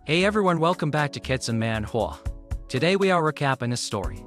Hey everyone, welcome back to Kids and Manhwa. Today we are recapping a story.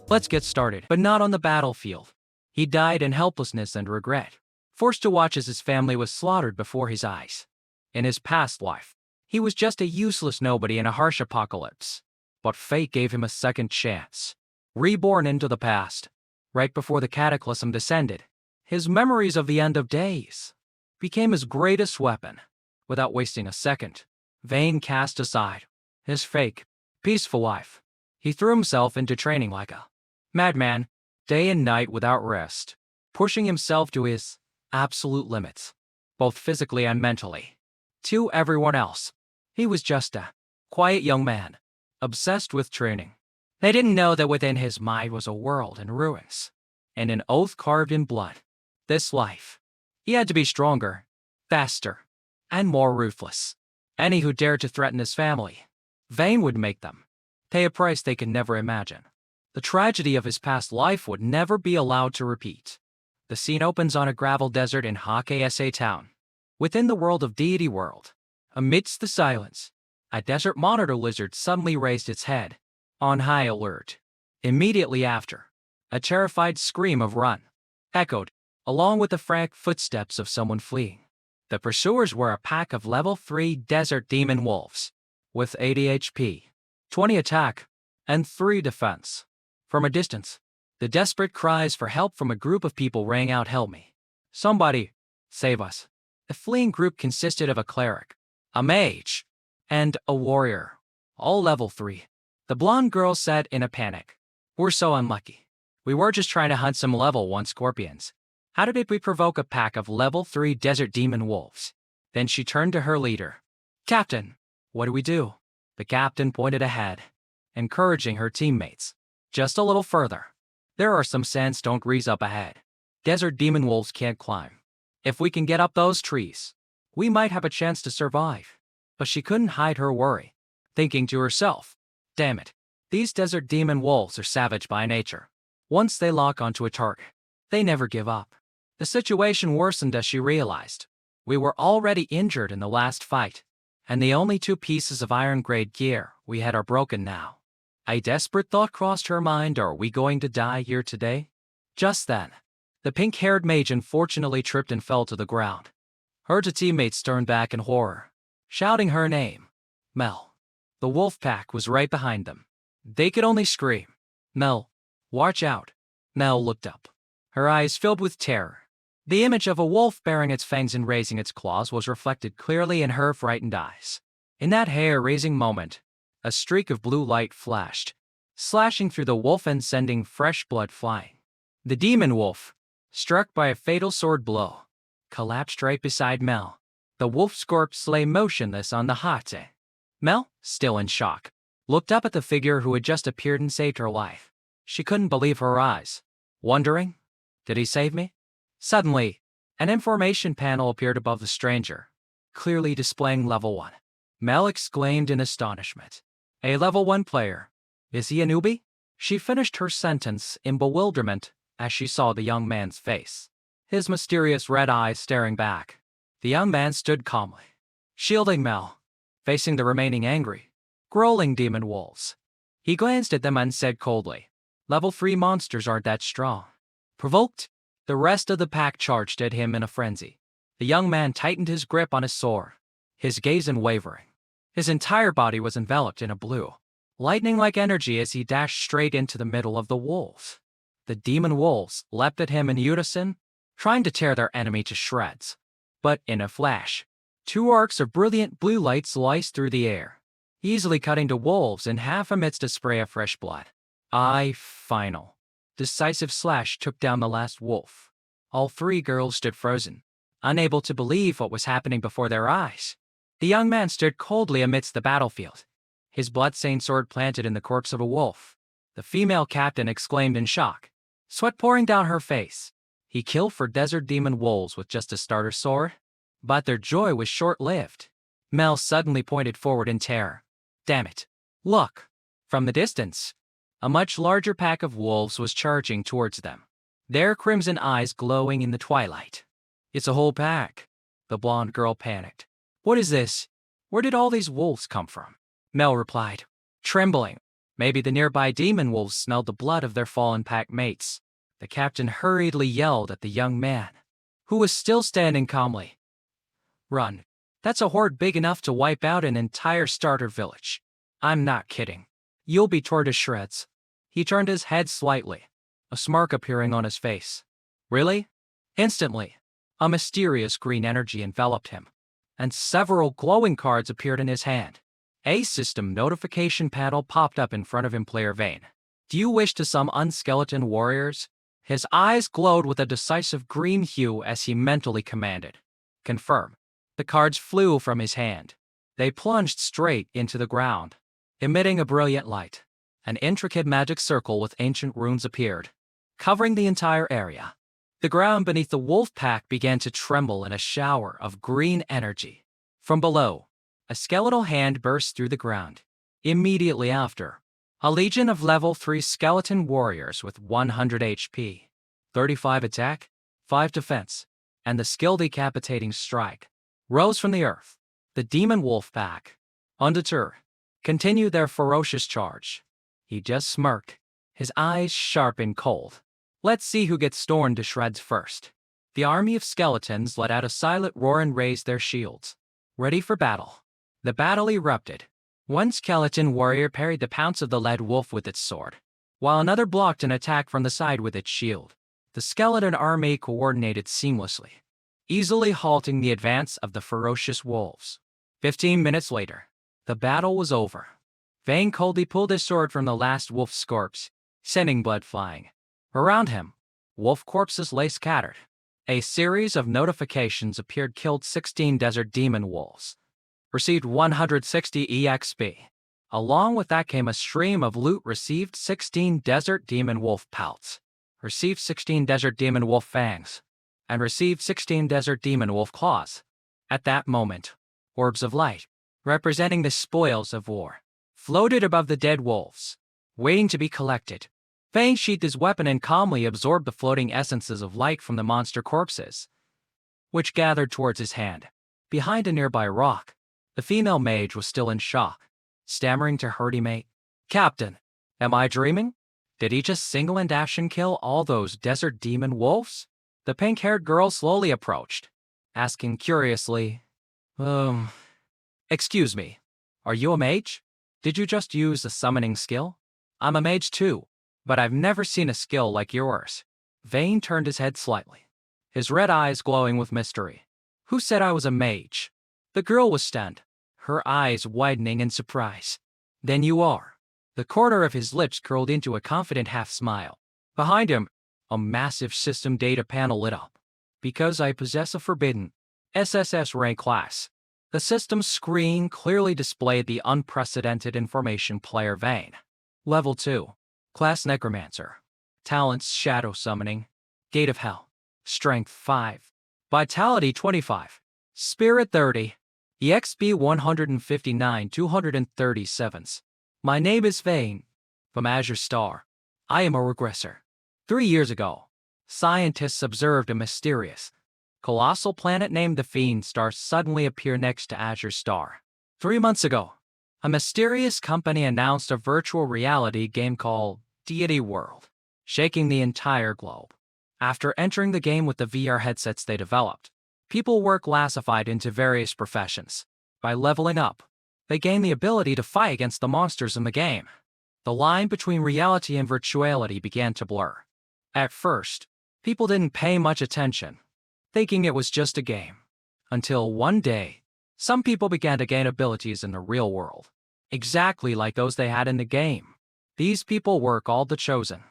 Let's get started, but not on the battlefield. He died in helplessness and regret, forced to watch as his family was slaughtered before his eyes. In his past life, he was just a useless nobody in a harsh apocalypse. But fate gave him a second chance. Reborn into the past, right before the cataclysm descended, his memories of the end of days became his greatest weapon. Without wasting a second, Vane cast aside his fake, peaceful life. He threw himself into training like a madman, day and night without rest, pushing himself to his absolute limits, both physically and mentally. To everyone else, he was just a quiet young man, obsessed with training. They didn't know that within his mind was a world in ruins, and an oath carved in blood. This life, he had to be stronger, faster, and more ruthless. Any who dared to threaten his family, Vane would make them pay a price they could never imagine. The tragedy of his past life would never be allowed to repeat. The scene opens on a gravel desert in Hakasa town. Within the world of Deity World, amidst the silence, a desert monitor lizard suddenly raised its head, on high alert. Immediately after, a terrified scream of "run" echoed, along with the frantic footsteps of someone fleeing. The pursuers were a pack of level 3 desert demon wolves, with 80 HP, 20 attack, and 3 defense. From a distance, the desperate cries for help from a group of people rang out, "Help me! Somebody, save us!" The fleeing group consisted of a cleric, a mage, and a warrior, all level 3. The blonde girl said in a panic, "We're so unlucky. We were just trying to hunt some level 1 scorpions. How did we provoke a pack of level 3 desert demon wolves?" Then she turned to her leader. "Captain, what do we do?" The captain pointed ahead, encouraging her teammates. "Just a little further. There are some sandstone trees up ahead. Desert demon wolves can't climb. If we can get up those trees, we might have a chance to survive." But she couldn't hide her worry, thinking to herself, "Damn it, these desert demon wolves are savage by nature. Once they lock onto a target, they never give up." The situation worsened as she realized we were already injured in the last fight, and the only 2 pieces of iron-grade gear we had are broken now. A desperate thought crossed her mind: are we going to die here today? Just then, the pink-haired mage unfortunately tripped and fell to the ground. Her 2 teammates turned back in horror, shouting her name, Mel. The wolf pack was right behind them. They could only scream, "Mel, watch out." Mel looked up, her eyes filled with terror. The image of a wolf baring its fangs and raising its claws was reflected clearly in her frightened eyes. In that hair-raising moment, a streak of blue light flashed, slashing through the wolf and sending fresh blood flying. The demon wolf, struck by a fatal sword blow, collapsed right beside Mel. The wolf's corpse lay motionless on the hate. Mel, still in shock, looked up at the figure who had just appeared and saved her life. She couldn't believe her eyes, wondering, did he save me? Suddenly, an information panel appeared above the stranger, clearly displaying level 1. Mel exclaimed in astonishment. "A level 1 player? Is he a newbie?" She finished her sentence in bewilderment as she saw the young man's face, his mysterious red eyes staring back. The young man stood calmly, shielding Mel, facing the remaining angry, growling demon wolves. He glanced at them and said coldly, "Level 3 monsters aren't that strong." Provoked, the rest of the pack charged at him in a frenzy. The young man tightened his grip on his sword, his gaze unwavering. His entire body was enveloped in a blue, lightning-like energy as he dashed straight into the middle of the wolves. The demon wolves leapt at him in unison, trying to tear their enemy to shreds. But in a flash, 2 arcs of brilliant blue light sliced through the air, easily cutting the wolves in half amidst a spray of fresh blood. Final, decisive slash took down the last wolf. All 3 girls stood frozen, unable to believe what was happening before their eyes. The young man stood coldly amidst the battlefield, his blood-stained sword planted in the corpse of a wolf. The female captain exclaimed in shock, sweat pouring down her face. He killed 4 desert demon wolves with just a starter sword? But their joy was short-lived. Mel suddenly pointed forward in terror. "Damn it. Look!" From the distance, a much larger pack of wolves was charging towards them, their crimson eyes glowing in the twilight. "It's a whole pack." The blonde girl panicked. "What is this? Where did all these wolves come from? Mel replied, trembling. Maybe the nearby demon wolves smelled the blood of their fallen pack mates. The captain hurriedly yelled at the young man, who was still standing calmly. Run. That's a horde big enough to wipe out an entire starter village. I'm not kidding. You'll be torn to shreds. He turned his head slightly, a smirk appearing on his face. Really? Instantly, a mysterious green energy enveloped him, and several glowing cards appeared in his hand. A system notification panel popped up in front of him. Player Vane. Do you wish to summon unskeleton warriors? His eyes glowed with a decisive green hue as he mentally commanded. Confirm. The cards flew from his hand. They plunged straight into the ground, emitting a brilliant light. An intricate magic circle with ancient runes appeared, covering the entire area. The ground beneath the wolf pack began to tremble in a shower of green energy. From below, a skeletal hand burst through the ground. Immediately after, a legion of level 3 skeleton warriors with 100 HP, 35 attack, 5 defense, and the skill decapitating strike rose from the earth. The demon wolf pack, undeterred, continued their ferocious charge. He just smirked, his eyes sharp and cold. Let's see who gets torn to shreds first. The army of skeletons let out a silent roar and raised their shields, ready for battle. The battle erupted. One skeleton warrior parried the pounce of the lead wolf with its sword, while another blocked an attack from the side with its shield. The skeleton army coordinated seamlessly, easily halting the advance of the ferocious wolves. 15 minutes later, the battle was over. Vane coldly pulled his sword from the last wolf's corpse, sending blood flying. Around him, wolf corpses lay scattered. A series of notifications appeared. Killed 16 desert demon wolves. Received 160 EXP. Along with that came a stream of loot. Received 16 desert demon wolf pelts. Received 16 desert demon wolf fangs. And received 16 desert demon wolf claws. At that moment, orbs of light, representing the spoils of war, floated above the dead wolves, waiting to be collected. Vane sheathed his weapon and calmly absorbed the floating essences of light from the monster corpses, which gathered towards his hand. Behind a nearby rock, the female mage was still in shock, stammering to her teammate, Captain, am I dreaming? Did he just single and dash and kill all those desert demon wolves? The pink-haired girl slowly approached, asking curiously, excuse me, are you a mage? Did you just use a summoning skill? I'm a mage too, but I've never seen a skill like yours. Vane turned his head slightly, his red eyes glowing with mystery. Who said I was a mage? The girl was stunned, her eyes widening in surprise. Then you are. The corner of his lips curled into a confident half-smile. Behind him, a massive system data panel lit up. Because I possess a forbidden SSS rank class. The system's screen clearly displayed the unprecedented information. Player Vane. Level 2. Class Necromancer. Talents Shadow Summoning. Gate of Hell. Strength 5. Vitality 25. Spirit 30. EXP 159 237. My name is Vane. From Azure Star. I am a regressor. 3 years ago, scientists observed a mysterious, colossal planet named the Fiend Star suddenly appear next to Azure Star. 3 months ago, a mysterious company announced a virtual reality game called Deity World, shaking the entire globe. After entering the game with the VR headsets they developed, people were classified into various professions. By leveling up, they gained the ability to fight against the monsters in the game. The line between reality and virtuality began to blur. At first, people didn't pay much attention, thinking it was just a game. Until one day, some people began to gain abilities in the real world, exactly like those they had in the game. These people were called the Chosen.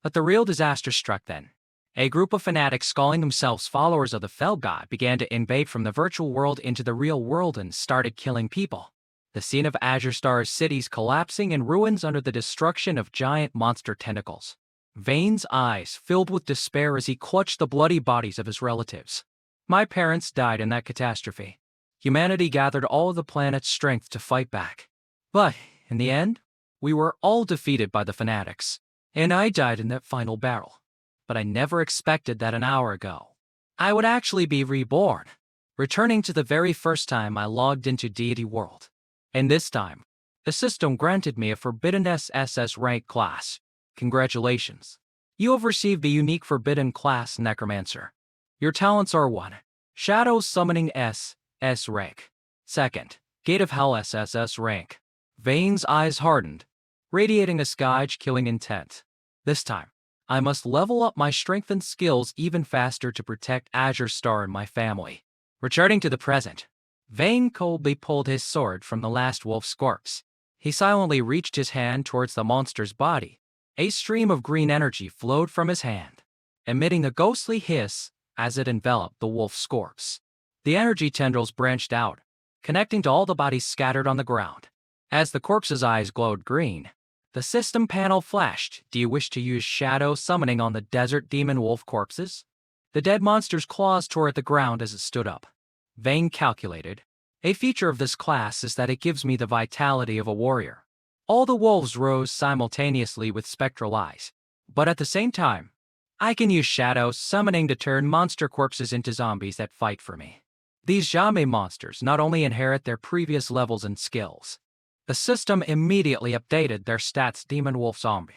But the real disaster struck then. A group of fanatics calling themselves followers of the Fell God began to invade from the virtual world into the real world and started killing people. The scene of Azure Star's cities collapsing in ruins under the destruction of giant monster tentacles. Vane's eyes filled with despair as he clutched the bloody bodies of his relatives. My parents died in that catastrophe. Humanity gathered all of the planet's strength to fight back. But, in the end, we were all defeated by the fanatics. And I died in that final battle. But I never expected that an hour ago, I would actually be reborn. returning to the very first time I logged into Deity World. And this time, the system granted me a Forbidden SSS rank class. Congratulations. You have received the unique Forbidden class Necromancer. Your talents are 1. Shadow Summoning SS rank. 2nd, Gate of Hell SSS rank. Vane's eyes hardened, radiating a scourge-killing intent. This time, I must level up my strength and skills even faster to protect Azure Star and my family. Returning to the present, Vane coldly pulled his sword from the last wolf's corpse. He silently reached his hand towards the monster's body. A stream of green energy flowed from his hand, emitting a ghostly hiss as it enveloped the wolf's corpse. The energy tendrils branched out, connecting to all the bodies scattered on the ground. As the corpse's eyes glowed green, the system panel flashed. Do you wish to use shadow summoning on the desert demon wolf corpses? The dead monster's claws tore at the ground as it stood up. Vane calculated. A feature of this class is that it gives me the vitality of a warrior. All the wolves rose simultaneously with spectral eyes, but at the same time, I can use shadow summoning to turn monster corpses into zombies that fight for me. These zombie monsters not only inherit their previous levels and skills, the system immediately updated their stats. Demon Wolf Zombie.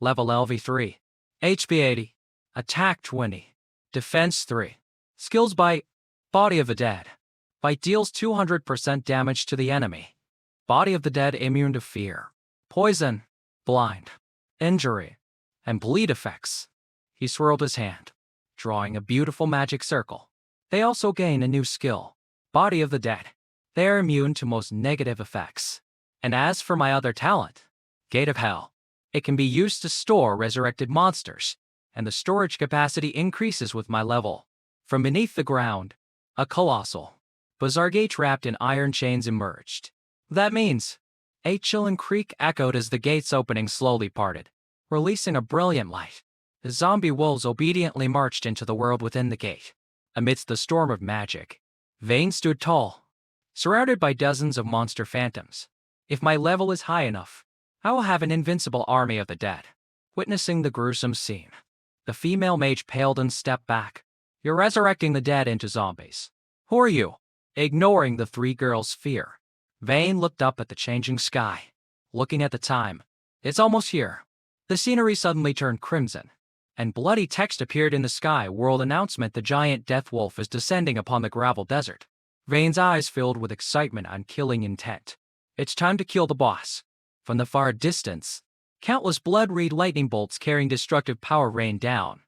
Level LV3. HP 80. Attack 20. Defense 3. Skills Bite. Body of the Dead. Bite deals 200% damage to the enemy. Body of the Dead immune to fear, poison, blind, injury, and bleed effects. He swirled his hand, drawing a beautiful magic circle. They also gain a new skill, Body of the Dead. They are immune to most negative effects. And as for my other talent, Gate of Hell, it can be used to store resurrected monsters, and the storage capacity increases with my level. From beneath the ground, a colossal, bizarre gate wrapped in iron chains emerged. That means, a chilling creak echoed as the gate's opening slowly parted, releasing a brilliant light. The zombie wolves obediently marched into the world within the gate. Amidst the storm of magic, Vane stood tall, surrounded by dozens of monster phantoms. If my level is high enough, I will have an invincible army of the dead. Witnessing the gruesome scene, the female mage paled and stepped back. You're resurrecting the dead into zombies. Who are you? Ignoring the three girls' fear, Vane looked up at the changing sky. Looking at the time, it's almost here. The scenery suddenly turned crimson, and bloody text appeared in the sky. World announcement: the giant death wolf is descending upon the gravel desert. Vane's eyes filled with excitement and killing intent. It's time to kill the boss. From the far distance, countless blood-red lightning bolts carrying destructive power rained down,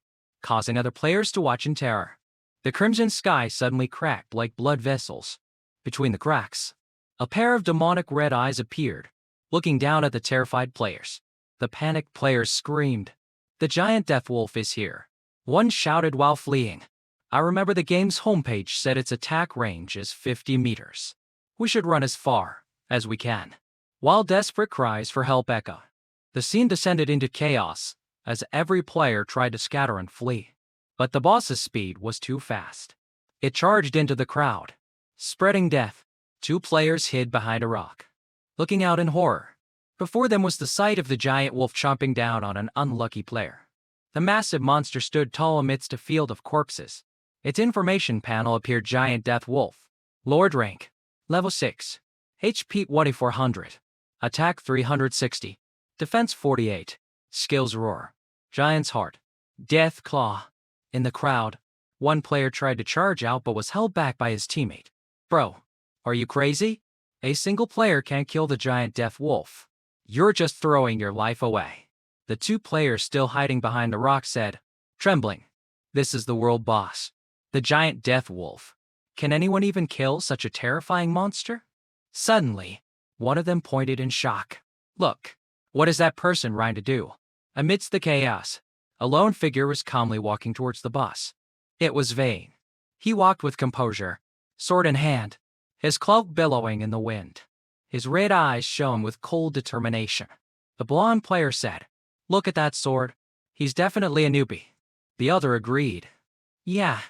causing other players to watch in terror. The crimson sky suddenly cracked like blood vessels. Between the cracks, a pair of demonic red eyes appeared, looking down at the terrified players. The panicked players screamed, "The giant death wolf is here!" One shouted while fleeing. I remember the game's homepage said its attack range is 50 meters. We should run as far as we can. While desperate cries for help echoed, the scene descended into chaos as every player tried to scatter and flee. But the boss's speed was too fast. It charged into the crowd, spreading death. Two players hid behind a rock, looking out in horror. Before them was the sight of the giant wolf chomping down on an unlucky player. The massive monster stood tall amidst a field of corpses. Its information panel appeared: Giant Death Wolf. Lord rank. Level 6. HP 2400. Attack 360. Defense 48. Skills Roar. Giant's Heart. Death Claw. In the crowd, one player tried to charge out but was held back by his teammate. Bro, are you crazy? A single player can't kill the giant death wolf. You're just throwing your life away. The two players still hiding behind the rock said, trembling, "This is the world boss, the giant death wolf. Can anyone even kill such a terrifying monster?" Suddenly, one of them pointed in shock. Look, what is that person trying to do? Amidst the chaos, a lone figure was calmly walking towards the boss. It was Vane. He walked with composure, sword in hand, his cloak billowing in the wind. His red eyes shone with cold determination. The blonde player said, "Look at that sword. He's definitely a newbie." The other agreed. Yeah,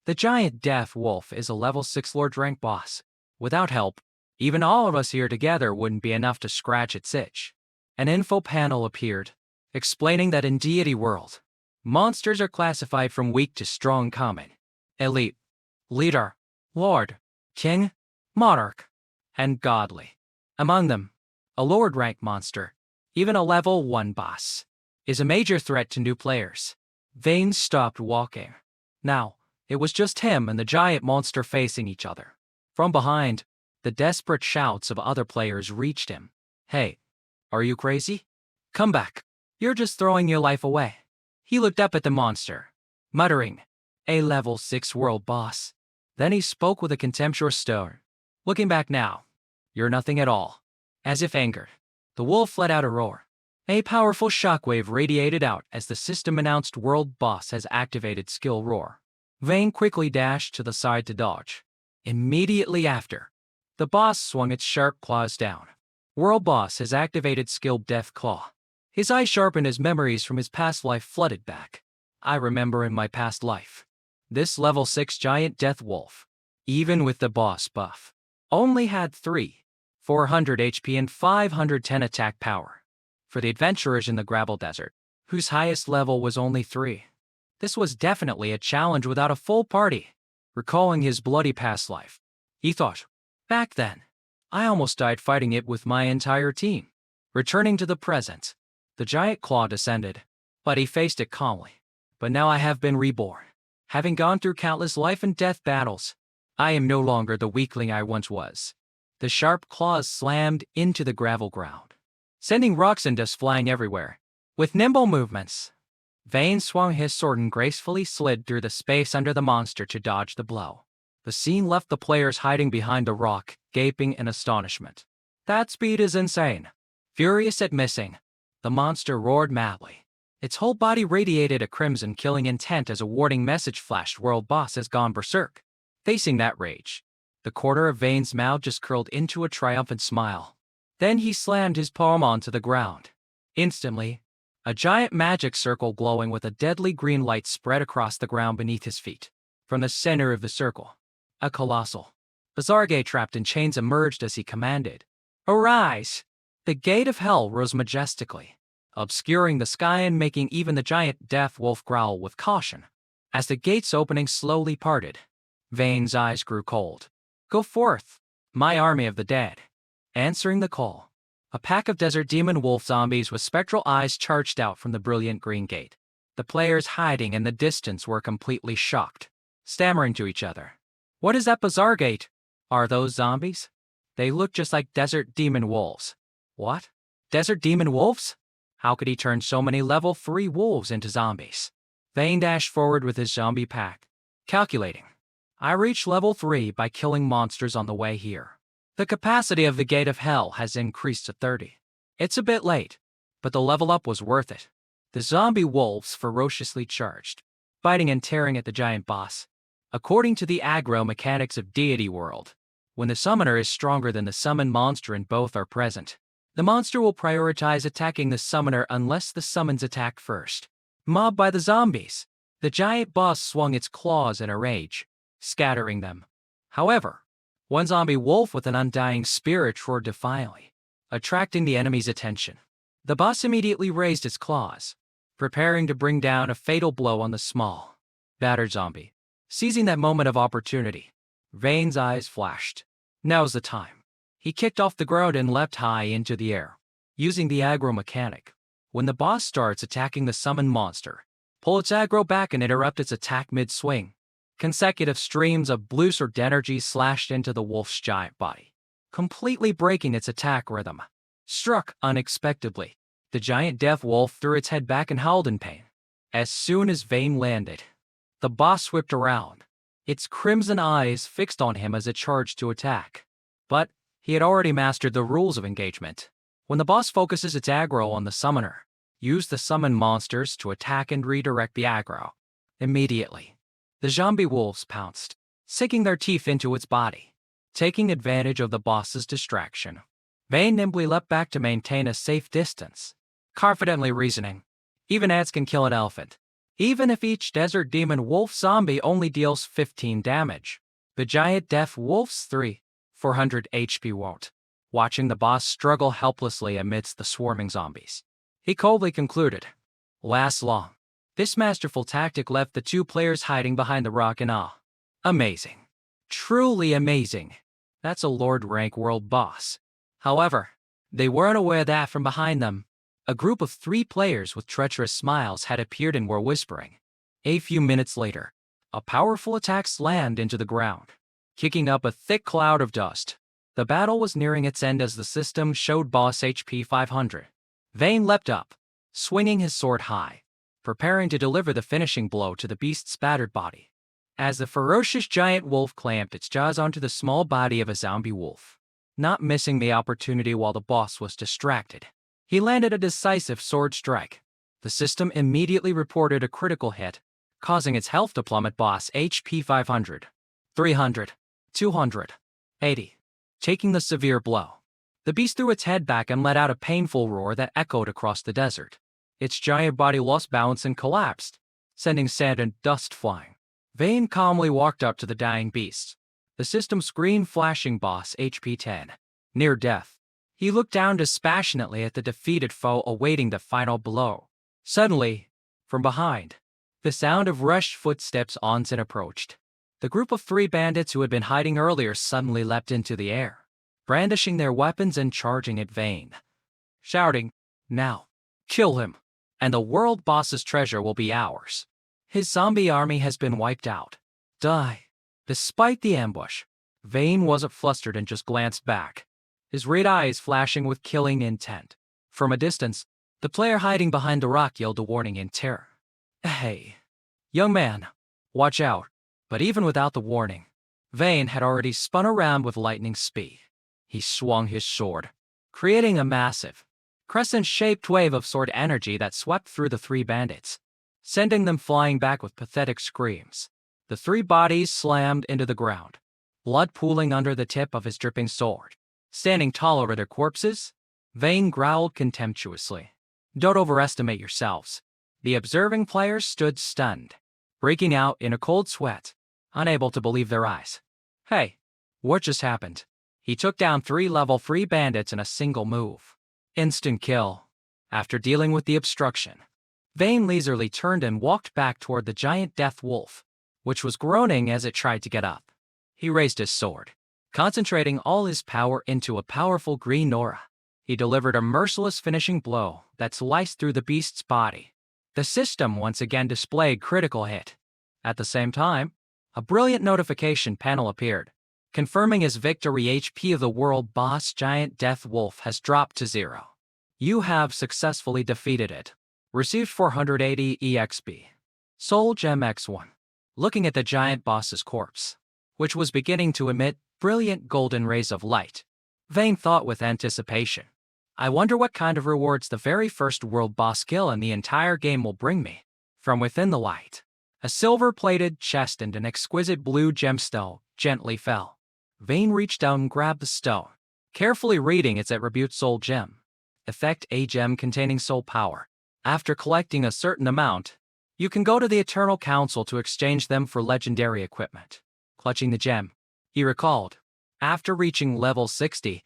the giant death wolf is a level 6 Lord rank boss. Without help, even all of us here together wouldn't be enough to scratch its itch. An info panel appeared, explaining that in Deity World, monsters are classified from weak to strong: common, elite, leader, Lord, King, Monarch, and Godly. Among them, a Lord rank monster, even a level 1 boss, is a major threat to new players. Vane stopped walking. Now, it was just him and the giant monster facing each other. From behind, the desperate shouts of other players reached him. Hey, are you crazy? Come back. You're just throwing your life away. He looked up at the monster, muttering, a level 6 world boss. Then he spoke with a contemptuous tone. Looking back now, you're nothing at all. As if angered, the wolf let out a roar. A powerful shockwave radiated out as the system announced world boss has activated skill roar. Vane quickly dashed to the side to dodge. Immediately after, the boss swung its sharp claws down. World boss has activated skill death claw. His eyes sharpened as memories from his past life flooded back. I remember in my past life, this level 6 giant death wolf, even with the boss buff, only had 400 HP and 510 attack power. For the adventurers in the gravel desert, whose highest level was only 3. This was definitely a challenge without a full party. Recalling his bloody past life, he thought, back then, I almost died fighting it with my entire team. Returning to the present, the giant claw descended, but he faced it calmly. But now I have been reborn. Having gone through countless life and death battles, I am no longer the weakling I once was. The sharp claws slammed into the gravel ground, sending rocks and dust flying everywhere. With nimble movements, Vane swung his sword and gracefully slid through the space under the monster to dodge the blow. The scene left the players hiding behind the rock, gaping in astonishment. That speed is insane. Furious at missing, the monster roared madly. Its whole body radiated a crimson killing intent as a warning message flashed. World boss has gone berserk. Facing that rage, the corner of Vane's mouth just curled into a triumphant smile. Then he slammed his palm onto the ground. Instantly, a giant magic circle glowing with a deadly green light spread across the ground beneath his feet. From the center of the circle, a colossal, bizarre gate trapped in chains emerged as he commanded. Arise! The gate of hell rose majestically, obscuring the sky and making even the giant death wolf growl with caution. As the gate's opening slowly parted, Vane's eyes grew cold. Go forth, my army of the dead. Answering the call, a pack of desert demon wolf zombies with spectral eyes charged out from the brilliant green gate. The players hiding in the distance were completely shocked, stammering to each other. What is that bizarre gate? Are those zombies? They look just like desert demon wolves. What? Desert demon wolves? How could he turn so many level 3 wolves into zombies? Vane dashed forward with his zombie pack, calculating. I reached level 3 by killing monsters on the way here. The capacity of the Gate of Hell has increased to 30. It's a bit late, but the level up was worth it. The zombie wolves ferociously charged, biting and tearing at the giant boss. According to the aggro mechanics of Deity World, when the summoner is stronger than the summoned monster and both are present, the monster will prioritize attacking the summoner unless the summons attack first. Mobbed by the zombies, the giant boss swung its claws in a rage, scattering them. However, one zombie wolf with an undying spirit roared defiantly, attracting the enemy's attention. The boss immediately raised its claws, preparing to bring down a fatal blow on the small, battered zombie. Seizing that moment of opportunity, Vane's eyes flashed. Now's the time. He kicked off the ground and leapt high into the air. Using the aggro mechanic, when the boss starts attacking the summoned monster, pull its aggro back and interrupt its attack mid-swing. Consecutive streams of blue sword energy slashed into the wolf's giant body, completely breaking its attack rhythm. Struck unexpectedly, the giant death wolf threw its head back and howled in pain. As soon as Vane landed, the boss whipped around, its crimson eyes fixed on him as it charged to attack. But he had already mastered the rules of engagement. When the boss focuses its aggro on the summoner, use the summoned monsters to attack and redirect the aggro. Immediately, the zombie wolves pounced, sinking their teeth into its body. Taking advantage of the boss's distraction, Vane nimbly leapt back to maintain a safe distance, confidently reasoning, even ants can kill an elephant. Even if each desert demon wolf zombie only deals 15 damage, the giant death wolf's 400 HP won't. Watching the boss struggle helplessly amidst the swarming zombies, he coldly concluded, last long. This masterful tactic left the two players hiding behind the rock in awe. Amazing. Truly amazing. That's a Lord rank world boss. However, they weren't aware that from behind them, a group of 3 players with treacherous smiles had appeared and were whispering. A few minutes later, a powerful attack slammed into the ground, kicking up a thick cloud of dust. The battle was nearing its end as the system showed boss HP 500. Vayne leapt up, swinging his sword high, preparing to deliver the finishing blow to the beast's battered body. As the ferocious giant wolf clamped its jaws onto the small body of a zombie wolf, not missing the opportunity while the boss was distracted, he landed a decisive sword strike. The system immediately reported a critical hit, causing its health to plummet. Boss HP 500, 300, 200, 80. Taking the severe blow, the beast threw its head back and let out a painful roar that echoed across the desert. Its giant body lost balance and collapsed, sending sand and dust flying. Vayne calmly walked up to the dying beast, the system screen flashing boss HP 10. Near death, he looked down dispassionately at the defeated foe awaiting the final blow. Suddenly, from behind, the sound of rushed footsteps onset approached. The group of 3 bandits who had been hiding earlier suddenly leapt into the air, brandishing their weapons and charging at Vayne, shouting, "Now, kill him, and the world boss's treasure will be ours. His zombie army has been wiped out. Die." Despite the ambush, Vayne wasn't flustered and just glanced back, his red eyes flashing with killing intent. From a distance, the player hiding behind the rock yelled a warning in terror. "Hey, young man, watch out." But even without the warning, Vayne had already spun around with lightning speed. He swung his sword, creating a massive, crescent-shaped wave of sword energy that swept through the 3 bandits, sending them flying back with pathetic screams. The 3 bodies slammed into the ground, blood pooling under the tip of his dripping sword. Standing tall over their corpses, Vayne growled contemptuously, "Don't overestimate yourselves." The observing players stood stunned, breaking out in a cold sweat, unable to believe their eyes. "Hey, what just happened?" He took down 3 level 3 bandits in a single move. Instant kill. After dealing with the obstruction, Vayne leisurely turned and walked back toward the giant death wolf, which was groaning as it tried to get up. He raised his sword, concentrating all his power into a powerful green aura. He delivered a merciless finishing blow that sliced through the beast's body. The system once again displayed critical hit. At the same time, a brilliant notification panel appeared, confirming his victory. HP of the world boss giant death wolf has dropped to 0. You have successfully defeated it. Received 480 EXP. Soul Gem X1. Looking at the giant boss's corpse, which was beginning to emit brilliant golden rays of light, Vayne thought with anticipation, "I wonder what kind of rewards the very first world boss kill in the entire game will bring me." From within the light, a silver-plated chest and an exquisite blue gemstone gently fell. Vayne reached down and grabbed the stone, carefully reading its attribute Soul Gem. Effect: a gem containing soul power. After collecting a certain amount, you can go to the Eternal Council to exchange them for legendary equipment. Clutching the gem, he recalled, after reaching level 60,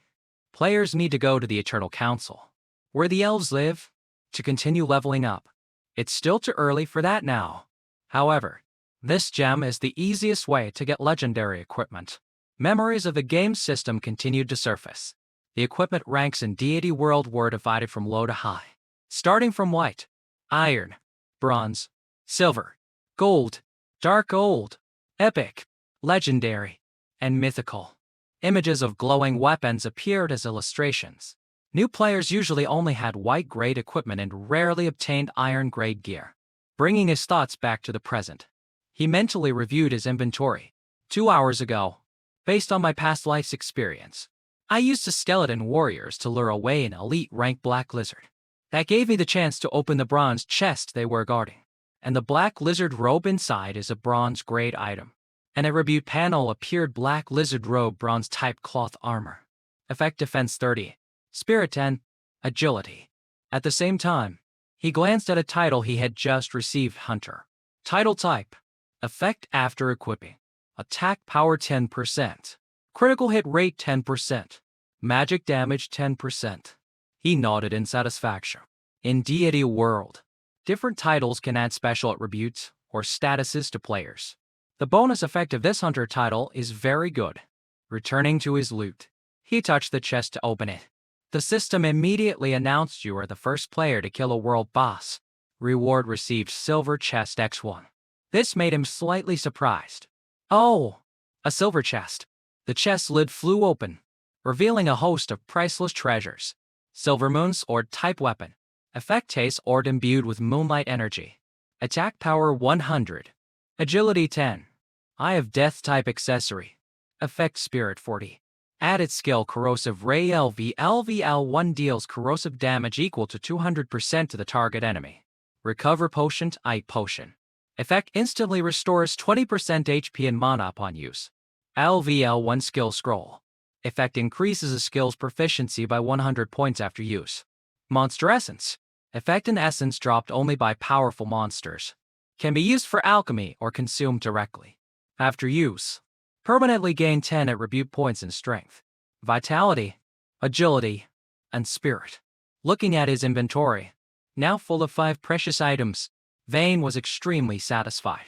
players need to go to the Eternal Council, where the elves live, to continue leveling up. It's still too early for that now. However, this gem is the easiest way to get legendary equipment. Memories of the game system continued to surface. The equipment ranks in Deity World were divided from low to high, starting from white, iron, bronze, silver, gold, dark gold, epic, legendary, and mythical. Images of glowing weapons appeared as illustrations. New players usually only had white-grade equipment and rarely obtained iron-grade gear. Bringing his thoughts back to the present, he mentally reviewed his inventory. 2 hours ago, based on my past life's experience, I used the skeleton warriors to lure away an elite-rank black lizard. That gave me the chance to open the bronze chest they were guarding, and the black lizard robe inside is a bronze-grade item. An attribute panel appeared: black lizard robe, bronze-type cloth armor. Effect: defense 30, spirit 10, agility. At the same time, he glanced at a title he had just received: hunter. Title type: effect after equipping. Attack power 10%. Critical hit rate 10%. Magic damage 10%. He nodded in satisfaction. In Deity World, different titles can add special attributes or statuses to players. The bonus effect of this hunter title is very good. Returning to his loot, he touched the chest to open it. The system immediately announced you are the first player to kill a world boss. Reward received silver chest X1. This made him slightly surprised. Oh, a silver chest. The chest lid flew open, revealing a host of priceless treasures. Silver moon sword type weapon. Effect haste sword imbued with moonlight energy. Attack power 100. Agility 10. Eye of Death type accessory. Effect Spirit 40. Added skill Corrosive Ray LVL1 deals corrosive damage equal to 200% to the target enemy. Recover Potion Eye Potion. Effect instantly restores 20% HP and mana upon use. LVL1 Skill Scroll. Effect increases a skill's proficiency by 100 points after use. Monster Essence. Effect and essence dropped only by powerful monsters. Can be used for alchemy or consumed directly. After use. Permanently gain 10 attribute points in strength, vitality, agility, and spirit. Looking at his inventory, now full of 5 precious items, Vane was extremely satisfied.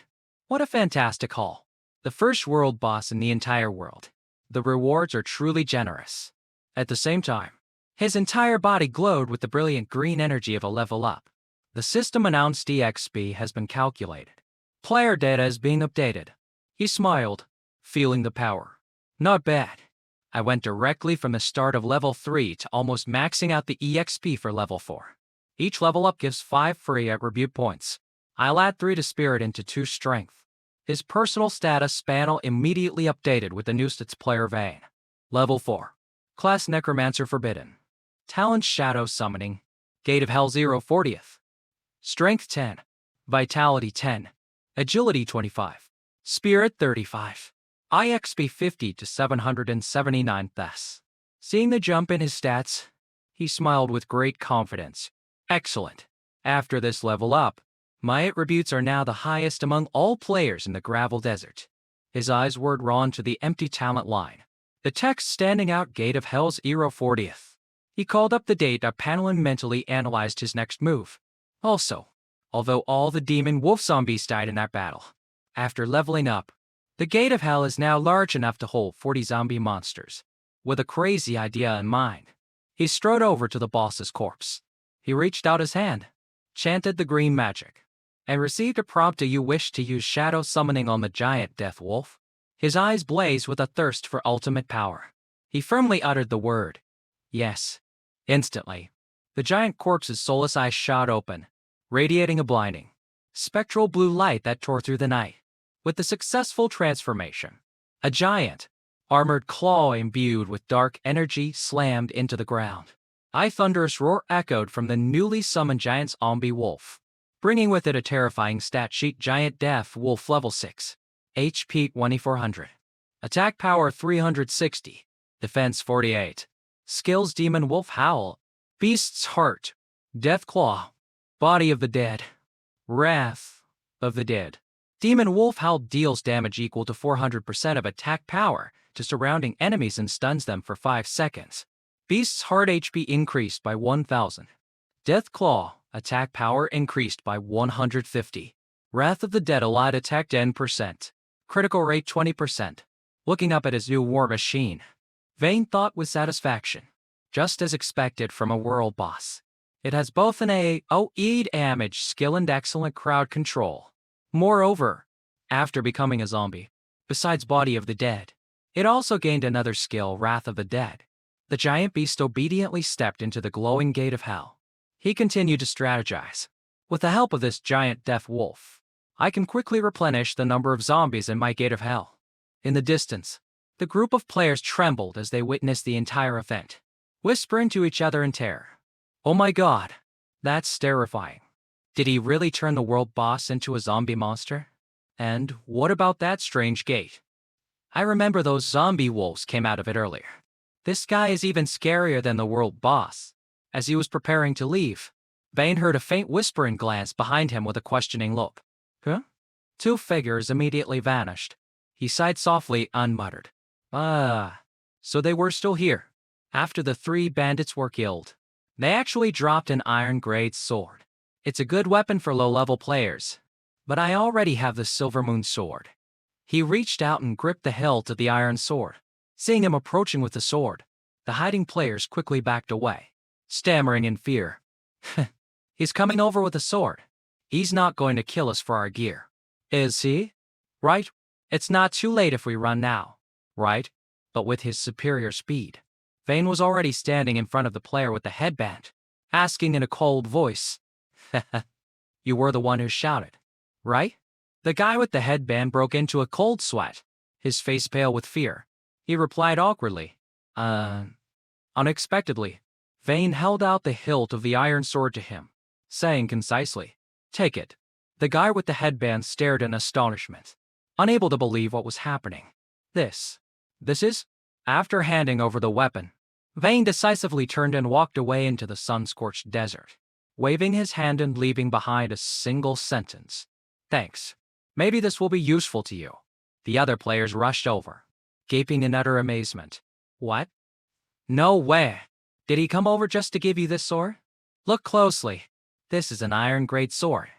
What a fantastic haul. The first world boss in the entire world. The rewards are truly generous. At the same time, his entire body glowed with the brilliant green energy of a level up. The system announced EXP has been calculated. Player data is being updated. He smiled, feeling the power. Not bad. I went directly from the start of level 3 to almost maxing out the EXP for level 4. Each level up gives 5 free attribute points. I'll add 3 to spirit and 2 strength. His personal status panel immediately updated with the new stats player Vane. Level 4. Class Necromancer Forbidden. Talent Shadow Summoning. Gate of Hell 0/40th. Strength 10. Vitality 10. Agility 25. Spirit 35. IXP 50 to 779 thus. Seeing the jump in his stats, he smiled with great confidence. Excellent. After this level up, my attributes are now the highest among all players in the Gravel Desert. His eyes were drawn to the empty talent line. The text standing out Gate of Hell's 0/40th. He called up the data panel and mentally analyzed his next move. Also, although all the demon wolf zombies died in that battle, after leveling up, the Gate of Hell is now large enough to hold 40 zombie monsters. With a crazy idea in mind, he strode over to the boss's corpse. He reached out his hand, chanted the green magic, and received a prompt. Do you wish to use shadow summoning on the giant death wolf? His eyes blazed with a thirst for ultimate power. He firmly uttered the word, yes. Instantly, the giant corpse's soulless eyes shot open, radiating a blinding, spectral blue light that tore through the night. With the successful transformation, a giant, armored claw imbued with dark energy slammed into the ground. A thunderous roar echoed from the newly summoned giant zombie wolf, bringing with it a terrifying stat sheet. Giant Death Wolf level 6, HP 2400, attack power 360, defense 48, skills Demon Wolf Howl, Beast's Heart, Death Claw, Body of the Dead, Wrath of the Dead. Demon Wolf Howl deals damage equal to 400% of attack power to surrounding enemies and stuns them for 5 seconds. Beast's Heart HP increased by 1000. Death Claw attack power increased by 150. Wrath of the Dead allowed attack 10%. Critical rate 20%. Looking up at his new war machine, Vane thought with satisfaction. Just as expected from a world boss. It has both an AoE damage skill and excellent crowd control. Moreover, after becoming a zombie, besides Body of the Dead, it also gained another skill, Wrath of the Dead. The giant beast obediently stepped into the glowing Gate of Hell. He continued to strategize. With the help of this giant death wolf, I can quickly replenish the number of zombies in my Gate of Hell. In the distance, the group of players trembled as they witnessed the entire event, whispering to each other in terror. Oh my god, that's terrifying. Did he really turn the world boss into a zombie monster? And what about that strange gate? I remember those zombie wolves came out of it earlier. This guy is even scarier than the world boss. As he was preparing to leave, Vane heard a faint whisper and glanced behind him with a questioning look. Huh? 2 figures immediately vanished. He sighed softly and muttered, so they were still here. After the 3 bandits were killed, they actually dropped an iron grade sword. It's a good weapon for low-level players, but I already have the Silver Moon sword. He reached out and gripped the hilt of the iron sword. Seeing him approaching with the sword, the hiding players quickly backed away, stammering in fear. He's coming over with a sword. He's not going to kill us for our gear. Is he? Right? It's not too late if we run now. Right? But with his superior speed, Vane was already standing in front of the player with the headband, asking in a cold voice, "You were the one who shouted, right?" The guy with the headband broke into a cold sweat, his face pale with fear. He replied awkwardly, Unexpectedly, Vane held out the hilt of the iron sword to him, saying concisely, "Take it." The guy with the headband stared in astonishment, unable to believe what was happening. This is? After handing over the weapon, Vane decisively turned and walked away into the sun-scorched desert, waving his hand and leaving behind a single sentence. "Thanks. Maybe this will be useful to you." The other players rushed over, gaping in utter amazement. "What? No way. Did he come over just to give you this sword? Look closely. This is an iron-grade sword.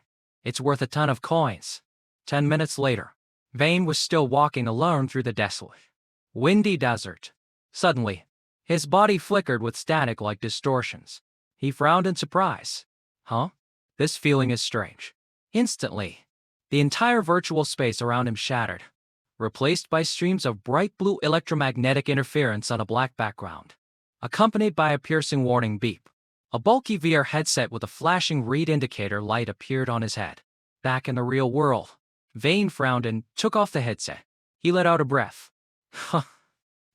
It's worth a ton of coins." 10 minutes later, Vane was still walking alone through the desolate, windy desert. Suddenly, his body flickered with static-like distortions. He frowned in surprise. Huh? This feeling is strange. Instantly, the entire virtual space around him shattered, replaced by streams of bright blue electromagnetic interference on a black background, accompanied by a piercing warning beep. A bulky VR headset with a flashing read indicator light appeared on his head. Back in the real world, Vane frowned and took off the headset. He let out a breath. Huh.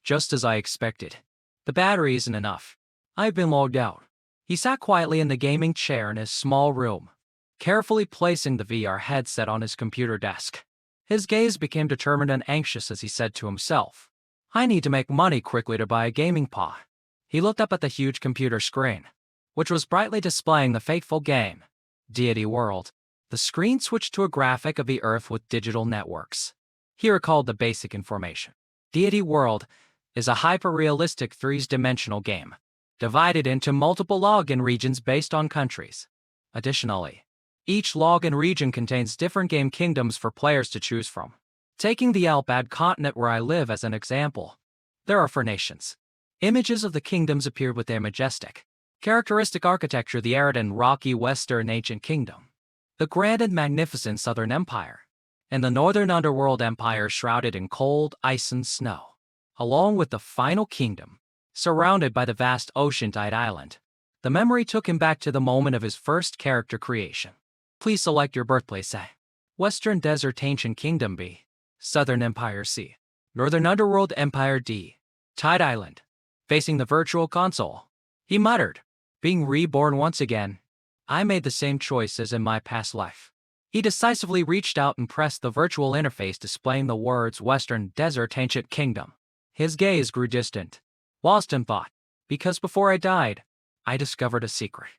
Just as I expected. The battery isn't enough. I've been logged out. He sat quietly in the gaming chair in his small room, carefully placing the VR headset on his computer desk. His gaze became determined and anxious as he said to himself, "I need to make money quickly to buy a gaming pod." He looked up at the huge computer screen, which was brightly displaying the fateful game, Deity World. The screen switched to a graphic of the Earth with digital networks. He recalled the basic information. Deity World is a hyper-realistic three-dimensional game, divided into multiple login regions based on countries. Additionally, each login region contains different game kingdoms for players to choose from. Taking the Alpad continent where I live as an example, there are 4 nations. Images of the kingdoms appeared with their majestic, characteristic architecture: the arid and rocky Western Ancient Kingdom, the grand and magnificent Southern Empire, and the Northern Underworld Empire shrouded in cold ice and snow, along with the final kingdom, surrounded by the vast ocean-tied island. The memory took him back to the moment of his first character creation. Please select your birthplace A. Western Desert Ancient Kingdom B. Southern Empire C. Northern Underworld Empire D. Tide Island. Facing the virtual console, he muttered, "Being reborn once again. I made the same choice as in my past life." He decisively reached out and pressed the virtual interface displaying the words Western Desert Ancient Kingdom. His gaze grew distant, lost in thought. "Because before I died, I discovered a secret."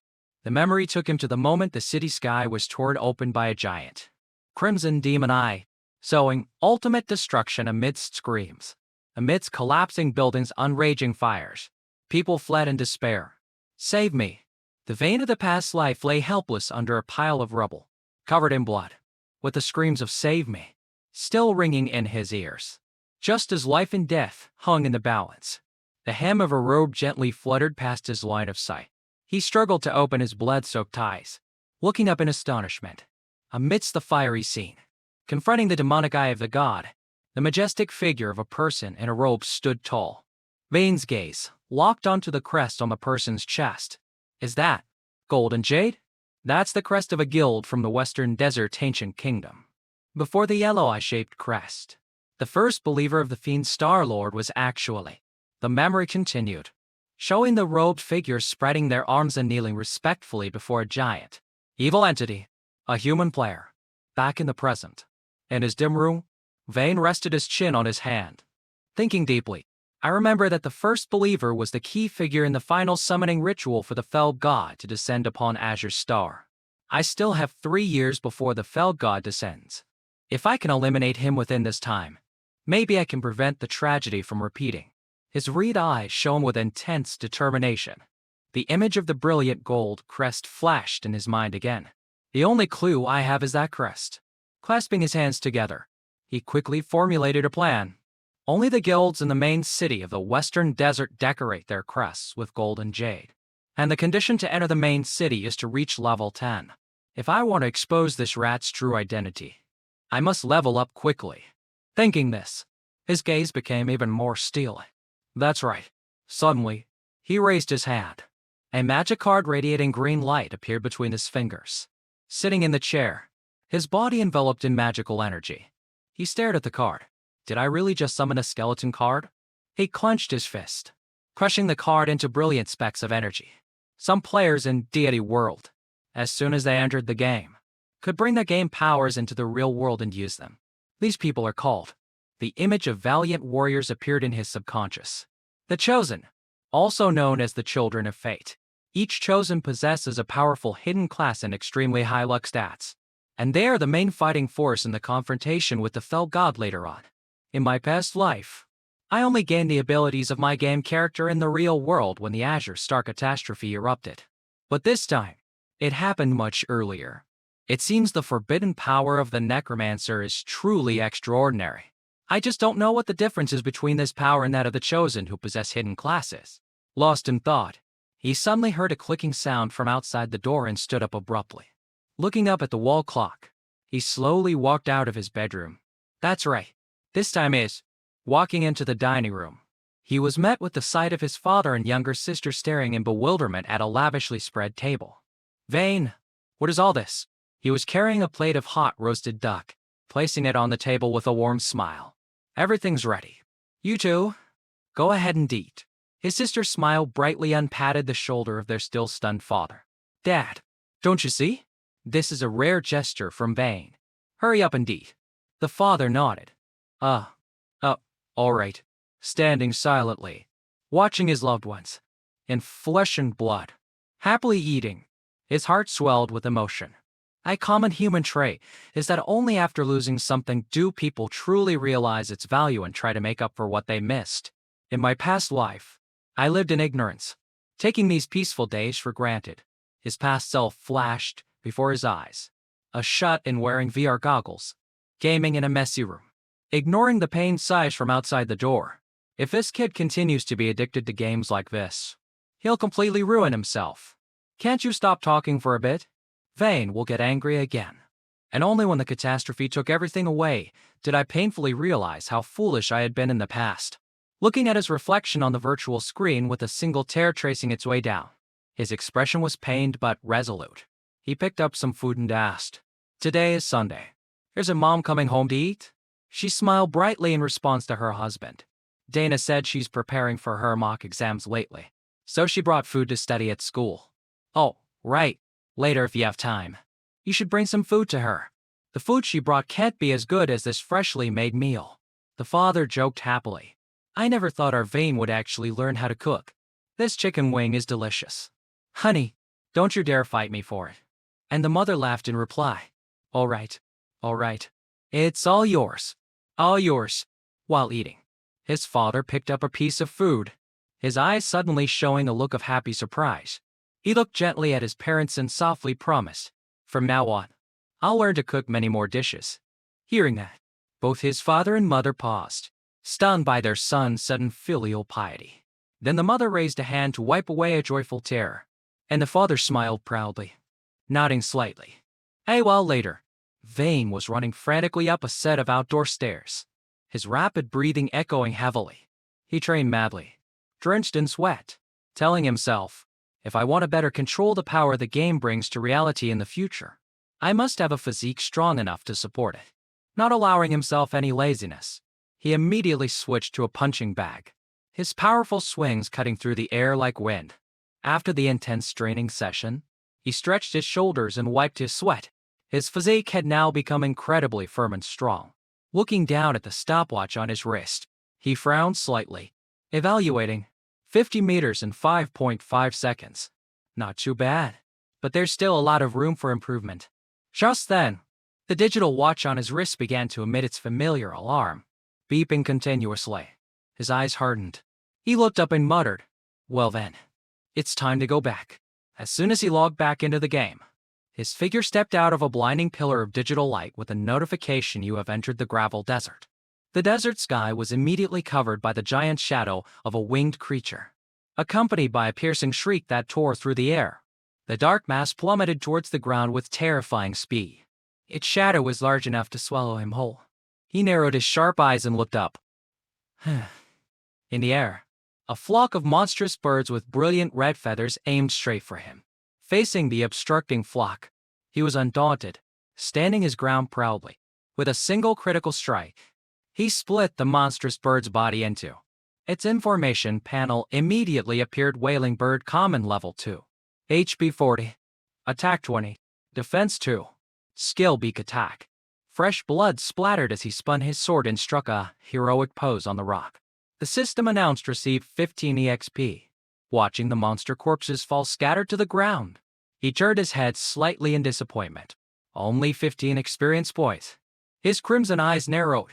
The memory took him to the moment the city sky was torn open by a giant, crimson demon eye, sowing ultimate destruction amidst screams. Amidst collapsing buildings and raging fires, people fled in despair. "Save me." The Vane of the past life lay helpless under a pile of rubble, covered in blood, with the screams of "Save me" still ringing in his ears. Just as life and death hung in the balance, the hem of a robe gently fluttered past his line of sight. He struggled to open his blood-soaked eyes, looking up in astonishment. Amidst the fiery scene, confronting the demonic eye of the god, the majestic figure of a person in a robe stood tall. Vane's gaze locked onto the crest on the person's chest. "Is that gold and jade?" "That's the crest of a guild from the Western Desert Ancient Kingdom." Before the yellow eye-shaped crest, the first believer of the Fiend Star-Lord was actually. The memory continued, showing the robed figures spreading their arms and kneeling respectfully before a giant, evil entity, a human player. Back in the present, in his dim room, Vane rested his chin on his hand, thinking deeply. "I remember that the first believer was the key figure in the final summoning ritual for the fell god to descend upon Azure's star. I still have 3 years before the fell god descends. If I can eliminate him within this time, maybe I can prevent the tragedy from repeating." His red eyes shone with intense determination. The image of the brilliant gold crest flashed in his mind again. "The only clue I have is that crest." Clasping his hands together, He quickly formulated a plan. Only the guilds in the main city of the Western Desert decorate their crests with gold and jade. And the condition to enter the main city is to reach level 10. If I want to expose this rat's true identity, I must level up quickly. Thinking this, his gaze became even more steely. That's right. Suddenly, he raised his hand. A magic card radiating green light appeared between his fingers. Sitting in the chair, his body enveloped in magical energy. He stared at the card. Did I really just summon a skeleton card? He clenched his fist, crushing the card into brilliant specks of energy. Some players in Deity World, as soon as they entered the game, could bring their game powers into the real world and use them. These people are called. The image of valiant warriors appeared in his subconscious. The Chosen, also known as the Children of Fate. Each Chosen possesses a powerful hidden class and extremely high luck stats, and they are the main fighting force in the confrontation with the fell god later on. In my past life, I only gained the abilities of my game character in the real world when the Azure Star catastrophe erupted. But this time, it happened much earlier. It seems the forbidden power of the Necromancer is truly extraordinary. I just don't know what the difference is between this power and that of the Chosen who possess hidden classes. Lost in thought, he suddenly heard a clicking sound from outside the door and stood up abruptly. Looking up at the wall clock, he slowly walked out of his bedroom. That's right. This time is walking into the dining room. He was met with the sight of his father and younger sister staring in bewilderment at a lavishly spread table. Vane, what is all this? He was carrying a plate of hot roasted duck, placing it on the table with a warm smile. Everything's ready. You two, go ahead and eat. His sister smiled brightly and patted the shoulder of their still stunned father. Dad, don't you see? This is a rare gesture from Vane. Hurry up and eat. The father nodded. All right. Standing silently, watching his loved ones, in flesh and blood, happily eating, his heart swelled with emotion. A common human trait is that only after losing something do people truly realize its value and try to make up for what they missed. In my past life, I lived in ignorance, taking these peaceful days for granted. His past self flashed before his eyes, a shut in wearing VR goggles, gaming in a messy room, ignoring the pained sighs from outside the door. If this kid continues to be addicted to games like this, he'll completely ruin himself. Can't you stop talking for a bit? Vane will get angry again. And only when the catastrophe took everything away did I painfully realize how foolish I had been in the past. Looking at his reflection on the virtual screen with a single tear tracing its way down, his expression was pained but resolute. He picked up some food and asked, "Today is Sunday. Isn't Mom coming home to eat?" She smiled brightly in response to her husband. Dana said she's preparing for her mock exams lately, so she brought food to study at school. Oh, right. Later if you have time. You should bring some food to her. The food she brought can't be as good as this freshly made meal. The father joked happily. I never thought our Vane would actually learn how to cook. This chicken wing is delicious. Honey, don't you dare fight me for it. And the mother laughed in reply. All right. It's all yours. All yours. While eating, his father picked up a piece of food, his eyes suddenly showing a look of happy surprise. He looked gently at his parents and softly promised, "From now on, I'll learn to cook many more dishes." Hearing that, both his father and mother paused, stunned by their son's sudden filial piety. Then the mother raised a hand to wipe away a joyful tear, and the father smiled proudly, nodding slightly. A while later, Vane was running frantically up a set of outdoor stairs, his rapid breathing echoing heavily. He trained madly, drenched in sweat, telling himself, if I want to better control the power the game brings to reality in the future, I must have a physique strong enough to support it. Not allowing himself any laziness, he immediately switched to a punching bag, his powerful swings cutting through the air like wind. After the intense training session, he stretched his shoulders and wiped his sweat. His physique had now become incredibly firm and strong. Looking down at the stopwatch on his wrist, he frowned slightly, evaluating 50 meters in 5.5 seconds. Not too bad, but there's still a lot of room for improvement. Just then, the digital watch on his wrist began to emit its familiar alarm, beeping continuously. His eyes hardened. He looked up and muttered, "Well then, it's time to go back." As soon as he logged back into the game, His figure stepped out of a blinding pillar of digital light with a notification: you have entered the gravel desert. The desert sky was immediately covered by the giant shadow of a winged creature, accompanied by a piercing shriek that tore through the air. The dark mass plummeted towards the ground with terrifying speed. Its shadow was large enough to swallow him whole. He narrowed his sharp eyes and looked up. In the air, a flock of monstrous birds with brilliant red feathers aimed straight for him. Facing the obstructing flock, he was undaunted, standing his ground proudly. With a single critical strike, he split the monstrous bird's body in two. Its information panel immediately appeared: Wailing Bird, Common Level 2. HP 40. Attack 20. Defense 2. Skill Beak Attack. Fresh blood splattered as he spun his sword and struck a heroic pose on the rock. The system announced: received 15 EXP. Watching the monster corpses fall scattered to the ground, he turned his head slightly in disappointment. Only 15 experience points. His crimson eyes narrowed,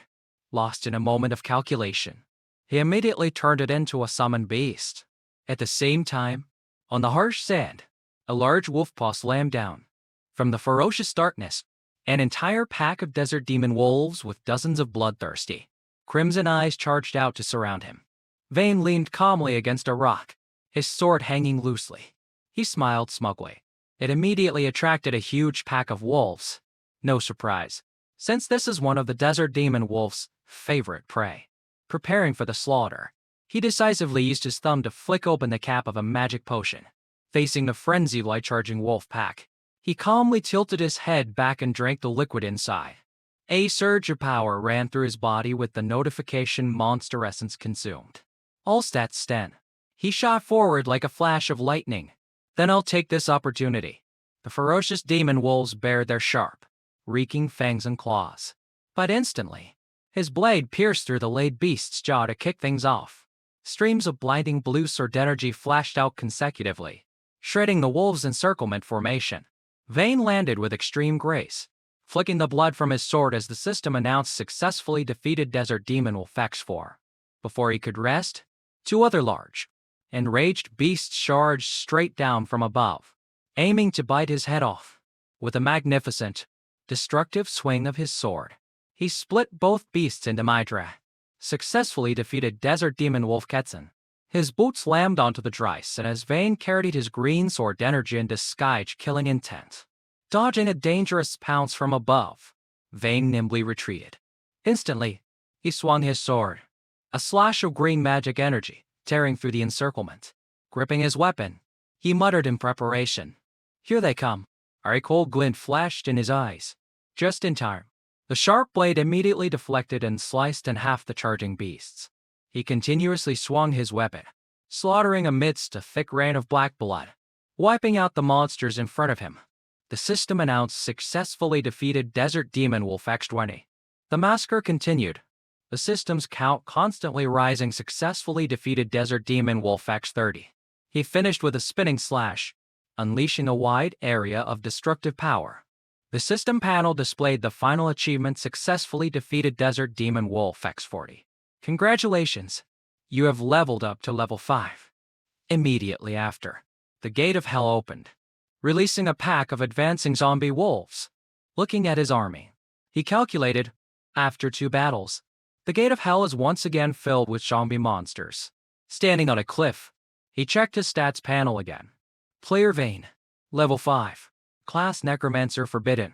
lost in a moment of calculation. He immediately turned it into a summoned beast. At the same time, on the harsh sand, a large wolf paw slammed down. From the ferocious darkness, an entire pack of desert demon wolves with dozens of bloodthirsty, crimson eyes charged out to surround him. Vane leaned calmly against a rock, his sword hanging loosely. He smiled smugly. It immediately attracted a huge pack of wolves. No surprise, since this is one of the desert demon wolf's favorite prey. Preparing for the slaughter, he decisively used his thumb to flick open the cap of a magic potion. Facing the frenzy-like charging wolf pack, he calmly tilted his head back and drank the liquid inside. A surge of power ran through his body with the notification: monster essence consumed. All stats 10. He shot forward like a flash of lightning. Then I'll take this opportunity. The ferocious demon wolves bared their sharp, reeking fangs and claws. But instantly, his blade pierced through the laid beast's jaw to kick things off. Streams of blinding blue sword energy flashed out consecutively, shredding the wolves' encirclement formation. Vane landed with extreme grace, flicking the blood from his sword as the system announced: successfully defeated Desert Demon Wolf X4. Before he could rest, two other large, enraged beasts charged straight down from above, aiming to bite his head off. With a magnificent, destructive swing of his sword, he split both beasts into Midra, successfully defeated Desert Demon Wolf Ketson. His boots slammed onto the ice, and as Vane carried his green sword energy into Sky's killing intent, dodging a dangerous pounce from above, Vane nimbly retreated. Instantly, he swung his sword, a slash of green magic energy tearing through the encirclement. Gripping his weapon, he muttered in preparation. Here they come. A cold glint flashed in his eyes. Just in time, the sharp blade immediately deflected and sliced in half the charging beasts. He continuously swung his weapon, slaughtering amidst a thick rain of black blood, wiping out the monsters in front of him. The system announced: successfully defeated Desert Demon Wolf X20. The massacre continued, the system's count constantly rising: successfully defeated Desert Demon Wolf X30. He finished with a spinning slash, unleashing a wide area of destructive power. The system panel displayed the final achievement: successfully defeated Desert Demon Wolf X40. Congratulations, you have leveled up to level 5. Immediately after, the gate of hell opened, releasing a pack of advancing zombie wolves. Looking at his army, he calculated, after 2 battles, the gate of hell is once again filled with zombie monsters. Standing on a cliff, he checked his stats panel again. Player Vane, level 5. Class Necromancer Forbidden.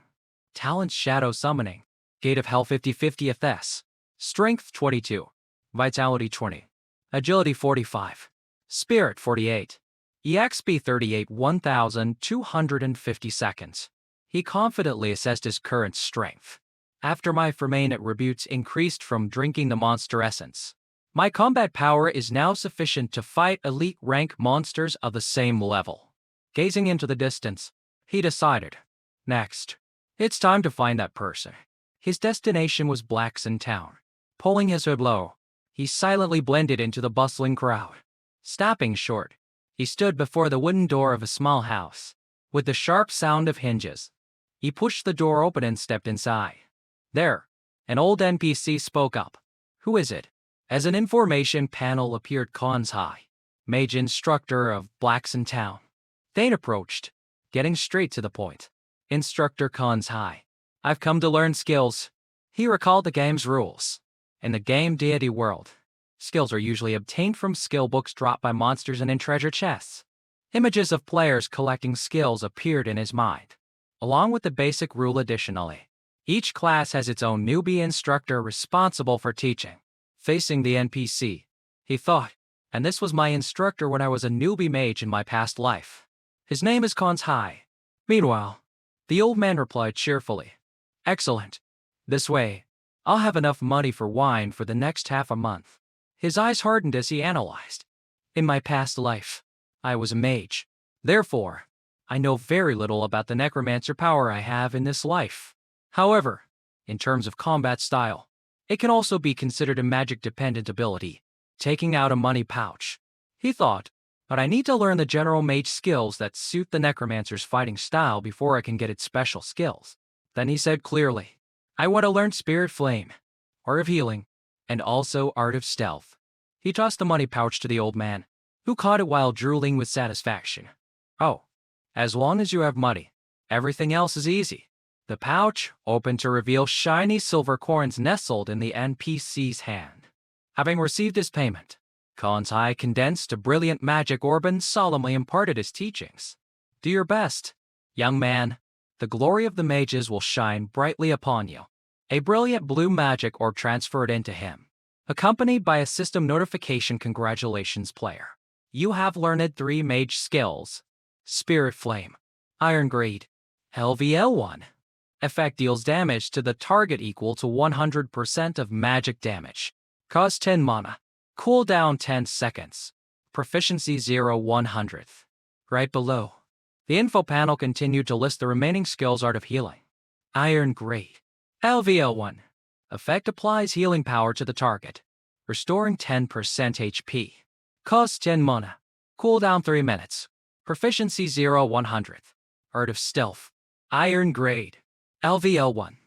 Talent Shadow Summoning. Gate of Hell 50/50 FS. Strength 22. Vitality 20. Agility 45. Spirit 48. EXP 38 1,250 seconds. He confidently assessed his current strength. After my Fermanet reboots increased from drinking the monster essence, my combat power is now sufficient to fight elite rank monsters of the same level. Gazing into the distance, he decided, next, it's time to find that person. His destination was Blackson Town. Pulling his hood low, he silently blended into the bustling crowd. Stopping short, he stood before the wooden door of a small house. With the sharp sound of hinges, he pushed the door open and stepped inside. There, an old NPC spoke up. Who is it? As an information panel appeared: Cons High, Mage Instructor of Blackson Town. Thane approached, getting straight to the point. Instructor Khan's high. I've come to learn skills. He recalled the game's rules. In the game deity world, skills are usually obtained from skill books dropped by monsters and in treasure chests. Images of players collecting skills appeared in his mind, along with the basic rule additionally. Each class has its own newbie instructor responsible for teaching. Facing the NPC, he thought, and this was my instructor when I was a newbie mage in my past life. His name is Khan's High. Meanwhile, the old man replied cheerfully, "Excellent. This way, I'll have enough money for wine for the next half a month." His eyes hardened as he analyzed. In my past life, I was a mage. Therefore, I know very little about the necromancer power I have in this life. However, in terms of combat style, it can also be considered a magic-dependent ability, taking out a money pouch. He thought, but I need to learn the general mage skills that suit the necromancer's fighting style before I can get its special skills. Then he said clearly, I want to learn Spirit Flame, Art of Healing, and also Art of Stealth. He tossed the money pouch to the old man, who caught it while drooling with satisfaction. Oh, as long as you have money, everything else is easy. The pouch opened to reveal shiny silver coins nestled in the NPC's hand. Having received his payment, Khan's High condensed a brilliant magic orb and solemnly imparted his teachings. Do your best, young man. The glory of the mages will shine brightly upon you. A brilliant blue magic orb transferred into him, accompanied by a system notification. Congratulations, player. You have learned 3 mage skills. Spirit Flame, Iron Grade, LVL1. Effect deals damage to the target equal to 100% of magic damage. Cost 10 mana. Cooldown 10 seconds. Proficiency 0/100th. Right below, the info panel continued to list the remaining skills. Art of Healing, Iron Grade, LVL1. Effect applies healing power to the target, restoring 10% HP. Cost 10 mana. Cooldown 3 minutes. Proficiency 0/100th. Art of Stealth, Iron Grade, LVL1.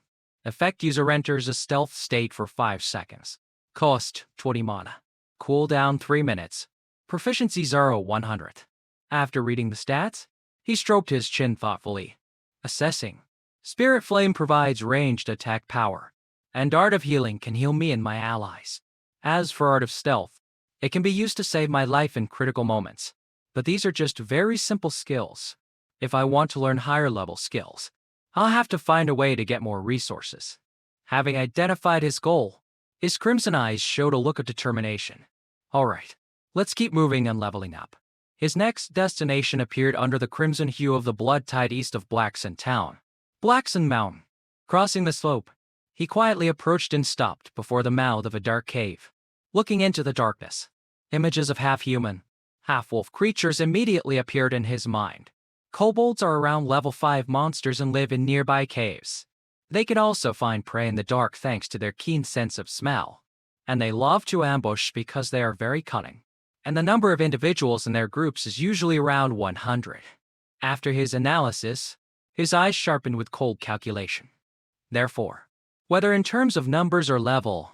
Effect user enters a stealth state for 5 seconds. Cost 20 mana. Cooldown 3 minutes. Proficiency 0/100th. After reading the stats, he stroked his chin thoughtfully, assessing. Spirit Flame provides ranged attack power, and Art of Healing can heal me and my allies. As for Art of Stealth, it can be used to save my life in critical moments. But these are just very simple skills. If I want to learn higher level skills, I'll have to find a way to get more resources. Having identified his goal, his crimson eyes showed a look of determination. Alright, let's keep moving and leveling up. His next destination appeared under the crimson hue of the blood tide east of Blackson Town. Blackson Mountain. Crossing the slope, he quietly approached and stopped before the mouth of a dark cave. Looking into the darkness, images of half-human, half-wolf creatures immediately appeared in his mind. Kobolds are around level 5 monsters and live in nearby caves. They can also find prey in the dark thanks to their keen sense of smell. And they love to ambush because they are very cunning. And the number of individuals in their groups is usually around 100. After his analysis, his eyes sharpened with cold calculation. Therefore, whether in terms of numbers or level,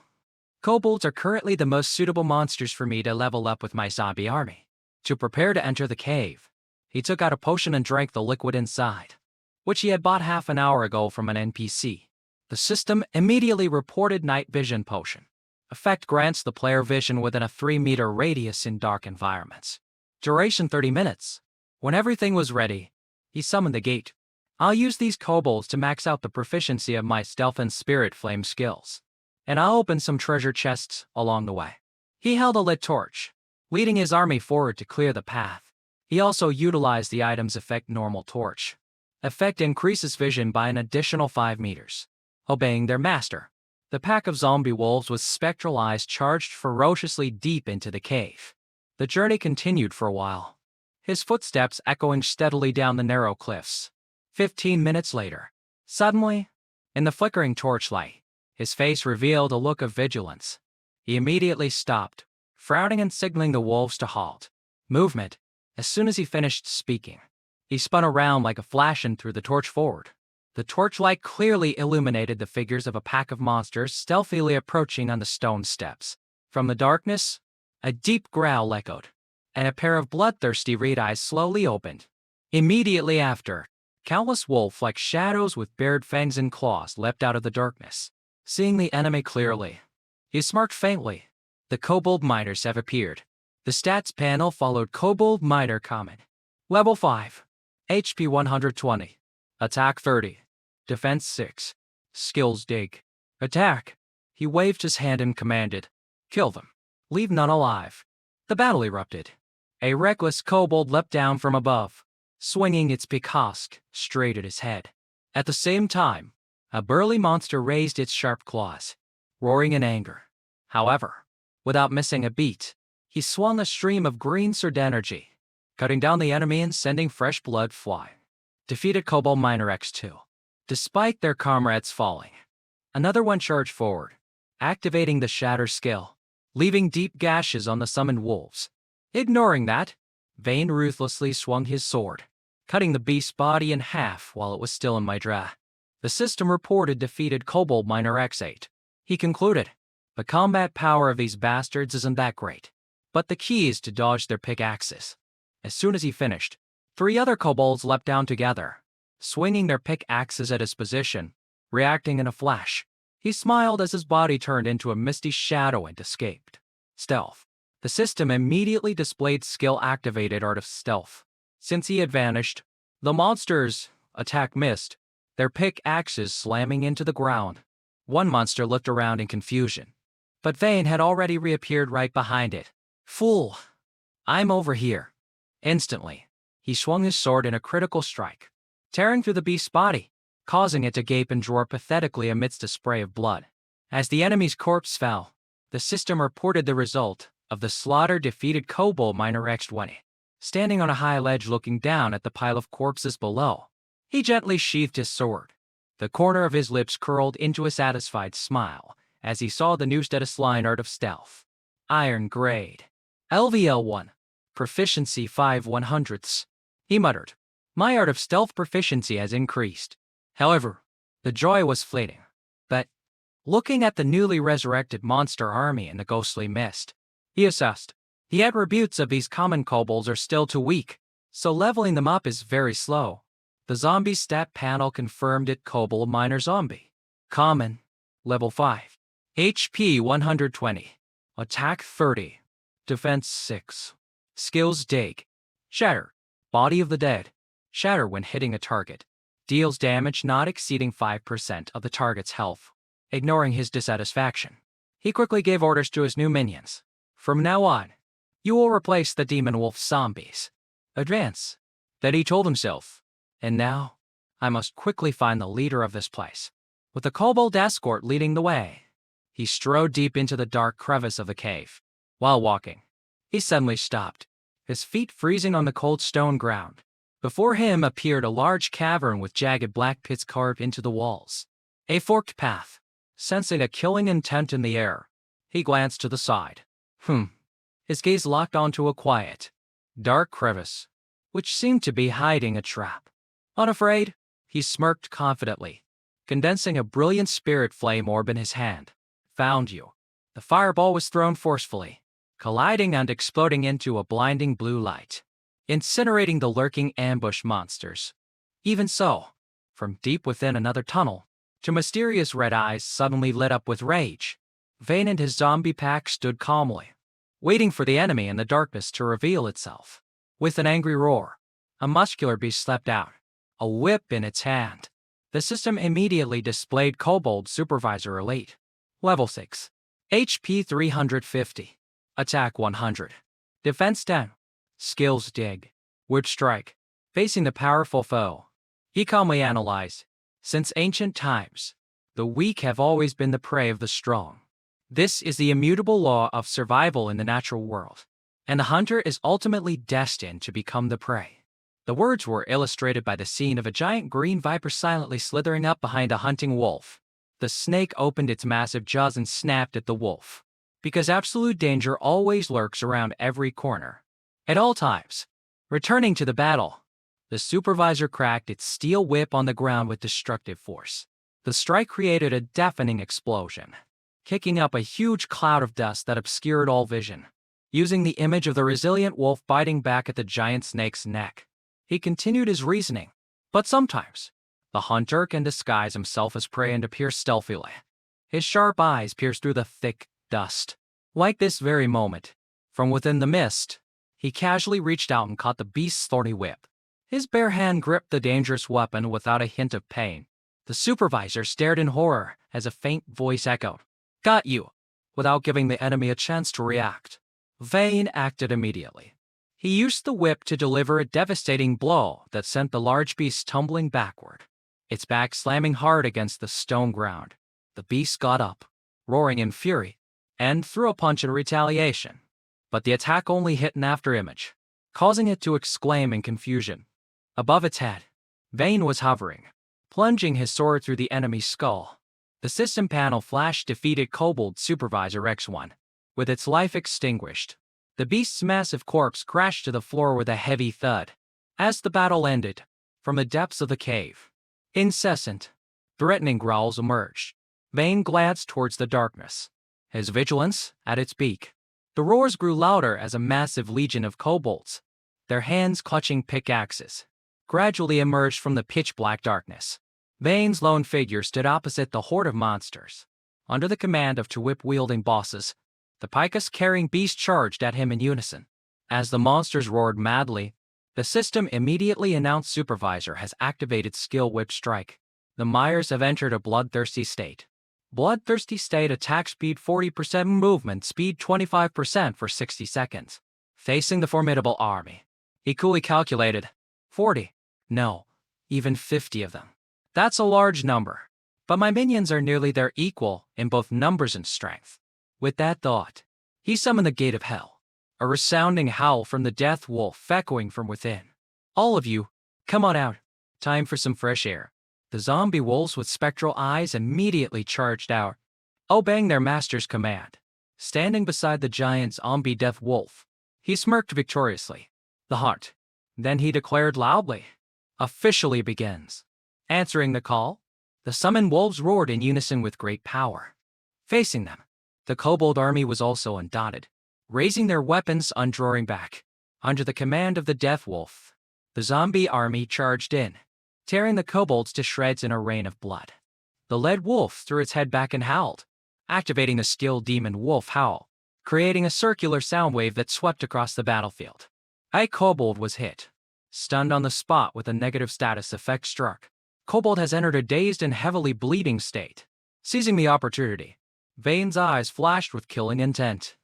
kobolds are currently the most suitable monsters for me to level up with my zombie army. To prepare to enter the cave, he took out a potion and drank the liquid inside, which he had bought half an hour ago from an NPC. The system immediately reported Night Vision Potion. Effect grants the player vision within a 3-meter radius in dark environments. Duration 30 minutes. When everything was ready, he summoned the gate. I'll use these kobolds to max out the proficiency of my stealth and spirit flame skills. And I'll open some treasure chests along the way. He held a lit torch, leading his army forward to clear the path. He also utilized the item's effect normal torch. Effect increases vision by an additional 5 meters. Obeying their master, the pack of zombie wolves with spectral eyes charged ferociously deep into the cave. The journey continued for a while, his footsteps echoing steadily down the narrow cliffs. 15 minutes later, suddenly, in the flickering torchlight, his face revealed a look of vigilance. He immediately stopped, frowning and signaling the wolves to halt. Movement. As soon as he finished speaking, he spun around like a flash and threw the torch forward. The torchlight clearly illuminated the figures of a pack of monsters stealthily approaching on the stone steps. From the darkness, a deep growl echoed, and a pair of bloodthirsty red eyes slowly opened. Immediately after, Countless wolf-like shadows with bared fangs and claws leapt out of the darkness. Seeing the enemy clearly, he smirked faintly. The kobold miners have appeared. The stats panel followed kobold miner comment. Level 5. HP 120. Attack 30. Defense 6. Skills dig. Attack. He waved his hand and commanded. Kill them. Leave none alive. The battle erupted. A reckless kobold leapt down from above, swinging its big husk straight at his head. At the same time, a burly monster raised its sharp claws, roaring in anger. However, without missing a beat, he swung a stream of green sword energy, cutting down the enemy and sending fresh blood flying. Defeated Kobold Miner X2. Despite their comrades falling, another one charged forward, activating the Shatter skill, leaving deep gashes on the summoned wolves. Ignoring that, Vayne ruthlessly swung his sword, cutting the beast's body in half while it was still in Mydra. The system reported defeated Kobold Miner X8. He concluded, the combat power of these bastards isn't that great, but the key is to dodge their pickaxes. As soon as he finished, 3 other kobolds leapt down together, swinging their pickaxes at his position, reacting in a flash. He smiled as his body turned into a misty shadow and escaped. Stealth. The system immediately displayed skill-activated Art of Stealth. Since he had vanished, the monsters' attack missed, their pickaxes slamming into the ground. One monster looked around in confusion, but Vayne had already reappeared right behind it. Fool! I'm over here. Instantly, he swung his sword in a critical strike, tearing through the beast's body, causing it to gape and roar pathetically amidst a spray of blood. As the enemy's corpse fell, the system reported the result of the slaughter defeated Kobold Miner X20. Standing on a high ledge looking down at the pile of corpses below, he gently sheathed his sword. The corner of his lips curled into a satisfied smile as he saw the new status line Art of Stealth. Iron Grade. LVL1. Proficiency 5/100ths. He muttered. My Art of Stealth proficiency has increased. However, the joy was fleeting. But, looking at the newly resurrected monster army in the ghostly mist, he assessed. The attributes of these common kobolds are still too weak, so leveling them up is very slow. The zombie stat panel confirmed it. Kobold Miner Zombie. Common. Level 5. HP 120. Attack 30. Defense 6. Skills dig. Shatter. Body of the Dead. Shatter when hitting a target. Deals damage not exceeding 5% of the target's health. Ignoring his dissatisfaction, he quickly gave orders to his new minions. From now on, you will replace the demon wolf zombies. Advance. Then he told himself. And now, I must quickly find the leader of this place. With the kobold escort leading the way, he strode deep into the dark crevice of the cave. While walking, he suddenly stopped, his feet freezing on the cold stone ground. Before him appeared a large cavern with jagged black pits carved into the walls. A forked path. Sensing a killing intent in the air, he glanced to the side. His gaze locked onto a quiet, dark crevice, which seemed to be hiding a trap. Unafraid, he smirked confidently, condensing a brilliant spirit flame orb in his hand. Found you. The fireball was thrown forcefully, colliding and exploding into a blinding blue light, incinerating the lurking ambush monsters. Even so, from deep within another tunnel, two mysterious red eyes suddenly lit up with rage. Vayne and his zombie pack stood calmly, waiting for the enemy in the darkness to reveal itself. With an angry roar, a muscular beast leapt out, a whip in its hand. The system immediately displayed Kobold Supervisor Elite. Level 6. HP 350. Attack 100. Defense 10. Skills dig. Whip strike. Facing the powerful foe, he calmly analyzed. Since ancient times, the weak have always been the prey of the strong. This is the immutable law of survival in the natural world, and the hunter is ultimately destined to become the prey. The words were illustrated by the scene of a giant green viper silently slithering up behind a hunting wolf. The snake opened its massive jaws and snapped at the wolf, because absolute danger always lurks around every corner. At all times, returning to the battle, the supervisor cracked its steel whip on the ground with destructive force. The strike created a deafening explosion, kicking up a huge cloud of dust that obscured all vision. Using the image of the resilient wolf biting back at the giant snake's neck, he continued his reasoning. But sometimes, the hunter can disguise himself as prey and appear stealthily. His sharp eyes pierce through the thick dust. Like this very moment, from within the mist, he casually reached out and caught the beast's thorny whip. His bare hand gripped the dangerous weapon without a hint of pain. The supervisor stared in horror as a faint voice echoed, "Got you," without giving the enemy a chance to react. Vane acted immediately. He used the whip to deliver a devastating blow that sent the large beast tumbling backward, its back slamming hard against the stone ground. The beast got up, roaring in fury, and threw a punch in retaliation. But the attack only hit an afterimage, causing it to exclaim in confusion. Above its head, Vane was hovering, plunging his sword through the enemy's skull. The system panel flashed defeated Kobold Supervisor X1, with its life extinguished. The beast's massive corpse crashed to the floor with a heavy thud. As the battle ended, from the depths of the cave, incessant, threatening growls emerged. Vane glanced towards the darkness, his vigilance at its peak. The roars grew louder as a massive legion of kobolds, their hands clutching pickaxes, gradually emerged from the pitch-black darkness. Vane's lone figure stood opposite the horde of monsters. Under the command of two whip-wielding bosses, the pickaxe-carrying beast charged at him in unison. As the monsters roared madly, the system immediately announced Supervisor has activated Skill Whip Strike. The Myers have entered a bloodthirsty state. Bloodthirsty state attack speed 40%, movement speed 25% for 60 seconds. Facing the formidable army, he coolly calculated, 40, no, even 50 of them. That's a large number, but my minions are nearly their equal in both numbers and strength. With that thought, he summoned the Gate of Hell, a resounding howl from the Death Wolf echoing from within. All of you, come on out. Time for some fresh air. The zombie wolves with spectral eyes immediately charged out, obeying their master's command. Standing beside the giant zombie Death Wolf, he smirked victoriously. The hunt. Then he declared loudly, officially begins. Answering the call, the summoned wolves roared in unison with great power. Facing them, the kobold army was also undaunted, raising their weapons, undrawing back. Under the command of the Death Wolf, the zombie army charged in, tearing the kobolds to shreds in a rain of blood. The lead wolf threw its head back and howled, activating the skill demon wolf howl, creating a circular sound wave that swept across the battlefield. A kobold was hit, stunned on the spot with a negative status effect struck. Kobold has entered a dazed and heavily bleeding state. Seizing the opportunity, Vane's eyes flashed with killing intent.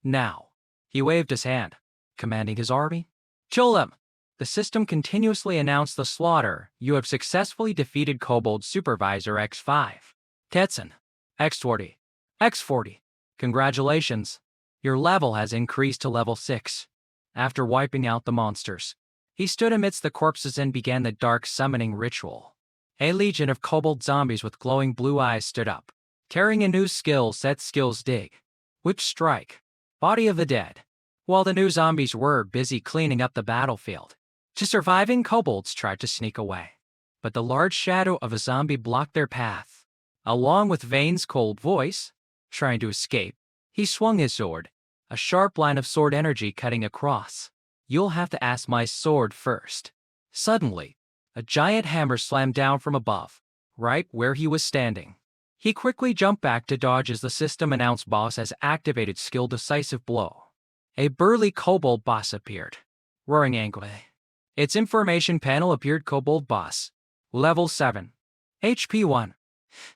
Now, he waved his hand, commanding his army, "Kill them!" The system continuously announced the slaughter. You have successfully defeated Kobold Supervisor X5. Tetsun, X20, X40. Congratulations. Your level has increased to level 6. After wiping out the monsters, he stood amidst the corpses and began the dark summoning ritual. A legion of kobold zombies with glowing blue eyes stood up, carrying a new skill set: Skills Dig, Whip Strike, Body of the Dead. While the new zombies were busy cleaning up the battlefield, the surviving kobolds tried to sneak away. But the large shadow of a zombie blocked their path. Along with Vane's cold voice, trying to escape, he swung his sword, a sharp line of sword energy cutting across. "You'll have to ask my sword first." Suddenly, a giant hammer slammed down from above, right where he was standing. He quickly jumped back to dodge as the system announced boss has activated Skill Decisive Blow. A burly kobold boss appeared, roaring angrily. Its information panel appeared: Kobold Boss, Level 7, HP 1,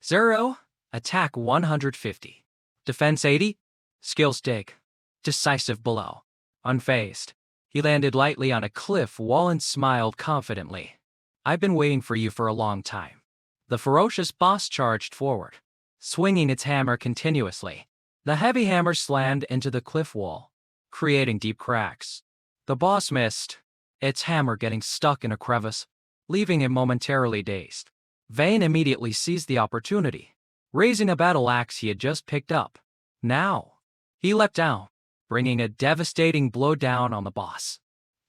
0, Attack 150, Defense 80, Skills Dig, Decisive Blow. Unfazed, he landed lightly on a cliff wall and smiled confidently. "I've been waiting for you for a long time." The ferocious boss charged forward, swinging its hammer continuously. The heavy hammer slammed into the cliff wall, creating deep cracks. The boss missed, its hammer getting stuck in a crevice, leaving him momentarily dazed. Vane immediately seized the opportunity, raising a battle axe he had just picked up. Now, he leapt down, bringing a devastating blow down on the boss.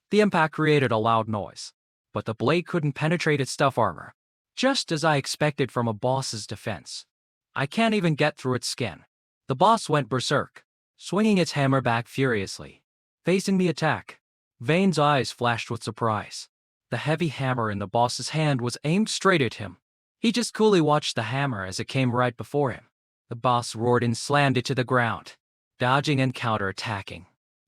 The impact created a loud noise, but the blade couldn't penetrate its tough armor, just as I expected from a boss's defense. I can't even get through its skin. The boss went berserk, swinging its hammer back furiously. Facing the attack, Vane's eyes flashed with surprise. The heavy hammer in the boss's hand was aimed straight at him. He just coolly watched the hammer as it came right before him. The boss roared and slammed it to the ground, dodging and counterattacking.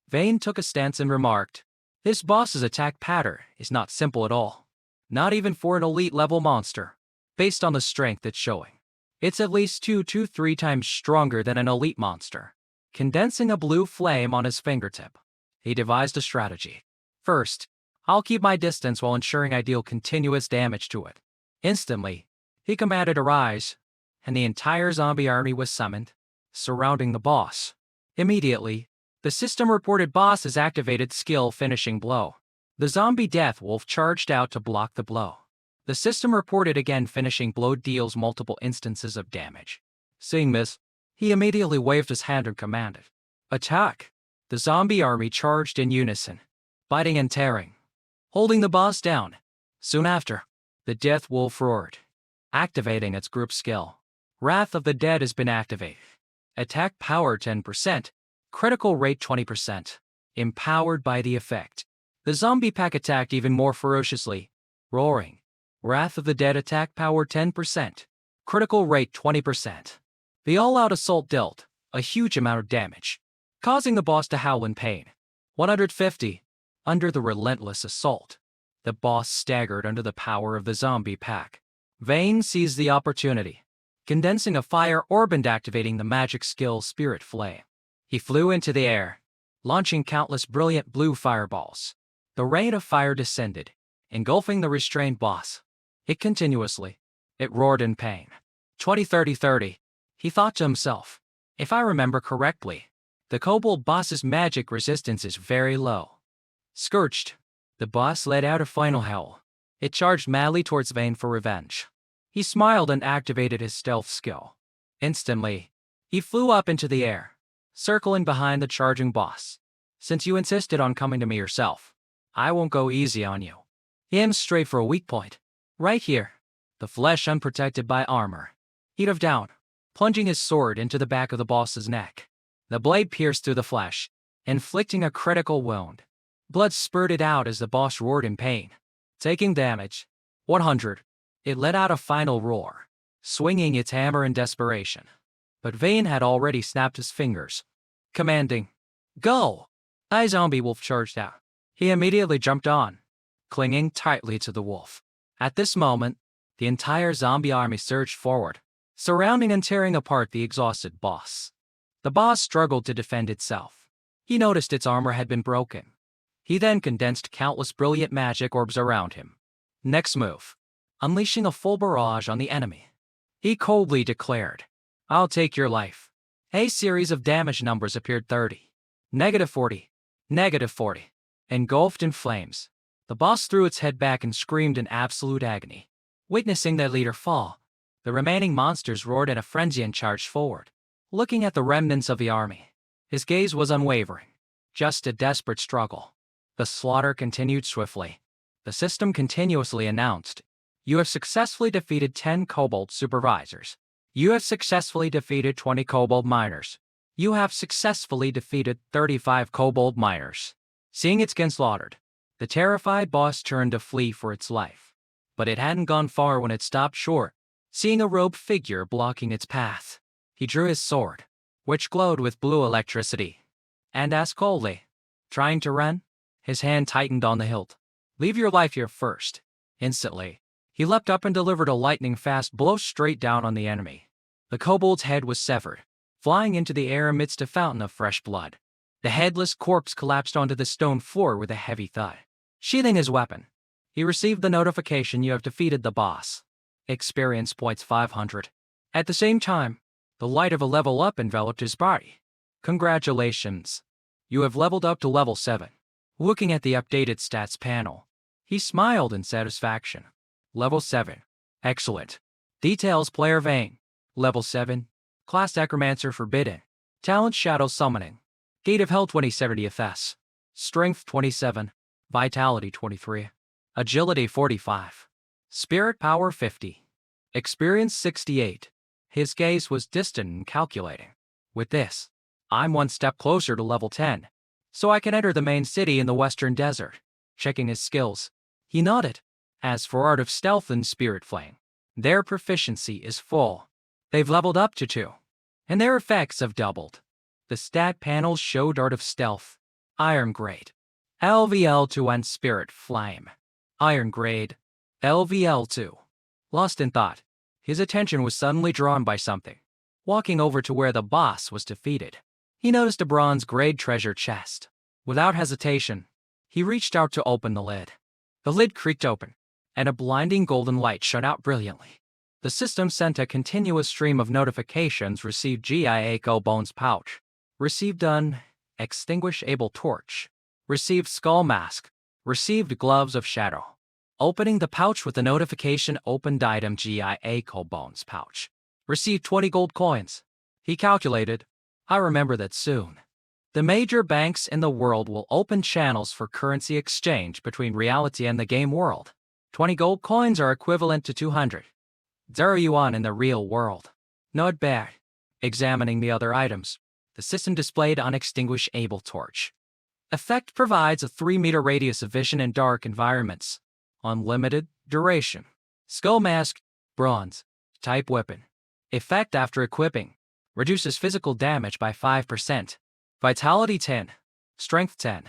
Vane took a stance and remarked, "This boss's attack pattern is not simple at all. Not even for an elite-level monster. Based on the strength it's showing, it's at least 2 to 3 times stronger than an elite monster." Condensing a blue flame on his fingertip, he devised a strategy. "First, I'll keep my distance while ensuring I deal continuous damage to it." Instantly, he commanded "Arise," and the entire zombie army was summoned, surrounding the boss. Immediately, the system reported boss's activated skill finishing blow. The zombie death wolf charged out to block the blow. The system reported again finishing blow deals multiple instances of damage. Seeing this, he immediately waved his hand and commanded, "Attack!" The zombie army charged in unison, biting and tearing, holding the boss down. Soon after, the death wolf roared, activating its group skill. Wrath of the Dead has been activated. Attack power 10%, critical rate 20%. Empowered by the effect, the zombie pack attacked even more ferociously, roaring, Wrath of the Dead attack power 10%, critical rate 20%. The all-out assault dealt a huge amount of damage, causing the boss to howl in pain. 150. Under the relentless assault, the boss staggered under the power of the zombie pack. Vane seized the opportunity, condensing a fire orb and activating the magic skill Spirit Flame. He flew into the air, launching countless brilliant blue fireballs. The rain of fire descended, engulfing the restrained boss. It roared in pain. 20-30-30. He thought to himself, "If I remember correctly, the kobold boss's magic resistance is very low." Scorched, the boss let out a final howl. It charged madly towards Vane for revenge. He smiled and activated his stealth skill. Instantly, he flew up into the air, circling behind the charging boss. "Since you insisted on coming to me yourself, I won't go easy on you." He aimed straight for a weak point. Right here, the flesh unprotected by armor. He dove down, plunging his sword into the back of the boss's neck. The blade pierced through the flesh, inflicting a critical wound. Blood spurted out as the boss roared in pain, taking damage. 100. It let out a final roar, swinging its hammer in desperation. But Vane had already snapped his fingers, commanding, "Go!" A zombie wolf charged out. He immediately jumped on, clinging tightly to the wolf. At this moment, the entire zombie army surged forward, surrounding and tearing apart the exhausted boss. The boss struggled to defend itself. He noticed its armor had been broken. He then condensed countless brilliant magic orbs around him. Next move, unleashing a full barrage on the enemy, he coldly declared, "I'll take your life." A series of damage numbers appeared: 30, -40, -40. Engulfed in flames, the boss threw its head back and screamed in absolute agony. Witnessing their leader fall, the remaining monsters roared in a frenzy and charged forward. Looking at the remnants of the army, his gaze was unwavering, just a desperate struggle. The slaughter continued swiftly. The system continuously announced, "You have successfully defeated 10 kobold supervisors. You have successfully defeated 20 kobold miners. You have successfully defeated 35 kobold miners." Seeing its kin slaughtered, the terrified boss turned to flee for its life. But it hadn't gone far when it stopped short, seeing a robed figure blocking its path. He drew his sword, which glowed with blue electricity, and asked coldly, "Trying to run?" His hand tightened on the hilt. "Leave your life here first." Instantly, he leapt up and delivered a lightning-fast blow straight down on the enemy. The kobold's head was severed, flying into the air amidst a fountain of fresh blood. The headless corpse collapsed onto the stone floor with a heavy thud. Sheathing his weapon, he received the notification, "You have defeated the boss." Experience points 500. At the same time, the light of a level up enveloped his body. "Congratulations. You have leveled up to level 7. Looking at the updated stats panel, he smiled in satisfaction. Level 7. Excellent. Details: Player Vane. Level 7. Class Necromancer Forbidden. Talent: Shadow Summoning. Gate of Hell 2070 FS. Strength 27. Vitality 23. Agility 45. Spirit Power 50. Experience 68. His gaze was distant and calculating. With this, I'm one step closer to level 10, so I can enter the main city in the Western Desert. Checking his skills, He nodded. As for Art of Stealth and Spirit Flame, their proficiency is full. They've leveled up to 2. And their effects have doubled. The stat panels showed Art of Stealth, Iron Grade, LVL2 and Spirit Flame, Iron Grade, LVL2. Lost in thought, his attention was suddenly drawn by something. Walking over to where the boss was defeated, he noticed a bronze grade treasure chest. Without hesitation, he reached out to open the lid. The lid creaked open, and a blinding golden light shone out brilliantly. The system sent a continuous stream of notifications. Received GIA Bones Pouch. Received an extinguishable torch. Received skull mask. Received gloves of shadow. Opening the pouch with the notification, opened item GIA Bones Pouch. Received 20 gold coins. He calculated, I remember that soon. The major banks in the world will open channels for currency exchange between reality and the game world. 20 gold coins are equivalent to 200 yuan in the real world. Not bad. Examining the other items, the system displayed unextinguishable torch. Effect provides a 3-meter radius of vision in dark environments. Unlimited duration. Skull mask, bronze, type weapon. Effect after equipping. Reduces physical damage by 5%. Vitality 10. Strength 10.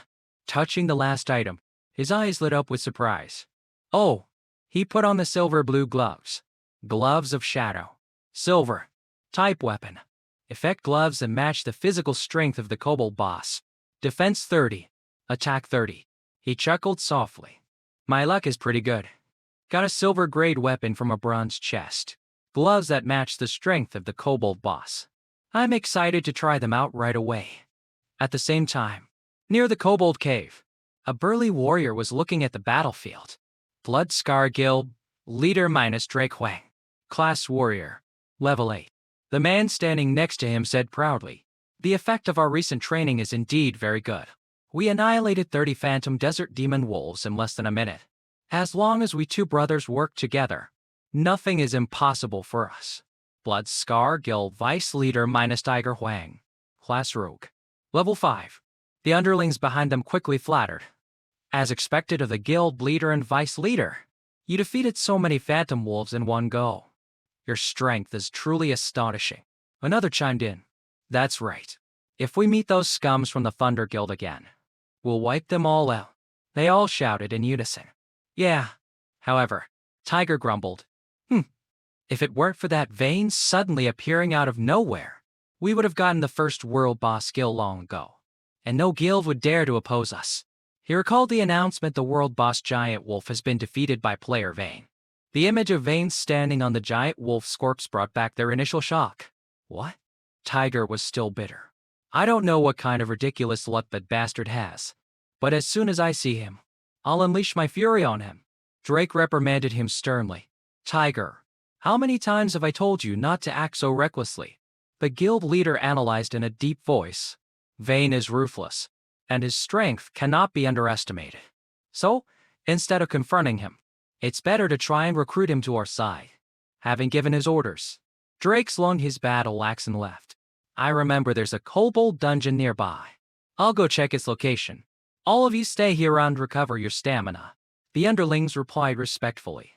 Touching the last item, his eyes lit up with surprise. Oh, he put on the silver-blue gloves. Gloves of shadow. Silver. Type weapon. Effect gloves that match the physical strength of the kobold boss. Defense 30. Attack 30. He chuckled softly. My luck is pretty good. Got a silver-grade weapon from a bronze chest. Gloves that match the strength of the kobold boss. I'm excited to try them out right away. At the same time, near the kobold cave, a burly warrior was looking at the battlefield. Blood Scar Guild, leader minus Drake Huang. Class warrior, level 8. The man standing next to him said proudly, the effect of our recent training is indeed very good. We annihilated 30 phantom desert demon wolves in less than a minute. As long as we two brothers work together, nothing is impossible for us. Blood Scar Guild Vice Leader minus Tiger Huang. Class Rogue. Level 5. The underlings behind them quickly flattered. As expected of the guild leader and vice leader, you defeated so many phantom wolves in one go. Your strength is truly astonishing. Another chimed in. That's right. If we meet those scums from the Thunder Guild again, we'll wipe them all out. They all shouted in unison. Yeah. However, Tiger grumbled. If it weren't for that vein suddenly appearing out of nowhere, we would have gotten the first world boss skill long ago, and no guild would dare to oppose us. He recalled the announcement the world boss Giant Wolf has been defeated by player Vayne. The image of Vayne standing on the Giant Wolf's corpse brought back their initial shock. What? Tiger was still bitter. I don't know what kind of ridiculous luck that bastard has, but as soon as I see him, I'll unleash my fury on him. Drake reprimanded him sternly. Tiger, how many times have I told you not to act so recklessly? The guild leader analyzed in a deep voice. Vayne is ruthless, and his strength cannot be underestimated. So, instead of confronting him, it's better to try and recruit him to our side. Having given his orders, Drake slung his battle axe and left. I remember there's a kobold dungeon nearby. I'll go check its location. All of you stay here and recover your stamina. The underlings replied respectfully.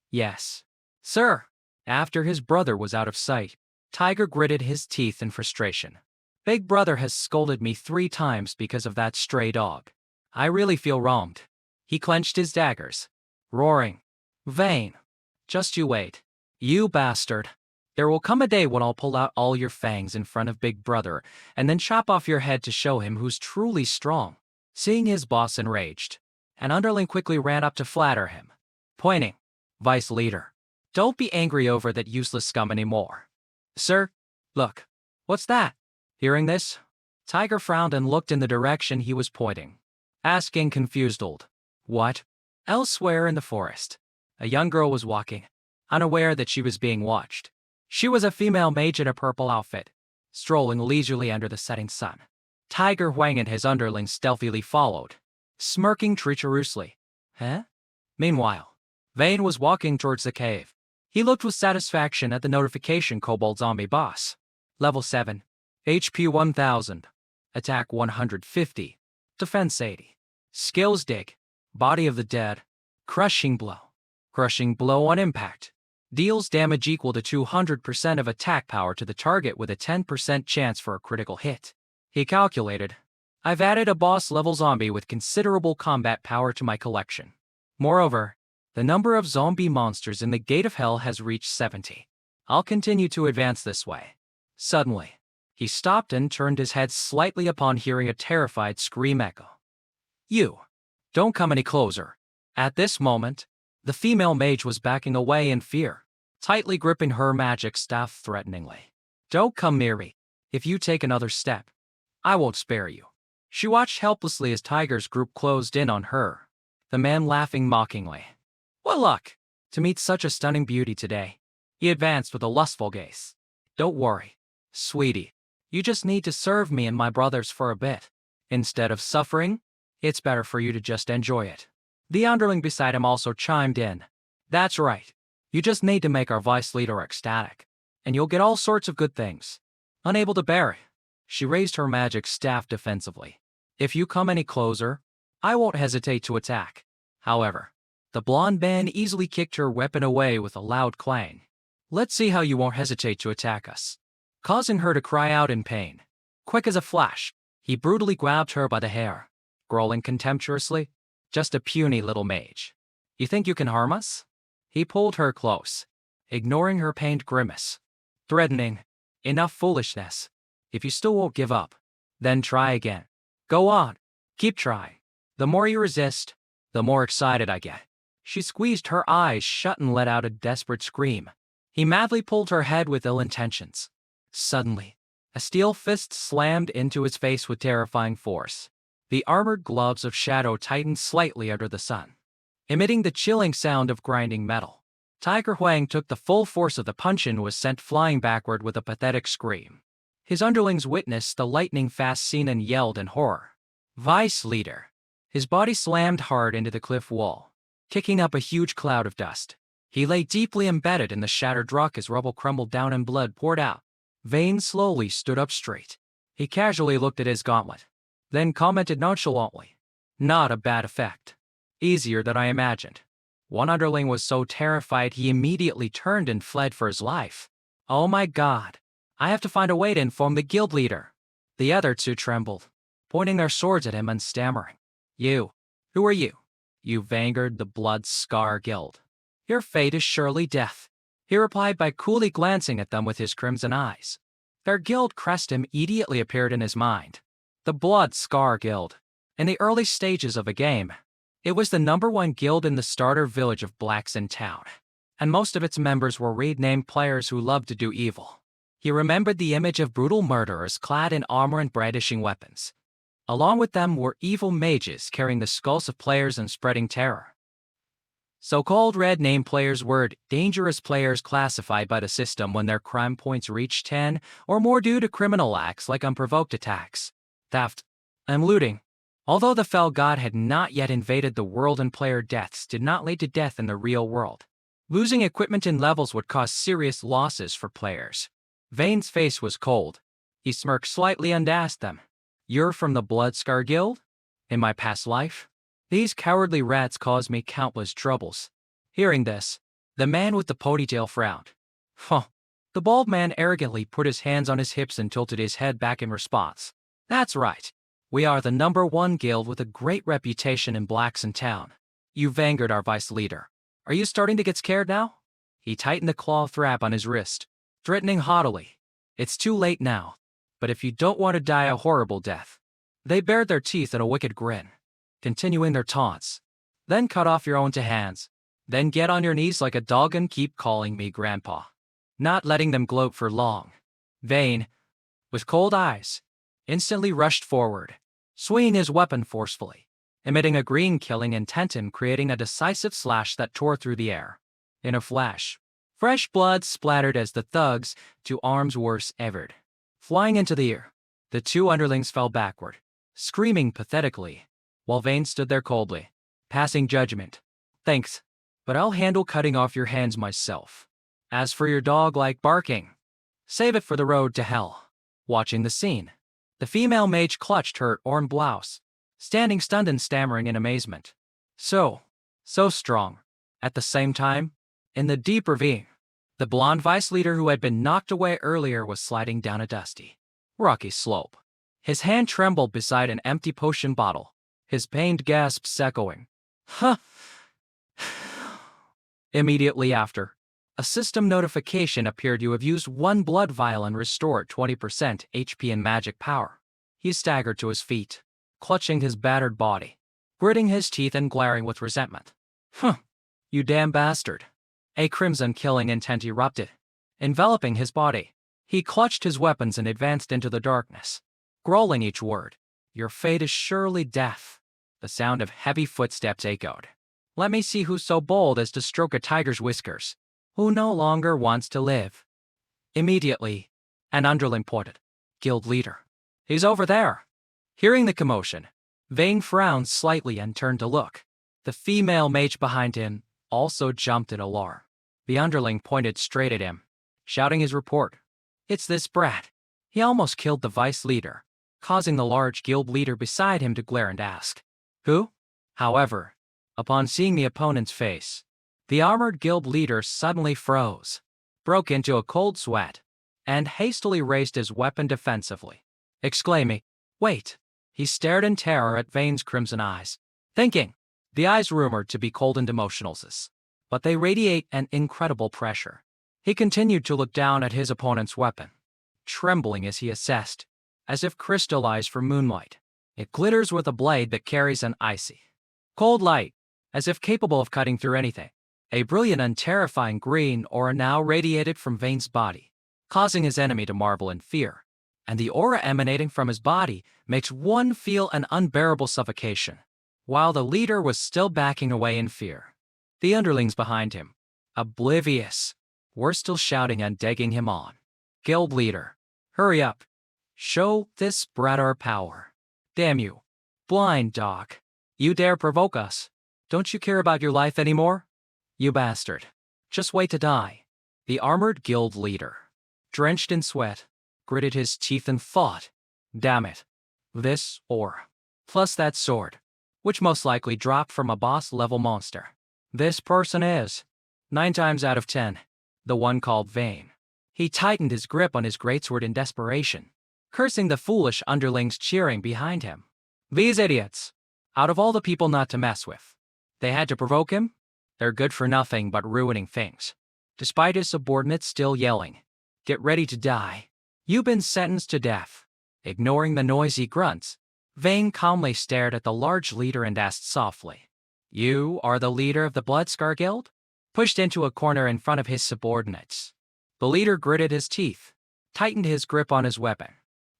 Yes, sir. After his brother was out of sight, Tiger gritted his teeth in frustration. Big brother has scolded me 3 times because of that stray dog. I really feel wronged. He clenched his daggers, roaring. Vayne, just you wait. You bastard. There will come a day when I'll pull out all your fangs in front of Big Brother and then chop off your head to show him who's truly strong. Seeing his boss enraged, an underling quickly ran up to flatter him, pointing. Vice leader, don't be angry over that useless scum anymore. Sir, look. What's that? Hearing this, Tiger frowned and looked in the direction he was pointing, asking confused old. What? Elsewhere in the forest, a young girl was walking, unaware that she was being watched. She was a female mage in a purple outfit, strolling leisurely under the setting sun. Tiger Huang and his underlings stealthily followed, smirking treacherously. Huh? Meanwhile, Vayne was walking towards the cave. He looked with satisfaction at the notification kobold zombie boss. Level 7. HP 1000. Attack 150. Defense 80. Skills Dig. Body of the Dead. Crushing blow. Crushing blow on impact. Deals damage equal to 200% of attack power to the target with a 10% chance for a critical hit. He calculated. I've added a boss-level zombie with considerable combat power to my collection. Moreover, the number of zombie monsters in the Gate of Hell has reached 70. I'll continue to advance this way. Suddenly, he stopped and turned his head slightly upon hearing a terrified scream echo. You! Don't come any closer. At this moment, the female mage was backing away in fear, tightly gripping her magic staff threateningly. Don't come near me. If you take another step, I won't spare you. She watched helplessly as Tiger's group closed in on her, the man laughing mockingly. What luck to meet such a stunning beauty today. He advanced with a lustful gaze. Don't worry, sweetie. You just need to serve me and my brothers for a bit. Instead of suffering, it's better for you to just enjoy it. The underling beside him also chimed in. That's right. You just need to make our vice leader ecstatic, and you'll get all sorts of good things. Unable to bear it, she raised her magic staff defensively. If you come any closer, I won't hesitate to attack. However, the blonde man easily kicked her weapon away with a loud clang. Let's see how you won't hesitate to attack us. Causing her to cry out in pain. Quick as a flash, he brutally grabbed her by the hair, growling contemptuously. Just a puny little mage. You think you can harm us? He pulled her close, ignoring her pained grimace, threatening, enough foolishness. If you still won't give up, then try again. Go on, keep trying. The more you resist, the more excited I get. She squeezed her eyes shut and let out a desperate scream. He madly pulled her head with ill intentions. Suddenly, a steel fist slammed into his face with terrifying force. The armored gloves of shadow tightened slightly under the sun, emitting the chilling sound of grinding metal. Tiger Huang took the full force of the punch and was sent flying backward with a pathetic scream. His underlings witnessed the lightning-fast scene and yelled in horror. Vice leader. His body slammed hard into the cliff wall, kicking up a huge cloud of dust. He lay deeply embedded in the shattered rock as rubble crumbled down and blood poured out. Vane slowly stood up straight. He casually looked at his gauntlet, then commented nonchalantly. Not a bad effect. Easier than I imagined. One underling was so terrified he immediately turned and fled for his life. Oh my god. I have to find a way to inform the guild leader. The other two trembled, pointing their swords at him and stammering. You. Who are you? You vanguard the Blood Scar Guild. Your fate is surely death. He replied by coolly glancing at them with his crimson eyes. Their guild crest immediately appeared in his mind. The Blood Scar Guild. In the early stages of a game, it was the #1 guild in the starter village of Blackson Town, and most of its members were raid-named players who loved to do evil. He remembered the image of brutal murderers clad in armor and brandishing weapons. Along with them were evil mages carrying the skulls of players and spreading terror. So-called red-name players were dangerous players classified by the system when their crime points reached 10 or more due to criminal acts like unprovoked attacks, theft, and looting. Although the fell god had not yet invaded the world and player deaths did not lead to death in the real world, losing equipment and levels would cause serious losses for players. Vane's face was cold. He smirked slightly and asked them, You're from the Bloodscar Guild? In my past life? These cowardly rats caused me countless troubles. Hearing this, the man with the ponytail frowned. Huh. The bald man arrogantly put his hands on his hips and tilted his head back in response. That's right. We are the #1 guild with a great reputation in Blackson Town. You vanguard our vice leader. Are you starting to get scared now? He tightened the claw wrap on his wrist, threatening haughtily. It's too late now, but if you don't want to die a horrible death. They bared their teeth in a wicked grin, continuing their taunts. Then cut off your own two hands. Then get on your knees like a dog and keep calling me Grandpa. Not letting them gloat for long. Vane, with cold eyes, instantly rushed forward, swinging his weapon forcefully, emitting a green killing intent and creating a decisive slash that tore through the air. In a flash, fresh blood splattered as the thugs, two arms worse evered. Flying into the air, the two underlings fell backward, screaming pathetically, while Vane stood there coldly, passing judgment. Thanks, but I'll handle cutting off your hands myself. As for your dog-like barking, save it for the road to hell. Watching the scene, the female mage clutched her orange blouse, standing stunned and stammering in amazement. So So strong. At the same time, in the deep ravine, the blonde vice leader who had been knocked away earlier was sliding down a dusty, rocky slope. His hand trembled beside an empty potion bottle, his pained gasps echoing. Huh. Immediately after, a system notification appeared. You have used one blood vial and restored 20% HP and magic power. He staggered to his feet, clutching his battered body, gritting his teeth and glaring with resentment. Huh. You damn bastard. A crimson killing intent erupted, enveloping his body. He clutched his weapons and advanced into the darkness, growling each word. Your fate is surely death. The sound of heavy footsteps echoed. Let me see who's so bold as to stroke a tiger's whiskers. Who no longer wants to live. Immediately, an underling pointed. Guild leader. He's over there. Hearing the commotion, Vane frowned slightly and turned to look. The female mage behind him also jumped in alarm. The underling pointed straight at him, shouting his report. It's this brat. He almost killed the vice leader, causing the large guild leader beside him to glare and ask, who? However, upon seeing the opponent's face, the armored guild leader suddenly froze, broke into a cold sweat, and hastily raised his weapon defensively, exclaiming, wait! He stared in terror at Vane's crimson eyes, thinking, the eyes rumored to be cold and emotionless, but they radiate an incredible pressure. He continued to look down at his opponent's weapon, trembling as he assessed, as if crystallized from moonlight. It glitters with a blade that carries an icy, cold light, as if capable of cutting through anything. A brilliant and terrifying green aura now radiated from Vane's body, causing his enemy to marvel in fear, and the aura emanating from his body makes one feel an unbearable suffocation. While the leader was still backing away in fear, the underlings behind him, oblivious, were still shouting and egging him on. Guild leader, hurry up. Show this brat our power. Damn you, blind dog. You dare provoke us. Don't you care about your life anymore? You bastard. Just wait to die. The armored guild leader, drenched in sweat, gritted his teeth and thought, damn it. This aura, plus that sword, which most likely dropped from a boss-level monster. This person is, 9 times out of 10, the one called Vane. He tightened his grip on his greatsword in desperation, cursing the foolish underlings cheering behind him. These idiots! Out of all the people not to mess with, they had to provoke him? They're good for nothing but ruining things. Despite his subordinates still yelling, get ready to die. You've been sentenced to death. Ignoring the noisy grunts, Vane calmly stared at the large leader and asked softly, you are the leader of the Bloodscar Guild? Pushed into a corner in front of his subordinates, the leader gritted his teeth, tightened his grip on his weapon,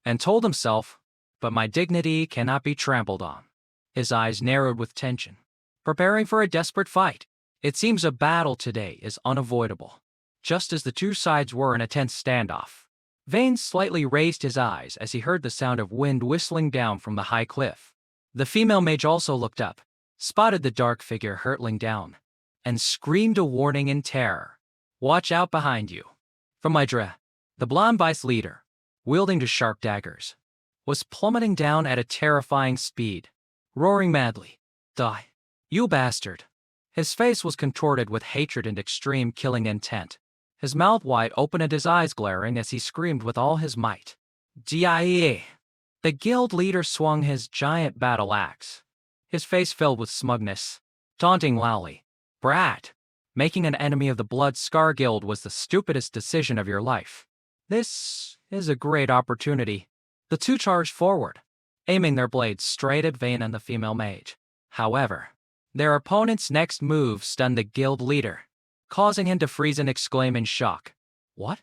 and told himself, but my dignity cannot be trampled on. His eyes narrowed with tension, preparing for a desperate fight. It seems a battle today is unavoidable. Just as the two sides were in a tense standoff, Vane slightly raised his eyes as he heard the sound of wind whistling down from the high cliff. The female mage also looked up, spotted the dark figure hurtling down, and screamed a warning in terror. Watch out behind you. From Hydra, the blonde vice leader, wielding two sharp daggers, was plummeting down at a terrifying speed, roaring madly, die, you bastard. His face was contorted with hatred and extreme killing intent, his mouth wide open and his eyes glaring as he screamed with all his might. Die! The guild leader swung his giant battle axe, his face filled with smugness, taunting loudly, brat! Making an enemy of the Bloodscar Guild was the stupidest decision of your life. This is a great opportunity. The two charged forward, aiming their blades straight at Vane and the female mage. However, their opponent's next move stunned the guild leader, causing him to freeze and exclaim in shock. What?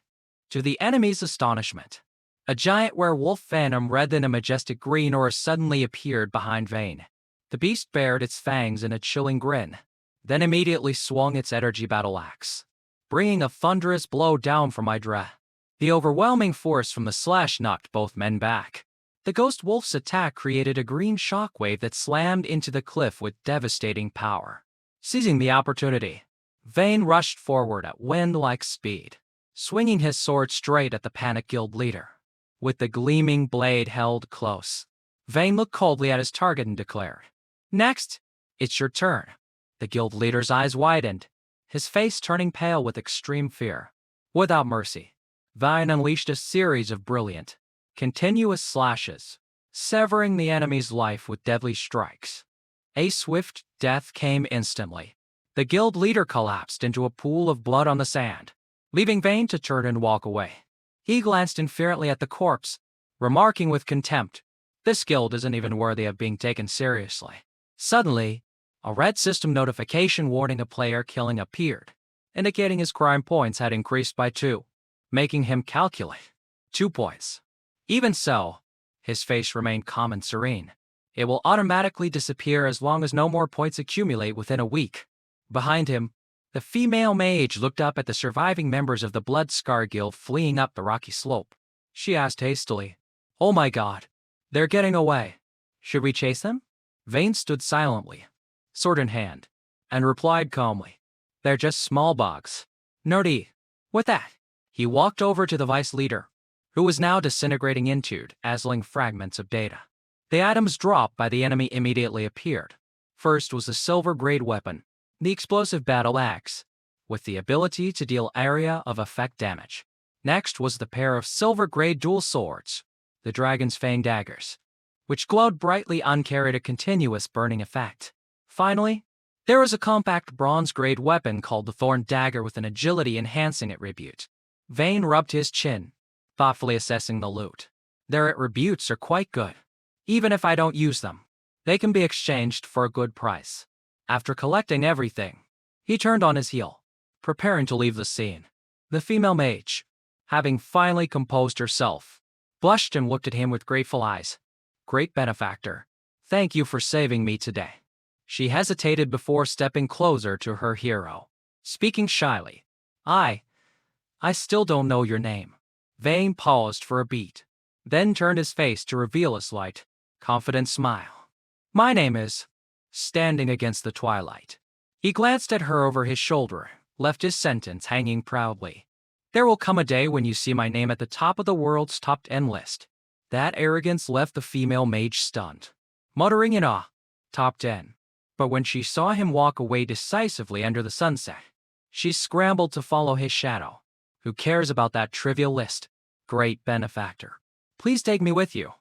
To the enemy's astonishment, a giant werewolf phantom rather than a majestic green aura suddenly appeared behind Vane. The beast bared its fangs in a chilling grin, then immediately swung its energy battle axe, bringing a thunderous blow down from Hydra. The overwhelming force from the slash knocked both men back. The ghost wolf's attack created a green shockwave that slammed into the cliff with devastating power. Seizing the opportunity, Vane rushed forward at wind-like speed, swinging his sword straight at the panicked guild leader. With the gleaming blade held close, Vane looked coldly at his target and declared, next, it's your turn. The guild leader's eyes widened, his face turning pale with extreme fear. Without mercy, Vine unleashed a series of brilliant, continuous slashes, severing the enemy's life with deadly strikes. A swift death came instantly. The guild leader collapsed into a pool of blood on the sand, leaving Vane to turn and walk away. He glanced indifferently at the corpse, remarking with contempt, "This guild isn't even worthy of being taken seriously." Suddenly, a red system notification warning a player killing appeared, indicating his crime points had increased by 2, making him calculate 2 points. Even so, his face remained calm and serene. It will automatically disappear as long as no more points accumulate within a week. Behind him, the female mage looked up at the surviving members of the Blood Scar Guild fleeing up the rocky slope. She asked hastily, "Oh my god, they're getting away. Should we chase them?" Vane stood silently, sword in hand, and replied calmly, "They're just small bugs. Nerdy." With that, he walked over to the vice leader, who was now disintegrating into dazzling fragments of data. The items dropped by the enemy immediately appeared. First was the silver-grade weapon, the explosive battle axe, with the ability to deal area of effect damage. Next was the pair of silver-grade dual swords, the Dragon's Fang daggers, which glowed brightly and carried a continuous burning effect. Finally, there was a compact bronze-grade weapon called the Thorn Dagger with an agility-enhancing attribute. Vane rubbed his chin, thoughtfully assessing the loot. Their attributes are quite good. Even if I don't use them, they can be exchanged for a good price. After collecting everything, he turned on his heel, preparing to leave the scene. The female mage, having finally composed herself, blushed and looked at him with grateful eyes. "Great benefactor, thank you for saving me today." She hesitated before stepping closer to her hero, speaking shyly. I still don't know your name." Vane paused for a beat, then turned his face to reveal a slight, confident smile. "My name is..." Standing against the twilight, he glanced at her over his shoulder, left his sentence hanging proudly. "There will come a day when you see my name at the top of the world's top 10 list." That arrogance left the female mage stunned, muttering in awe, "Top 10. But when she saw him walk away decisively under the sunset, she scrambled to follow his shadow. "Who cares about that trivial list? Great benefactor, please take me with you."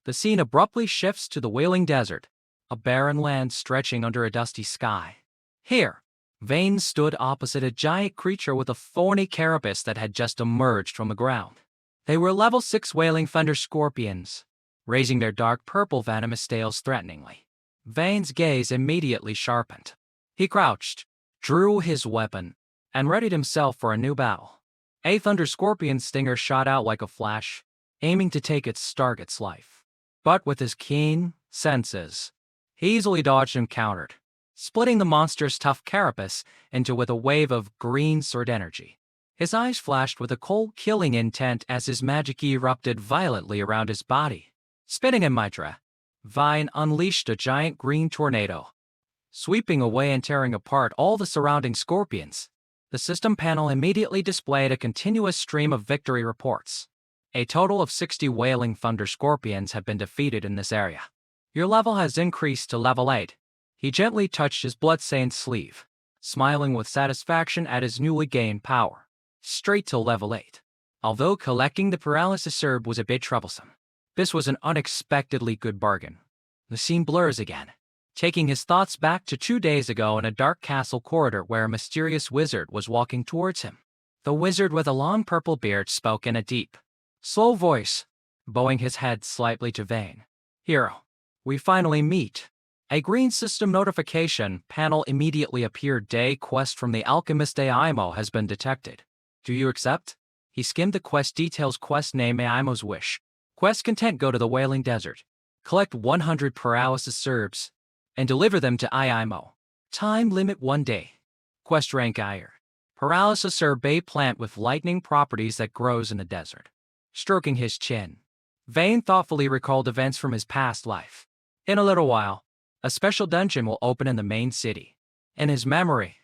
The scene abruptly shifts to the Wailing Desert, a barren land stretching under a dusty sky. Here, Vane stood opposite a giant creature with a thorny carapace that had just emerged from the ground. They were level 6 Wailing Thunder Scorpions, raising their dark purple venomous tails threateningly. Vane's gaze immediately sharpened. He crouched, drew his weapon, and readied himself for a new battle. A Thunder Scorpion stinger shot out like a flash, aiming to take its target's life. But with his keen senses, he easily dodged and countered, splitting the monster's tough carapace with a wave of green sword energy. His eyes flashed with a cold killing intent as his magic erupted violently around his body. Spinning in Mitra, Vine unleashed a giant green tornado, sweeping away and tearing apart all the surrounding scorpions. The system panel immediately displayed a continuous stream of victory reports. A total of 60 Wailing Thunder Scorpions have been defeated in this area. Your level has increased to level 8. He gently touched his blood-stained sleeve, smiling with satisfaction at his newly gained power. Straight to level 8. Although collecting the paralysis herb was a bit troublesome, this was an unexpectedly good bargain. The scene blurs again, taking his thoughts back to 2 days ago in a dark castle corridor where a mysterious wizard was walking towards him. The wizard with a long purple beard spoke in a deep, slow voice, bowing his head slightly to Vane. "Hero, we finally meet." A green system notification panel immediately appeared. Day quest from the alchemist Aimo has been detected. Do you accept? He skimmed the quest details. Quest name Aimo's wish. Quest content: go to the Wailing Desert, collect 100 paralysis herbs, and deliver them to Aimo. Time limit 1 day. Quest rank Iron. Paralysis herb, a plant with lightning properties that grows in the desert. Stroking his chin, Vane thoughtfully recalled events from his past life. In a little while, a special dungeon will open in the main city. In his memory,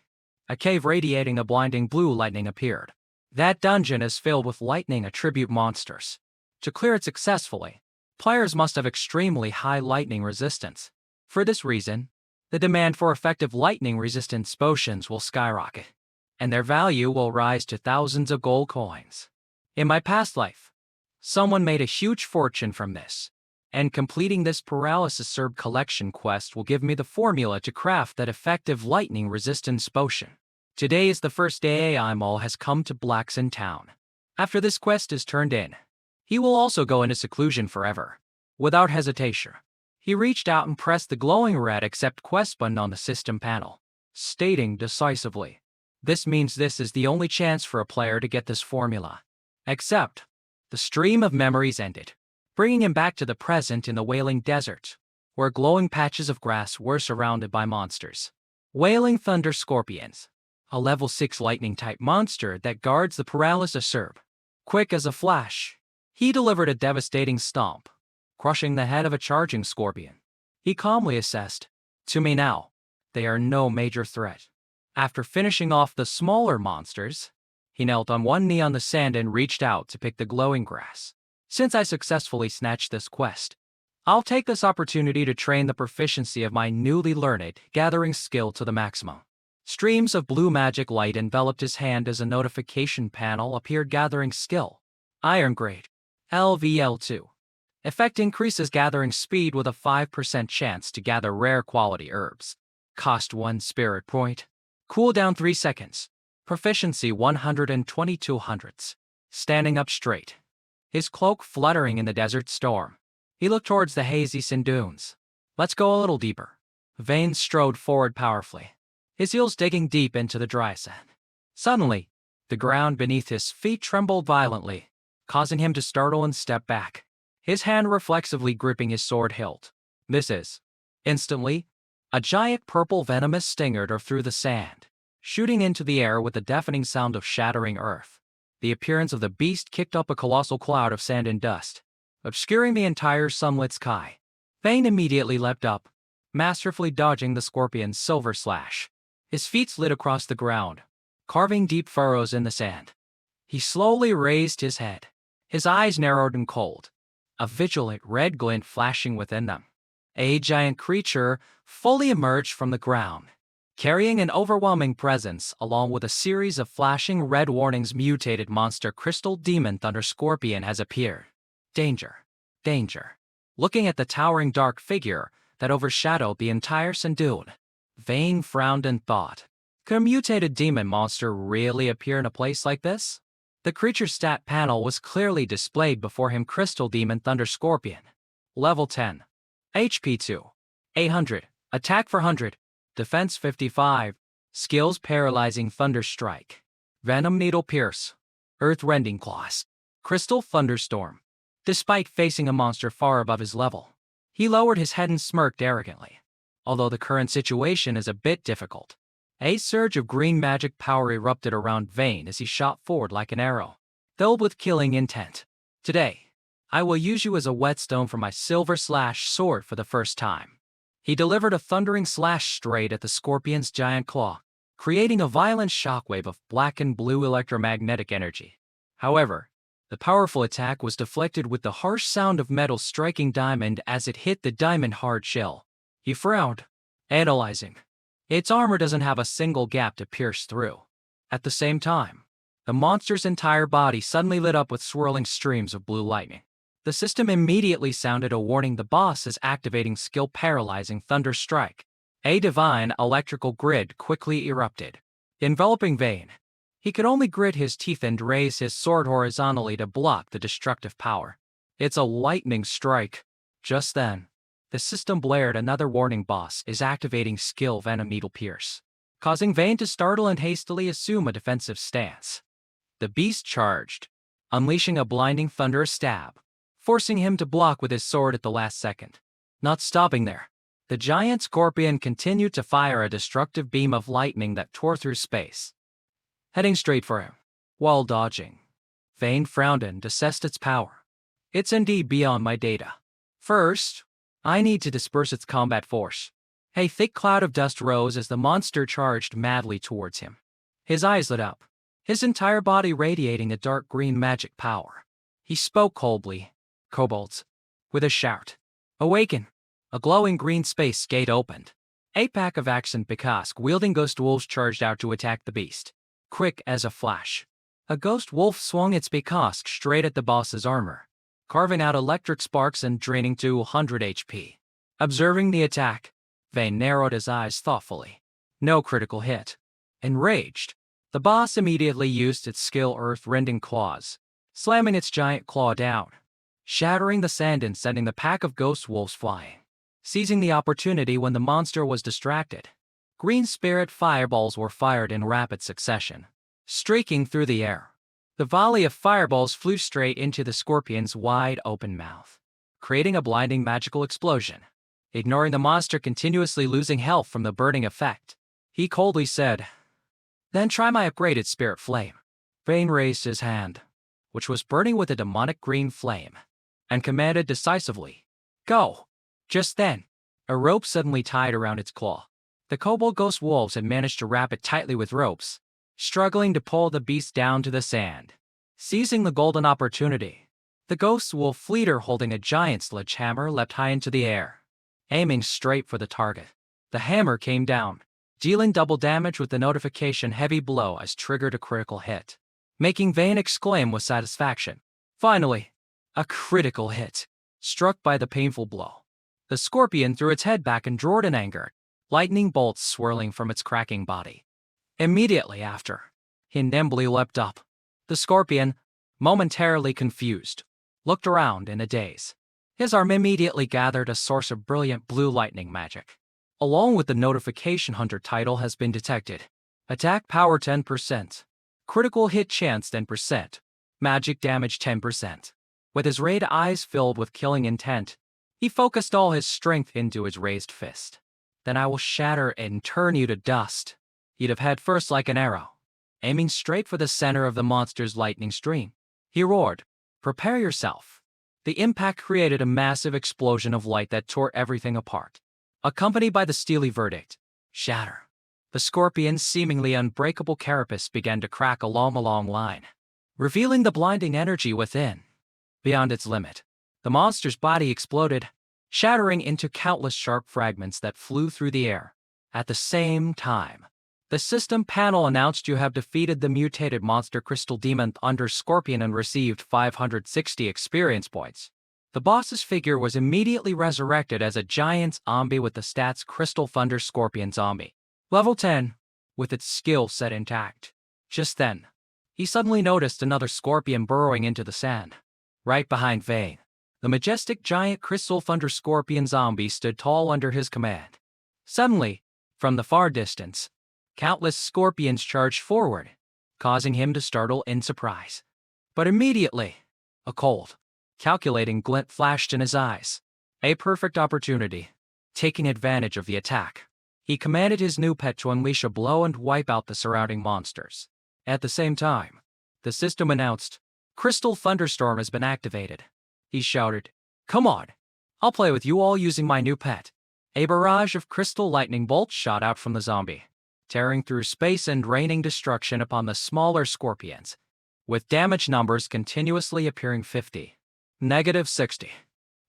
a cave radiating a blinding blue lightning appeared. That dungeon is filled with lightning attribute monsters. To clear it successfully, players must have extremely high lightning resistance. For this reason, the demand for effective lightning-resistant potions will skyrocket, and their value will rise to thousands of gold coins. In my past life, someone made a huge fortune from this, and completing this paralysis herb collection quest will give me the formula to craft that effective lightning-resistance potion. Today is the first day Aimal has come to Blackson Town. After this quest is turned in, he will also go into seclusion forever. Without hesitation, he reached out and pressed the glowing red accept quest button on the system panel, stating decisively, "This means this is the only chance for a player to get this formula." Except, the stream of memories ended, bringing him back to the present in the Wailing Desert, where glowing patches of grass were surrounded by monsters. Wailing Thunder Scorpions, a level 6 lightning-type monster that guards the paralysis herb. Quick as a flash, he delivered a devastating stomp, crushing the head of a charging scorpion. He calmly assessed, "To me now, they are no major threat." After finishing off the smaller monsters, he knelt on one knee on the sand and reached out to pick the glowing grass. Since I successfully snatched this quest, I'll take this opportunity to train the proficiency of my newly learned gathering skill to the maximum. Streams of blue magic light enveloped his hand as a notification panel appeared. Gathering skill, Iron Grade, LVL2. Effect increases gathering speed with a 5% chance to gather rare quality herbs. Cost 1 spirit point. Cooldown 3 seconds. Proficiency 122 hundredths. Standing up straight, his cloak fluttering in the desert storm, he looked towards the hazy sand dunes. "Let's go a little deeper." Vane strode forward powerfully, his heels digging deep into the dry sand. Suddenly, the ground beneath his feet trembled violently, causing him to startle and step back, his hand reflexively gripping his sword hilt. Misses. Instantly, a giant purple venomous stinger tore through the sand, shooting into the air with a deafening sound of shattering earth. The appearance of the beast kicked up a colossal cloud of sand and dust, obscuring the entire sunlit sky. Vane immediately leapt up, masterfully dodging the scorpion's silver slash. His feet slid across the ground, carving deep furrows in the sand. He slowly raised his head, his eyes narrowed and cold, a vigilant red glint flashing within them. A giant creature fully emerged from the ground, carrying an overwhelming presence along with a series of flashing red warnings. Mutated monster Crystal Demon Thunder Scorpion has appeared. Danger. Danger. Looking at the towering dark figure that overshadowed the entire sand dune, Vane frowned and thought, could a mutated demon monster really appear in a place like this? The creature's stat panel was clearly displayed before him. Crystal Demon Thunder Scorpion. Level 10. HP 2. 800. Attack 400. Defense 55. Skills Paralyzing Thunder Strike. Venom Needle Pierce. Earth-Rending Claws. Crystal Thunderstorm. Despite facing a monster far above his level, he lowered his head and smirked arrogantly. Although the current situation is a bit difficult, a surge of green magic power erupted around Vane as he shot forward like an arrow, filled with killing intent. "Today, I will use you as a whetstone for my silver slash sword for the first time." He delivered a thundering slash straight at the scorpion's giant claw, creating a violent shockwave of black and blue electromagnetic energy. However, the powerful attack was deflected with the harsh sound of metal striking diamond as it hit the diamond hard shell. He frowned, analyzing. Its armor doesn't have a single gap to pierce through. At the same time, the monster's entire body suddenly lit up with swirling streams of blue lightning. The system immediately sounded a warning. The boss is activating skill Paralyzing Thunder Strike. A divine electrical grid quickly erupted, enveloping Vane. He could only grit his teeth and raise his sword horizontally to block the destructive power. "It's a lightning strike." Just then, the system blared another warning. Boss is activating skill Venom Needle Pierce, causing Vane to startle and hastily assume a defensive stance. The beast charged, unleashing a blinding thunderous stab, forcing him to block with his sword at the last second. Not stopping there, the giant scorpion continued to fire a destructive beam of lightning that tore through space, heading straight for him. While dodging, Vane frowned and assessed its power. "It's indeed beyond my data. First, I need to disperse its combat force." A thick cloud of dust rose as the monster charged madly towards him. His eyes lit up, his entire body radiating a dark green magic power. He spoke coldly, "Kobolds." With a shout, "Awaken!" A glowing green space gate opened, A pack of accent Bikask-wielding ghost wolves charged out to attack the beast. Quick as a flash, a ghost wolf swung its Bikask straight at the boss's armor, carving out electric sparks and draining 200 HP. Observing the attack, Vane narrowed his eyes thoughtfully. No critical hit. Enraged, the boss immediately used its skill earth-rending claws, slamming its giant claw down, shattering the sand and sending the pack of ghost wolves flying. Seizing the opportunity when the monster was distracted, green spirit fireballs were fired in rapid succession, streaking through the air. The volley of fireballs flew straight into the scorpion's wide-open mouth, creating a blinding magical explosion. Ignoring the monster continuously losing health from the burning effect, he coldly said, "Then try my upgraded spirit flame." Vane raised his hand, which was burning with a demonic green flame, and commanded decisively, "Go!" Just then, a rope suddenly tied around its claw. The kobold ghost wolves had managed to wrap it tightly with ropes, struggling to pull the beast down to the sand. Seizing the golden opportunity, the ghost wolf leader holding a giant sledgehammer leapt high into the air, aiming straight for the target. The hammer came down, dealing double damage with the notification heavy blow as triggered a critical hit, making Vane exclaim with satisfaction. Finally, a critical hit, struck by the painful blow. The scorpion threw its head back and roared in anger, lightning bolts swirling from its cracking body. Immediately after, he nimbly leapt up. The scorpion, momentarily confused, looked around in a daze. His arm immediately gathered a source of brilliant blue lightning magic. Along with the notification hunter title has been detected. Attack power 10%. Critical hit chance 10%. Magic damage 10%. With his red eyes filled with killing intent, he focused all his strength into his raised fist. "Then I will shatter and turn you to dust." He'd have head first like an arrow, aiming straight for the center of the monster's lightning stream. He roared, "Prepare yourself." The impact created a massive explosion of light that tore everything apart, accompanied by the steely verdict, "Shatter." The scorpion's seemingly unbreakable carapace began to crack along a long line, revealing the blinding energy within. Beyond its limit, the monster's body exploded, shattering into countless sharp fragments that flew through the air. At the same time, the system panel announced you have defeated the mutated monster Crystal Demon under Scorpion and received 560 experience points. The boss's figure was immediately resurrected as a giant zombie with the stats Crystal Thunder Scorpion Zombie. Level 10, with its skill set intact. Just then, he suddenly noticed another scorpion burrowing into the sand. Right behind Vane, the majestic giant Crystal Thunder Scorpion Zombie stood tall under his command. Suddenly, from the far distance, countless scorpions charged forward, causing him to startle in surprise. But immediately, a cold, calculating glint flashed in his eyes. A perfect opportunity. Taking advantage of the attack, he commanded his new pet to unleash a blow and wipe out the surrounding monsters. At the same time, the system announced, "Crystal Thunderstorm has been activated." He shouted, "Come on, I'll play with you all using my new pet." A barrage of crystal lightning bolts shot out from the zombie, tearing through space and raining destruction upon the smaller scorpions, with damage numbers continuously appearing 50, -60,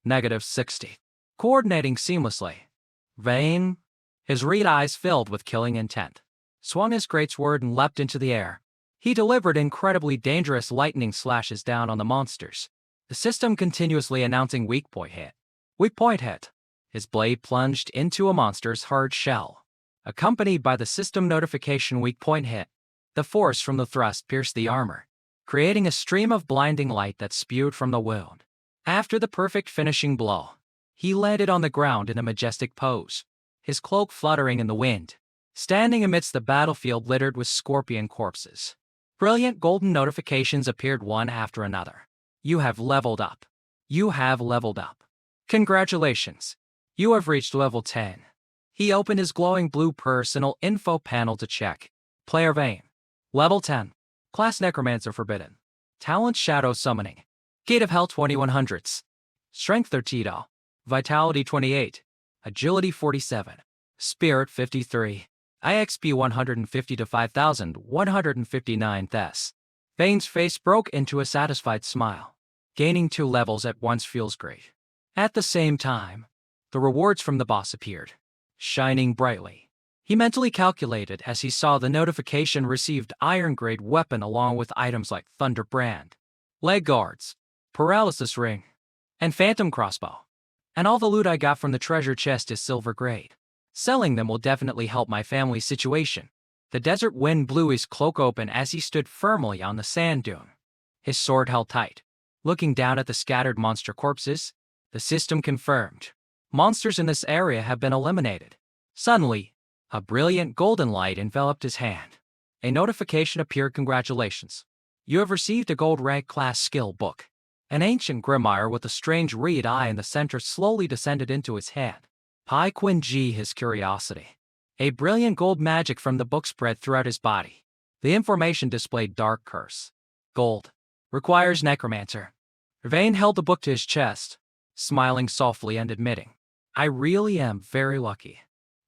-60, coordinating seamlessly. Vane, his red eyes filled with killing intent, swung his greatsword and leapt into the air. He delivered incredibly dangerous lightning slashes down on the monsters, the system continuously announcing weak point hit. Weak point hit. His blade plunged into a monster's hard shell, accompanied by the system notification weak point hit. The force from the thrust pierced the armor, creating a stream of blinding light that spewed from the wound. After the perfect finishing blow, he landed on the ground in a majestic pose, his cloak fluttering in the wind, standing amidst the battlefield littered with scorpion corpses. Brilliant golden notifications appeared one after another. "You have leveled up. You have leveled up. Congratulations. You have reached level 10. He opened his glowing blue personal info panel to check. Player Vane. Level 10. Class Necromancer Forbidden. Talent Shadow Summoning. Gate of Hell 2100s. Strength 30. Vitality 28. Agility 47. Spirit 53. IXP 150 to 5159 Thess. Vane's face broke into a satisfied smile. Gaining 2 levels at once feels great. At the same time, the rewards from the boss appeared. shining brightly. He mentally calculated as he saw the notification received iron-grade weapon along with items like Thunderbrand, leg guards, paralysis ring, and phantom crossbow. And all the loot I got from the treasure chest is silver grade. Selling them will definitely help my family's situation. The desert wind blew his cloak open as he stood firmly on the sand dune, his sword held tight. Looking down at the scattered monster corpses, the system confirmed. Monsters in this area have been eliminated. Suddenly, a brilliant golden light enveloped his hand. A notification appeared. Congratulations. You have received a gold rank class skill book. An ancient grimoire with a strange reed eye in the center slowly descended into his hand. Pai Quin Ji his curiosity. A brilliant gold magic from the book spread throughout his body. The information displayed dark curse. Gold. Requires necromancer. Vane held the book to his chest, smiling softly and admitting, I really am very lucky.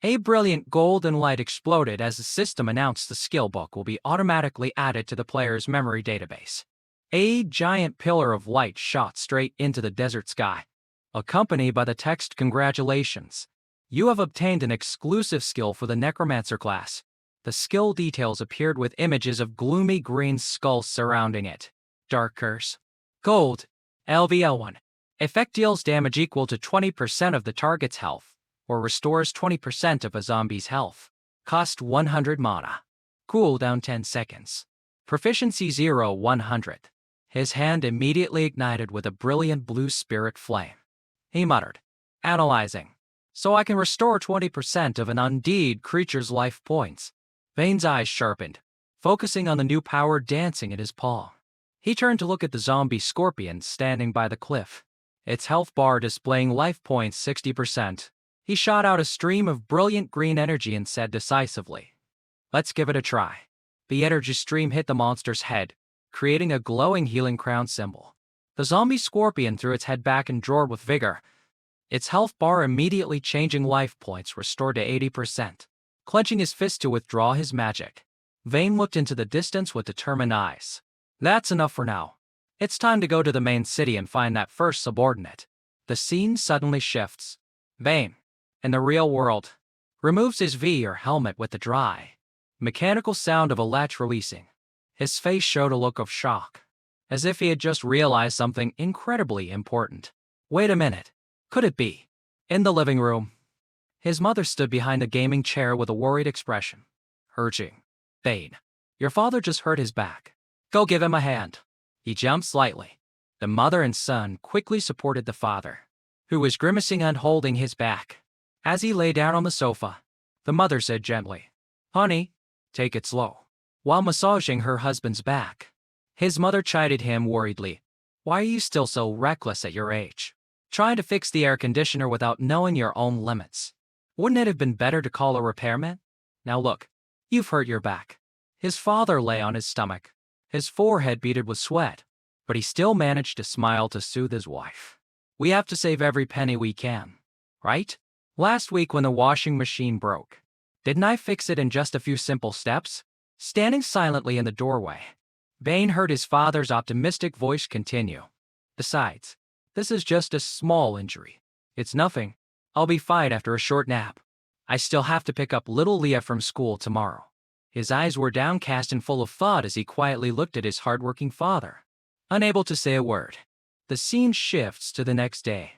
A brilliant golden light exploded as the system announced the skill book will be automatically added to the player's memory database. A giant pillar of light shot straight into the desert sky, accompanied by the text, Congratulations. You have obtained an exclusive skill for the Necromancer class. The skill details appeared with images of gloomy green skulls surrounding it. Dark Curse. Gold. LVL1. Effect deals damage equal to 20% of the target's health, or restores 20% of a zombie's health. Cost 100 mana. Cooldown 10 seconds. Proficiency 0-100. His hand immediately ignited with a brilliant blue spirit flame. He muttered, Analyzing. So I can restore 20% of an undead creature's life points. Vane's eyes sharpened, focusing on the new power dancing in his palm. He turned to look at the zombie scorpion standing by the cliff, its health bar displaying life points 60%. He shot out a stream of brilliant green energy and said decisively, Let's give it a try. The energy stream hit the monster's head, creating a glowing healing crown symbol. The zombie scorpion threw its head back and roared with vigor, its health bar immediately changing life points restored to 80%. Clenching his fist to withdraw his magic, Vane looked into the distance with determined eyes. That's enough for now. It's time to go to the main city and find that first subordinate. The scene suddenly shifts. Vane, in the real world, removes his V or helmet with the dry, mechanical sound of a latch releasing. His face showed a look of shock, as if he had just realized something incredibly important. Wait a minute. Could it be? In the living room, his mother stood behind a gaming chair with a worried expression, urging, Vane, your father just hurt his back. Go give him a hand. He jumped slightly. The mother and son quickly supported the father, who was grimacing and holding his back. As he lay down on the sofa, the mother said gently, Honey, take it slow, while massaging her husband's back. His mother chided him worriedly. Why are you still so reckless at your age? Trying to fix the air conditioner without knowing your own limits. Wouldn't it have been better to call a repairman? Now look, you've hurt your back. His father lay on his stomach, his forehead beaded with sweat, but he still managed to smile to soothe his wife. We have to save every penny we can, right? Last week when the washing machine broke, didn't I fix it in just a few simple steps? Standing silently in the doorway, Vane heard his father's optimistic voice continue. Besides, this is just a small injury. It's nothing. I'll be fine after a short nap. I still have to pick up little Leah from school tomorrow. His eyes were downcast and full of thought as he quietly looked at his hardworking father, unable to say a word. The scene shifts to the next day.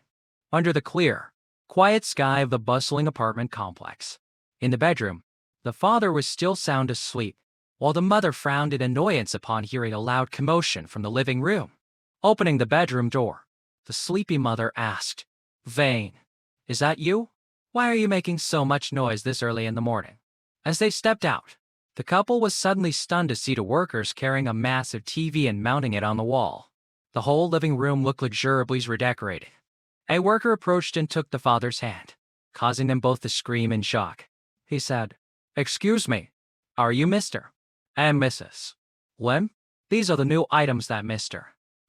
Under the clear, quiet sky of the bustling apartment complex. In the bedroom, the father was still sound asleep, while the mother frowned in annoyance upon hearing a loud commotion from the living room. Opening the bedroom door, the sleepy mother asked, Vane, is that you? Why are you making so much noise this early in the morning? As they stepped out, the couple was suddenly stunned to see the workers carrying a massive TV and mounting it on the wall. The whole living room looked luxuriously redecorated. A worker approached and took the father's hand, causing them both to scream in shock. He said, Excuse me, are you Mr. and Mrs. Lim? These are the new items that Mr.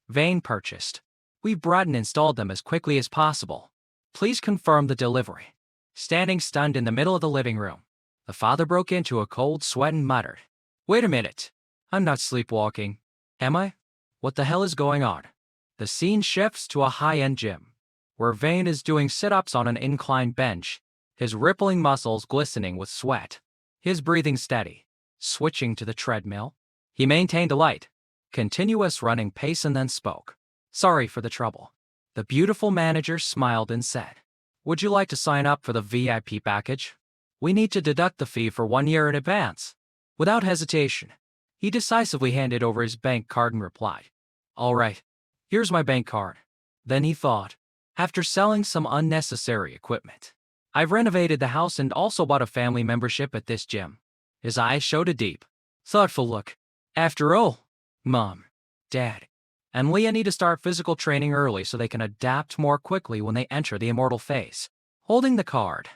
Vane purchased. We brought and installed them as quickly as possible. Please confirm the delivery. Standing stunned in the middle of the living room, the father broke into a cold sweat and muttered, Wait a minute. I'm not sleepwalking. Am I? What the hell is going on? The scene shifts to a high-end gym, where Vane is doing sit-ups on an inclined bench. his rippling muscles glistening with sweat, his breathing steady. Switching to the treadmill, he maintained a light, continuous running pace and then spoke. "Sorry for the trouble." The beautiful manager smiled and said, "Would you like to sign up for the VIP package? We need to deduct the fee for 1 year in advance." Without hesitation, he decisively handed over his bank card and replied, "All right, here's my bank card." Then he thought, after selling some unnecessary equipment, "I've renovated the house and also bought a family membership at this gym." His eyes showed a deep, thoughtful look. After all, Mom, Dad, and Leah need to start physical training early so they can adapt more quickly when they enter the immortal phase. Holding the card,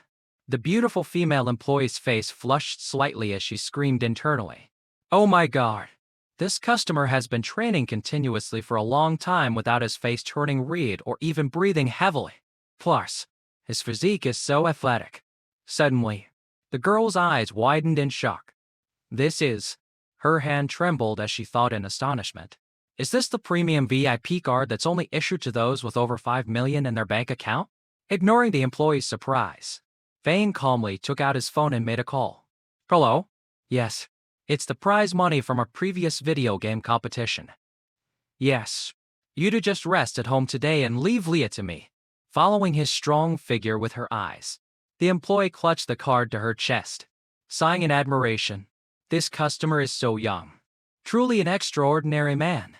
the beautiful female employee's face flushed slightly as she screamed internally, "Oh my God! This customer has been training continuously for a long time without his face turning red or even breathing heavily. Plus, his physique is so athletic." Suddenly, the girl's eyes widened in shock. Her hand trembled as she thought in astonishment. "Is this the premium VIP card that's only issued to those with over 5 million in their bank account?" Ignoring the employee's surprise, Vane calmly took out his phone and made a call. "Hello? Yes, it's the prize money from a previous video game competition. Yes, you to just rest at home today and leave Leah to me." Following his strong figure with her eyes, the employee clutched the card to her chest, sighing in admiration. This customer is so young. Truly an extraordinary man.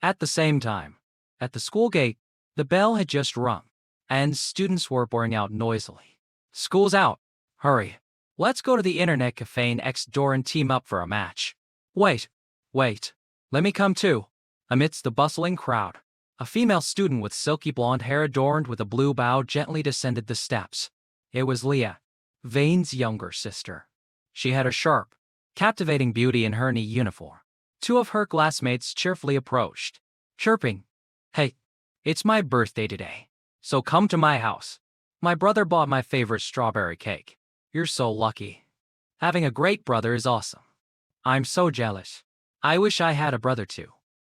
At the same time, at the school gate, the bell had just rung, and students were pouring out noisily. "School's out. Hurry. Let's go to the internet cafe next door and team up for a match." Wait. Let me come too." Amidst the bustling crowd, a female student with silky blonde hair adorned with a blue bow gently descended the steps. It was Leah, Vane's younger sister. She had a sharp, captivating beauty in her knee uniform. Two of her classmates cheerfully approached, chirping, "Hey, it's my birthday today, so come to my house. My brother bought my favorite strawberry cake. You're so lucky. Having a great brother is awesome. I'm so jealous. I wish I had a brother too."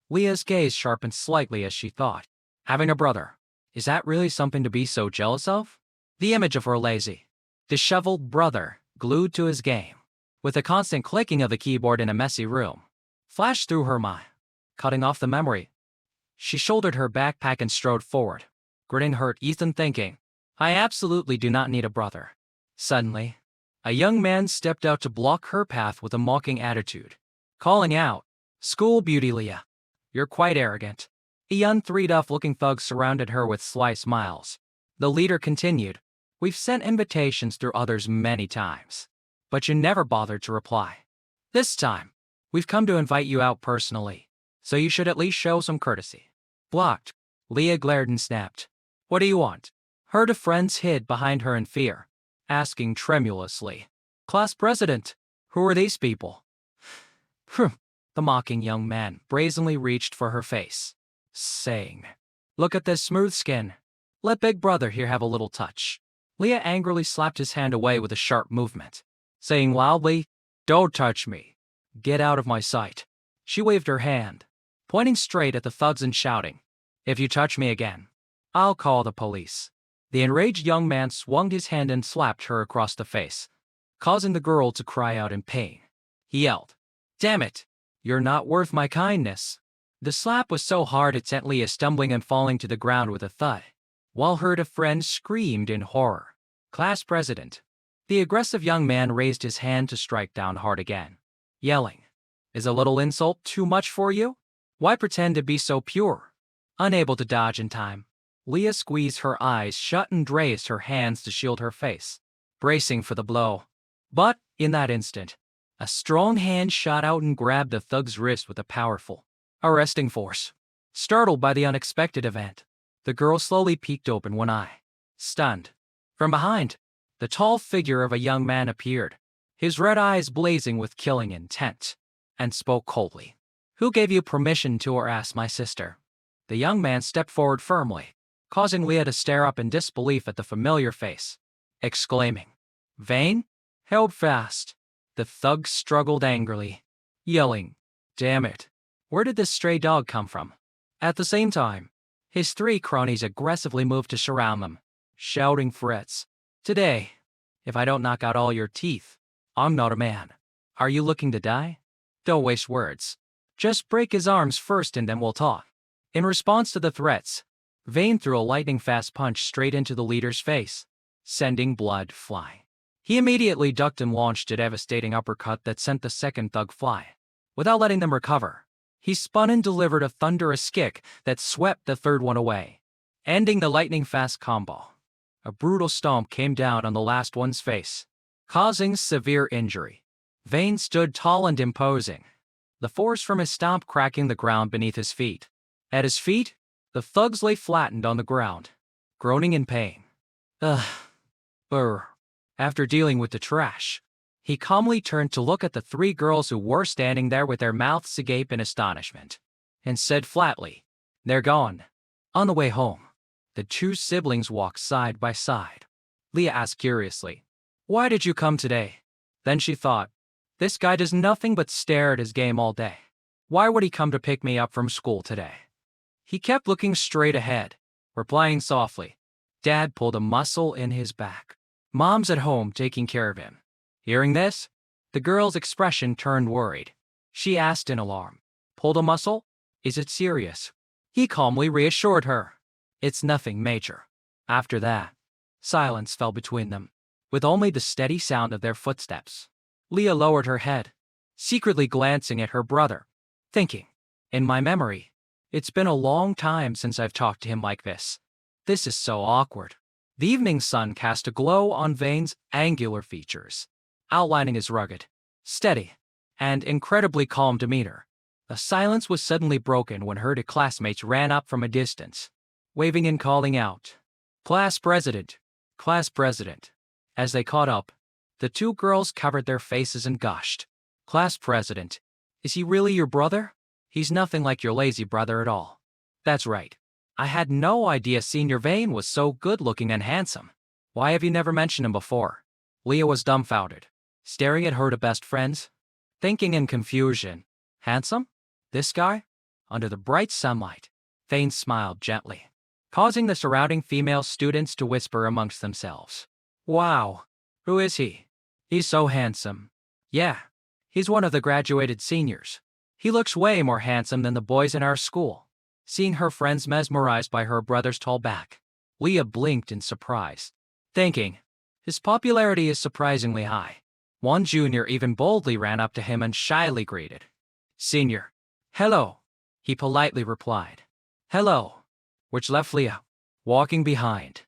Leah's gaze sharpened slightly as she thought, having a brother, is that really something to be so jealous of? The image of her lazy, disheveled brother, glued to his game, with a constant clicking of the keyboard in a messy room, flashed through her mind. Cutting off the memory, she shouldered her backpack and strode forward, gritting her teeth and thinking, "I absolutely do not need a brother." Suddenly, a young man stepped out to block her path with a mocking attitude, calling out, "School beauty Leah, you're quite arrogant." A young three-tough-looking thug surrounded her with sly smiles. The leader continued, "We've sent invitations through others many times, but you never bothered to reply. This time, we've come to invite you out personally, so you should at least show some courtesy." Blocked. Leah glared and snapped, "What do you want?" Her two friends hid behind her in fear, asking tremulously, "Class president, who are these people?" The mocking young man brazenly reached for her face, saying, "Look at this smooth skin. Let big brother here have a little touch." Leah angrily slapped his hand away with a sharp movement, saying loudly, "Don't touch me. Get out of my sight." She waved her hand, pointing straight at the thugs and shouting, "If you touch me again, I'll call the police." The enraged young man swung his hand and slapped her across the face, causing the girl to cry out in pain. He yelled, "Damn it, you're not worth my kindness." The slap was so hard it sent Leah stumbling and falling to the ground with a thud, while her two friends screamed in horror. "Class president." The aggressive young man raised his hand to strike down hard again, yelling, "Is a little insult too much for you? Why pretend to be so pure?" Unable to dodge in time, Leah squeezed her eyes shut and raised her hands to shield her face, bracing for the blow. But, in that instant, a strong hand shot out and grabbed the thug's wrist with a powerful, arresting force. Startled by the unexpected event, the girl slowly peeked open one eye, stunned. From behind, the tall figure of a young man appeared, his red eyes blazing with killing intent, and spoke coldly. "Who gave you permission to harass my sister?" The young man stepped forward firmly, causing Leah to stare up in disbelief at the familiar face, exclaiming, "Vane? Held fast." The thug struggled angrily, yelling, "Damn it, where did this stray dog come from?" At the same time, his three cronies aggressively moved to surround them, shouting threats. "Today, If I don't knock out all your teeth, I'm not a man. Are you looking to die? Don't waste words. Just break his arms first and then we'll talk. In response to the threats, Vane threw a lightning-fast punch straight into the leader's face, sending blood flying. He immediately ducked and launched a devastating uppercut that sent the second thug flying. Without letting them recover, he spun and delivered a thunderous kick that swept the third one away, ending the lightning-fast combo. A brutal stomp came down on the last one's face, causing severe injury. Vane stood tall and imposing, the force from his stomp cracking the ground beneath his feet. At his feet, the thugs lay flattened on the ground, groaning in pain. Ugh. Brr. After dealing with the trash, he calmly turned to look at the three girls who were standing there with their mouths agape in astonishment, and said flatly, "They're gone." On the way home, the two siblings walked side by side. Leah asked curiously, "Why did you come today?" Then she thought, "This guy does nothing but stare at his game all day. Why would he come to pick me up from school today?" He kept looking straight ahead, replying softly. Dad pulled a muscle in his back. Mom's at home taking care of him. Hearing this, the girl's expression turned worried. She asked in alarm, "Pulled a muscle? Is it serious?" He calmly reassured her, "It's nothing major." After that, silence fell between them, with only the steady sound of their footsteps. Leah lowered her head, secretly glancing at her brother, thinking, "In my memory, it's been a long time since I've talked to him like this. This is so awkward." The evening sun cast a glow on Vane's angular features, outlining his rugged, steady, and incredibly calm demeanor. The silence was suddenly broken when her classmates ran up from a distance, waving and calling out, "Class president! Class president!" As they caught up, the two girls covered their faces and gushed, "Class president? Is he really your brother? He's nothing like your lazy brother at all." "That's right. I had no idea Senior Vane was so good-looking and handsome. Why have you never mentioned him before?" Leah was dumbfounded, staring at her two best friends, thinking in confusion, "Handsome? This guy?" Under the bright sunlight, Vane smiled gently, causing the surrounding female students to whisper amongst themselves, "Wow, who is he? He's so handsome." "Yeah, he's one of the graduated seniors. He looks way more handsome than the boys in our school." Seeing her friends mesmerized by her brother's tall back, Leah blinked in surprise, thinking, his popularity is surprisingly high. One junior even boldly ran up to him and shyly greeted, "Senior." "Hello," he politely replied. "Hello," which left Leah walking behind,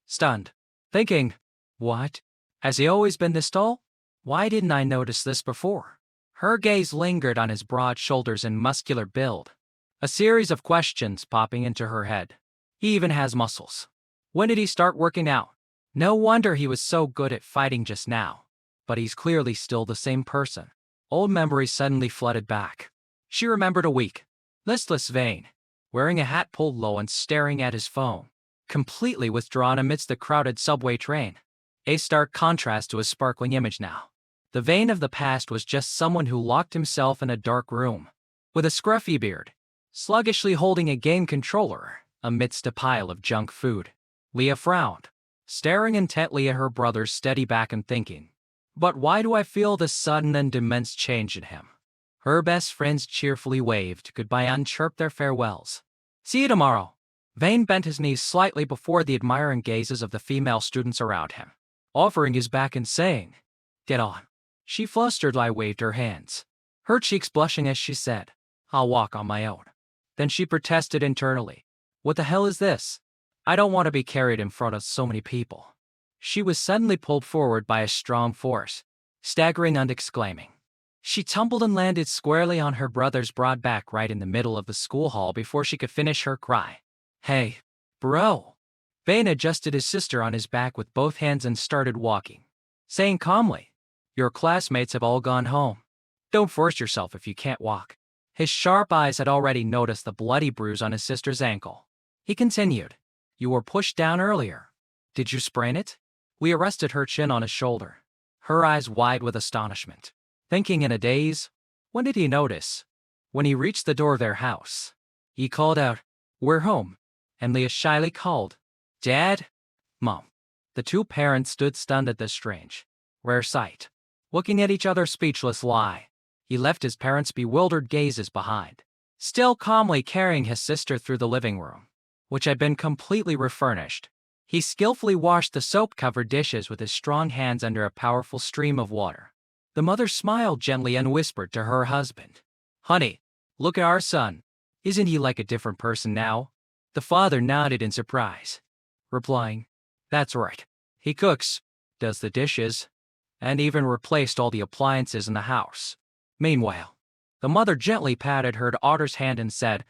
stunned, thinking, "What? Has he always been this tall? Why didn't I notice this before?" Her gaze lingered on his broad shoulders and muscular build, a series of questions popping into her head. He even has muscles. When did he start working out? No wonder he was so good at fighting just now. But he's clearly still the same person. Old memories suddenly flooded back. She remembered a weak, listless Vane, wearing a hat pulled low and staring at his phone, completely withdrawn amidst the crowded subway train. A stark contrast to his sparkling image now. The Vane of the past was just someone who locked himself in a dark room, with a scruffy beard, sluggishly holding a game controller amidst a pile of junk food. Leah frowned, staring intently at her brother's steady back and thinking, "But why do I feel this sudden and immense change in him?" Her best friends cheerfully waved goodbye and chirped their farewells. "See you tomorrow." Vane bent his knees slightly before the admiring gazes of the female students around him, offering his back and saying, "Get on." She flusteredly waved her hands, her cheeks blushing as she said, "I'll walk on my own." Then she protested internally, "What the hell is this? I don't want to be carried in front of so many people." She was suddenly pulled forward by a strong force, staggering and exclaiming. She tumbled and landed squarely on her brother's broad back right in the middle of the school hall before she could finish her cry. "Hey, bro." Vane adjusted his sister on his back with both hands and started walking, saying calmly, "Your classmates have all gone home. Don't force yourself if you can't walk." His sharp eyes had already noticed the bloody bruise on his sister's ankle. He continued, "You were pushed down earlier. Did you sprain it?" We rested her chin on his shoulder, her eyes wide with astonishment, thinking in a daze, when did he notice? When he reached the door of their house, he called out, "We're home," and Leah shyly called, "Dad? Mom." The two parents stood stunned at this strange, rare sight, looking at each other speechless. Lie. He left his parents' bewildered gazes behind, still calmly carrying his sister through the living room, which had been completely refurnished. He skillfully washed the soap-covered dishes with his strong hands under a powerful stream of water. The mother smiled gently and whispered to her husband, "Honey, look at our son. Isn't he like a different person now?" The father nodded in surprise, replying, "That's right. He cooks, does the dishes, and even replaced all the appliances in the house." Meanwhile, the mother gently patted her daughter's hand and said,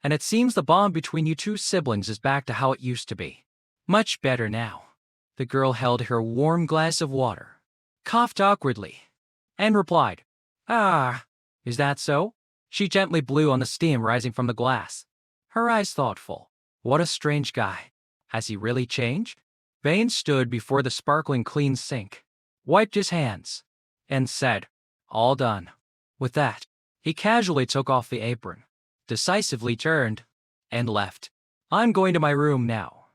"And it seems the bond between you two siblings is back to how it used to be. Much better now." The girl held her warm glass of water, coughed awkwardly, and replied, "Ah, is that so?" She gently blew on the steam rising from the glass, her eyes thoughtful. What a strange guy. Has he really changed? Vane stood before the sparkling clean sink, wiped his hands, and said, "All done." With that, he casually took off the apron, decisively turned, and left. "I'm going to my room now."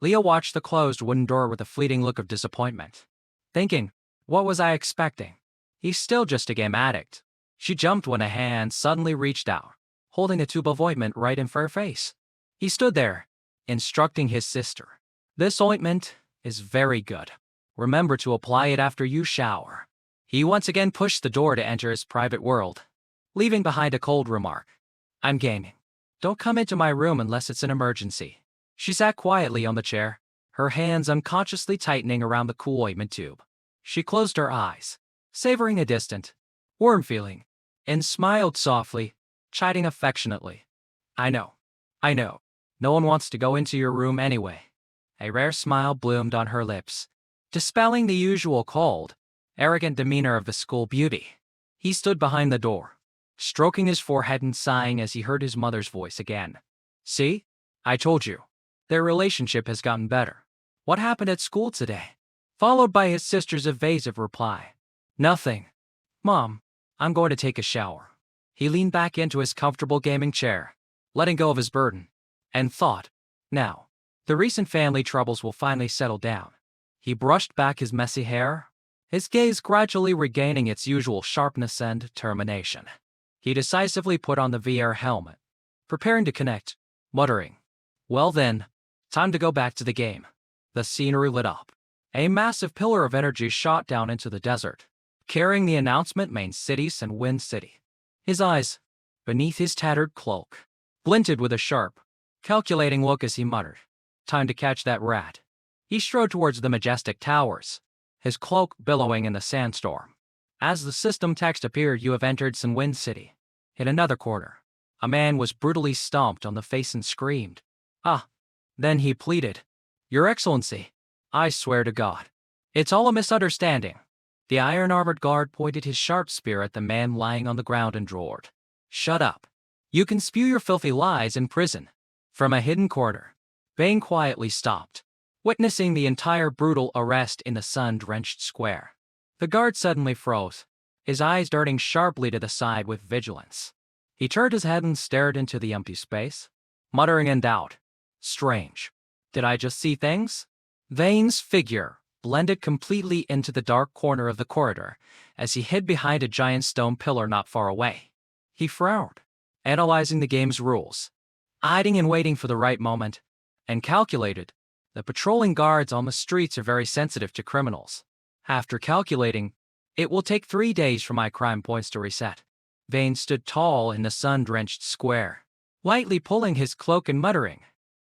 Leah watched the closed wooden door with a fleeting look of disappointment, thinking, what was I expecting? He's still just a game addict. She jumped when a hand suddenly reached out, holding a tube of ointment right in her face. He stood there, instructing his sister. "This ointment is very good. Remember to apply it after you shower." He once again pushed the door to enter his private world, leaving behind a cold remark. "I'm gaming. Don't come into my room unless it's an emergency." She sat quietly on the chair, her hands unconsciously tightening around the cool ointment tube. She closed her eyes, savoring a distant, warm feeling, and smiled softly, chiding affectionately. I know. No one wants to go into your room anyway." A rare smile bloomed on her lips, dispelling the usual cold, arrogant demeanor of the school beauty. He stood behind the door, stroking his forehead and sighing as he heard his mother's voice again. "See? I told you. Their relationship has gotten better. What happened at school today?" Followed by his sister's evasive reply, "Nothing. Mom, I'm going to take a shower." He leaned back into his comfortable gaming chair, letting go of his burden, and thought, now, the recent family troubles will finally settle down. He brushed back his messy hair, his gaze gradually regaining its usual sharpness and determination. He decisively put on the VR helmet, preparing to connect, muttering, "Well then, time to go back to the game." The scenery lit up. A massive pillar of energy shot down into the desert, carrying the announcement "Main Cities and Wind City." His eyes, beneath his tattered cloak, glinted with a sharp, calculating look as he muttered, "Time to catch that rat." He strode towards the majestic towers, his cloak billowing in the sandstorm. As the system text appeared, "You have entered Sun Wind City." In another corner, a man was brutally stomped on the face and screamed, "Ah!" Then he pleaded, "Your Excellency, I swear to God, it's all a misunderstanding." The iron-armored guard pointed his sharp spear at the man lying on the ground and roared, "Shut up. You can spew your filthy lies in prison." From a hidden corner, Vane quietly stopped, witnessing the entire brutal arrest in the sun-drenched square. The guard suddenly froze, his eyes darting sharply to the side with vigilance. He turned his head and stared into the empty space, muttering in doubt, "Strange. Did I just see things?" Vane's figure blended completely into the dark corner of the corridor as he hid behind a giant stone pillar not far away. He frowned, analyzing the game's rules, hiding and waiting for the right moment, and calculated. The patrolling guards on the streets are very sensitive to criminals. After calculating, it will take 3 days for my crime points to reset. Vane stood tall in the sun-drenched square, lightly pulling his cloak and muttering,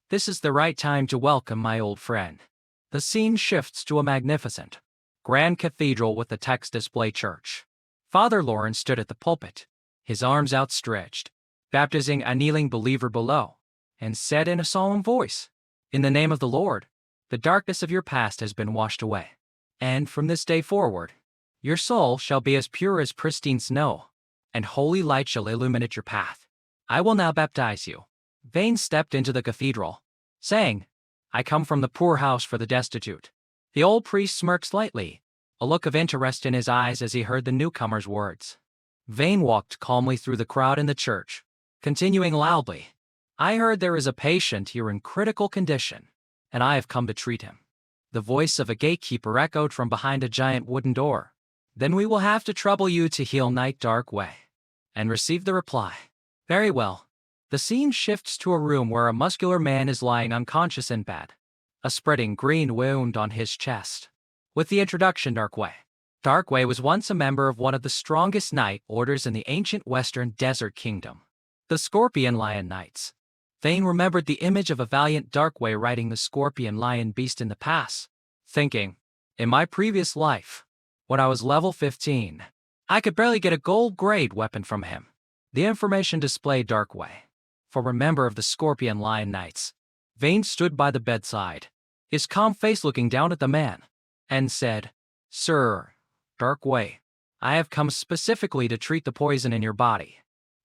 "This is the right time to welcome my old friend." The scene shifts to a magnificent, grand cathedral with a text display church. Father Lawrence stood at the pulpit, his arms outstretched, baptizing a kneeling believer below, and said in a solemn voice, "In the name of the Lord, the darkness of your past has been washed away, and from this day forward, your soul shall be as pure as pristine snow, and holy light shall illuminate your path. I will now baptize you." Vane stepped into the cathedral, saying, "I come from the poorhouse for the destitute." The old priest smirked slightly, a look of interest in his eyes as he heard the newcomer's words. Vane walked calmly through the crowd in the church, continuing loudly, "I heard there is a patient here in critical condition, and I have come to treat him." The voice of a gatekeeper echoed from behind a giant wooden door. Then we will have to trouble you to heal Night Dark Way. And received the reply. Very well. The scene shifts to a room where a muscular man is lying unconscious in bed, a spreading green wound on his chest. With the introduction, Dark Way. Dark Way was once a member of one of the strongest night orders in the ancient Western Desert Kingdom, the Scorpion Lion Knights. Thane remembered the image of a valiant Dark Way riding the Scorpion Lion beast in the past, thinking, in my previous life, when I was level 15, I could barely get a gold-grade weapon from him. The information displayed Dark Way. For a member of the Scorpion Lion Knights, Vane stood by the bedside, his calm face looking down at the man, and said, Sir, Dark Way, I have come specifically to treat the poison in your body.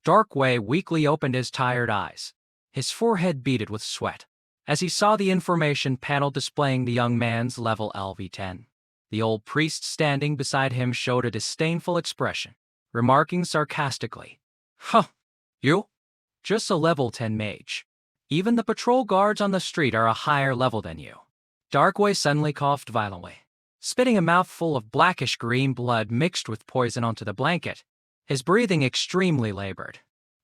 Dark Way weakly opened his tired eyes, his forehead beaded with sweat, as he saw the information panel displaying the young man's level LV10. The old priest standing beside him showed a disdainful expression, remarking sarcastically, Huh, you? Just a level 10 mage. Even the patrol guards on the street are a higher level than you. Darkway suddenly coughed violently, spitting a mouthful of blackish-green blood mixed with poison onto the blanket, his breathing extremely labored.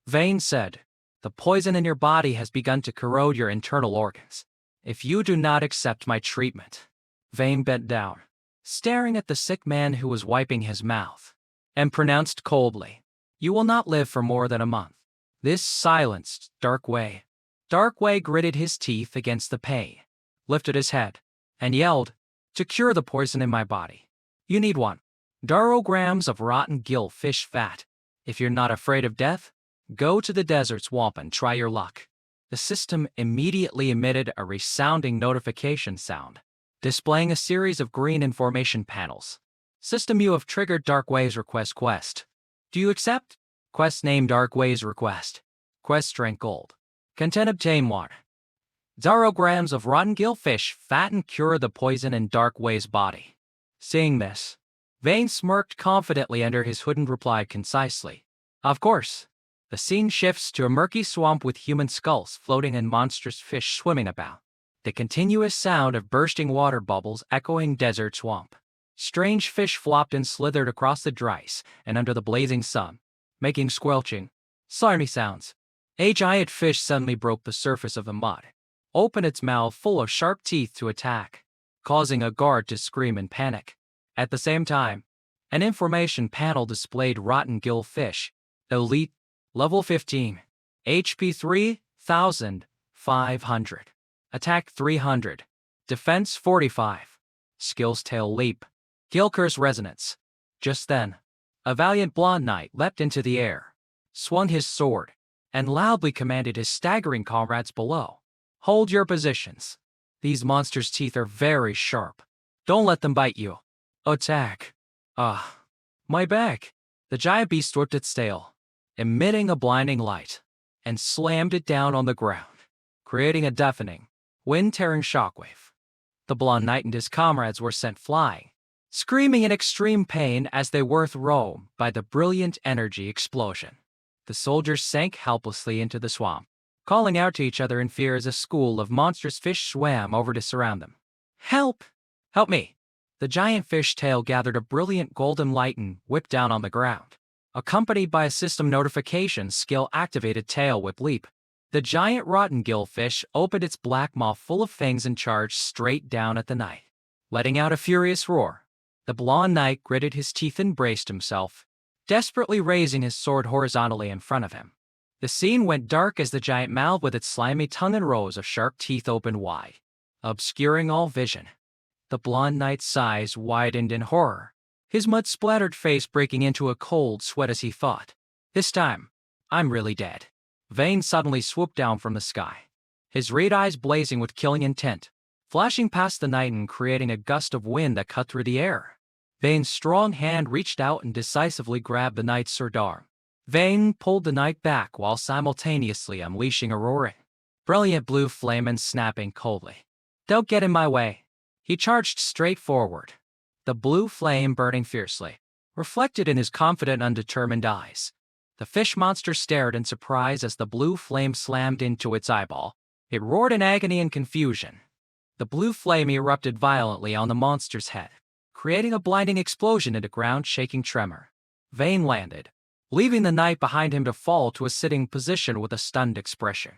Vane said, The poison in your body has begun to corrode your internal organs. If you do not accept my treatment. Vane bent down, staring at the sick man who was wiping his mouth, and pronounced coldly, You will not live for more than a month. This silenced Darkway. Darkway gritted his teeth against the pain, lifted his head, and yelled, To cure the poison in my body, you need 1 darograms of rotten gill fish fat. If you're not afraid of death, go to the desert swamp and try your luck. The system immediately emitted a resounding notification sound, displaying a series of green information panels. System, you have triggered Darkway's request. Quest. Do you accept? Quest name, Darkway's request. Quest strength gold. Content, obtain 1 darograms of rotten gill fish fat and cure the poison in Darkway's body. Seeing this, Vane smirked confidently under his hood and replied concisely, Of course. The scene shifts to a murky swamp with human skulls floating and monstrous fish swimming about. The continuous sound of bursting water bubbles echoing desert swamp. Strange fish flopped and slithered across the ice and under the blazing sun, making squelching, slimy sounds. A giant fish suddenly broke the surface of the mud, opened its mouth full of sharp teeth to attack, causing a guard to scream in panic. At the same time, an information panel displayed rotten gill fish, elite, level 15, HP 3,500, attack 300, defense 45, skills tail leap, gill curse resonance. Just then, a valiant blonde knight leapt into the air, swung his sword, and loudly commanded his staggering comrades below, Hold your positions. These monsters' teeth are very sharp. Don't let them bite you. Attack. My back. The giant beast whipped its tail, emitting a blinding light, and slammed it down on the ground, creating a deafening, wind-tearing shockwave. The blonde knight and his comrades were sent flying, screaming in extreme pain as they were thrown by the brilliant energy explosion. The soldiers sank helplessly into the swamp, calling out to each other in fear as a school of monstrous fish swam over to surround them. Help! Help me! The giant fish tail gathered a brilliant golden light and whipped down on the ground, accompanied by a system notification skill-activated tail whip leap. The giant rotten gill fish opened its black maw full of fangs and charged straight down at the knight, letting out a furious roar. The blonde knight gritted his teeth and braced himself, desperately raising his sword horizontally in front of him. The scene went dark as the giant mouth with its slimy tongue and rows of sharp teeth opened wide, obscuring all vision. The blonde knight's eyes widened in horror, his mud-splattered face breaking into a cold sweat as he thought, This time, I'm really dead. Vane suddenly swooped down from the sky, his red eyes blazing with killing intent, flashing past the knight and creating a gust of wind that cut through the air. Vane's strong hand reached out and decisively grabbed the knight's sword arm. Vane pulled the knight back while simultaneously unleashing a roaring, brilliant blue flame and snapping coldly, Don't get in my way. He charged straight forward, the blue flame burning fiercely, reflected in his confident, undetermined eyes. The fish monster stared in surprise as the blue flame slammed into its eyeball. It roared in agony and confusion, The blue flame erupted violently on the monster's head, creating a blinding explosion and a ground-shaking tremor. Vane landed, leaving the knight behind him to fall to a sitting position with a stunned expression.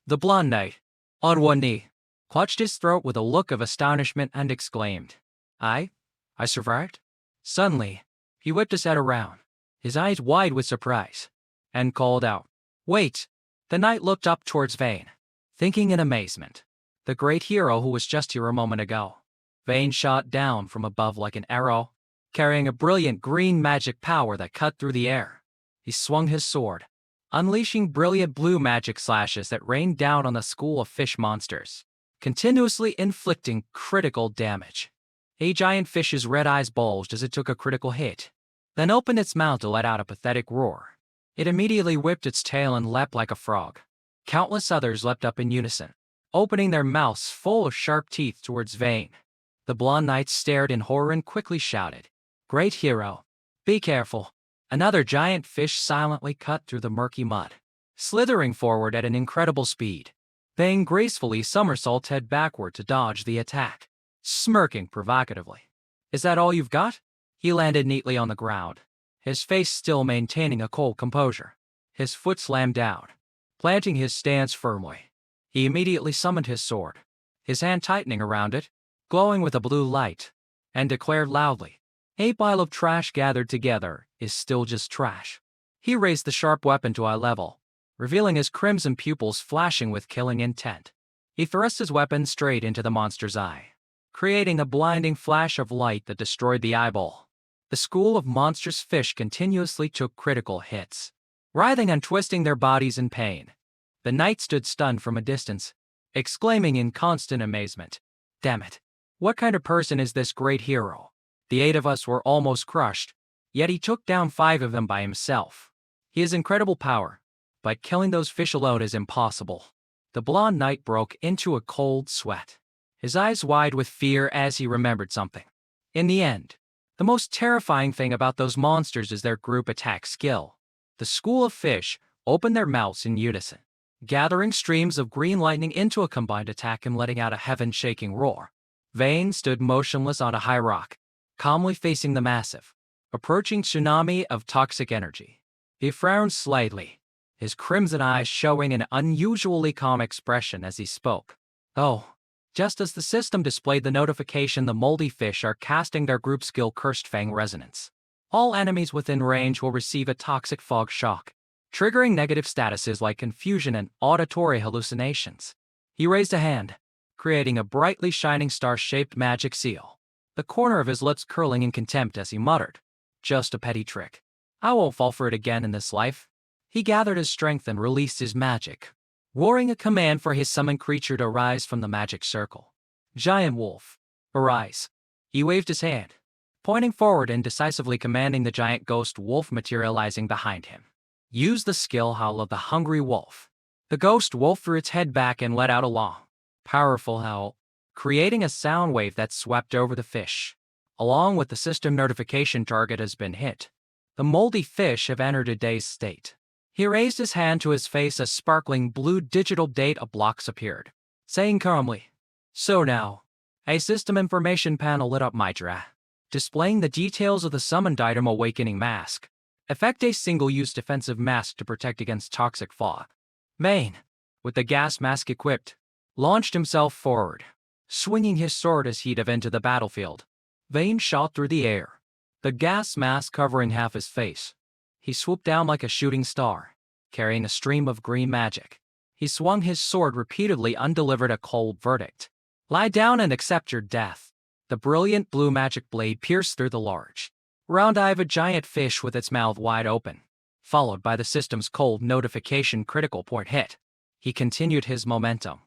The blonde knight, on one knee, clutched his throat with a look of astonishment and exclaimed, I survived? Suddenly, he whipped his head around, his eyes wide with surprise, and called out, Wait! The knight looked up towards Vane, thinking in amazement. The great hero who was just here a moment ago. Vane shot down from above like an arrow, carrying a brilliant green magic power that cut through the air. He swung his sword, unleashing brilliant blue magic slashes that rained down on the school of fish monsters, continuously inflicting critical damage. A giant fish's red eyes bulged as it took a critical hit, then opened its mouth to let out a pathetic roar. It immediately whipped its tail and leapt like a frog. Countless others leapt up in unison, opening their mouths full of sharp teeth towards Vane. The blonde knight stared in horror and quickly shouted, Great hero, be careful. Another giant fish silently cut through the murky mud, slithering forward at an incredible speed. Vane gracefully somersaulted head backward to dodge the attack, smirking provocatively. Is that all you've got? He landed neatly on the ground, his face still maintaining a cold composure. His foot slammed down, planting his stance firmly. He immediately summoned his sword, his hand tightening around it, glowing with a blue light, and declared loudly, A pile of trash gathered together is still just trash. He raised the sharp weapon to eye level, revealing his crimson pupils flashing with killing intent. He thrust his weapon straight into the monster's eye, creating a blinding flash of light that destroyed the eyeball. The school of monstrous fish continuously took critical hits, writhing and twisting their bodies in pain. The knight stood stunned from a distance, exclaiming in constant amazement, Damn it! What kind of person is this great hero? The 8 of us were almost crushed, yet he took down 5 of them by himself. He has incredible power, but killing those fish alone is impossible. The blonde knight broke into a cold sweat, his eyes wide with fear as he remembered something. In the end, the most terrifying thing about those monsters is their group attack skill. The school of fish opened their mouths in unison, gathering streams of green lightning into a combined attack and letting out a heaven-shaking roar. Vane stood motionless on a high rock, calmly facing the massive, approaching tsunami of toxic energy. He frowned slightly, his crimson eyes showing an unusually calm expression as he spoke. Oh, just as the system displayed the notification, the moldy fish are casting their group skill Cursed Fang Resonance. All enemies within range will receive a toxic fog shock, triggering negative statuses like confusion and auditory hallucinations. He raised a hand, creating a brightly shining star-shaped magic seal, the corner of his lips curling in contempt as he muttered, Just a petty trick. I won't fall for it again in this life. He gathered his strength and released his magic, roaring a command for his summoned creature to rise from the magic circle. Giant wolf, arise. He waved his hand, pointing forward and decisively commanding the giant ghost wolf materializing behind him. Use the skill howl of the hungry wolf. The ghost wolf threw its head back and let out a long, powerful howl, creating a sound wave that swept over the fish. Along with the system notification, target has been hit. The moldy fish have entered a dazed state. He raised his hand to his face. A sparkling blue digital data blocks appeared, saying calmly, So now, a system information panel lit up Mitra, displaying the details of the summoned item Awakening Mask. Effect: a single-use defensive mask to protect against toxic fog. Vane, with the gas mask equipped, launched himself forward, swinging his sword as he dove into the battlefield. Vane shot through the air, the gas mask covering half his face. He swooped down like a shooting star, carrying a stream of green magic. He swung his sword repeatedly and delivered a cold verdict. Lie down and accept your death. The brilliant blue magic blade pierced through the large, round eye of a giant fish with its mouth wide open, followed by the system's cold notification critical point hit. He continued his momentum,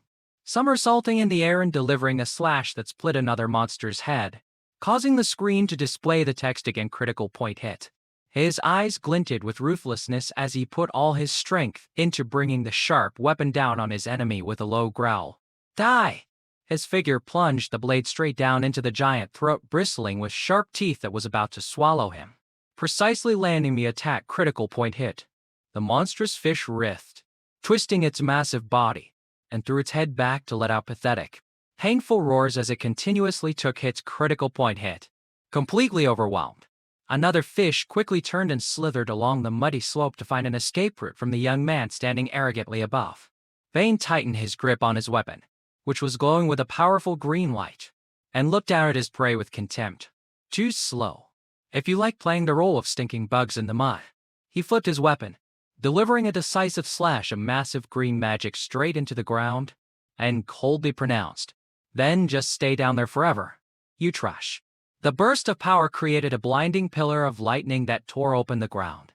somersaulting in the air and delivering a slash that split another monster's head, causing the screen to display the text again critical point hit. His eyes glinted with ruthlessness as he put all his strength into bringing the sharp weapon down on his enemy with a low growl. Die! His figure plunged the blade straight down into the giant throat, bristling with sharp teeth that was about to swallow him, precisely landing the attack critical point hit. The monstrous fish writhed, twisting its massive body, and threw its head back to let out pathetic, painful roars as it continuously took its critical point hit. Completely overwhelmed, another fish quickly turned and slithered along the muddy slope to find an escape route from the young man standing arrogantly above. Vane tightened his grip on his weapon, which was glowing with a powerful green light, and looked down at his prey with contempt. Too slow. If you like playing the role of stinking bugs in the mud. He flipped his weapon, delivering a decisive slash of massive green magic straight into the ground, and coldly pronounced, "Then just stay down there forever, you trash." The burst of power created a blinding pillar of lightning that tore open the ground,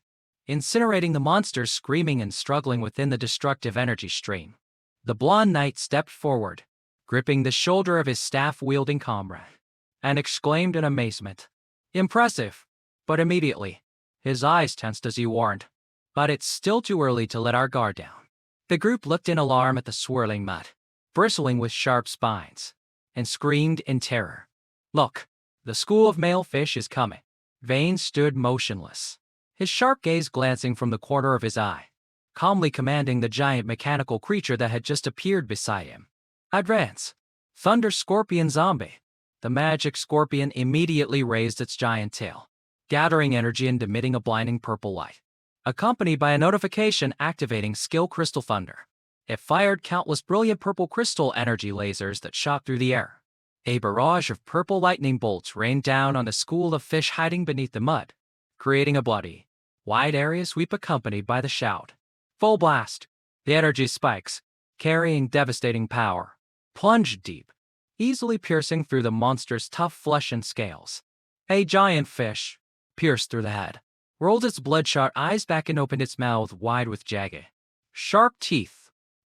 incinerating the monsters screaming and struggling within the destructive energy stream. The blonde knight stepped forward, gripping the shoulder of his staff-wielding comrade, and exclaimed in amazement, "Impressive!" But immediately, his eyes tensed as he warned, "But it's still too early to let our guard down." The group looked in alarm at the swirling mud, bristling with sharp spines, and screamed in terror. "Look, the school of male fish is coming." Vane stood motionless, his sharp gaze glancing from the corner of his eye, calmly commanding the giant mechanical creature that had just appeared beside him. "Advance! Thunder Scorpion Zombie!" The magic scorpion immediately raised its giant tail, gathering energy and emitting a blinding purple light, accompanied by a notification activating Skill Crystal Thunder. It fired countless brilliant purple crystal energy lasers that shot through the air. A barrage of purple lightning bolts rained down on the school of fish hiding beneath the mud, creating a bloody, wide area sweep accompanied by the shout, "Full blast!" The energy spikes, carrying devastating power, plunged deep, easily piercing through the monster's tough flesh and scales. A giant fish, pierced through the head, rolled its bloodshot eyes back and opened its mouth wide with jagged, sharp teeth,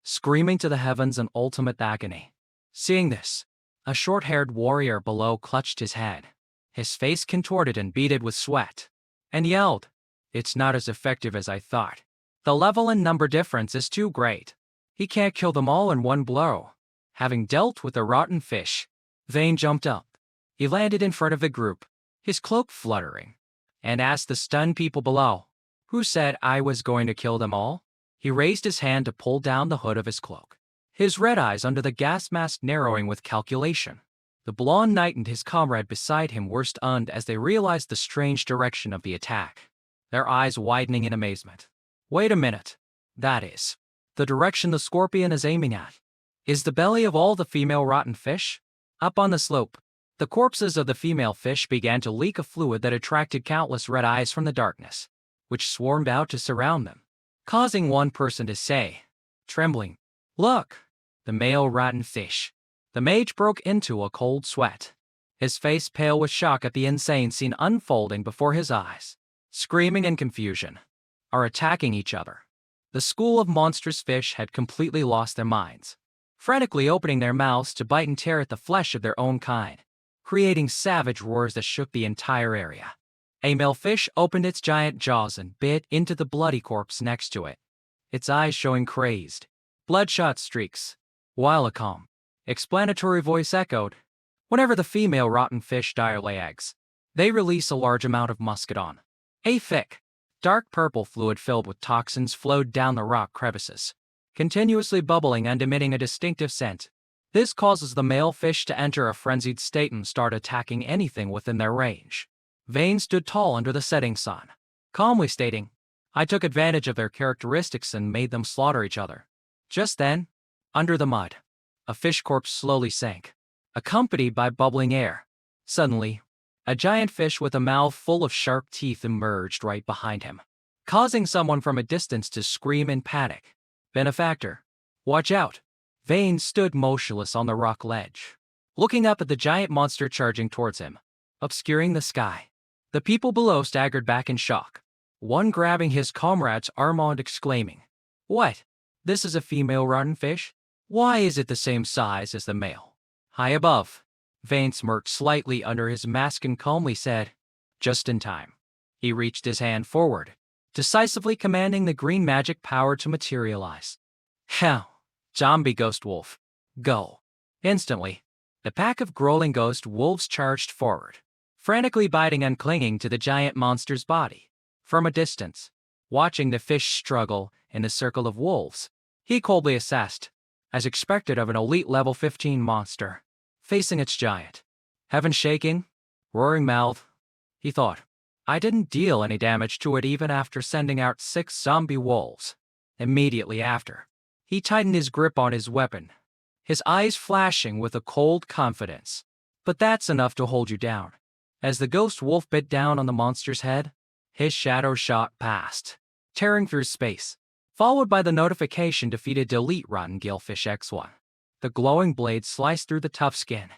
screaming to the heavens in ultimate agony. Seeing this, a short-haired warrior below clutched his head, his face contorted and beaded with sweat, and yelled, "It's not as effective as I thought. The level and number difference is too great. He can't kill them all in one blow." Having dealt with the rotten fish, Vane jumped up. He landed in front of the group, his cloak fluttering, and asked the stunned people below, "Who said I was going to kill them all?" He raised his hand to pull down the hood of his cloak, his red eyes under the gas mask narrowing with calculation. The blonde knight and his comrade beside him were stunned as they realized the strange direction of the attack, their eyes widening in amazement. "Wait a minute. That is the direction the scorpion is aiming at. Is the belly of all the female rotten fish?" Up on the slope, the corpses of the female fish began to leak a fluid that attracted countless red eyes from the darkness, which swarmed out to surround them, causing one person to say, trembling, "Look, the male rotten fish." The mage broke into a cold sweat, his face pale with shock at the insane scene unfolding before his eyes. Screaming in confusion, are attacking each other. The school of monstrous fish had completely lost their minds, frantically opening their mouths to bite and tear at the flesh of their own kind, creating savage roars that shook the entire area. A male fish opened its giant jaws and bit into the bloody corpse next to it, its eyes showing crazed, bloodshot streaks, while a calm, explanatory voice echoed, "Whenever the female rotten fish die or lay eggs, they release a large amount of muscadon." A thick, dark purple fluid filled with toxins flowed down the rock crevices, continuously bubbling and emitting a distinctive scent. This causes the male fish to enter a frenzied state and start attacking anything within their range. Vane stood tall under the setting sun, calmly stating, "I took advantage of their characteristics and made them slaughter each other." Just then, under the mud, a fish corpse slowly sank, accompanied by bubbling air. Suddenly, a giant fish with a mouth full of sharp teeth emerged right behind him, causing someone from a distance to scream in panic, "Benefactor, watch out!" Vane stood motionless on the rock ledge, looking up at the giant monster charging towards him, obscuring the sky. The people below staggered back in shock, one grabbing his comrade's arm and exclaiming, "What? This is a female rotten fish? Why is it the same size as the male?" High above, Vane smirked slightly under his mask and calmly said, "Just in time." He reached his hand forward, decisively commanding the green magic power to materialize. "Hell, zombie ghost wolf, go." Instantly, the pack of growling ghost wolves charged forward, frantically biting and clinging to the giant monster's body. From a distance, watching the fish struggle in the circle of wolves, he coldly assessed, as expected of an elite level 15 monster, facing its giant. Heaven shaking, roaring mouth. He thought, I didn't deal any damage to it even after sending out 6 zombie wolves. Immediately after, he tightened his grip on his weapon, his eyes flashing with a cold confidence. But that's enough to hold you down. As the ghost wolf bit down on the monster's head, his shadow shot past, tearing through space, followed by the notification defeated delete rotten gillfish X1. The glowing blade sliced through the tough skin,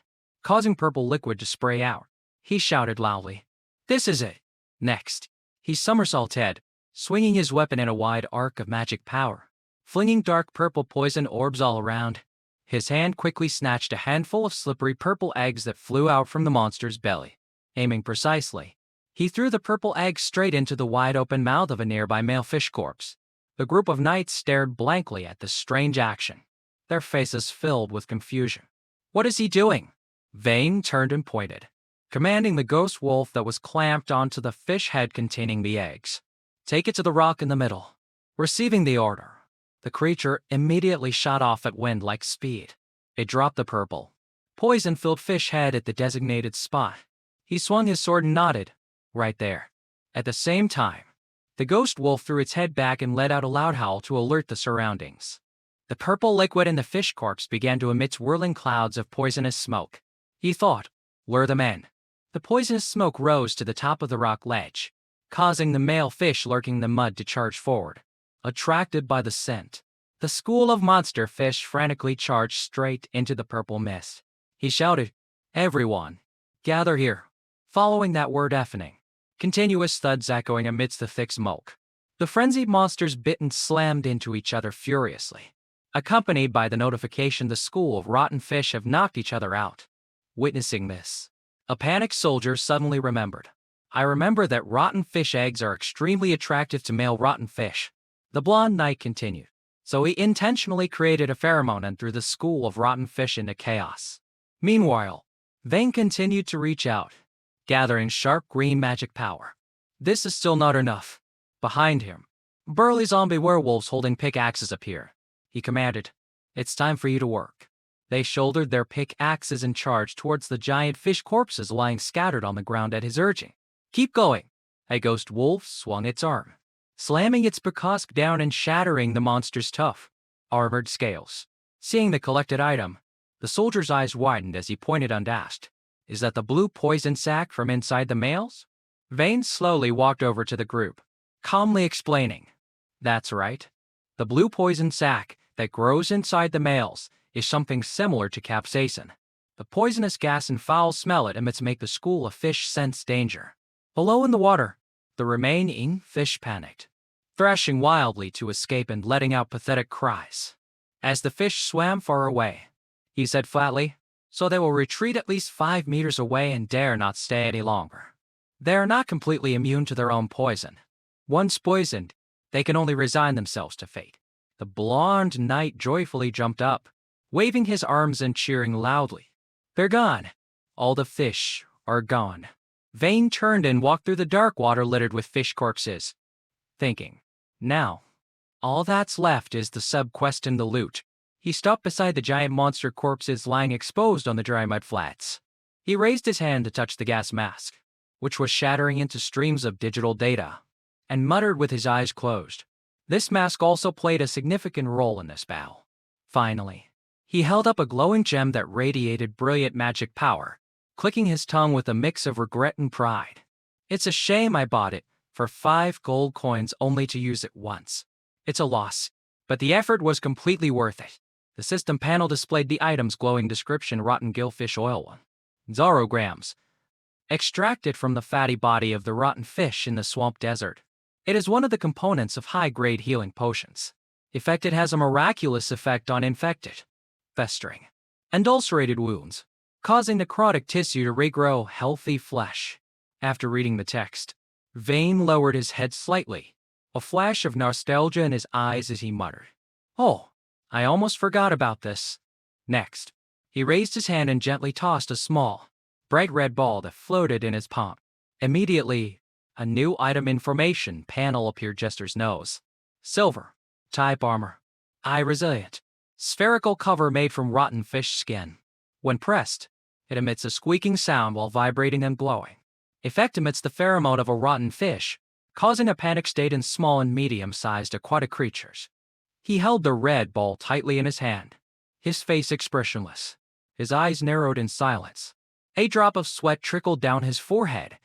causing purple liquid to spray out. He shouted loudly, "This is it!" Next, he somersaulted, swinging his weapon in a wide arc of magic power, flinging dark purple poison orbs all around. His hand quickly snatched a handful of slippery purple eggs that flew out from the monster's belly. Aiming precisely, he threw the purple eggs straight into the wide-open mouth of a nearby male fish corpse. The group of knights stared blankly at this strange action, their faces filled with confusion. "What is he doing?" Vane turned and pointed, commanding the ghost wolf that was clamped onto the fish head containing the eggs. "Take it to the rock in the middle." Receiving the order, the creature immediately shot off at wind-like speed. It dropped the purple, poison-filled fish head at the designated spot. He swung his sword and nodded, "Right there." At the same time, the ghost wolf threw its head back and let out a loud howl to alert the surroundings. The purple liquid in the fish corpse began to emit whirling clouds of poisonous smoke. He thought, "Lure them in." The poisonous smoke rose to the top of the rock ledge, causing the male fish lurking in the mud to charge forward. Attracted by the scent, the school of monster fish frantically charged straight into the purple mist. He shouted, "Everyone, gather here." Following that word deafening, continuous thuds echoing amidst the thick smoke. The frenzied monsters bit and slammed into each other furiously, accompanied by the notification the school of rotten fish have knocked each other out. Witnessing this, a panicked soldier suddenly remembered. "I remember that rotten fish eggs are extremely attractive to male rotten fish," the blonde knight continued. "So he intentionally created a pheromone and threw the school of rotten fish into chaos." Meanwhile, Vane continued to reach out, gathering sharp green magic power. This is still not enough. Behind him, burly zombie werewolves holding pickaxes appeared. He commanded, "It's time for you to work." They shouldered their pickaxes and charged towards the giant fish corpses lying scattered on the ground at his urging. "Keep going." A ghost wolf swung its arm, slamming its beak down and shattering the monster's tough, armored scales. Seeing the collected item, the soldier's eyes widened as he pointed undasked, "Is that the blue poison sac from inside the males?" Vane slowly walked over to the group, calmly explaining, "That's right. The blue poison sac that grows inside the males is something similar to capsaicin. The poisonous gas and foul smell it emits make the school of fish sense danger." Below in the water, the remaining fish panicked, thrashing wildly to escape and letting out pathetic cries. As the fish swam far away, he said flatly, "So they will retreat at least 5 meters away and dare not stay any longer. They are not completely immune to their own poison. Once poisoned, they can only resign themselves to fate." The blonde knight joyfully jumped up, waving his arms and cheering loudly. "They're gone. All the fish are gone." Vane turned and walked through the dark water littered with fish corpses, thinking, "Now, all that's left is the sub-quest and the loot." He stopped beside the giant monster corpses lying exposed on the dry mud flats. He raised his hand to touch the gas mask, which was shattering into streams of digital data, and muttered with his eyes closed. This mask also played a significant role in this battle. Finally, he held up a glowing gem that radiated brilliant magic power, clicking his tongue with a mix of regret and pride. "It's a shame I bought it for 5 gold coins only to use it once. It's a loss, but the effort was completely worth it." The system panel displayed the item's glowing description: rotten gillfish oil 1. 0 grams. Extracted from the fatty body of the rotten fish in the swamp desert. It is one of the components of high-grade healing potions. It has a miraculous effect on infected, festering, and ulcerated wounds, causing necrotic tissue to regrow healthy flesh. After reading the text, Vane lowered his head slightly, a flash of nostalgia in his eyes as he muttered, "Oh, I almost forgot about this." Next, he raised his hand and gently tossed a small, bright red ball that floated in his palm. Immediately, a new item information panel appeared just his nose. Silver, type armor, eye resilient, spherical cover made from rotten fish skin. When pressed, It emits a squeaking sound while vibrating and glowing. Effect emits the pheromone of a rotten fish, causing a panic state in small and medium-sized aquatic creatures. He held the red ball tightly in his hand, his face expressionless, his eyes narrowed in silence. A drop of sweat trickled down his forehead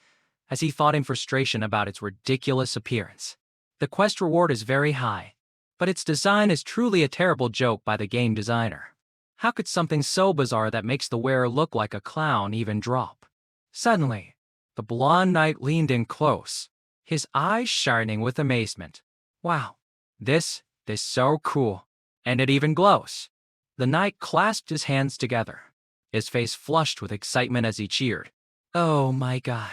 as he thought in frustration about its ridiculous appearance. The quest reward is very high, but its design is truly a terrible joke by the game designer. How could something so bizarre that makes the wearer look like a clown even drop? Suddenly, the blonde knight leaned in close, his eyes shining with amazement. Wow, this so cool. And it even glows. The knight clasped his hands together, his face flushed with excitement as he cheered. Oh my god.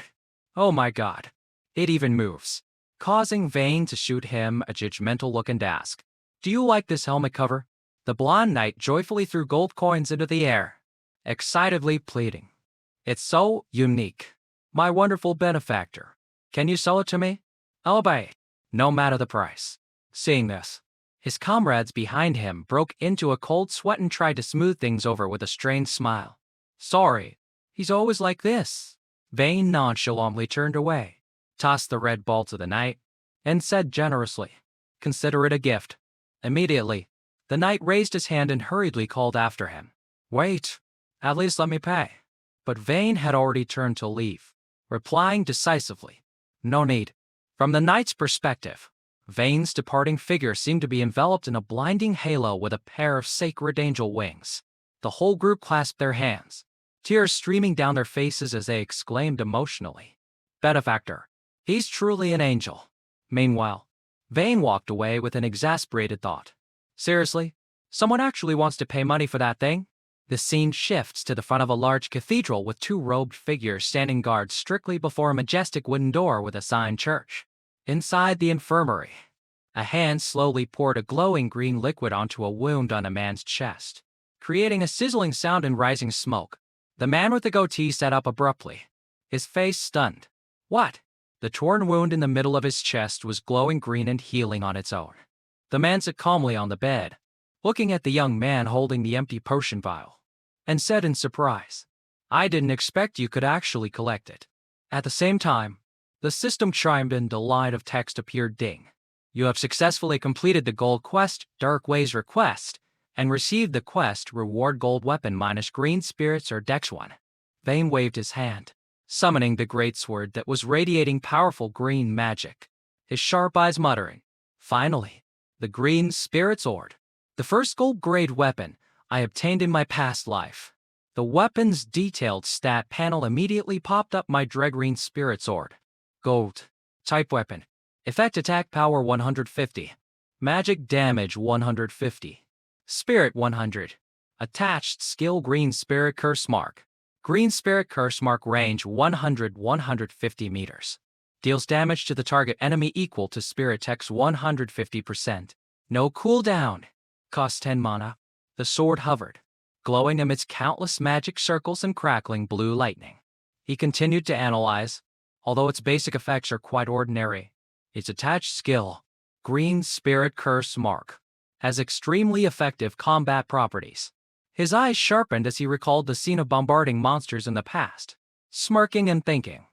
Oh my god. It even moves, causing Vane to shoot him a judgmental look and ask, "Do you like this helmet cover?" The blonde knight joyfully threw gold coins into the air, excitedly pleading, "It's so unique. My wonderful benefactor. Can you sell it to me? I'll buy it, no matter the price." Seeing this, his comrades behind him broke into a cold sweat and tried to smooth things over with a strained smile. "Sorry, he's always like this." Vane nonchalantly turned away, tossed the red ball to the knight, and said generously, "Consider it a gift." Immediately, the knight raised his hand and hurriedly called after him, "Wait, at least let me pay." But Vane had already turned to leave, replying decisively, "No need." From the knight's perspective, Vane's departing figure seemed to be enveloped in a blinding halo with a pair of sacred angel wings. The whole group clasped their hands, tears streaming down their faces as they exclaimed emotionally, "Benefactor, he's truly an angel." Meanwhile, Vane walked away with an exasperated thought. Seriously? Someone actually wants to pay money for that thing? The scene shifts to the front of a large cathedral with two robed figures standing guard strictly before a majestic wooden door with a sign church. Inside the infirmary, a hand slowly poured a glowing green liquid onto a wound on a man's chest, creating a sizzling sound and rising smoke. The man with the goatee sat up abruptly, his face stunned. What? The torn wound in the middle of his chest was glowing green and healing on its own. The man sat calmly on the bed, looking at the young man holding the empty potion vial, and said in surprise, "I didn't expect you could actually collect it." At the same time, the system chimed in. The line of text appeared. Ding. You have successfully completed the gold quest, Dark Ways request, and received the quest reward gold weapon minus green spirits or dex 1. Vane waved his hand, summoning the greatsword that was radiating powerful green magic, his sharp eyes muttering, "Finally, the green spirit sword. The first gold-grade weapon I obtained in my past life." The weapon's detailed stat panel immediately popped up. My Dregreen spirit sword. Gold. Type weapon. Effect attack power 150. Magic damage 150. Spirit 100. Attached skill Green Spirit Curse Mark. Green Spirit Curse Mark range 100-150 meters. Deals damage to the target enemy equal to Spirit Tex 150%. No cooldown. Costs 10 mana. The sword hovered, glowing amidst countless magic circles and crackling blue lightning. He continued to analyze. Although its basic effects are quite ordinary, its attached skill, Green Spirit Curse Mark, has extremely effective combat properties. His eyes sharpened as he recalled the scene of bombarding monsters in the past, smirking and thinking,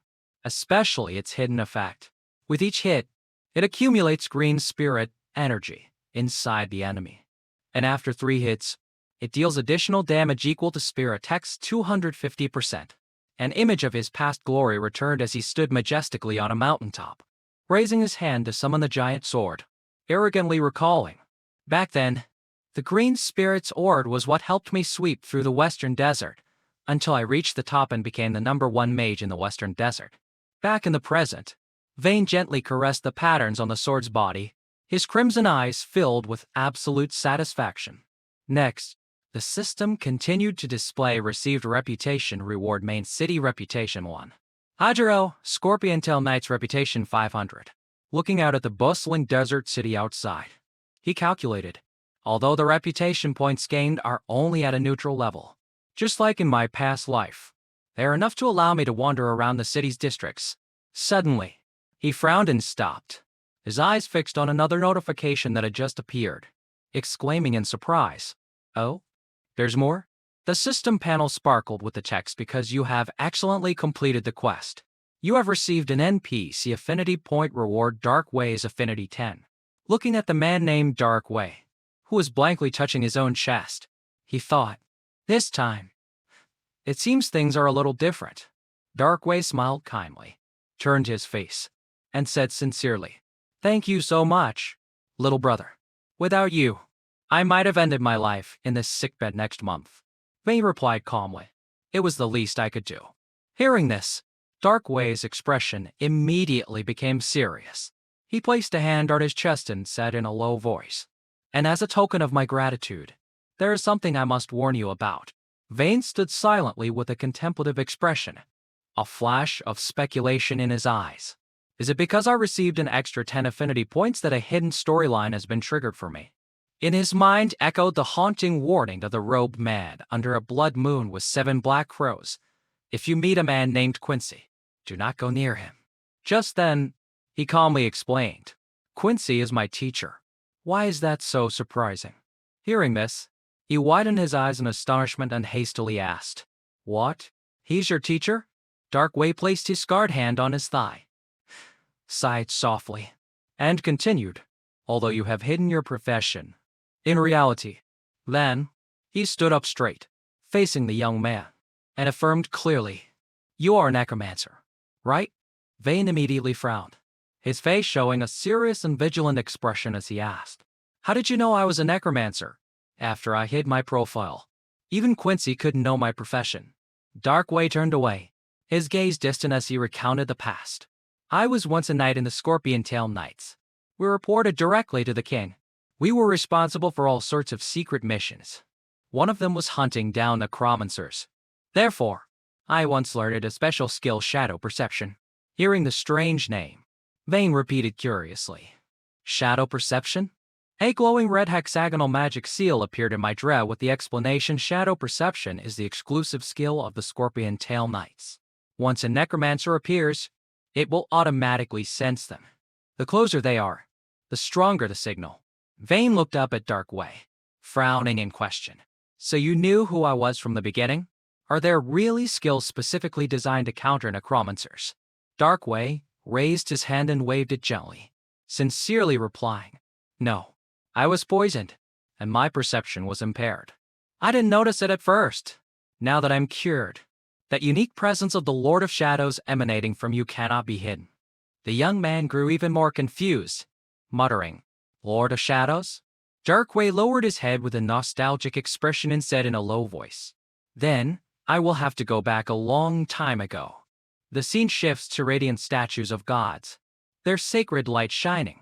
especially its hidden effect. With each hit, it accumulates green spirit energy inside the enemy. And after 3 hits, it deals additional damage equal to Spirit Tex 250%. An image of his past glory returned as he stood majestically on a mountaintop, raising his hand to summon the giant sword, arrogantly recalling, "Back then, the green spirit's ord was what helped me sweep through the western desert, until I reached the top and became the #1 mage in the western desert." Back in the present, Vane gently caressed the patterns on the sword's body, his crimson eyes filled with absolute satisfaction. Next, the system continued to display received reputation reward main city reputation 1. Hajiro, Scorpion Tail Knight's reputation 500. Looking out at the bustling desert city outside, he calculated, although the reputation points gained are only at a neutral level, just like in my past life, they are enough to allow me to wander around the city's districts. Suddenly, he frowned and stopped, his eyes fixed on another notification that had just appeared, exclaiming in surprise, "Oh? There's more?" The system panel sparkled with the text because you have excellently completed the quest. You have received an NPC Affinity Point reward Dark Way's Affinity 10. Looking at the man named Dark Way, who was blankly touching his own chest, he thought, this time, it seems things are a little different. Dark Way smiled kindly, turned his face, and said sincerely, thank you so much, little brother. Without you, I might have ended my life in this sickbed next month. Vane replied calmly. It was the least I could do. Hearing this, Dark Way's expression immediately became serious. He placed a hand on his chest and said in a low voice, and as a token of my gratitude, there is something I must warn you about. Vane stood silently with a contemplative expression, a flash of speculation in his eyes. Is it because I received an extra 10 affinity points that a hidden storyline has been triggered for me? In his mind echoed the haunting warning of the robed man under a blood moon with 7 black crows. If you meet a man named Quincy, do not go near him. Just then, he calmly explained, Quincy is my teacher. Why is that so surprising? Hearing this, he widened his eyes in astonishment and hastily asked, what? He's your teacher? Dark Way placed his scarred hand on his thigh, sighed softly, and continued, although you have hidden your profession, in reality. Then, he stood up straight, facing the young man, and affirmed clearly, you are a necromancer, right? Vane immediately frowned, his face showing a serious and vigilant expression as he asked, how did you know I was a necromancer? After I hid my profile, even Quincy couldn't know my profession. Dark Way turned away, his gaze distant as he recounted the past. I was once a knight in the Scorpion Tail Knights. We reported directly to the king. We were responsible for all sorts of secret missions. One of them was hunting down necromancers. Therefore, I once learned a special skill, shadow perception. Hearing the strange name, Vane repeated curiously, shadow perception? A glowing red hexagonal magic seal appeared in my dread with the explanation shadow perception is the exclusive skill of the Scorpion Tail Knights. Once a necromancer appears, it will automatically sense them. The closer they are, the stronger the signal. Vane looked up at Dark Way, frowning in question. So you knew who I was from the beginning? Are there really skills specifically designed to counter necromancers? Dark Way raised his hand and waved it gently, sincerely replying, no. I was poisoned, and my perception was impaired. I didn't notice it at first. Now that I'm cured, that unique presence of the Lord of Shadows emanating from you cannot be hidden. The young man grew even more confused, muttering, Lord of Shadows? Dark Way lowered his head with a nostalgic expression and said in a low voice, then, I will have to go back a long time ago. The scene shifts to radiant statues of gods, their sacred light shining.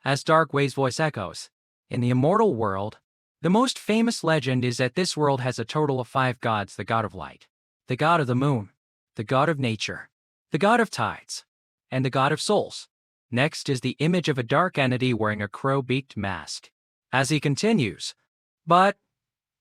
As Dark Way's voice echoes, in the immortal world, the most famous legend is that this world has a total of 5 gods: the god of light, the god of the moon, the god of nature, the god of tides, and the god of souls. Next is the image of a dark entity wearing a crow-beaked mask. As he continues, but,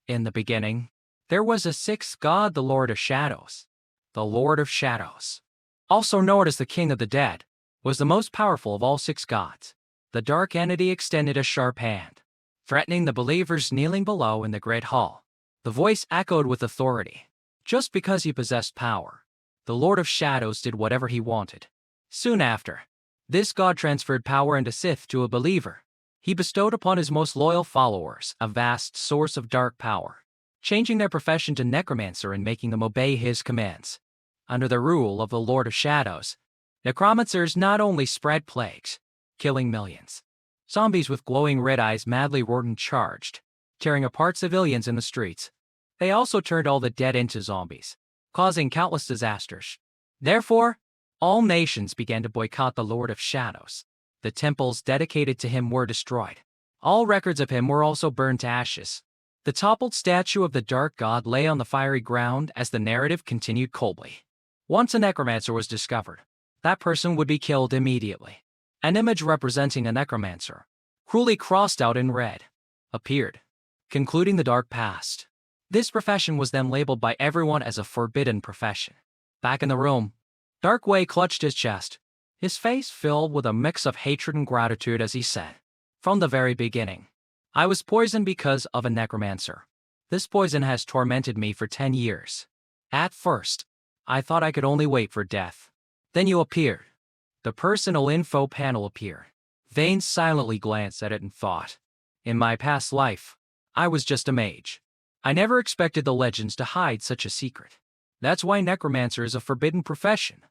in the beginning, there was a 6th god, the Lord of Shadows. The Lord of Shadows, also known as the King of the Dead, was the most powerful of all 6 gods. The dark entity extended a sharp hand, threatening the believers kneeling below in the great hall. The voice echoed with authority. Just because he possessed power, the Lord of Shadows did whatever he wanted. Soon after, this god transferred power into Sith to a believer. He bestowed upon his most loyal followers a vast source of dark power, changing their profession to necromancer and making them obey his commands. Under the rule of the Lord of Shadows, necromancers not only spread plagues, killing millions. Zombies with glowing red eyes madly roared and charged, tearing apart civilians in the streets. They also turned all the dead into zombies, causing countless disasters. Therefore, all nations began to boycott the Lord of Shadows. The temples dedicated to him were destroyed. All records of him were also burned to ashes. The toppled statue of the dark god lay on the fiery ground as the narrative continued coldly. Once a necromancer was discovered, that person would be killed immediately. An image representing a necromancer, cruelly crossed out in red, appeared, concluding the dark past. This profession was then labeled by everyone as a forbidden profession. Back in the room, Dark Way clutched his chest, his face filled with a mix of hatred and gratitude as he said, from the very beginning, I was poisoned because of a necromancer. This poison has tormented me for 10 years. At first, I thought I could only wait for death. Then you appeared. The personal info panel appeared. Vane silently glanced at it and thought, in my past life, I was just a mage. I never expected the legends to hide such a secret. That's why necromancer is a forbidden profession.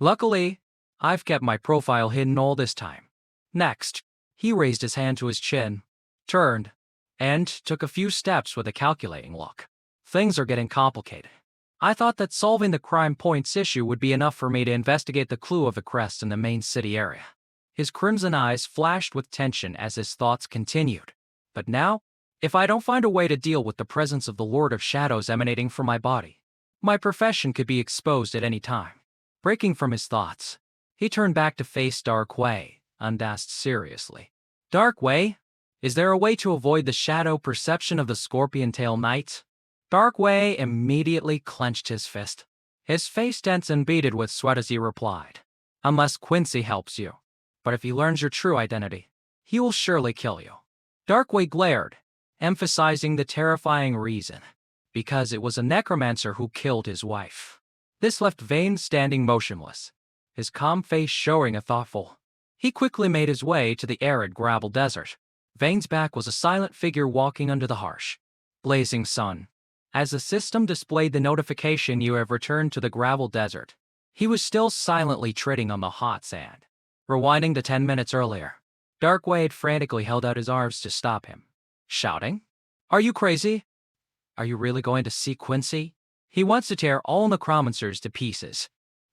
Luckily, I've kept my profile hidden all this time. Next, he raised his hand to his chin, turned, and took a few steps with a calculating look. Things are getting complicated. I thought that solving the crime points issue would be enough for me to investigate the clue of the crest in the main city area. His crimson eyes flashed with tension as his thoughts continued. But now, if I don't find a way to deal with the presence of the Lord of Shadows emanating from my body, my profession could be exposed at any time. Breaking from his thoughts, he turned back to face Dark Wei and asked seriously, Dark Wei, is there a way to avoid the shadow perception of the Scorpion Tail Knight? Dark Wei immediately clenched his fist. His face tense and beaded with sweat as he replied, unless Quincy helps you. But if he learns your true identity, he will surely kill you. Dark Wei glared, emphasizing the terrifying reason, because it was a necromancer who killed his wife. This left Vane standing motionless, his calm face showing a thoughtful. He quickly made his way to the arid gravel desert. Vane's back was a silent figure walking under the harsh, blazing sun. As the system displayed the notification you have returned to the gravel desert, he was still silently treading on the hot sand. Rewinding to 10 minutes earlier, Dark Wei had frantically held out his arms to stop him, shouting, Are you crazy? Are you really going to see Quincy? He wants to tear all necromancers to pieces.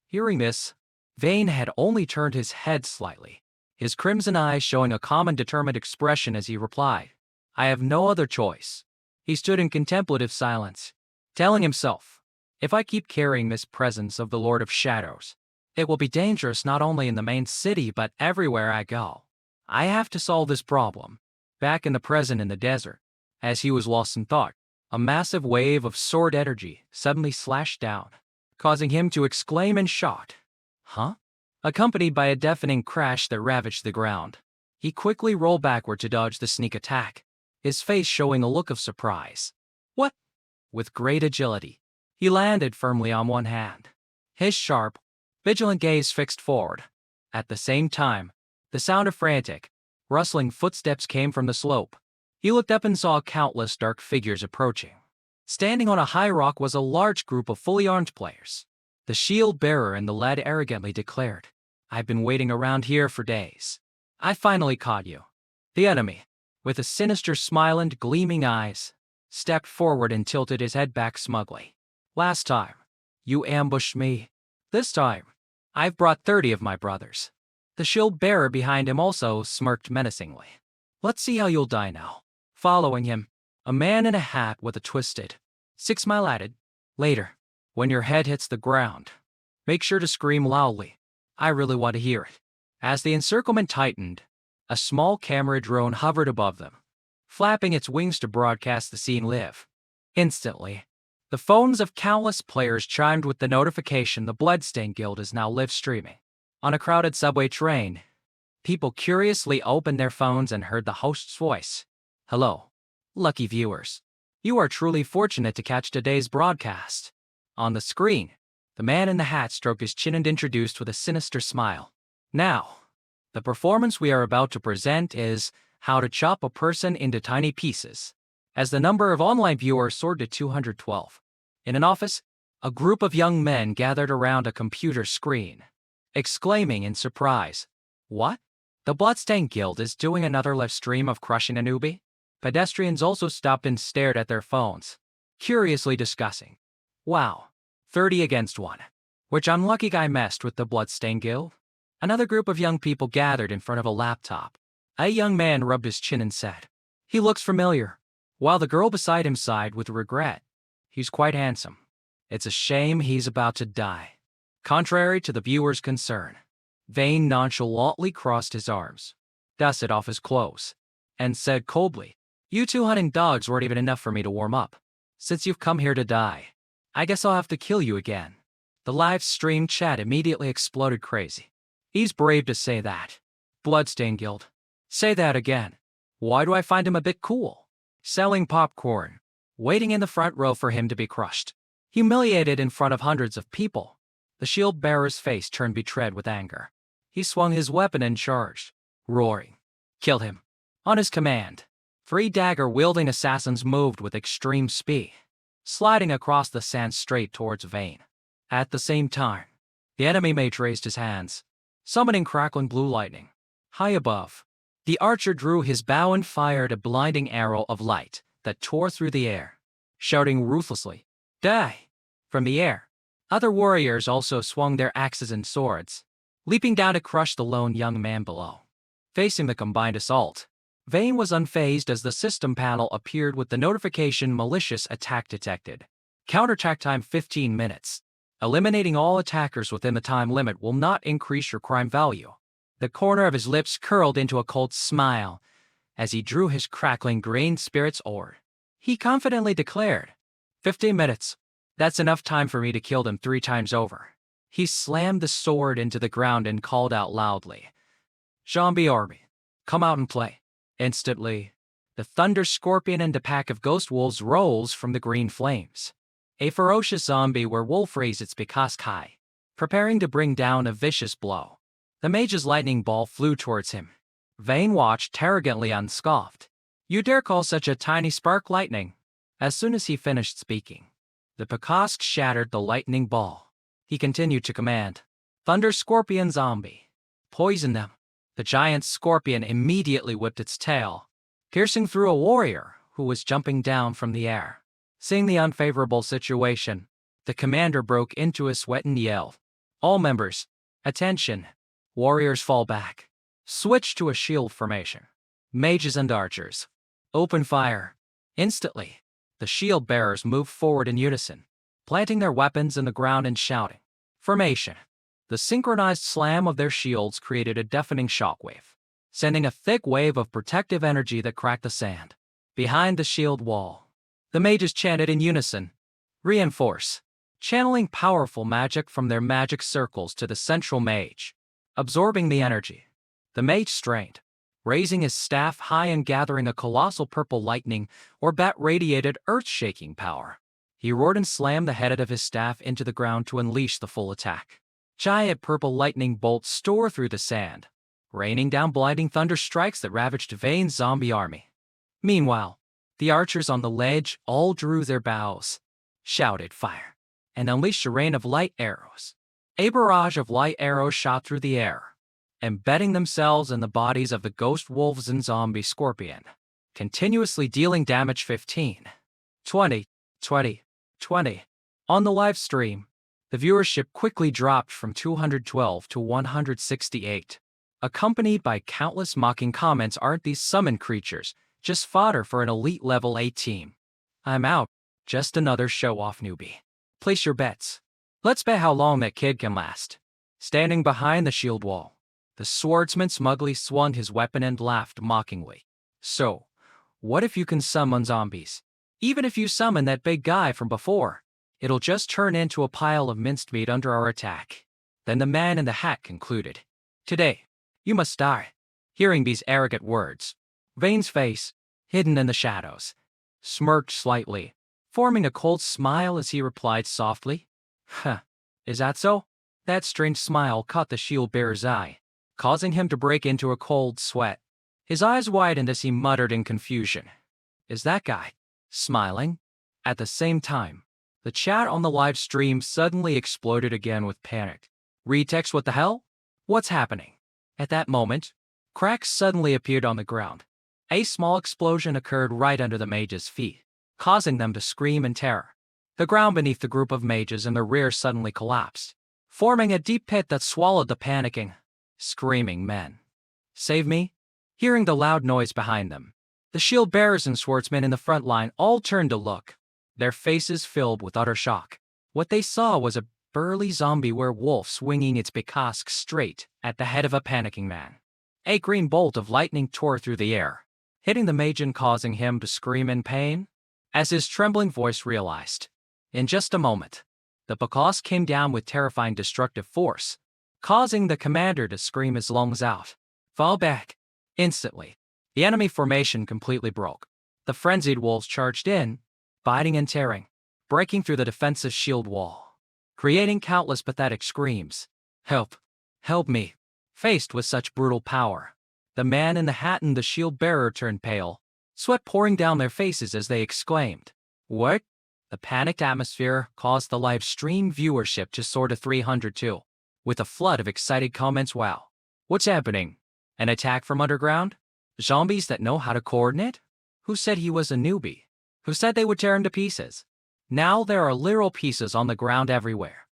Hearing this, Vane had only turned his head slightly, his crimson eyes showing a calm and determined expression as he replied, I have no other choice. He stood in contemplative silence, telling himself, if I keep carrying this presence of the Lord of Shadows, it will be dangerous not only in the main city but everywhere I go. I have to solve this problem. Back in the present in the desert, as he was lost in thought, a massive wave of sword energy suddenly slashed down, causing him to exclaim in shock, Huh? Accompanied by a deafening crash that ravaged the ground. He quickly rolled backward to dodge the sneak attack, his face showing a look of surprise. What? With great agility, he landed firmly on one hand, his sharp, vigilant gaze fixed forward. At the same time, the sound of frantic, rustling footsteps came from the slope. He looked up and saw countless dark figures approaching. Standing on a high rock was a large group of fully armed players. The shield bearer and the lad arrogantly declared, I've been waiting around here for days. I finally caught you. The enemy, with a sinister smile and gleaming eyes, stepped forward and tilted his head back smugly. Last time, you ambushed me. This time, I've brought 30 of my brothers. The shield bearer behind him also smirked menacingly. Let's see how you'll die now. Following him, a man in a hat with a twisted 6-mile added, later, when your head hits the ground, make sure to scream loudly. I really want to hear it. As the encirclement tightened, a small camera drone hovered above them, flapping its wings to broadcast the scene live. Instantly, the phones of countless players chimed with the notification the Bloodstained Guild is now live streaming. On a crowded subway train, people curiously opened their phones and heard the host's voice. Hello, lucky viewers. You are truly fortunate to catch today's broadcast. On the screen, the man in the hat stroked his chin and introduced with a sinister smile. Now, the performance we are about to present is How to Chop a Person into Tiny Pieces. As the number of online viewers soared to 212. In an office, a group of young men gathered around a computer screen, exclaiming in surprise, What? The Bloodstained Guild is doing another live stream of crushing a newbie? Pedestrians also stopped and stared at their phones, curiously discussing. Wow, 30 against 1. Which unlucky guy messed with the Bloodstained Guild? Another group of young people gathered in front of a laptop. A young man rubbed his chin and said, He looks familiar, while the girl beside him sighed with regret. He's quite handsome. It's a shame he's about to die. Contrary to the viewer's concern, Vane nonchalantly crossed his arms, dusted off his clothes, and said coldly, You two hunting dogs weren't even enough for me to warm up. Since you've come here to die, I guess I'll have to kill you again. The live stream chat immediately exploded crazy. He's brave to say that. Bloodstained Guild. Say that again. Why do I find him a bit cool? Selling popcorn. waiting in the front row for him to be crushed. Humiliated in front of hundreds of people, the shield bearer's face turned betrayed with anger. He swung his weapon and charged, roaring, "Kill him!" On his command, 3 dagger-wielding assassins moved with extreme speed, sliding across the sand straight towards Vayne. At the same time, the enemy mage raised his hands, summoning crackling blue lightning. High above, the archer drew his bow and fired a blinding arrow of light that tore through the air, shouting ruthlessly, "Die!" From the air, other warriors also swung their axes and swords, leaping down to crush the lone young man below. Facing the combined assault, Vayne was unfazed as the system panel appeared with the notification "Malicious attack detected. Counterattack time 15 minutes. Eliminating all attackers within the time limit will not increase your crime value." The corner of his lips curled into a cold smile as he drew his crackling green spirit's ore. He confidently declared, 15 minutes. That's enough time for me to kill them 3 times over." He slammed the sword into the ground and called out loudly, "Zombie army, come out and play." Instantly, the thunder scorpion and a pack of ghost wolves rose from the green flames. A ferocious zombie werewolf raised its beak high, preparing to bring down a vicious blow. The mage's lightning ball flew towards him. Vayne watched arrogantly unscoffed. "You dare call such a tiny spark lightning?" As soon as he finished speaking, the Pikosk shattered the lightning ball. He continued to command, "Thunder Scorpion Zombie, poison them." The giant scorpion immediately whipped its tail, piercing through a warrior who was jumping down from the air. Seeing the unfavorable situation, the commander broke into a sweat and yelled, "All members, attention! Warriors fall back. Switch to a shield formation. Mages and archers, open fire." Instantly, the shield bearers moved forward in unison, planting their weapons in the ground and shouting, "Formation!" The synchronized slam of their shields created a deafening shockwave, sending a thick wave of protective energy that cracked the sand. Behind the shield wall, the mages chanted in unison, "Reinforce!" channeling powerful magic from their magic circles to the central mage, absorbing the energy. The mage strained, raising his staff high and gathering a colossal purple lightning or bat-radiated earth-shaking power. He roared and slammed the head of his staff into the ground to unleash the full attack. Giant purple lightning bolts tore through the sand, raining down blinding thunder strikes that ravaged Vayne's zombie army. Meanwhile, the archers on the ledge all drew their bows, shouted fire, and unleashed a rain of light arrows. A barrage of light arrows shot through the air, embedding themselves in the bodies of the ghost wolves and zombie scorpion, continuously dealing damage 15, 20, 20, 20. On the live stream, the viewership quickly dropped from 212 to 168, accompanied by countless mocking comments. "Aren't these summoned creatures just fodder for an elite level 8 team? I'm out, just another show-off newbie. Place your bets. Let's bet how long that kid can last." Standing behind the shield wall, the swordsman smugly swung his weapon and laughed mockingly. "So, what if you can summon zombies? Even if you summon that big guy from before, it'll just turn into a pile of minced meat under our attack." Then the man in the hat concluded, "Today, you must die." Hearing these arrogant words, Vayne's face, hidden in the shadows, smirked slightly, forming a cold smile as he replied softly, "Huh, is that so?" That strange smile caught the shield bearer's eye, causing him to break into a cold sweat. His eyes widened as he muttered in confusion, "Is that guy smiling?" At the same time, the chat on the live stream suddenly exploded again with panic. "Retext, what the hell? What's happening?" At that moment, cracks suddenly appeared on the ground. A small explosion occurred right under the mages' feet, causing them to scream in terror. The ground beneath the group of mages in the rear suddenly collapsed, forming a deep pit that swallowed the panicking, screaming men. "Save me!" Hearing the loud noise behind them, the shield bearers and swordsmen in the front line all turned to look, their faces filled with utter shock. What they saw was a burly zombie werewolf swinging its beak straight at the head of a panicking man. A green bolt of lightning tore through the air, hitting the mage and causing him to scream in pain, as his trembling voice realized. In just a moment, the beak came down with terrifying destructive force, causing the commander to scream his lungs out. "Fall back!" Instantly, the enemy formation completely broke. The frenzied wolves charged in, biting and tearing, breaking through the defensive shield wall, creating countless pathetic screams. Help! Help me! Faced with such brutal power, the man in the hat and the shield bearer turned pale, sweat pouring down their faces as they exclaimed, "What?" The panicked atmosphere caused the live stream viewership to soar to 302, with a flood of excited comments. Wow. What's happening? An attack from underground? Zombies that know how to coordinate? Who said he was a newbie? Who said they would tear him to pieces? Now there are literal pieces on the ground everywhere.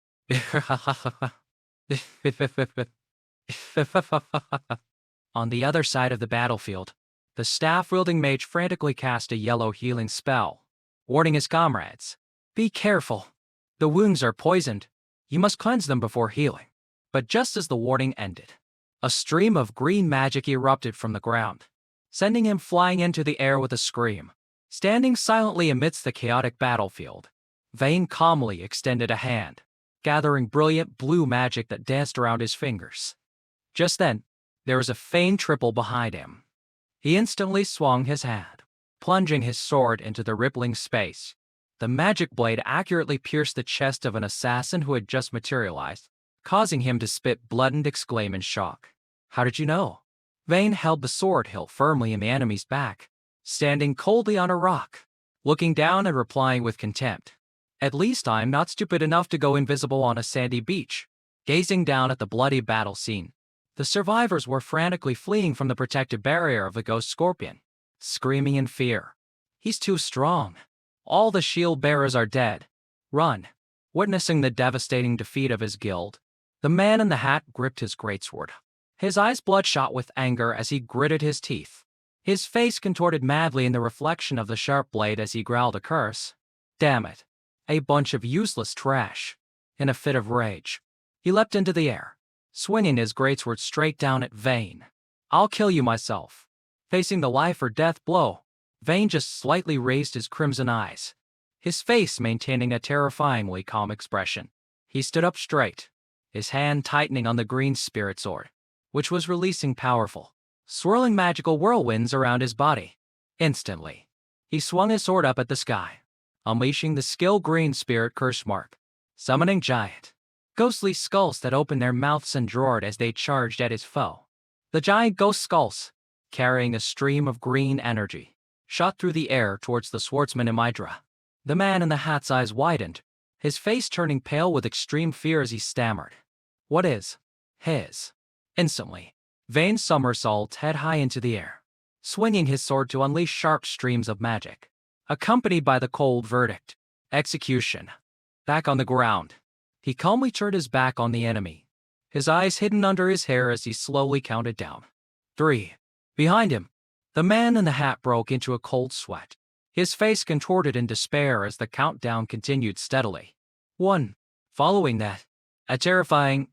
On the other side of the battlefield, the staff-wielding mage frantically cast a yellow healing spell, warning his comrades, "Be careful. The wounds are poisoned. You must cleanse them before healing." But just as the warning ended, a stream of green magic erupted from the ground, sending him flying into the air with a scream. Standing silently amidst the chaotic battlefield, Vayne calmly extended a hand, gathering brilliant blue magic that danced around his fingers. Just then, there was a faint triple behind him. He instantly swung his hand, plunging his sword into the rippling space. The magic blade accurately pierced the chest of an assassin who had just materialized, causing him to spit blood and exclaim in shock. "How did you know?" Vayne held the sword hilt firmly in the enemy's back, standing coldly on a rock, looking down and replying with contempt, "At least I'm not stupid enough to go invisible on a sandy beach." Gazing down at the bloody battle scene, the survivors were frantically fleeing from the protective barrier of the ghost scorpion, screaming in fear. "He's too strong. All the shield bearers are dead. Run!" Witnessing the devastating defeat of his guild, the man in the hat gripped his greatsword, his eyes bloodshot with anger as he gritted his teeth. His face contorted madly in the reflection of the sharp blade as he growled a curse. "Damn it. A bunch of useless trash." In a fit of rage, he leapt into the air, swinging his greatsword straight down at Vayne. "I'll kill you myself." Facing the life or death blow, Vayne just slightly raised his crimson eyes, his face maintaining a terrifyingly calm expression. He stood up straight, his hand tightening on the green spirit sword, which was releasing powerful, swirling magical whirlwinds around his body. Instantly, he swung his sword up at the sky, unleashing the skill green spirit curse mark, summoning giant, ghostly skulls that opened their mouths and roared as they charged at his foe. The giant ghost skulls, carrying a stream of green energy, shot through the air towards the swordsman in Hydra. The man in the hat's eyes widened, his face turning pale with extreme fear as he stammered, "What is his?" Instantly, Vayne somersaulted head high into the air, swinging his sword to unleash sharp streams of magic, accompanied by the cold verdict, "Execution." Back on the ground, he calmly turned his back on the enemy, his eyes hidden under his hair as he slowly counted down. 3. Behind him, the man in the hat broke into a cold sweat, his face contorted in despair as the countdown continued steadily. 1. Following that, a terrifying,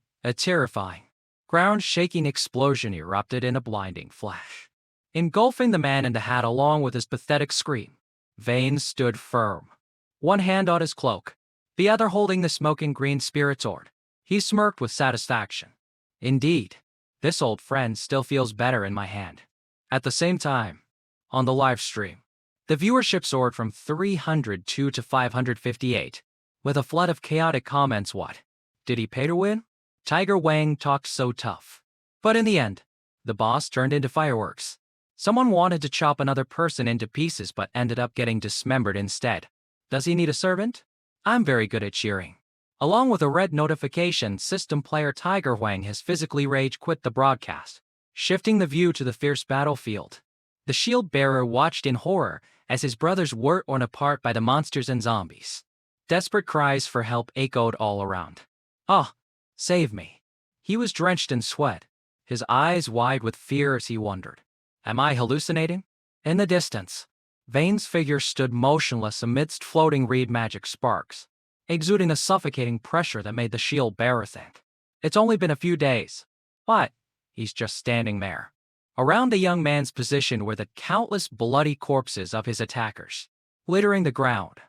ground-shaking explosion erupted in a blinding flash, engulfing the man in the hat along with his pathetic scream. Vayne stood firm, one hand on his cloak, the other holding the smoking green spirit sword. He smirked with satisfaction. "Indeed, this old friend still feels better in my hand." At the same time, on the live stream, the viewership soared from 302 to 558, with a flood of chaotic comments. "What? Did he pay to win? Tiger Wang talked so tough. But in the end, the boss turned into fireworks. Someone wanted to chop another person into pieces but ended up getting dismembered instead. Does he need a servant? I'm very good at cheering." Along with a red notification, system player Tiger Wang has physically rage quit the broadcast, shifting the view to the fierce battlefield. The shield bearer watched in horror as his brothers were torn apart by the monsters and zombies. Desperate cries for help echoed all around. "Ah, save me." He was drenched in sweat, his eyes wide with fear as he wondered, "Am I hallucinating?" In the distance, Vayne's figure stood motionless amidst floating reed magic sparks, exuding a suffocating pressure that made the shield bearer think, "It's only been a few days." But he's just standing there. Around the young man's position were the countless bloody corpses of his attackers, littering the ground.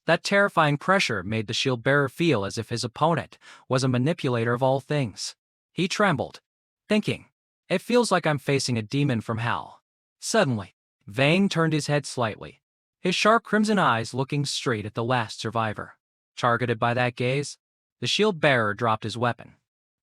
That terrifying pressure made the shield bearer feel as if his opponent was a manipulator of all things. He trembled, thinking, "It feels like I'm facing a demon from hell." Suddenly, Vayne turned his head slightly, his sharp crimson eyes looking straight at the last survivor. Targeted by that gaze, the shield bearer dropped his weapon,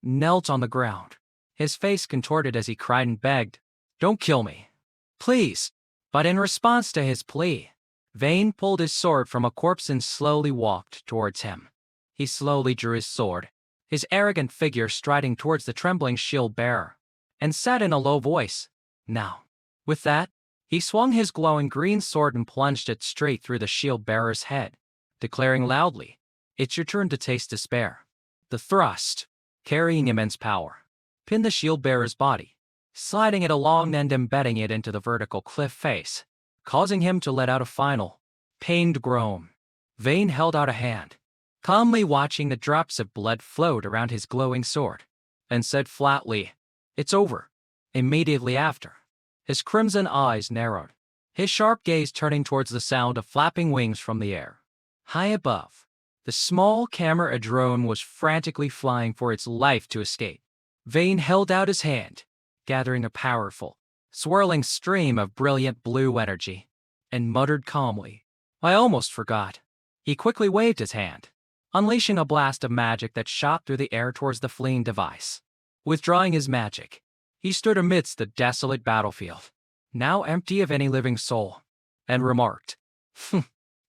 knelt on the ground, his face contorted as he cried and begged, "Don't kill me, please." But in response to his plea, Vayne pulled his sword from a corpse and slowly walked towards him. He slowly drew his sword, his arrogant figure striding towards the trembling shield bearer, and said in a low voice, "Now." With that, he swung his glowing green sword and plunged it straight through the shield bearer's head, declaring loudly, "It's your turn to taste despair." The thrust, carrying immense power, pinned the shield bearer's body, sliding it along and embedding it into the vertical cliff face, causing him to let out a final, pained groan. Vayne held out a hand, calmly watching the drops of blood float around his glowing sword, and said flatly, "It's over." Immediately after, his crimson eyes narrowed, his sharp gaze turning towards the sound of flapping wings from the air. High above, the small camera drone was frantically flying for its life to escape. Vayne held out his hand, gathering a powerful, swirling stream of brilliant blue energy, and muttered calmly, "I almost forgot." He quickly waved his hand, unleashing a blast of magic that shot through the air towards the fleeing device. Withdrawing his magic, he stood amidst the desolate battlefield, now empty of any living soul, and remarked,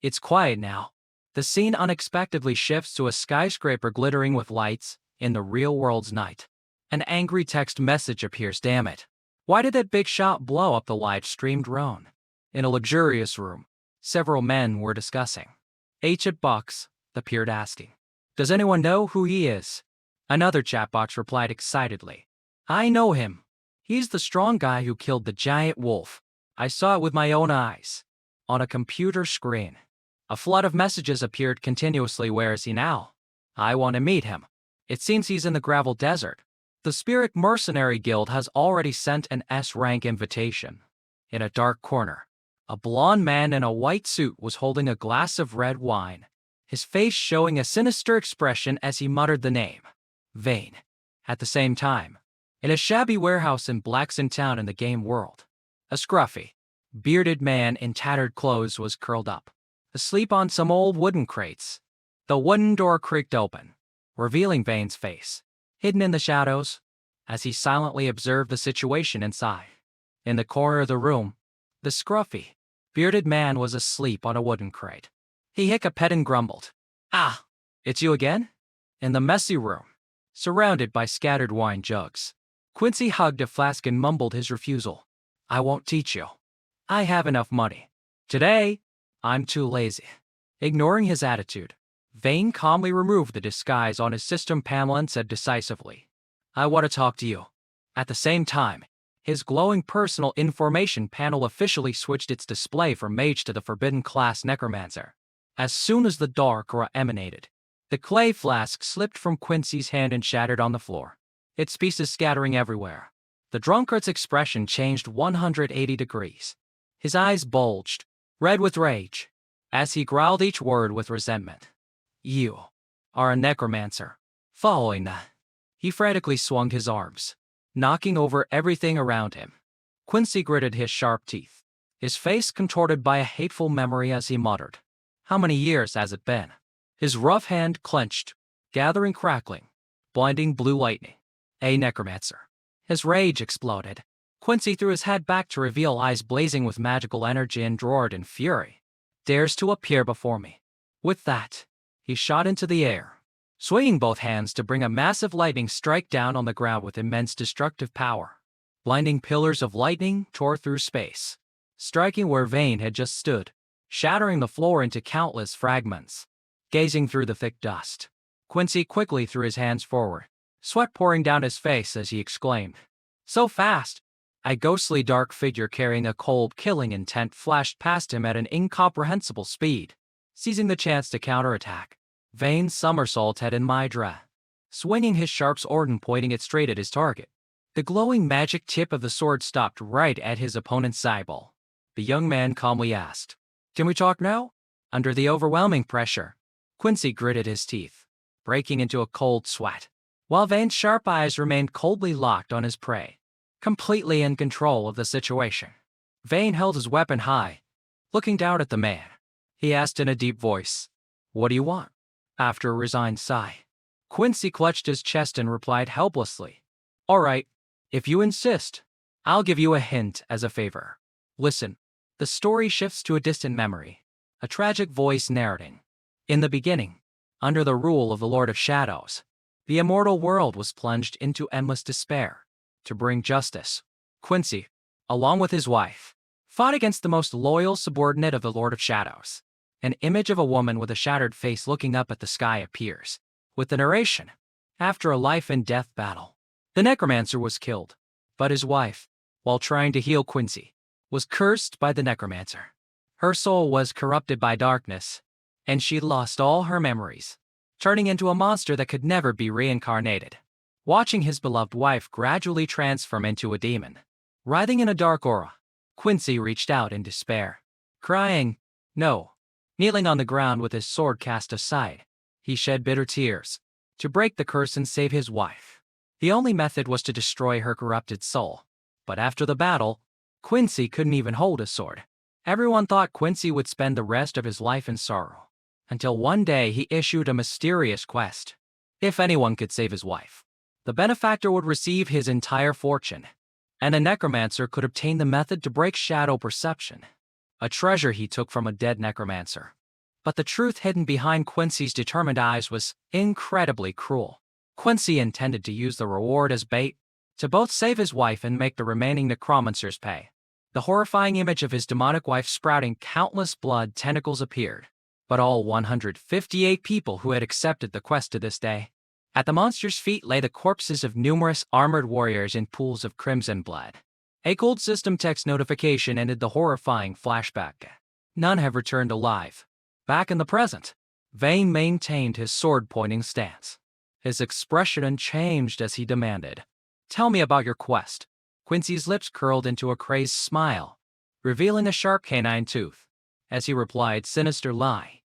"It's quiet now." The scene unexpectedly shifts to a skyscraper glittering with lights in the real world's night. An angry text message appears. "Damn it. Why did that big shot blow up the live stream drone?" In a luxurious room, several men were discussing. Agent Bucks appeared asking, "Does anyone know who he is?" Another chat box replied excitedly, "I know him. He's the strong guy who killed the giant wolf. I saw it with my own eyes." On a computer screen, a flood of messages appeared continuously. "Where is he now? I want to meet him. It seems he's in the gravel desert. The Spirit Mercenary Guild has already sent an S-rank invitation." In a dark corner, a blond man in a white suit was holding a glass of red wine, his face showing a sinister expression as he muttered the name, Vayne. At the same time, in a shabby warehouse in Blackson Town in the game world, a scruffy, bearded man in tattered clothes was curled up, asleep on some old wooden crates. The wooden door creaked open, revealing Vayne's face, hidden in the shadows, as he silently observed the situation inside. In the corner of the room, the scruffy, bearded man was asleep on a wooden crate. He hiccuped and grumbled, "Ah, it's you again?" In the messy room, surrounded by scattered wine jugs, Quincy hugged a flask and mumbled his refusal. "I won't teach you. I have enough money. Today, I'm too lazy." Ignoring his attitude, Vayne calmly removed the disguise on his system panel and said decisively, "I want to talk to you." At the same time, his glowing personal information panel officially switched its display from mage to the forbidden class necromancer. As soon as the dark aura emanated, the clay flask slipped from Quincy's hand and shattered on the floor, its pieces scattering everywhere. The drunkard's expression changed 180 degrees. His eyes bulged, red with rage, as he growled each word with resentment. "You are a necromancer." Following that, he frantically swung his arms, knocking over everything around him. Quincy gritted his sharp teeth, his face contorted by a hateful memory as he muttered, "How many years has it been?" His rough hand clenched, gathering crackling, blinding blue lightning. "A necromancer." His rage exploded. Quincy threw his head back to reveal eyes blazing with magical energy and roared in fury, "Dares to appear before me." With that, he shot into the air, swinging both hands to bring a massive lightning strike down on the ground with immense destructive power. Blinding pillars of lightning tore through space, striking where Vayne had just stood, shattering the floor into countless fragments. Gazing through the thick dust, Quincy quickly threw his hands forward, sweat pouring down his face as he exclaimed, "So fast!" A ghostly dark figure carrying a cold, killing intent flashed past him at an incomprehensible speed. Seizing the chance to counterattack, Vayne somersaulted in Mydra, swinging his sharp sword and pointing it straight at his target. The glowing magic tip of the sword stopped right at his opponent's eyeball. The young man calmly asked, "Can we talk now?" Under the overwhelming pressure, Quincy gritted his teeth, breaking into a cold sweat, while Vayne's sharp eyes remained coldly locked on his prey, completely in control of the situation. Vayne held his weapon high, Looking down at the man, he asked in a deep voice, "What do you want?" After a resigned sigh, Quincy clutched his chest and replied helplessly, "All right, if you insist, I'll give you a hint as a favor. Listen." The story shifts to a distant memory, a tragic voice narrating. In the beginning, under the rule of the Lord of Shadows, the immortal world was plunged into endless despair. To bring justice, Quincy, along with his wife, fought against the most loyal subordinate of the Lord of Shadows. An image of a woman with a shattered face looking up at the sky appears, with the narration, "After a life-and-death battle, the necromancer was killed, but his wife, while trying to heal Quincy, was cursed by the necromancer. Her soul was corrupted by darkness, and she lost all her memories, turning into a monster that could never be reincarnated." Watching his beloved wife gradually transform into a demon, writhing in a dark aura, Quincy reached out in despair, crying, "No." Kneeling on the ground with his sword cast aside, he shed bitter tears to break the curse and save his wife. The only method was to destroy her corrupted soul. But after the battle, Quincy couldn't even hold a sword. Everyone thought Quincy would spend the rest of his life in sorrow, until one day he issued a mysterious quest. If anyone could save his wife, the benefactor would receive his entire fortune, and a necromancer could obtain the method to break shadow perception, a treasure he took from a dead necromancer. But the truth hidden behind Quincy's determined eyes was incredibly cruel. Quincy intended to use the reward as bait, to both save his wife and make the remaining necromancers pay. The horrifying image of his demonic wife sprouting countless blood tentacles appeared, but all 158 people who had accepted the quest to this day. At the monster's feet lay the corpses of numerous armored warriors in pools of crimson blood. A cold system text notification ended the horrifying flashback. None have returned alive. Back in the present, Vane maintained his sword-pointing stance. His expression unchanged as he demanded, "Tell me about your quest." Quincy's lips curled into a crazed smile, revealing a sharp canine tooth, as he replied, "Sinister lie.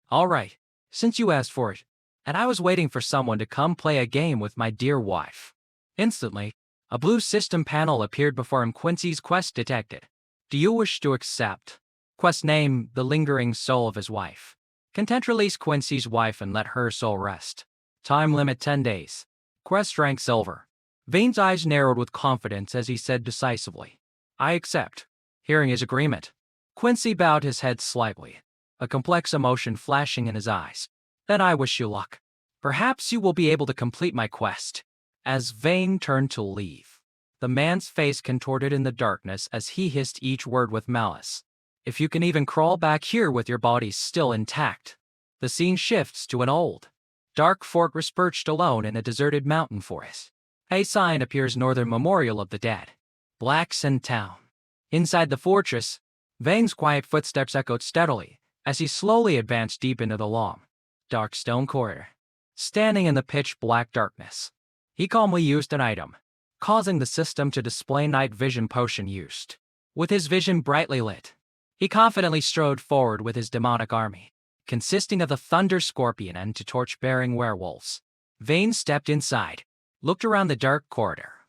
All right, since you asked for it, and I was waiting for someone to come play a game with my dear wife." Instantly, a blue system panel appeared before him. Quincy's quest detected. "Do you wish to accept?" Quest name, "The Lingering Soul of His Wife." Content, release Quincy's wife and let her soul rest. Time limit 10 days. Quest rank silver. Vane's eyes narrowed with confidence as he said decisively, "I accept." Hearing his agreement, Quincy bowed his head slightly, a complex emotion flashing in his eyes. "Then I wish you luck. Perhaps you will be able to complete my quest." As Vane turned to leave, the man's face contorted in the darkness as he hissed each word with malice. "If you can even crawl back here with your body still intact." The scene shifts to an old, dark fortress perched alone in a deserted mountain forest. A sign appears, "Northern Memorial of the Dead, Black Sand Town." Inside the fortress, Vane's quiet footsteps echoed steadily as he slowly advanced deep into the long, dark stone corridor. Standing in the pitch-black darkness, he calmly used an item, causing the system to display night vision potion used. With his vision brightly lit, he confidently strode forward with his demonic army, consisting of the Thunder Scorpion and two torch-bearing werewolves. Vane stepped inside, looked around the dark corridor,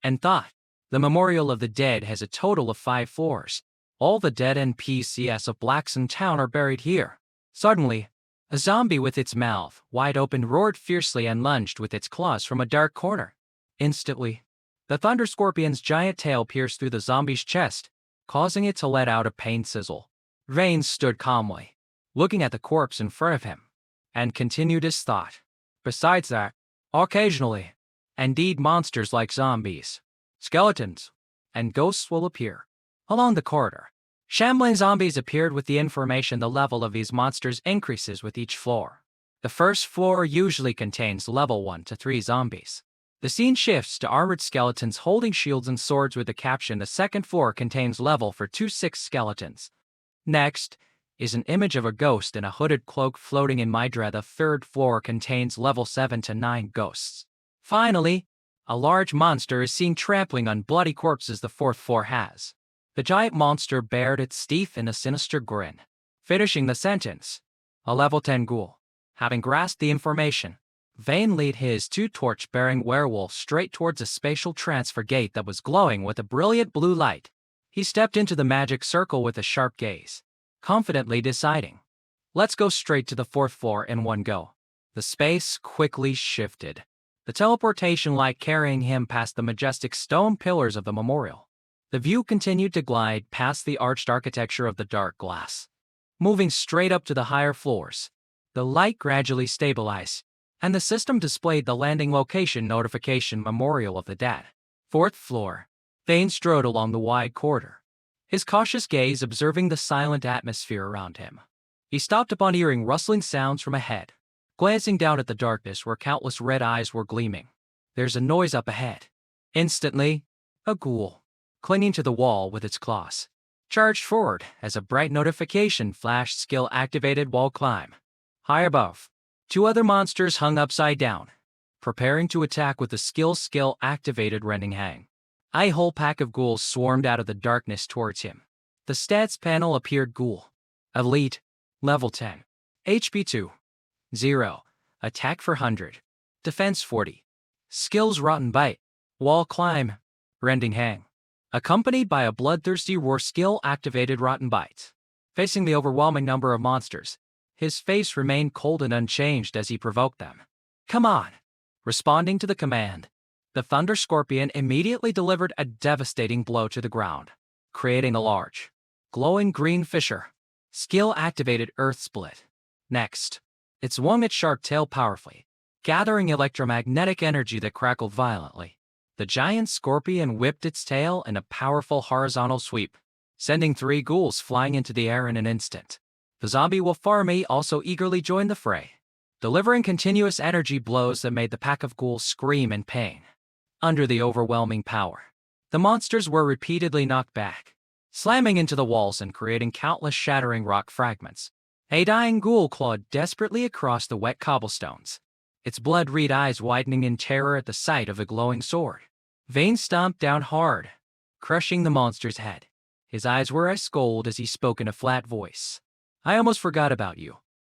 and thought, the Memorial of the Dead has a total of 5 floors. All the dead NPCs of Blackson Town are buried here. Suddenly, a zombie with its mouth wide open roared fiercely and lunged with its claws from a dark corner. Instantly, the Thunder Scorpion's giant tail pierced through the zombie's chest, causing it to let out a pained sizzle. Vane stood calmly, looking at the corpse in front of him, and continued his thought. Besides that, occasionally, indeed monsters like zombies, skeletons, and ghosts will appear along the corridor. Shambling zombies appeared with the information the level of these monsters increases with each floor. The first floor usually contains level 1 to 3 zombies. The scene shifts to armored skeletons holding shields and swords with the caption, "The second floor contains level for 2-6 skeletons." Next is an image of a ghost in a hooded cloak floating in Mydra. The third floor contains level 7 to 9 ghosts. Finally, a large monster is seen trampling on bloody corpses. The fourth floor has. The giant monster bared its teeth in a sinister grin, finishing the sentence, "A level 10 ghoul." Having grasped the information, Vane led his 2 torch-bearing werewolves straight towards a spatial transfer gate that was glowing with a brilliant blue light. He stepped into the magic circle with a sharp gaze, confidently deciding, let's go straight to the fourth floor in one go. The space quickly shifted, the teleportation light carrying him past the majestic stone pillars of the memorial. The view continued to glide past the arched architecture of the dark glass. Moving straight up to the higher floors, the light gradually stabilized, and the system displayed the landing location notification memorial of the dead. Fourth floor. Thane strode along the wide corridor, his cautious gaze observing the silent atmosphere around him. He stopped upon hearing rustling sounds from ahead, glancing down at the darkness where countless red eyes were gleaming. There's a noise up ahead. Instantly, a ghoul, clinging to the wall with its claws, charged forward as a bright notification flashed. Skill activated wall climb. High above, two other monsters hung upside down, preparing to attack with the skill activated rending hang. A whole pack of ghouls swarmed out of the darkness towards him. The stats panel appeared: Ghoul. Elite. Level 10. HP 2. 0. Attack 400. Defense 40. Skills Rotten Bite. Wall Climb. Rending Hang. Accompanied by a bloodthirsty roar. Skill activated Rotten Bite. Facing the overwhelming number of monsters, his face remained cold and unchanged as he provoked them. Come on. Responding to the command, the Thunder Scorpion immediately delivered a devastating blow to the ground, creating a large, glowing green fissure. Skill activated Earth Split. Next, it swung its sharp tail powerfully, gathering electromagnetic energy that crackled violently. The giant scorpion whipped its tail in a powerful horizontal sweep, sending three ghouls flying into the air in an instant. The zombie wolf army also eagerly joined the fray, delivering continuous energy blows that made the pack of ghouls scream in pain. Under the overwhelming power, the monsters were repeatedly knocked back, slamming into the walls and creating countless shattering rock fragments. A dying ghoul clawed desperately across the wet cobblestones, its blood-red eyes widening in terror at the sight of the glowing sword. Vane stomped down hard, crushing the monster's head. His eyes were ice cold as he spoke in a flat voice. I almost forgot about you.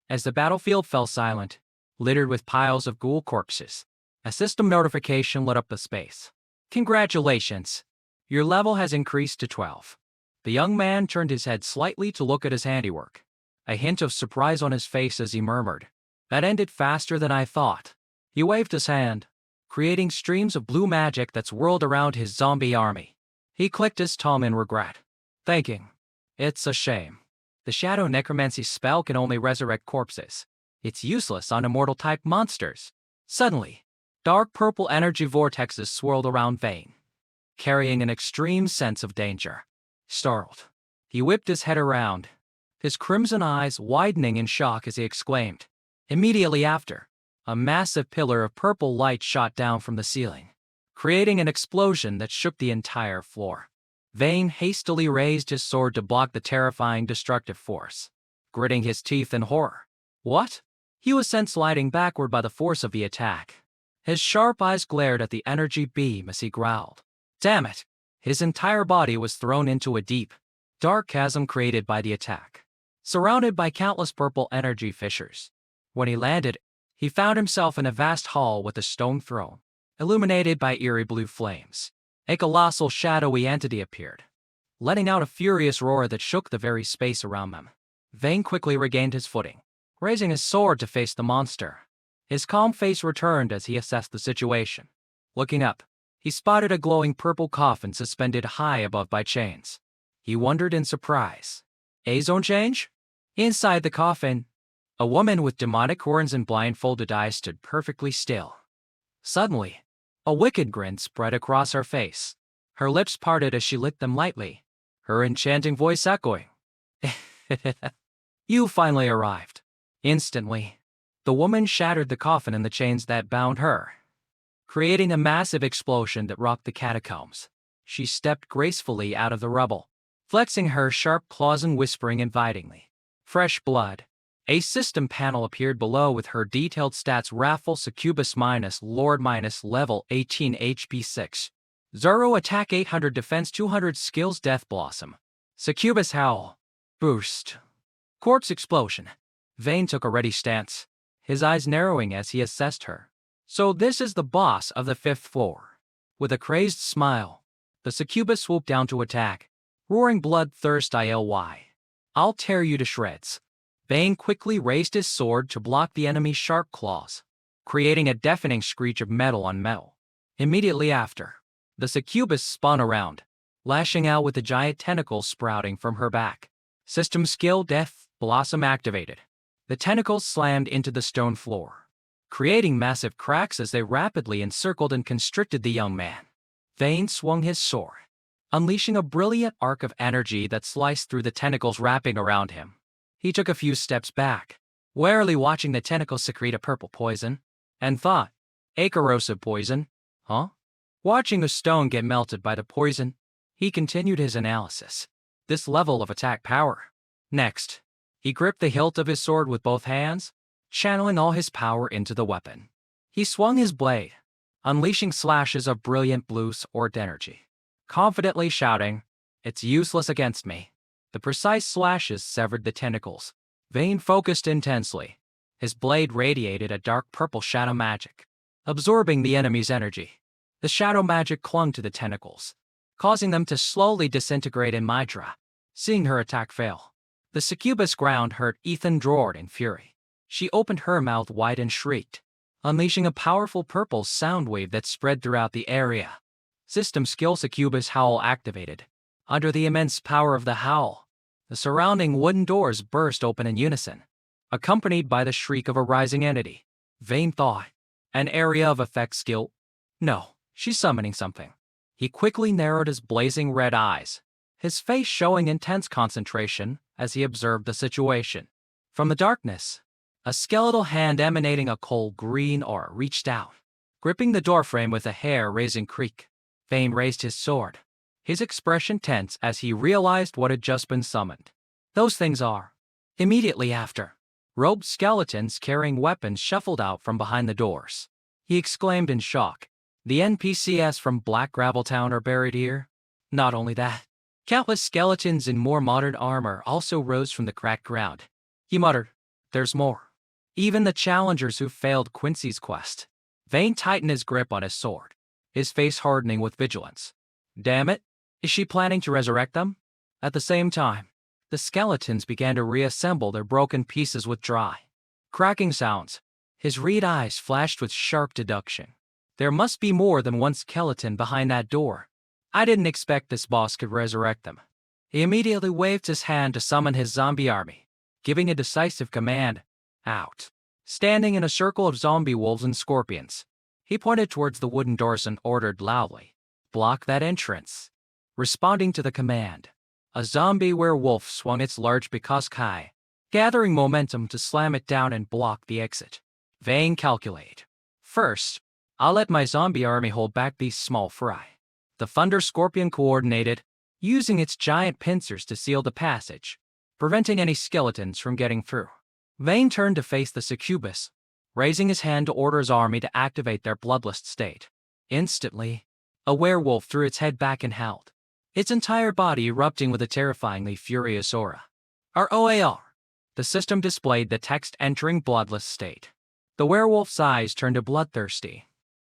As the battlefield fell silent, littered with piles of ghoul corpses, a system notification lit up the space. Congratulations! Your level has increased to 12. The young man turned his head slightly to look at his handiwork, a hint of surprise on his face as he murmured, that ended faster than I thought. He waved his hand, creating streams of blue magic that swirled around his zombie army. He clicked his tongue in regret, thinking, it's a shame. The Shadow Necromancy spell can only resurrect corpses. It's useless on immortal-type monsters. Suddenly, dark purple energy vortexes swirled around Vane, carrying an extreme sense of danger. Startled, he whipped his head around, his crimson eyes widening in shock as he exclaimed. Immediately after, a massive pillar of purple light shot down from the ceiling, creating an explosion that shook the entire floor. Vane hastily raised his sword to block the terrifying destructive force, gritting his teeth in horror. What? He was sent sliding backward by the force of the attack. His sharp eyes glared at the energy beam as he growled. Damn it! His entire body was thrown into a deep, dark chasm created by the attack, surrounded by countless purple energy fissures. When he landed, he found himself in a vast hall with a stone throne, illuminated by eerie blue flames. A colossal shadowy entity appeared, letting out a furious roar that shook the very space around them. Vane quickly regained his footing, raising his sword to face the monster. His calm face returned as he assessed the situation. Looking up, he spotted a glowing purple coffin suspended high above by chains. He wondered in surprise. A zone change? Inside the coffin, a woman with demonic horns and blindfolded eyes stood perfectly still. Suddenly, a wicked grin spread across her face. Her lips parted as she licked them lightly, her enchanting voice echoing. You finally arrived. Instantly, the woman shattered the coffin and the chains that bound her, creating a massive explosion that rocked the catacombs. She stepped gracefully out of the rubble, flexing her sharp claws and whispering invitingly. Fresh blood. A system panel appeared below with her detailed stats: Raffle Succubus minus Lord minus level 18 HP 6. Zoro attack 800 defense 200 skills Death Blossom. Succubus Howl. Boost. Corpse Explosion. Vane took a ready stance, his eyes narrowing as he assessed her. So this is the boss of the 5th floor. With a crazed smile, the succubus swooped down to attack, roaring bloodthirst I'll tear you to shreds. Vayne quickly raised his sword to block the enemy's sharp claws, creating a deafening screech of metal on metal. Immediately after, the succubus spun around, lashing out with the giant tentacles sprouting from her back. System skill Death Blossom activated. The tentacles slammed into the stone floor, creating massive cracks as they rapidly encircled and constricted the young man. Vayne swung his sword, unleashing a brilliant arc of energy that sliced through the tentacles wrapping around him. He took a few steps back, warily watching the tentacles secrete a purple poison, and thought, a corrosive poison? Huh? Watching the stone get melted by the poison, he continued his analysis. This level of attack power. Next, he gripped the hilt of his sword with both hands, channeling all his power into the weapon. He swung his blade, unleashing slashes of brilliant blue sword energy, confidently shouting, "It's useless against me." The precise slashes severed the tentacles. Vayne focused intensely. His blade radiated a dark purple shadow magic, absorbing the enemy's energy. The shadow magic clung to the tentacles, causing them to slowly disintegrate in Mydra. Seeing her attack fail, the succubus ground hurt. Ethan roared in fury. She opened her mouth wide and shrieked, unleashing a powerful purple sound wave that spread throughout the area. System skill Succubus Howl activated. Under the immense power of the howl, the surrounding wooden doors burst open in unison, accompanied by the shriek of a rising entity. Vayne thought, an area of effect skill? No, she's summoning something. He quickly narrowed his blazing red eyes, his face showing intense concentration as he observed the situation. From the darkness, a skeletal hand emanating a cold green aura reached out, gripping the doorframe with a hair-raising creak. Vayne raised his sword, his expression tense as he realized what had just been summoned. Those things are. Immediately after, robed skeletons carrying weapons shuffled out from behind the doors. He exclaimed in shock, "The NPCs from Black Gravel Town are buried here?" Not only that, countless skeletons in more modern armor also rose from the cracked ground. He muttered, "There's more." Even the challengers who failed Quincy's quest. Vayne tightened his grip on his sword, his face hardening with vigilance. Damn it, is she planning to resurrect them? At the same time, the skeletons began to reassemble their broken pieces with dry, cracking sounds. His red eyes flashed with sharp deduction. There must be more than one skeleton behind that door. I didn't expect this boss could resurrect them. He immediately waved his hand to summon his zombie army, giving a decisive command, "Out." Standing in a circle of zombie wolves and scorpions, he pointed towards the wooden doors and ordered loudly, "Block that entrance." Responding to the command, a zombie werewolf swung its large Bikosukai, gathering momentum to slam it down and block the exit. Vayne calculated. First, I'll let my zombie army hold back these small fry. The thunder scorpion coordinated, using its giant pincers to seal the passage, preventing any skeletons from getting through. Vayne turned to face the succubus, raising his hand to order his army to activate their bloodlust state. Instantly, a werewolf threw its head back and howled, its entire body erupting with a terrifyingly furious aura. ROAR. The system displayed the text entering bloodlust state. The werewolf's eyes turned to bloodthirsty,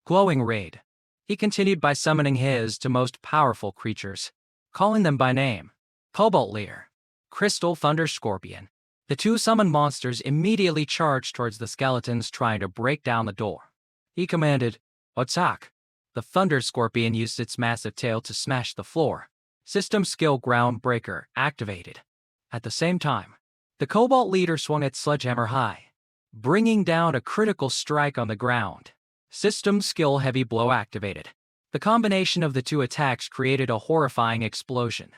glowing red. He continued by summoning his two most powerful creatures, calling them by name. Cobalt Leer, Crystal Thunder Scorpion. The two summoned monsters immediately charged towards the skeletons trying to break down the door. He commanded, "Attack." The Thunder Scorpion used its massive tail to smash the floor. System skill Groundbreaker activated. At the same time, the Cobalt Leader swung its sledgehammer high, bringing down a critical strike on the ground. System skill Heavy Blow activated. The combination of the two attacks created a horrifying explosion,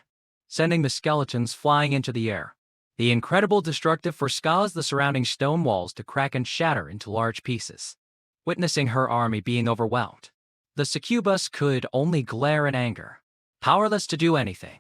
sending the skeletons flying into the air. The incredible destructive force caused the surrounding stone walls to crack and shatter into large pieces. Witnessing her army being overwhelmed, the succubus could only glare in anger, powerless to do anything.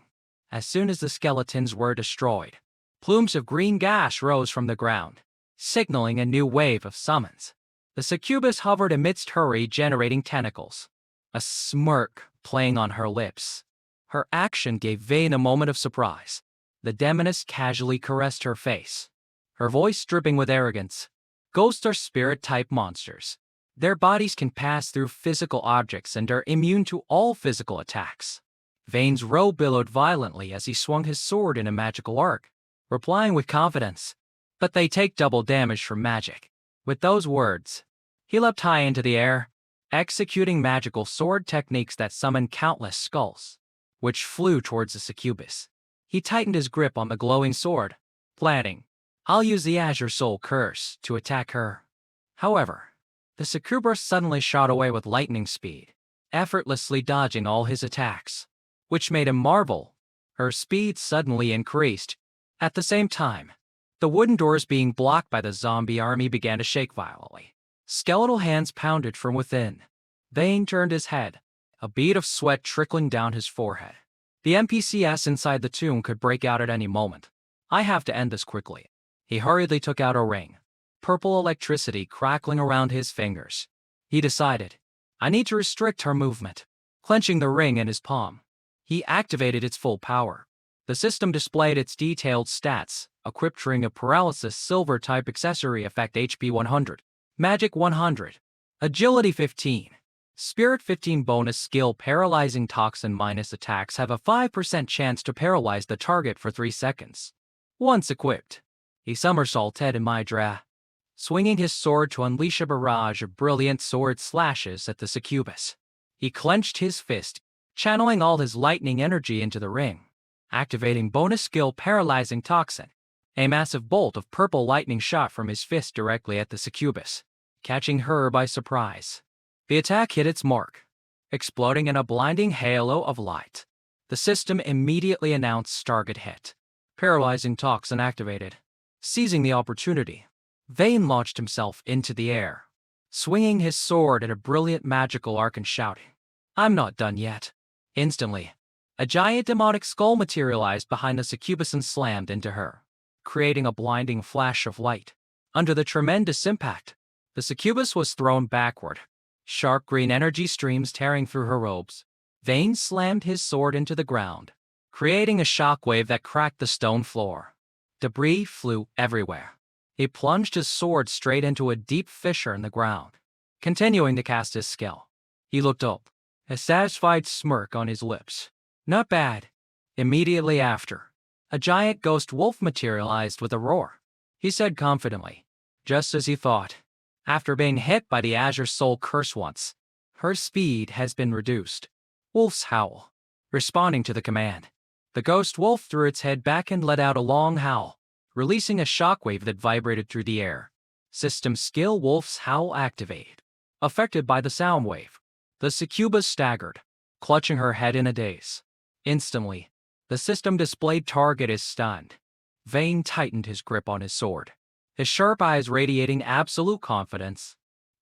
As soon as the skeletons were destroyed, plumes of green gas rose from the ground, signaling a new wave of summons. The succubus hovered amidst hurry-generating tentacles, a smirk playing on her lips. Her action gave Vayne a moment of surprise. The demoness casually caressed her face, her voice dripping with arrogance. Ghosts are spirit-type monsters. Their bodies can pass through physical objects and are immune to all physical attacks. Vane's row billowed violently as he swung his sword in a magical arc, replying with confidence. But they take double damage from magic. With those words, he leapt high into the air, executing magical sword techniques that summoned countless skulls, which flew towards the succubus. He tightened his grip on the glowing sword, planning, "I'll use the Azure Soul Curse to attack her." However, the succubus suddenly shot away with lightning speed, effortlessly dodging all his attacks, which made him marvel. Her speed suddenly increased. At the same time, the wooden doors being blocked by the zombie army began to shake violently. Skeletal hands pounded from within. Vane turned his head, a bead of sweat trickling down his forehead. The NPCs inside the tomb could break out at any moment. I have to end this quickly. He hurriedly took out a ring, purple electricity crackling around his fingers. He decided, I need to restrict her movement. Clenching the ring in his palm, he activated its full power. The system displayed its detailed stats, equipped ring of paralysis silver-type accessory effect HP 100, Magic 100, Agility 15, Spirit 15 bonus skill paralyzing toxin minus attacks have a 5% chance to paralyze the target for 3 seconds. Once equipped, he somersaulted in Mydra, swinging his sword to unleash a barrage of brilliant sword slashes at the succubus. He clenched his fist, channeling all his lightning energy into the ring, activating bonus skill paralyzing toxin. A massive bolt of purple lightning shot from his fist directly at the succubus, catching her by surprise. The attack hit its mark, exploding in a blinding halo of light. The system immediately announced target hit. Paralyzing toxin activated. Seizing the opportunity, Vane launched himself into the air, swinging his sword at a brilliant magical arc and shouting, I'm not done yet. Instantly, a giant demonic skull materialized behind the succubus and slammed into her, creating a blinding flash of light. Under the tremendous impact, the succubus was thrown backward, sharp green energy streams tearing through her robes. Vane slammed his sword into the ground, creating a shockwave that cracked the stone floor. Debris flew everywhere. He plunged his sword straight into a deep fissure in the ground, continuing to cast his skill. He looked up, a satisfied smirk on his lips. Not bad. Immediately after, a giant ghost wolf materialized with a roar. He said confidently, just as he thought. After being hit by the Azure Soul Curse once, her speed has been reduced. Wolf's howl. Responding to the command, the ghost wolf threw its head back and let out a long howl, releasing a shockwave that vibrated through the air. System skill Wolf's howl activated. Affected by the sound wave, the succubus staggered, clutching her head in a daze. Instantly, the system displayed target is stunned. Vane tightened his grip on his sword, his sharp eyes radiating absolute confidence.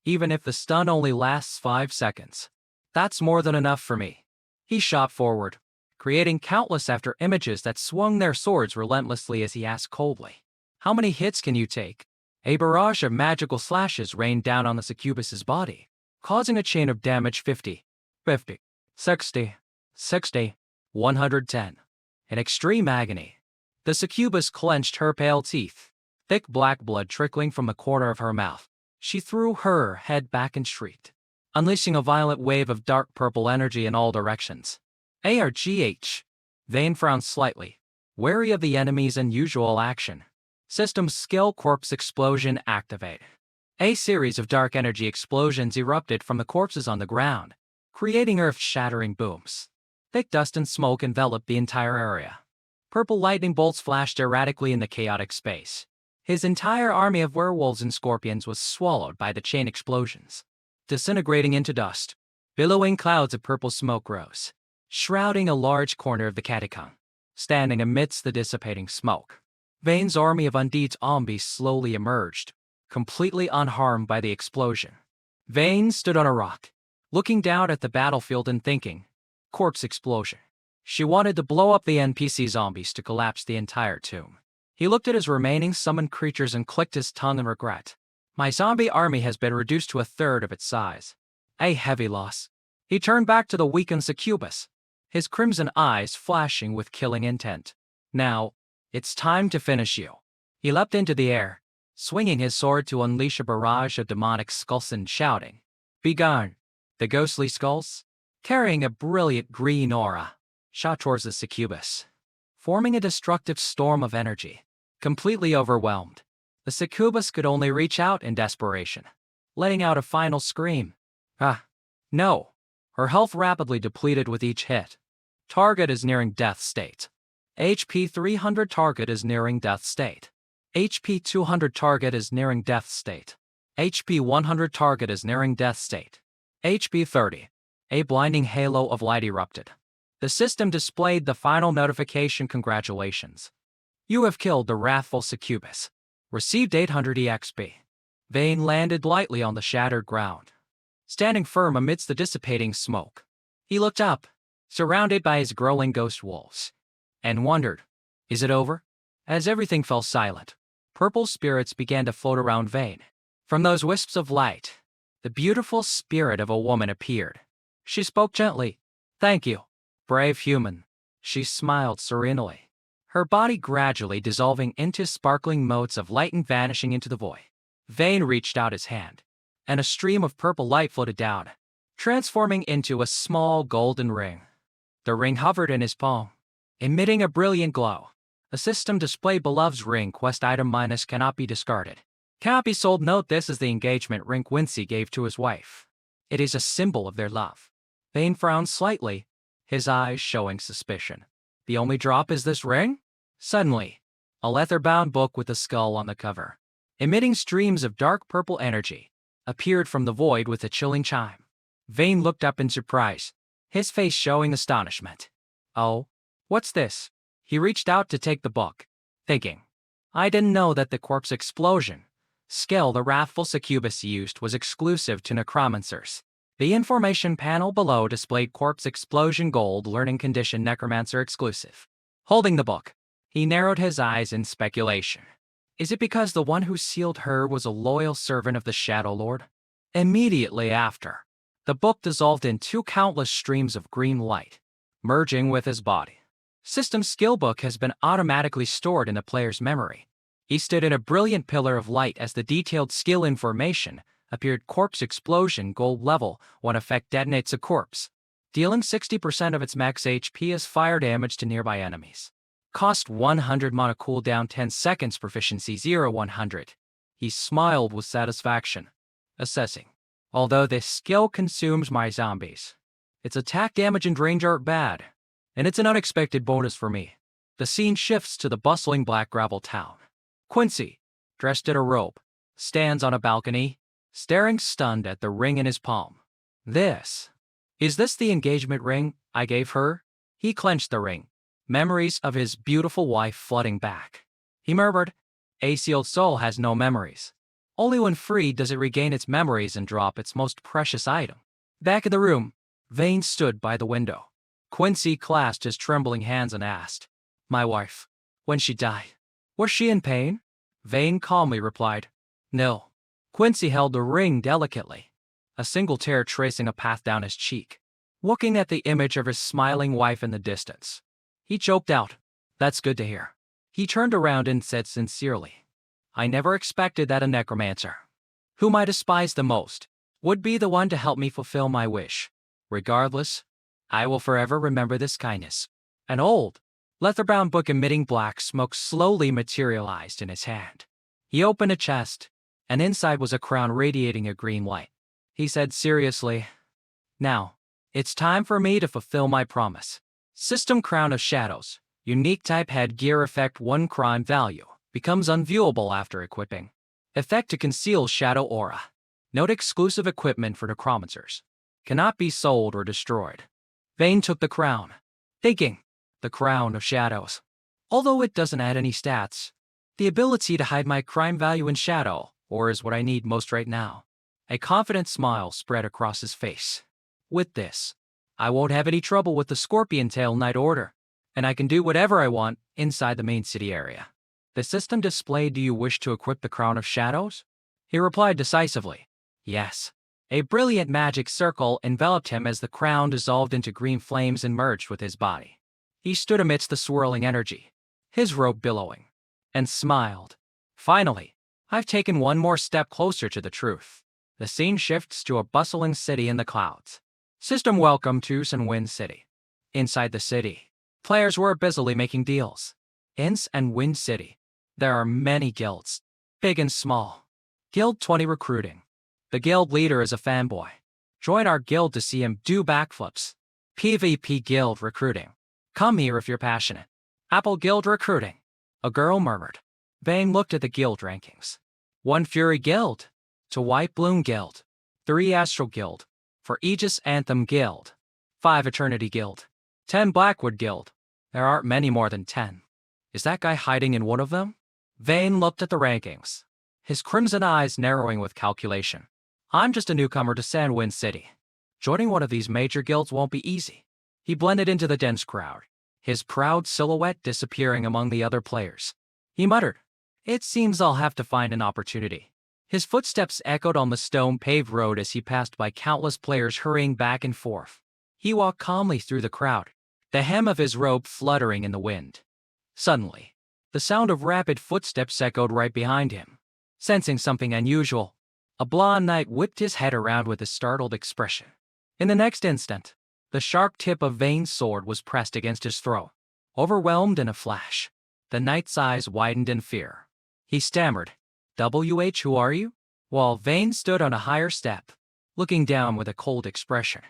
Even if the stun only lasts 5 seconds, that's more than enough for me. He shot forward, creating countless after images that swung their swords relentlessly as he asked coldly, how many hits can you take? A barrage of magical slashes rained down on the succubus's body, causing a chain of damage 50, 50, 60, 60, 110. In extreme agony, the succubus clenched her pale teeth, thick black blood trickling from the corner of her mouth. She threw her head back and shrieked, unleashing a violent wave of dark purple energy in all directions. ARGH. Vane frowned slightly, wary of the enemy's unusual action. System skill corpse explosion activated. A series of dark energy explosions erupted from the corpses on the ground, creating earth-shattering booms. Thick dust and smoke enveloped the entire area. Purple lightning bolts flashed erratically in the chaotic space. His entire army of werewolves and scorpions was swallowed by the chain explosions, disintegrating into dust. Billowing clouds of purple smoke rose, shrouding a large corner of the catacomb. Standing amidst the dissipating smoke, Vane's army of undead zombies slowly emerged, completely unharmed by the explosion. Vane stood on a rock, looking down at the battlefield and thinking, corpse explosion. She wanted to blow up the NPC zombies to collapse the entire tomb. He looked at his remaining summoned creatures and clicked his tongue in regret. My zombie army has been reduced to 1/3 of its size. A heavy loss. He turned back to the weakened succubus, his crimson eyes flashing with killing intent. Now, it's time to finish you. He leapt into the air, swinging his sword to unleash a barrage of demonic skulls and shouting, Begone! The ghostly skulls, carrying a brilliant green aura, shot towards the succubus, forming a destructive storm of energy. Completely overwhelmed, the succubus could only reach out in desperation, letting out a final scream. Ah, no. Her health rapidly depleted with each hit. Target is nearing death state. HP 300 target is nearing death state. HP 200 target is nearing death state. HP 100 target is nearing death state. HP 30. A blinding halo of light erupted. The system displayed the final notification. Congratulations. You have killed the wrathful succubus. Received 800 EXP. Vane landed lightly on the shattered ground, standing firm amidst the dissipating smoke. He looked up, surrounded by his growling ghost wolves, and wondered, is it over? As everything fell silent, purple spirits began to float around Vane. From those wisps of light, the beautiful spirit of a woman appeared. She spoke gently. Thank you, brave human. She smiled serenely, her body gradually dissolving into sparkling motes of light and vanishing into the void. Vane reached out his hand, and a stream of purple light floated down, transforming into a small golden ring. The ring hovered in his palm, emitting a brilliant glow. The system displayed Beloved's ring quest item minus cannot be discarded. Cannot be sold. Note this is the engagement ring Quincy gave to his wife. It is a symbol of their love. Vane frowned slightly, his eyes showing suspicion. The only drop is this ring? Suddenly, a leather-bound book with a skull on the cover, emitting streams of dark purple energy, appeared from the void with a chilling chime. Vane looked up in surprise, his face showing astonishment. Oh, what's this? He reached out to take the book, thinking, I didn't know that the corpse explosion skill the wrathful succubus used was exclusive to necromancers. The information panel below displayed corpse explosion gold learning condition necromancer exclusive. Holding the book, he narrowed his eyes in speculation. Is it because the one who sealed her was a loyal servant of the Shadow Lord? Immediately after, the book dissolved in two countless streams of green light, merging with his body. System skill book has been automatically stored in the player's memory. He stood in a brilliant pillar of light as the detailed skill information appeared. Corpse explosion gold level 1 effect detonates a corpse, dealing 60% of its max HP as fire damage to nearby enemies. Cost 100 mana, cooldown 10 seconds, proficiency 0-100. He smiled with satisfaction, assessing. Although this skill consumes my zombies, its attack damage and range aren't bad, and it's an unexpected bonus for me. The scene shifts to the bustling black gravel town. Quincy, dressed in a robe, stands on a balcony, staring stunned at the ring in his palm. Is this the engagement ring I gave her? He clenched the ring, memories of his beautiful wife flooding back. He murmured, a sealed soul has no memories. Only when freed does it regain its memories and drop its most precious item. Back in the room, Vane stood by the window. Quincy clasped his trembling hands and asked, my wife, when she died, was she in pain? Vane calmly replied, no. Quincy held the ring delicately, a single tear tracing a path down his cheek. Looking at the image of his smiling wife in the distance, he choked out, that's good to hear. He turned around and said sincerely, I never expected that a necromancer, whom I despise the most, would be the one to help me fulfill my wish. Regardless, I will forever remember this kindness. An old, leather-bound book emitting black smoke slowly materialized in his hand. He opened a chest, and inside was a crown radiating a green light. He said seriously, now, it's time for me to fulfill my promise. System Crown of Shadows, unique type headgear effect 1 crime value, becomes unviewable after equipping. Effect to conceal shadow aura. Note exclusive equipment for necromancers. Cannot be sold or destroyed. Vane took the crown, thinking, the Crown of Shadows. Although it doesn't add any stats, the ability to hide my crime value in shadow, or is what I need most right now. A confident smile spread across his face. With this, I won't have any trouble with the Scorpion Tail Knight Order, and I can do whatever I want inside the main city area. The system displayed, do you wish to equip the Crown of Shadows? He replied decisively, yes. A brilliant magic circle enveloped him as the crown dissolved into green flames and merged with his body. He stood amidst the swirling energy, his robe billowing, and smiled. Finally, I've taken one more step closer to the truth. The scene shifts to a bustling city in the clouds. System welcome to Sunwind City. Inside the city, players were busily making deals. In and Wind City, there are many guilds, big and small. Guild 20 Recruiting. The guild leader is a fanboy. Join our guild to see him do backflips. PvP Guild Recruiting. Come here if you're passionate. Apple Guild Recruiting. A girl murmured. Vane looked at the guild rankings. 1 Fury Guild. 2 White Bloom Guild. 3 Astral Guild. 4 Aegis Anthem Guild. 5 Eternity Guild. 10 Blackwood Guild. There aren't many more than 10. Is that guy hiding in one of them? Vane looked at the rankings, his crimson eyes narrowing with calculation. I'm just a newcomer to Sandwind City. Joining one of these major guilds won't be easy. He blended into the dense crowd, his proud silhouette disappearing among the other players. He muttered, "It seems I'll have to find an opportunity." His footsteps echoed on the stone-paved road as he passed by countless players hurrying back and forth. He walked calmly through the crowd, the hem of his robe fluttering in the wind. Suddenly, the sound of rapid footsteps echoed right behind him. Sensing something unusual, a blond knight whipped his head around with a startled expression. In the next instant, the sharp tip of Vane's sword was pressed against his throat. Overwhelmed in a flash, the knight's eyes widened in fear. He stammered, who are you?" While Vane stood on a higher step, looking down with a cold expression.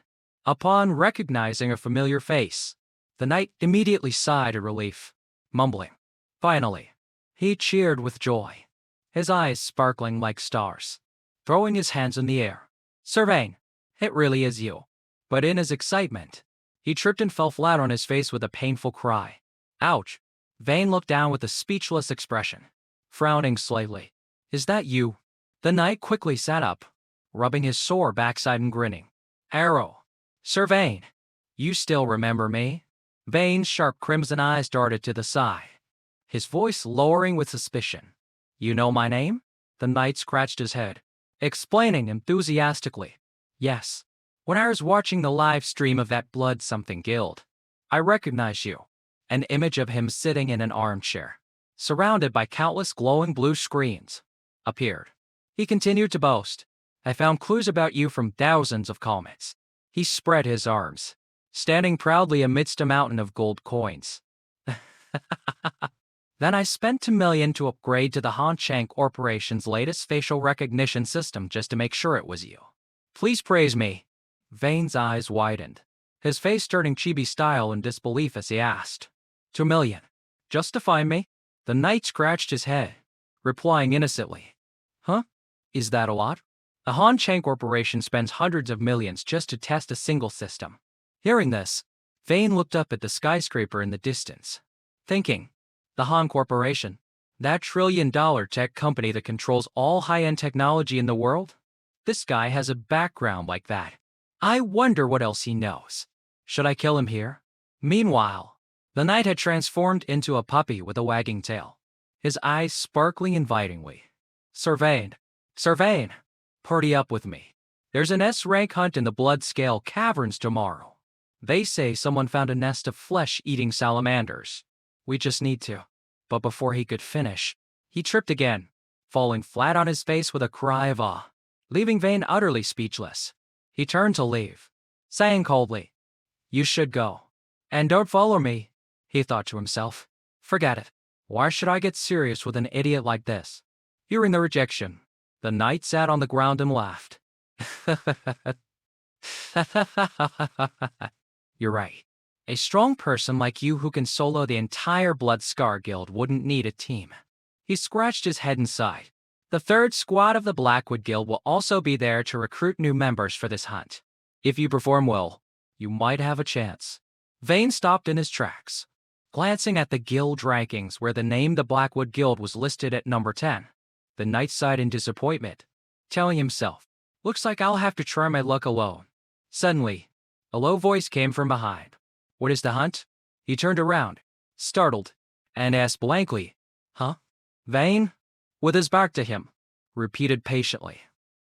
Upon recognizing a familiar face, the knight immediately sighed in relief, mumbling, "Finally." He cheered with joy, his eyes sparkling like stars. Throwing his hands in the air, "Sir Vane, it really is you." But in his excitement, he tripped and fell flat on his face with a painful cry. "Ouch." Vane looked down with a speechless expression, frowning slightly. "Is that you?" The knight quickly sat up, rubbing his sore backside and grinning. "Arrow. Sir Vane, you still remember me?" Vane's sharp crimson eyes darted to the side, his voice lowering with suspicion. "You know my name?" The knight scratched his head, explaining enthusiastically. "Yes. When I was watching the live stream of that Blood-something guild, I recognized you." An image of him sitting in an armchair, surrounded by countless glowing blue screens, appeared. He continued to boast, "I found clues about you from thousands of comments." He spread his arms, standing proudly amidst a mountain of gold coins. "Then I spent $2 million to upgrade to the Hanchang Corporation's latest facial recognition system just to make sure it was you. Please praise me." Vane's eyes widened, his face turning chibi style in disbelief as he asked, $2 million. Just to find me?" The knight scratched his head, replying innocently, "Huh? Is that a lot? The Hanchang Corporation spends hundreds of millions just to test a single system." Hearing this, Vane looked up at the skyscraper in the distance, thinking, the Han Corporation, that trillion-dollar tech company that controls all high-end technology in the world? This guy has a background like that. I wonder what else he knows. Should I kill him here? Meanwhile, the knight had transformed into a puppy with a wagging tail, his eyes sparkling invitingly. "Sir Vane, Sir Vane, party up with me. There's an S-rank hunt in the Bloodscale Caverns tomorrow. They say someone found a nest of flesh-eating salamanders. We just need to." But before he could finish, he tripped again, falling flat on his face with a cry of awe, leaving Vane utterly speechless. He turned to leave, saying coldly, "You should go. And don't follow me." He thought to himself, "Forget it. Why should I get serious with an idiot like this?" Hearing the rejection, the knight sat on the ground and laughed. "You're right. A strong person like you who can solo the entire Blood Scar Guild wouldn't need a team." He scratched his head and sighed. The third squad of the Blackwood Guild will also be there to recruit new members for this hunt. If you perform well, you might have a chance. Vane stopped in his tracks, glancing at the guild rankings where the name the Blackwood Guild was listed at number 10. The knight sighed in disappointment, telling himself, "Looks like I'll have to try my luck alone." Suddenly, a low voice came from behind. "What is the hunt?" He turned around, startled, and asked blankly, "Huh?" Vane, with his back to him, repeated patiently,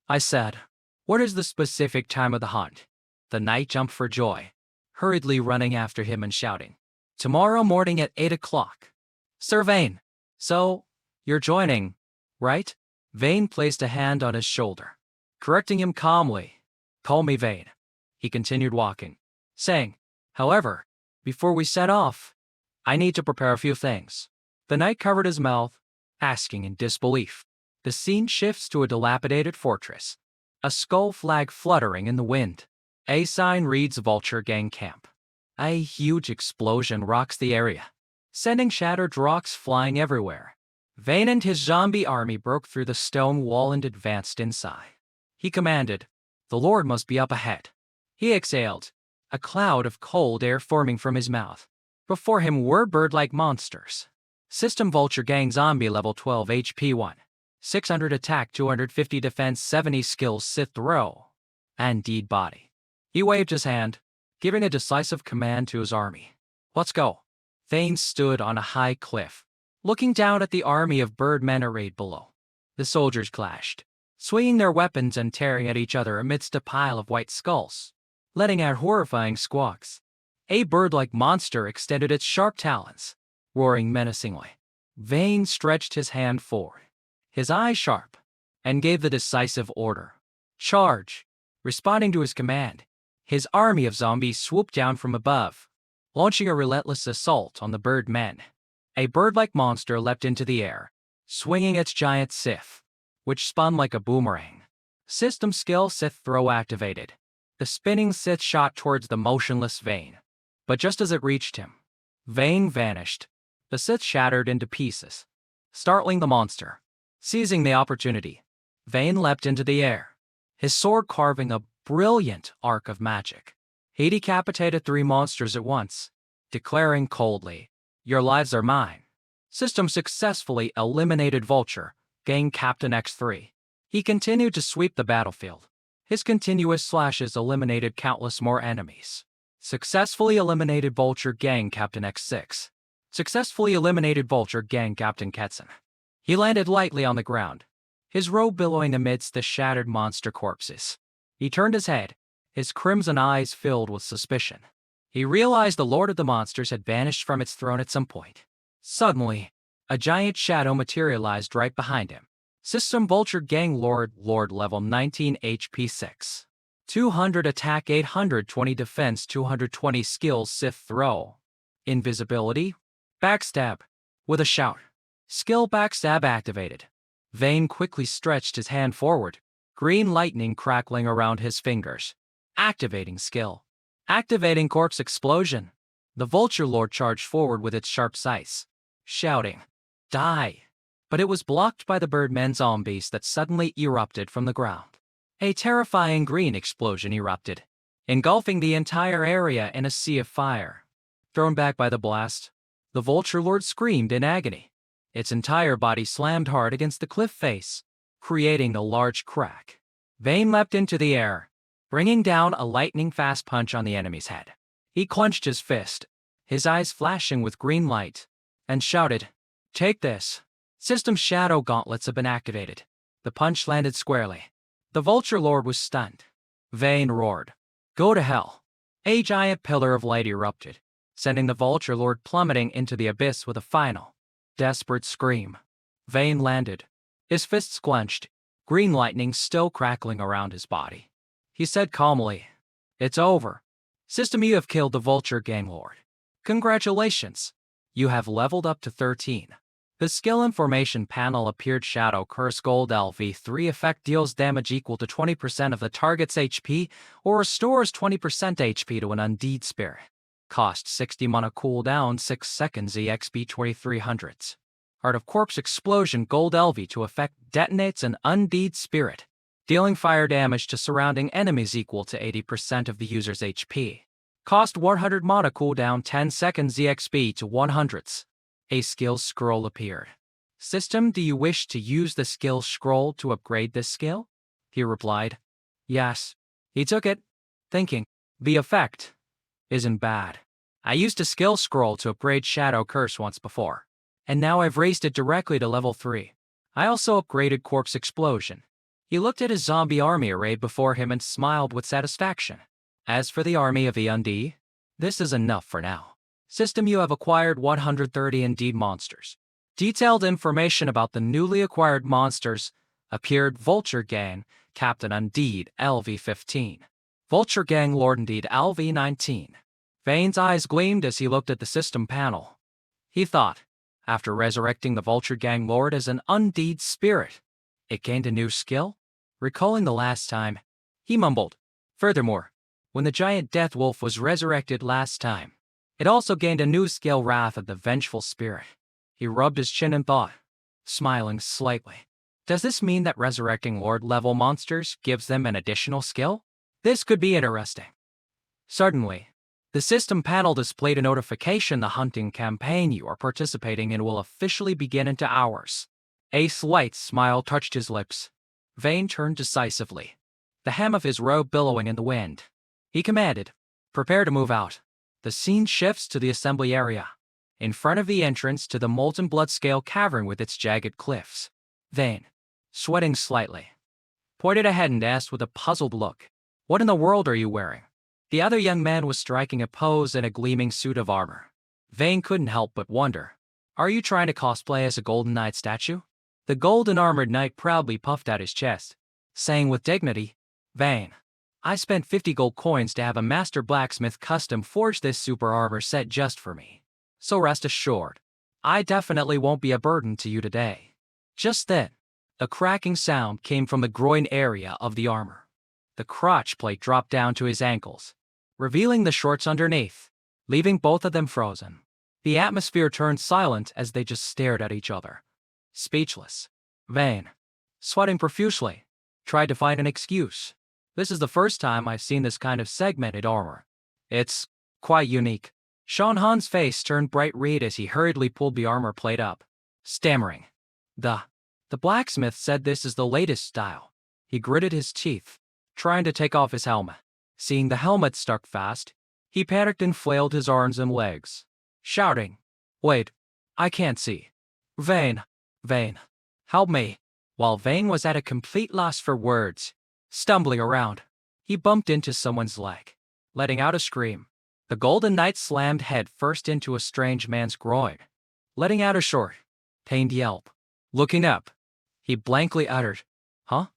"I said, what is the specific time of the hunt?" The knight jumped for joy, hurriedly running after him and shouting, "Tomorrow morning at 8 o'clock. Sir Vane, so, you're joining, right?" Vane placed a hand on his shoulder, correcting him calmly. "Call me Vane." He continued walking, saying, "However, Before we set off, I need to prepare a few things. The knight covered his mouth, asking in disbelief. The scene shifts to a dilapidated fortress. A skull flag fluttering in the wind. A sign reads Vulture Gang Camp. A huge explosion rocks the area, sending shattered rocks flying everywhere. Vayne and his zombie army broke through the stone wall and advanced inside. He commanded, "The Lord must be up ahead." He exhaled, a cloud of cold air forming from his mouth. Before him were bird-like monsters. System Vulture Gang Zombie level 12 HP 1. 600 attack, 250 defense, 70 skills, Sith throw. And deed body. He waved his hand, giving a decisive command to his army. "Let's go." Vayne stood on a high cliff, looking down at the army of birdmen arrayed below. The soldiers clashed, swinging their weapons and tearing at each other amidst a pile of white skulls, letting out horrifying squawks. A bird-like monster extended its sharp talons, roaring menacingly. Vayne stretched his hand forward, his eyes sharp, and gave the decisive order. "Charge!" Responding to his command, his army of zombies swooped down from above, launching a relentless assault on the birdmen. A bird-like monster leapt into the air, swinging its giant scythe, which spun like a boomerang. System skill Sith throw activated. The spinning scythe shot towards the motionless Vayne. But just as it reached him, Vayne vanished. The scythe shattered into pieces, startling the monster. Seizing the opportunity, Vayne leapt into the air, his sword carving a brilliant arc of magic. He decapitated 3 monsters at once, declaring coldly, "Your lives are mine." System successfully eliminated Vulture Gang Captain X3. He continued to sweep the battlefield. His continuous slashes eliminated countless more enemies. Successfully eliminated Vulture Gang Captain X6. Successfully eliminated Vulture Gang Captain Ketson. He landed lightly on the ground, his robe billowing amidst the shattered monster corpses. He turned his head, his crimson eyes filled with suspicion. He realized the Lord of the Monsters had vanished from its throne at some point. Suddenly, a giant shadow materialized right behind him. System Vulture Gang Lord level 19 HP 6. 200 attack, 820 defense, 220 skills, Sith throw. Invisibility. Backstab. With a shout, skill Backstab activated. Vayne quickly stretched his hand forward, green lightning crackling around his fingers. Activating skill. Activating Corpse Explosion. The Vulture Lord charged forward with its sharp scythe, shouting, "Die!" But it was blocked by the birdmen zombies that suddenly erupted from the ground. A terrifying green explosion erupted, engulfing the entire area in a sea of fire. Thrown back by the blast, the Vulture Lord screamed in agony. Its entire body slammed hard against the cliff face, creating a large crack. Vayne leapt into the air, bringing down a lightning-fast punch on the enemy's head. He clenched his fist, his eyes flashing with green light, and shouted, "Take this." System Shadow Gauntlets have been activated. The punch landed squarely. The Vulture Lord was stunned. Vayne roared, "Go to hell." A giant pillar of light erupted, sending the Vulture Lord plummeting into the abyss with a final, desperate scream. Vayne landed, his fists clenched, green lightning still crackling around his body. He said calmly, "It's over. System, you have killed the Vulture Gang Lord. Congratulations. You have leveled up to 13. The skill information panel appeared. Shadow Curse Gold LV3 effect deals damage equal to 20% of the target's HP or restores 20% HP to an undead spirit. Cost 60 mana, cooldown 6 seconds, EXP 2300. Art of Corpse Explosion Gold LV to effect detonates an undead spirit, dealing fire damage to surrounding enemies equal to 80% of the user's HP. Cost 100 mana, cooldown 10 seconds, EXP to 100. A skill scroll appeared. System, do you wish to use the skill scroll to upgrade this skill? He replied, yes. He took it, thinking, the effect isn't bad. I used a skill scroll to upgrade Shadow Curse once before, and now I've raised it directly to level 3. I also upgraded Corpse Explosion. He looked at his zombie army arrayed before him and smiled with satisfaction. As for the army of the Undead, this is enough for now. System, you have acquired 130 Undead monsters. Detailed information about the newly acquired monsters appeared. Vulture Gang Captain Undead LV15. Vulture Gang Lord Undead LV19. Vane's eyes gleamed as he looked at the system panel. He thought, after resurrecting the Vulture Gang Lord as an undead spirit, it gained a new skill? Recalling the last time, he mumbled, "Furthermore, when the giant Death Wolf was resurrected last time, it also gained a new skill, Wrath of the Vengeful Spirit." He rubbed his chin and thought, smiling slightly. Does this mean that resurrecting Lord-level monsters gives them an additional skill? This could be interesting. Suddenly, the system panel displayed a notification: the hunting campaign you are participating in will officially begin in 2 hours. A slight smile touched his lips. Vane turned decisively, the hem of his robe billowing in the wind. He commanded, "Prepare to move out." The scene shifts to the assembly area, in front of the entrance to the molten blood scale cavern with its jagged cliffs. Vane, sweating slightly, pointed ahead and asked with a puzzled look, "What in the world are you wearing?" The other young man was striking a pose in a gleaming suit of armor. Vane couldn't help but wonder, "Are you trying to cosplay as a Golden Knight statue?" The golden-armored knight proudly puffed out his chest, saying with dignity, "Vane, I spent 50 gold coins to have a master blacksmith custom forge this super armor set just for me. So rest assured, I definitely won't be a burden to you today." Just then, a cracking sound came from the groin area of the armor. The crotch plate dropped down to his ankles, revealing the shorts underneath, leaving both of them frozen. The atmosphere turned silent as they just stared at each other, speechless. Vane, sweating profusely, tried to find an excuse. "This is the first time I've seen this kind of segmented armor. It's quite unique." Sean Han's face turned bright red as he hurriedly pulled the armor plate up, stammering, The blacksmith said this is the latest style." He gritted his teeth, trying to take off his helmet. Seeing the helmet stuck fast, he panicked and flailed his arms and legs, shouting, "Wait, I can't see. Vane, help me." While Vane was at a complete loss for words, stumbling around, he bumped into someone's leg, letting out a scream. The Golden Knight slammed head first into a strange man's groin, letting out a short, pained yelp. Looking up, he blankly uttered, "Huh?"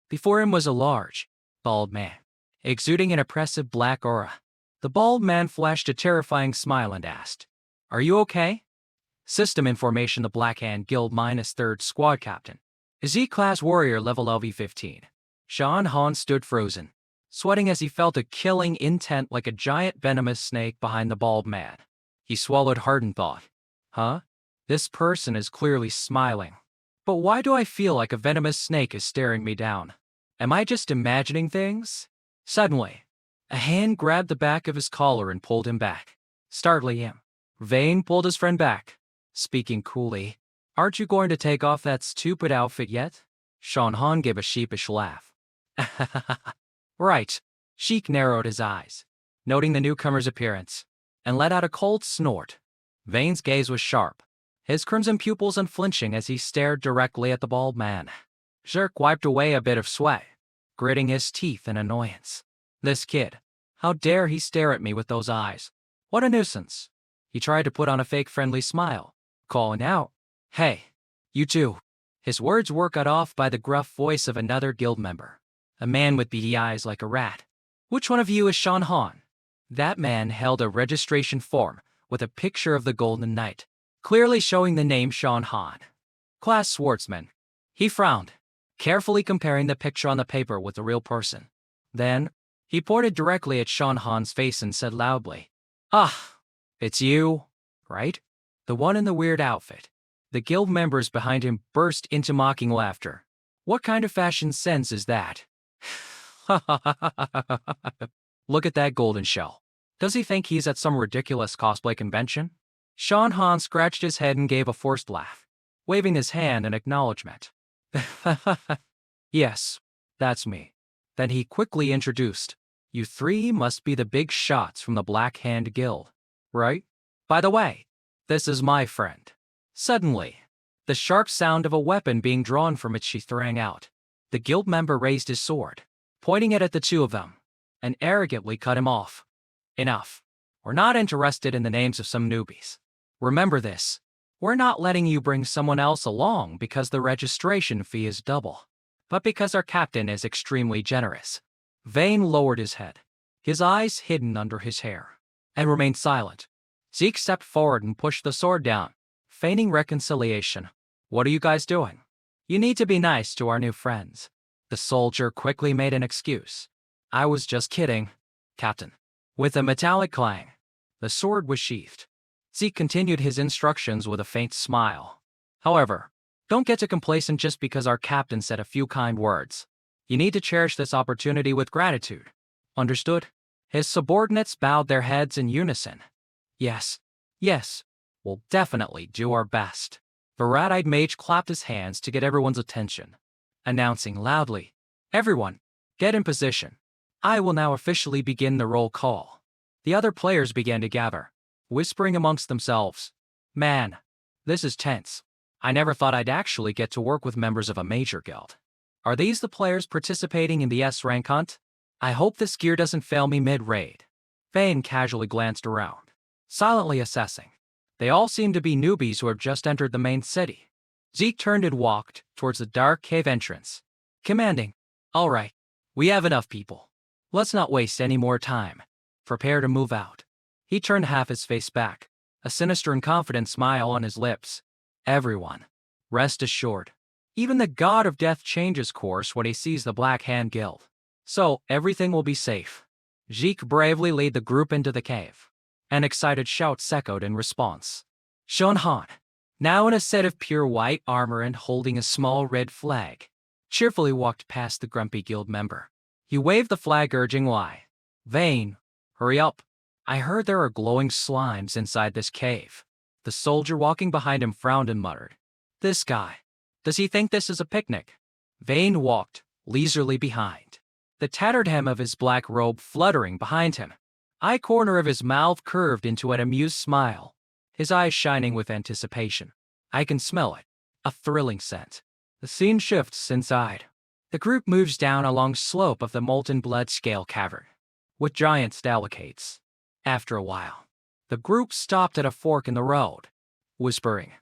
Before him was a large, bald man, exuding an oppressive black aura. The bald man flashed a terrifying smile and asked, "Are you okay?" System information: the Black Hand Guild -3rd Squad Captain. Z-Class Warrior level LV-15. Sean Han stood frozen, sweating as he felt a killing intent like a giant venomous snake behind the bald man. He swallowed hard and thought, "Huh? This person is clearly smiling. But why do I feel like a venomous snake is staring me down? Am I just imagining things?" Suddenly, a hand grabbed the back of his collar and pulled him back, startling him. Vane pulled his friend back, speaking coolly, "Aren't you going to take off that stupid outfit yet?" Sean Han gave a sheepish laugh. "Right." Sheik narrowed his eyes, noting the newcomer's appearance, and let out a cold snort. Vane's gaze was sharp, his crimson pupils unflinching as he stared directly at the bald man. Zerk wiped away a bit of sweat, gritting his teeth in annoyance. "This kid, how dare he stare at me with those eyes? What a nuisance." He tried to put on a fake friendly smile, calling out, "Hey, you two." His words were cut off by the gruff voice of another guild member, a man with beady eyes like a rat. "Which one of you is Sean Han?" That man held a registration form with a picture of the Golden Knight, clearly showing the name Sean Han. "Class Swordsman." He frowned, carefully comparing the picture on the paper with the real person. Then, he pointed directly at Sean Han's face and said loudly, "Ah, it's you, right? The one in the weird outfit." The guild members behind him burst into mocking laughter. "What kind of fashion sense is that?" "Look at that golden shell. Does he think he's at some ridiculous cosplay convention?" Sean Han scratched his head and gave a forced laugh, waving his hand in acknowledgement. "Yes, that's me." Then he quickly introduced, "You three must be the big shots from the Black Hand Guild, right? By the way, this is my friend." Suddenly, the sharp sound of a weapon being drawn from its sheath rang out. The guild member raised his sword, pointing it at the two of them, and arrogantly cut him off. "Enough. We're not interested in the names of some newbies. Remember this. We're not letting you bring someone else along because the registration fee is double, but because our captain is extremely generous." Vane lowered his head, his eyes hidden under his hair. and remained silent. Zeke stepped forward and pushed the sword down, feigning reconciliation. What are you guys doing? You need to be nice to our new friends. The soldier quickly made an excuse. I was just kidding, Captain. With a metallic clang, the sword was sheathed. Zeke continued his instructions with a faint smile. However, don't get too complacent just because our captain said a few kind words. You need to cherish this opportunity with gratitude. Understood? His subordinates bowed their heads in unison. Yes, yes, we'll definitely do our best. The rat-eyed mage clapped his hands to get everyone's attention, announcing loudly, "Everyone, get in position. I will now officially begin the roll call." The other players began to gather, whispering amongst themselves, "Man, this is tense. I never thought I'd actually get to work with members of a major guild. Are these the players participating in the S-rank hunt? I hope this gear doesn't fail me mid-raid." Vane casually glanced around, silently assessing. They all seemed to be newbies who had just entered the main city. Zeke turned and walked towards the dark cave entrance, commanding, "All right, we have enough people. Let's not waste any more time. Prepare to move out." He turned half his face back, a sinister and confident smile on his lips. "Everyone, rest assured. Even the god of death changes course when he sees the Black Hand Guild. So everything will be safe." Zeke bravely led the group into the cave. An excited shout echoed in response. Shonhan, now in a set of pure white armor and holding a small red flag, cheerfully walked past the grumpy guild member. He waved the flag urging why. "Vane, hurry up. I heard there are glowing slimes inside this cave." The soldier walking behind him frowned and muttered, "This guy. Does he think this is a picnic?" Vane walked leisurely behind, the tattered hem of his black robe fluttering behind him. Eye corner of his mouth curved into an amused smile, his eyes shining with anticipation. I can smell it. A thrilling scent. The scene shifts inside. The group moves down a long slope of the molten blood scale cavern, with giant stalactites. After a while, the group stopped at a fork in the road, whispering,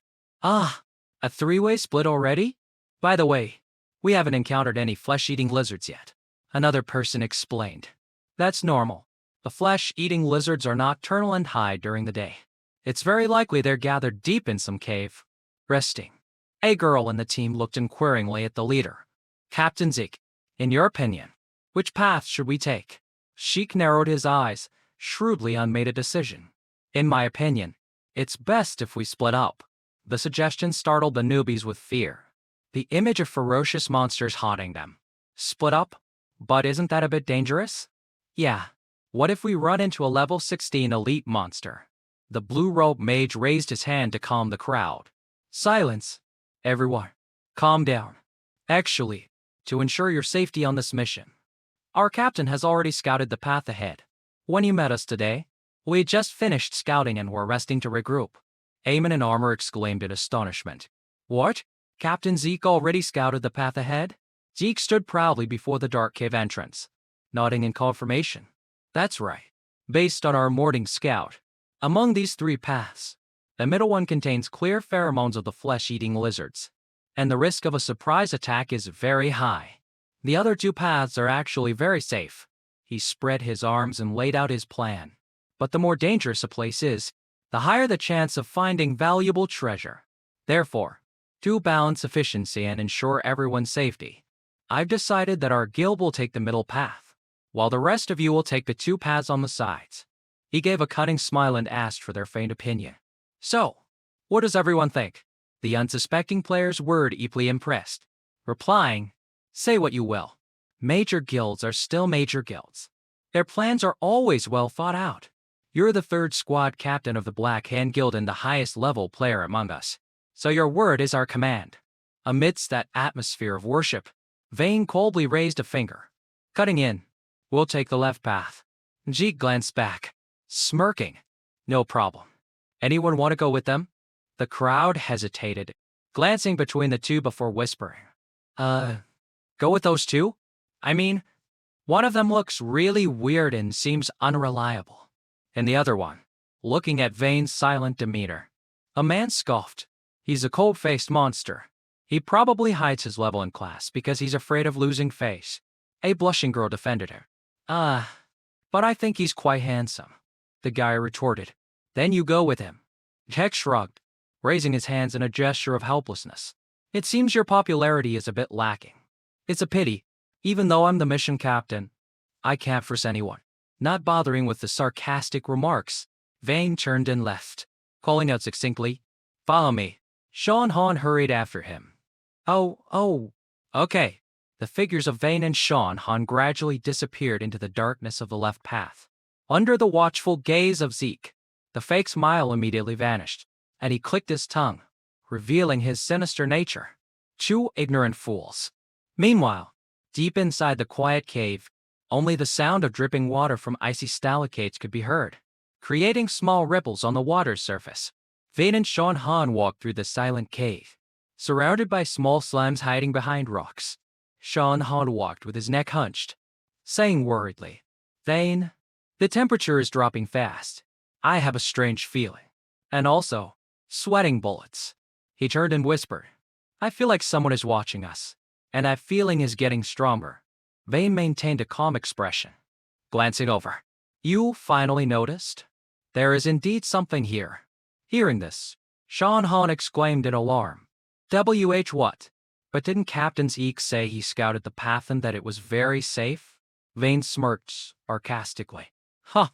"Ah, a three-way split already? By the way, we haven't encountered any flesh-eating lizards yet," another person explained. "That's normal. The flesh-eating lizards are nocturnal and hide during the day. It's very likely they're gathered deep in some cave, resting." A girl in the team looked inquiringly at the leader. "Captain Zeke, in your opinion, which path should we take?" Sheik narrowed his eyes, shrewdly and made a decision. "In my opinion, it's best if we split up." The suggestion startled the newbies with fear. The image of ferocious monsters haunting them. Split up? But isn't that a bit dangerous? Yeah. What if we run into a level 16 elite monster? The blue-robed mage raised his hand to calm the crowd. "Silence. Everyone. Calm down. Actually, to ensure your safety on this mission, our captain has already scouted the path ahead. When you met us today, we had just finished scouting and were resting to regroup." Eamon in armor exclaimed in astonishment. "What? Captain Zeke already scouted the path ahead?" Zeke stood proudly before the dark cave entrance, nodding in confirmation. "That's right. Based on our morning scout, among these three paths, the middle one contains clear pheromones of the flesh-eating lizards, and the risk of a surprise attack is very high. The other two paths are actually very safe." He spread his arms and laid out his plan. "But the more dangerous a place is, the higher the chance of finding valuable treasure. Therefore, to balance efficiency and ensure everyone's safety, I've decided that our guild will take the middle path, while the rest of you will take the two paths on the sides." He gave a cunning smile and asked for their faint opinion. "So, what does everyone think?" The unsuspecting players were deeply impressed, replying, "Say what you will. Major guilds are still major guilds. Their plans are always well thought out. You're the third squad captain of the Black Hand Guild and the highest level player among us, so your word is our command." Amidst that atmosphere of worship, Vane coldly raised a finger. "Cutting in. We'll take the left path." Zeke glanced back, smirking. "No problem. Anyone want to go with them?" The crowd hesitated, glancing between the two before whispering, Go with those two? I mean, one of them looks really weird and seems unreliable." And the other one, looking at Vane's silent demeanor. A man scoffed. "He's a cold-faced monster. He probably hides his level in class because he's afraid of losing face." A blushing girl defended her. But I think he's quite handsome." the guy retorted. Then you go with him. Heck shrugged, raising his hands in a gesture of helplessness. It seems your popularity is a bit lacking. It's a pity. Even though I'm the mission captain, I can't force anyone. Not bothering with the sarcastic remarks, Vane turned and left, calling out succinctly, "Follow me." Sean Han hurried after him. Oh, okay. The figures of Vane and Sean Han gradually disappeared into the darkness of the left path. Under the watchful gaze of Zeke, the fake smile immediately vanished, and he clicked his tongue, revealing his sinister nature. Two ignorant fools. Meanwhile, deep inside the quiet cave, only the sound of dripping water from icy stalactites could be heard, creating small ripples on the water's surface. Vane and Sean Han walked through the silent cave, surrounded by small slimes hiding behind rocks. Sean Han walked with his neck hunched, saying worriedly, "Vane, the temperature is dropping fast. I have a strange feeling. And also, sweating bullets." He turned and whispered, "I feel like someone is watching us, and that feeling is getting stronger." Vane maintained a calm expression, glancing over. "You finally noticed? There is indeed something here." Hearing this, Sean Han exclaimed in alarm, what? But didn't Captain Zeke say he scouted the path and that it was very safe?" Vane smirked sarcastically. "Huh,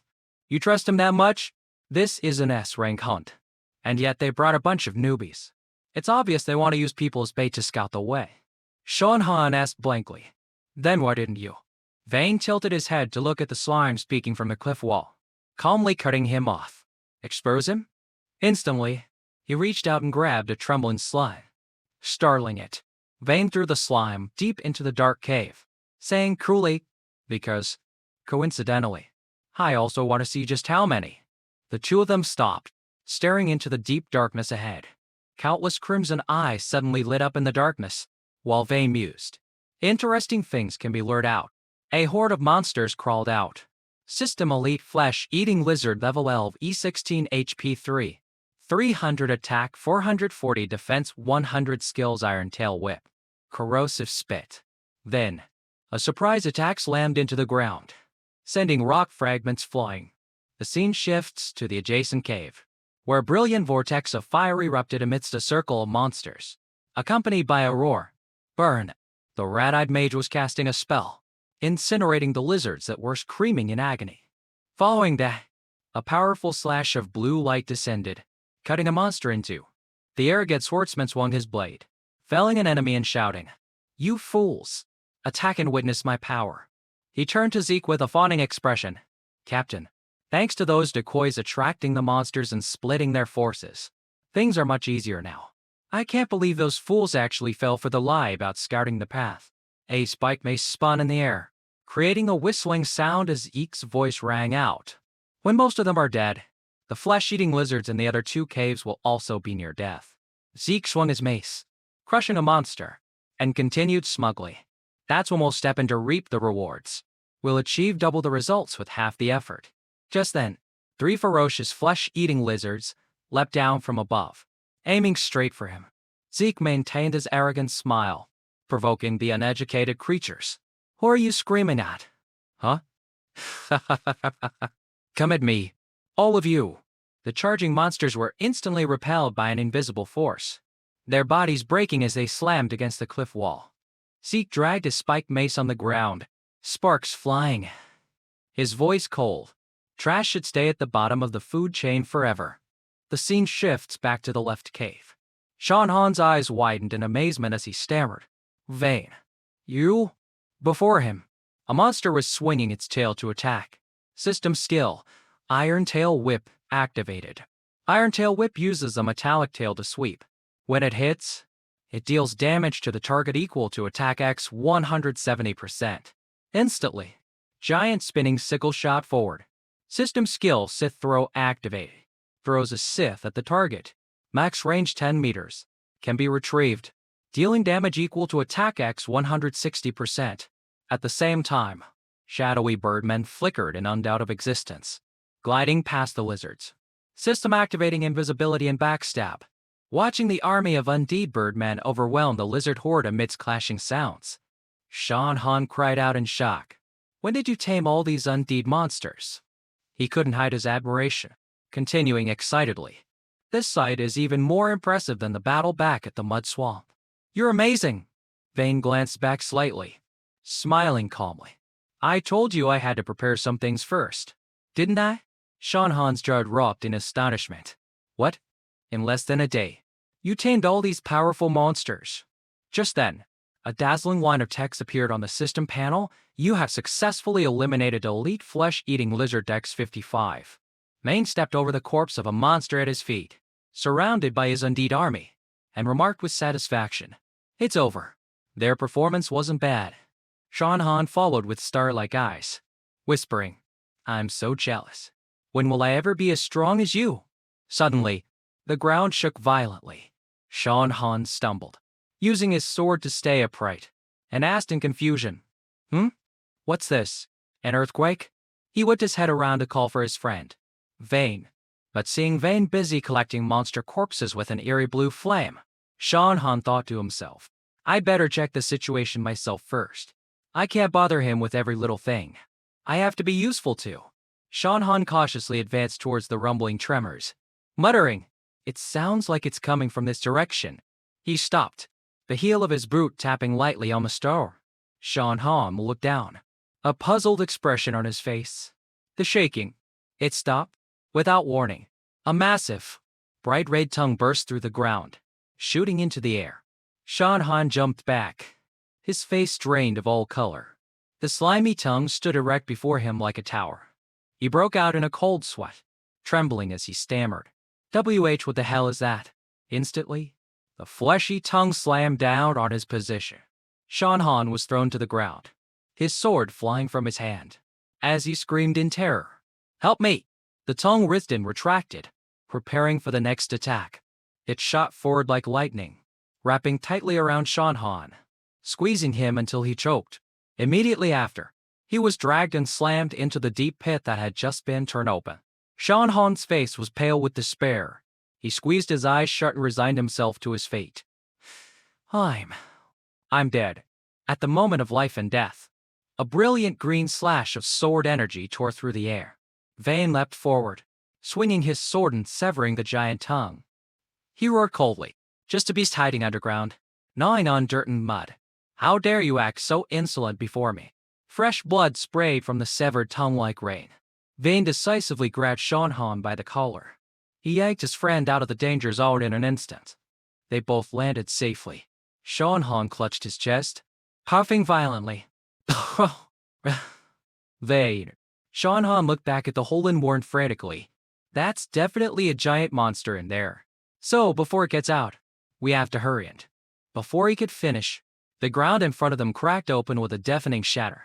you trust him that much? This is an S-rank hunt. And yet they brought a bunch of newbies. It's obvious they want to use people as bait to scout the way." Sean Han asked blankly, "Then why didn't you?" Vane tilted his head to look at the slime speaking from the cliff wall, calmly cutting him off. "Expose him?" Instantly, he reached out and grabbed a trembling slime. Startling it, Vane threw the slime deep into the dark cave, saying cruelly, "Because, coincidentally, I also want to see just how many." The two of them stopped, staring into the deep darkness ahead. Countless crimson eyes suddenly lit up in the darkness, while Vane mused. Interesting things can be lured out. A horde of monsters crawled out. System Elite Flesh-Eating Lizard Level 11 E16 HP 3. 300 Attack, 440 Defense, 100 Skills. Iron Tail Whip. Corrosive Spit. Then, a surprise attack slammed into the ground, sending rock fragments flying. The scene shifts to the adjacent cave, where a brilliant vortex of fire erupted amidst a circle of monsters, accompanied by a roar. Burn! The rat-eyed mage was casting a spell, incinerating the lizards that were screaming in agony. Following that, a powerful slash of blue light descended, cutting a monster in two. The arrogant swordsman swung his blade, felling an enemy and shouting, "You fools! Attack and witness my power." He turned to Zeke with a fawning expression. "Captain, thanks to those decoys attracting the monsters and splitting their forces, things are much easier now. I can't believe those fools actually fell for the lie about scouting the path." A spike mace spun in the air, creating a whistling sound as Zeke's voice rang out. "When most of them are dead, the flesh-eating lizards in the other two caves will also be near death." Zeke swung his mace, crushing a monster, and continued smugly, "That's when we'll step in to reap the rewards. We'll achieve double the results with half the effort." Just then, 3 ferocious flesh-eating lizards leapt down from above, aiming straight for him. Zeke maintained his arrogant smile, provoking the uneducated creatures. "Who are you screaming at? Huh? Come at me, all of you." The charging monsters were instantly repelled by an invisible force, their bodies breaking as they slammed against the cliff wall. Zeke dragged his spiked mace on the ground, sparks flying. His voice cold. "Trash should stay at the bottom of the food chain forever." The scene shifts back to the left cave. Sean Han's eyes widened in amazement as he stammered, "Vane, you?" Before him, a monster was swinging its tail to attack. System skill, Iron Tail Whip, activated. Iron Tail Whip uses a metallic tail to sweep. When it hits, it deals damage to the target equal to attack X 170%. Instantly, giant spinning sickle shot forward. System skill Sith Throw activated. Throws a Sith at the target. Max range 10 meters. Can be retrieved, dealing damage equal to attack X 160%. At the same time, shadowy birdmen flickered and undoubted of existence, gliding past the lizards. System activating invisibility and backstab. Watching the army of undead birdmen overwhelm the lizard horde amidst clashing sounds, Sean Han cried out in shock. "When did you tame all these undead monsters?" He couldn't hide his admiration, continuing excitedly. This sight is even more impressive than the battle back at the mud swamp. You're amazing! Vane glanced back slightly, smiling calmly. I told you I had to prepare some things first. Didn't I? Shanhan's jaw dropped in astonishment. What? In less than a day, you tamed all these powerful monsters. Just then, a dazzling line of text appeared on the system panel. You have successfully eliminated elite flesh-eating lizard X-55. Vane stepped over the corpse of a monster at his feet, surrounded by his undead army, and remarked with satisfaction, It's over. Their performance wasn't bad. Shanhan followed with star-like eyes, whispering, I'm so jealous. When will I ever be as strong as you? Suddenly, the ground shook violently. Shanhan stumbled, using his sword to stay upright, and asked in confusion, What's this? An earthquake? He whipped his head around to call for his friend, Vane. But seeing Vane busy collecting monster corpses with an eerie blue flame, Shanhan thought to himself, I better check the situation myself first. I can't bother him with every little thing. I have to be useful too. Shanhan cautiously advanced towards the rumbling tremors, muttering, It sounds like it's coming from this direction. He stopped, the heel of his boot tapping lightly on the store. Shanhan looked down, a puzzled expression on his face. The shaking. It stopped. Without warning, a massive, bright red tongue burst through the ground, shooting into the air. Shanhan jumped back, his face drained of all color. The slimy tongue stood erect before him like a tower. He broke out in a cold sweat, trembling as he stammered, what the hell is that? Instantly, the fleshy tongue slammed down on his position. Shanhan was thrown to the ground, his sword flying from his hand, as he screamed in terror, Help me! The tongue writhed and retracted, preparing for the next attack. It shot forward like lightning, wrapping tightly around Shanhan, squeezing him until he choked. Immediately after, he was dragged and slammed into the deep pit that had just been torn open. Shanhan's face was pale with despair. He squeezed his eyes shut and resigned himself to his fate. I'm dead. At the moment of life and death, a brilliant green slash of sword energy tore through the air. Vane leapt forward, swinging his sword and severing the giant tongue. He roared coldly, Just a beast hiding underground, gnawing on dirt and mud. How dare you act so insolent before me? Fresh blood sprayed from the severed tongue like rain. Vane decisively grabbed Shanhan by the collar. He yanked his friend out of the danger zone in an instant. They both landed safely. Shanhan clutched his chest, puffing violently. Vane. Shanhan looked back at the hole and warned frantically, That's definitely a giant monster in there. So, before it gets out, we have to hurry and. Before he could finish, the ground in front of them cracked open with a deafening shatter.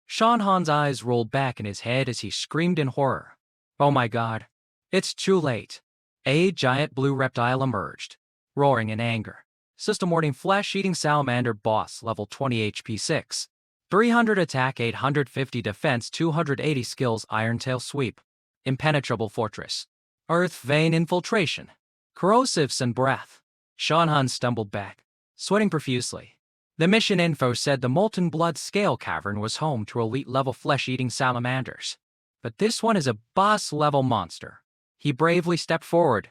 Shanhan's eyes rolled back in his head as he screamed in horror. Oh my god. It's too late. A giant blue reptile emerged, roaring in anger. System warning flesh-eating salamander boss level 20 HP 6. 300 attack 850 defense 280 skills iron tail sweep. Impenetrable fortress. Earth vein infiltration. Corrosives and breath. Shanhan stumbled back, sweating profusely. The mission info said the molten blood scale cavern was home to elite-level flesh-eating salamanders. But this one is a boss-level monster. He bravely stepped forward,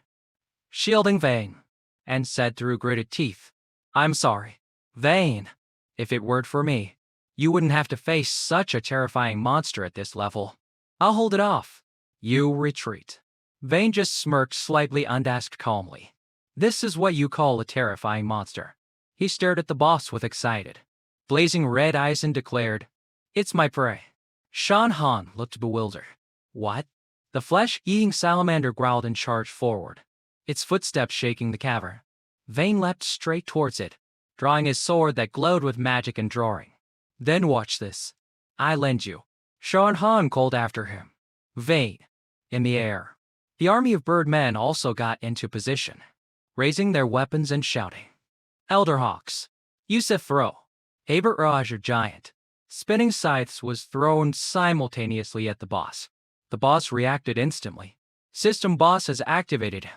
shielding Vane, and said through gritted teeth, I'm sorry, Vane. If it weren't for me, you wouldn't have to face such a terrifying monster at this level. I'll hold it off. You retreat. Vane just smirked slightly and asked calmly, This is what you call a terrifying monster? He stared at the boss with excited, blazing red eyes and declared, It's my prey. Shanhan looked bewildered. What? The flesh-eating salamander growled and charged forward, its footsteps shaking the cavern. Vane leapt straight towards it, drawing his sword that glowed with magic and drawing. Then watch this. I lend you. Shanhan called after him. Vane. In the air. The army of birdmen also got into position, raising their weapons and shouting. Elder Hawks. Yusuf throw. Haber Raja giant. Spinning scythes was thrown simultaneously at the boss. The boss reacted instantly. System boss has activated.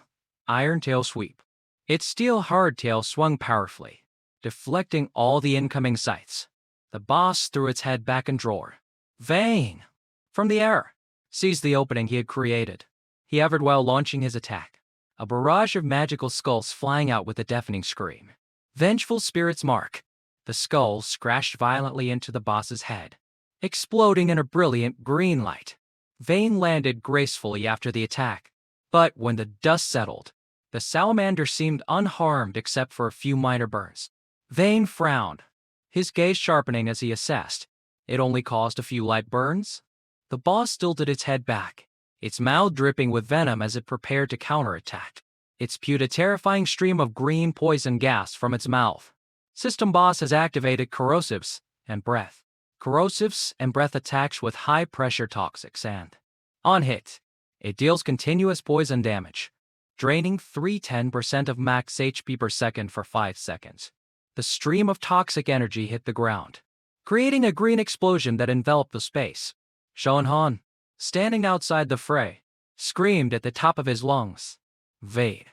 Iron tail sweep. Its steel hardtail swung powerfully, deflecting all the incoming scythes. The boss threw its head back and roared. Vane! From the air, seized the opening he had created. He hovered while launching his attack, a barrage of magical skulls flying out with a deafening scream. Vengeful Spirit's Mark. The skulls crashed violently into the boss's head, exploding in a brilliant green light. Vayne landed gracefully after the attack, but when the dust settled, the salamander seemed unharmed except for a few minor burns. Vayne frowned, his gaze sharpening as he assessed. It only caused a few light burns? The boss tilted its head back, its mouth dripping with venom as it prepared to counterattack. It spewed a terrifying stream of green poison gas from its mouth. System Boss has activated Corrosives and Breath. Corrosives and Breath attacks with high-pressure toxics and, on hit, it deals continuous poison damage, draining 310% of max HP per second for 5 seconds. The stream of toxic energy hit the ground, creating a green explosion that enveloped the space. Sean Han, standing outside the fray, screamed at the top of his lungs. Vayne,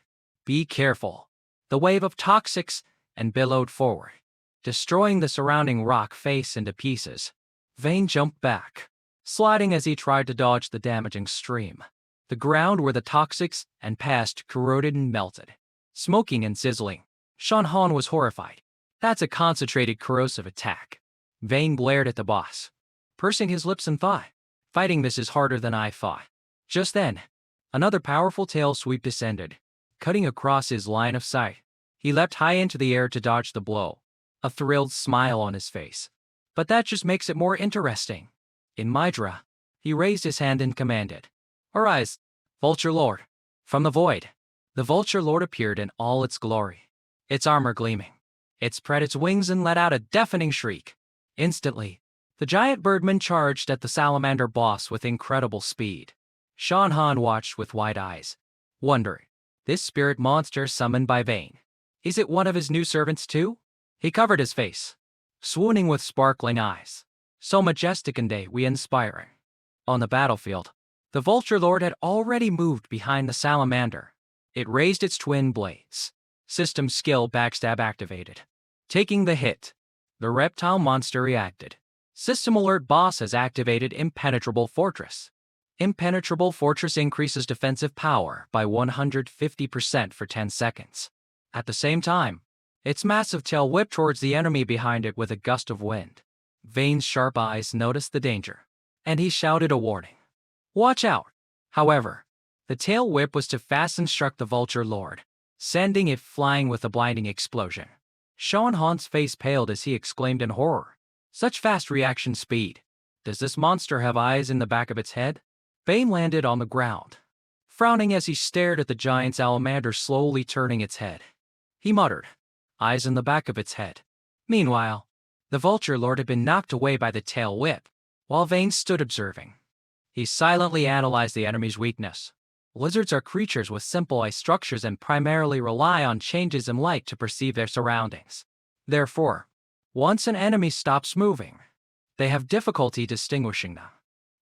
be careful. The wave of toxics and billowed forward, destroying the surrounding rock face into pieces. Vayne jumped back, sliding as he tried to dodge the damaging stream. The ground where the toxics and passed corroded and melted, smoking and sizzling. Sean Han was horrified. That's a concentrated corrosive attack. Vayne glared at the boss, pursing his lips and thought, fighting this is harder than I thought. Just then, another powerful tail sweep descended, cutting across his line of sight. He leapt high into the air to dodge the blow, a thrilled smile on his face. But that just makes it more interesting. In Mydra, he raised his hand and commanded, "Arise, Vulture Lord." From the void, the Vulture Lord appeared in all its glory, its armor gleaming. It spread its wings and let out a deafening shriek. Instantly, the giant birdman charged at the salamander boss with incredible speed. Sean Han watched with wide eyes, wondering, this spirit monster summoned by Vayne, is it one of his new servants too? He covered his face, swooning with sparkling eyes. So majestic and awe-inspiring. On the battlefield, the Vulture Lord had already moved behind the salamander. It raised its twin blades. System skill backstab activated. Taking the hit, the reptile monster reacted. System alert boss has activated Impenetrable Fortress. Impenetrable Fortress increases defensive power by 150% for 10 seconds. At the same time, its massive tail whipped towards the enemy behind it with a gust of wind. Vayne's sharp eyes noticed the danger, and he shouted a warning. Watch out! However, the tail whip was too fast and struck the Vulture Lord, sending it flying with a blinding explosion. Sean Han's face paled as he exclaimed in horror. Such fast reaction speed. Does this monster have eyes in the back of its head? Vayne landed on the ground, frowning as he stared at the giant salamander slowly turning its head. He muttered, eyes in the back of its head. Meanwhile, the Vulture Lord had been knocked away by the tail whip, while Vayne stood observing. He silently analyzed the enemy's weakness. Lizards are creatures with simple eye structures and primarily rely on changes in light to perceive their surroundings. Therefore, once an enemy stops moving, they have difficulty distinguishing them.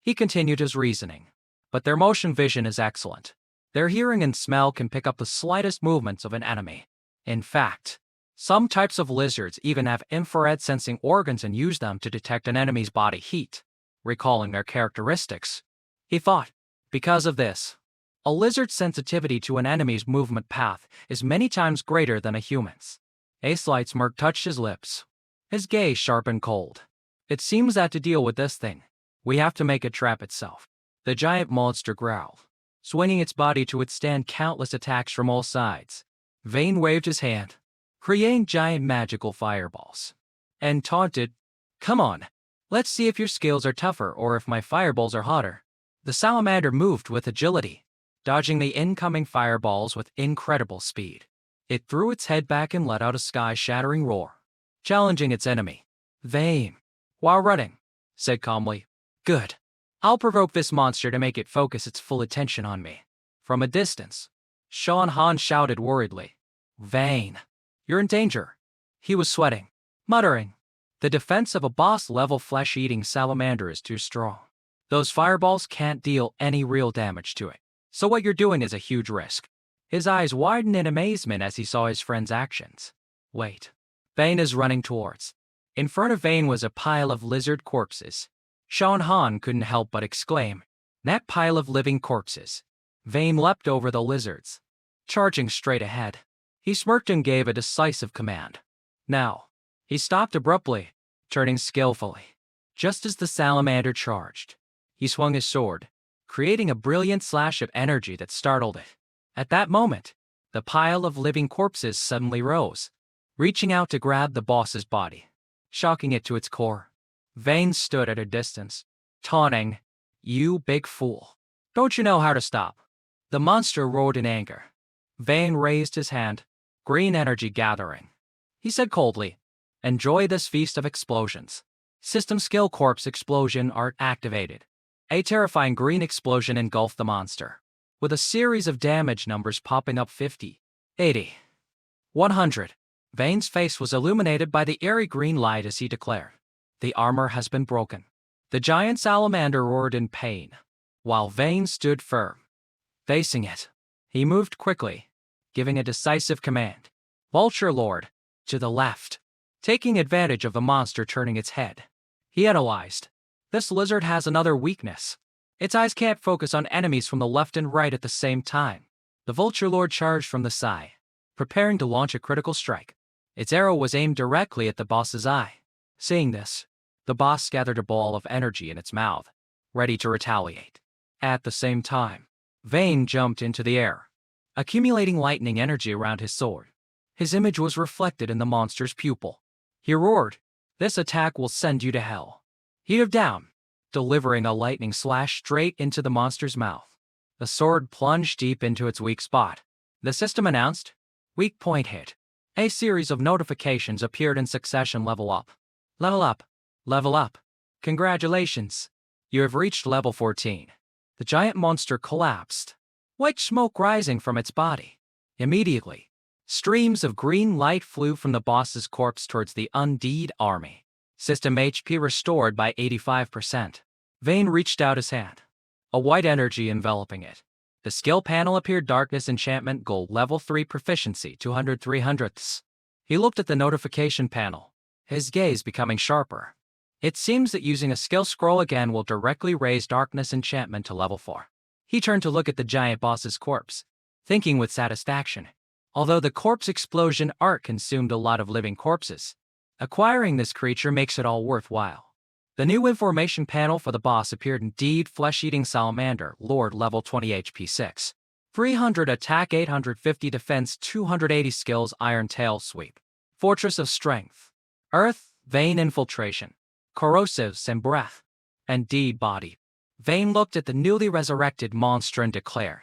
He continued his reasoning. But their motion vision is excellent. Their hearing and smell can pick up the slightest movements of an enemy. In fact, some types of lizards even have infrared sensing organs and use them to detect an enemy's body heat, recalling their characteristics. He thought, because of this, a lizard's sensitivity to an enemy's movement path is many times greater than a human's. A slight smirk touched his lips. His gaze sharp and cold. It seems that to deal with this thing, we have to make it trap itself. The giant monster growled, swinging its body to withstand countless attacks from all sides. Vayne waved his hand, creating giant magical fireballs, and taunted, "Come on, let's see if your skills are tougher or if my fireballs are hotter." The salamander moved with agility, dodging the incoming fireballs with incredible speed. It threw its head back and let out a sky-shattering roar, challenging its enemy. Vayne, while running, said calmly, "Good. I'll provoke this monster to make it focus its full attention on me." From a distance, Sean Han shouted worriedly, "Vayne, you're in danger." He was sweating, muttering, "The defense of a boss-level flesh-eating salamander is too strong. Those fireballs can't deal any real damage to it. So what you're doing is a huge risk." His eyes widened in amazement as he saw his friend's actions. Wait. Vayne is running towards. In front of Vayne was a pile of lizard corpses. Sean Han couldn't help but exclaim, That pile of living corpses. Vane leapt over the lizards, charging straight ahead. He smirked and gave a decisive command. Now. He stopped abruptly, turning skillfully. Just as the salamander charged, he swung his sword, creating a brilliant slash of energy that startled it. At that moment, the pile of living corpses suddenly rose, reaching out to grab the boss's body, shocking it to its core. Vane stood at a distance, taunting, "You big fool. Don't you know how to stop?" The monster roared in anger. Vane raised his hand, green energy gathering. He said coldly, "Enjoy this feast of explosions." System skill corpse explosion art activated. A terrifying green explosion engulfed the monster, with a series of damage numbers popping up: 50, 80, 100. Vane's face was illuminated by the eerie green light as he declared, "The armor has been broken." The giant salamander roared in pain, while Vane stood firm, facing it. He moved quickly, giving a decisive command. "Vulture Lord, to the left." Taking advantage of the monster turning its head, he analyzed. This lizard has another weakness. Its eyes can't focus on enemies from the left and right at the same time. The Vulture Lord charged from the side, preparing to launch a critical strike. Its arrow was aimed directly at the boss's eye. Seeing this, the boss gathered a ball of energy in its mouth, ready to retaliate. At the same time, Vane jumped into the air, accumulating lightning energy around his sword. His image was reflected in the monster's pupil. He roared, "This attack will send you to hell." He dove down, delivering a lightning slash straight into the monster's mouth. The sword plunged deep into its weak spot. The system announced, "Weak point hit." A series of notifications appeared in succession: level up, level up, level up. Congratulations. You have reached level 14. The giant monster collapsed, white smoke rising from its body. Immediately, streams of green light flew from the boss's corpse towards the undead army. System HP restored by 85%. Vane reached out his hand, a white energy enveloping it. The skill panel appeared: Darkness Enchantment Gold Level 3 Proficiency 200 300ths. He looked at the notification panel, his gaze becoming sharper. It seems that using a skill scroll again will directly raise Darkness Enchantment to level 4. He turned to look at the giant boss's corpse, thinking with satisfaction. Although the corpse explosion art consumed a lot of living corpses, acquiring this creature makes it all worthwhile. The new information panel for the boss appeared: indeed, Flesh-Eating Salamander, Lord, level 20 HP 6. 300 attack, 850 defense, 280 skills, Iron Tail Sweep. Fortress of Strength. Earth, Vein Infiltration. Corrosives and Breath. And Deed Body. Vane looked at the newly resurrected monster and declared,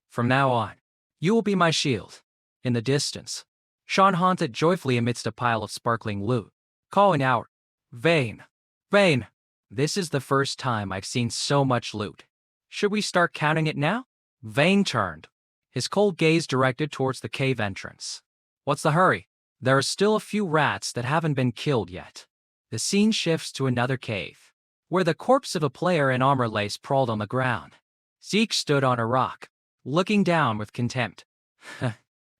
"From now on, you will be my shield." In the distance, Sean haunted joyfully amidst a pile of sparkling loot, calling out, "Vane! Vane! This is the first time I've seen so much loot. Should we start counting it now?" Vane turned, his cold gaze directed towards the cave entrance. "What's the hurry? There are still a few rats that haven't been killed yet." The scene shifts to another cave, where the corpse of a player in armor lay sprawled on the ground. Zeke stood on a rock, looking down with contempt.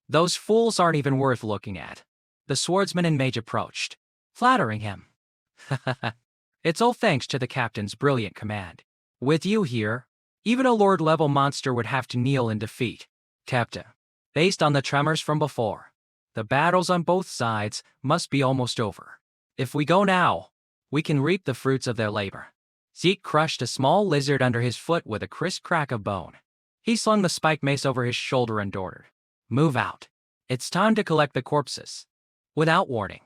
"Those fools aren't even worth looking at." The swordsman and mage approached, flattering him. "It's all thanks to the captain's brilliant command. With you here, even a lord-level monster would have to kneel in defeat, Captain. Based on the tremors from before, the battles on both sides must be almost over. If we go now, we can reap the fruits of their labor." Zeke crushed a small lizard under his foot with a crisp crack of bone. He slung the spike mace over his shoulder and ordered, "Move out. It's time to collect the corpses." Without warning,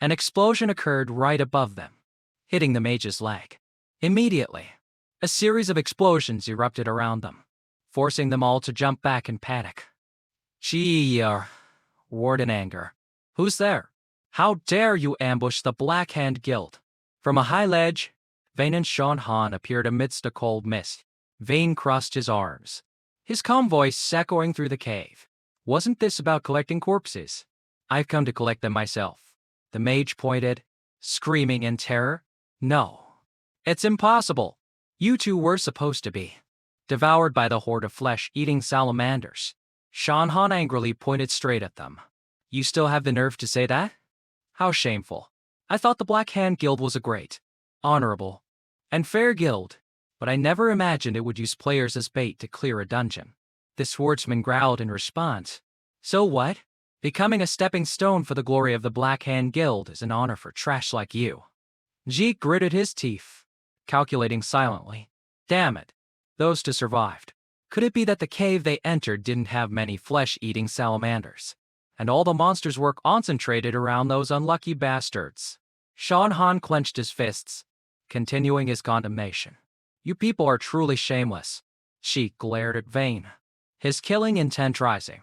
an explosion occurred right above them, hitting the mage's leg. Immediately, a series of explosions erupted around them, forcing them all to jump back in panic. "Gee, roared in anger. "Who's there? How dare you ambush the Black Hand Guild?" From a high ledge, Vane and Sean Han appeared amidst a cold mist. Vane crossed his arms, his calm voice echoing through the cave. "Wasn't this about collecting corpses? I've come to collect them myself." The mage pointed, screaming in terror. "No. It's impossible. You two were supposed to be devoured by the horde of flesh-eating salamanders." Sean Han angrily pointed straight at them. "You still have the nerve to say that? How shameful. I thought the Black Hand Guild was a great, honorable, and fair guild, but I never imagined it would use players as bait to clear a dungeon. The swordsman growled in response. So what? Becoming a stepping stone for the glory of the Black Hand Guild is an honor for trash like you. Zeke gritted his teeth, calculating silently. Damn it. Those two survived. Could it be that the cave they entered didn't have many flesh-eating salamanders, and all the monsters were concentrated around those unlucky bastards? Sean Han clenched his fists, continuing his condemnation. You people are truly shameless. Sheik glared at Vane, his killing intent rising.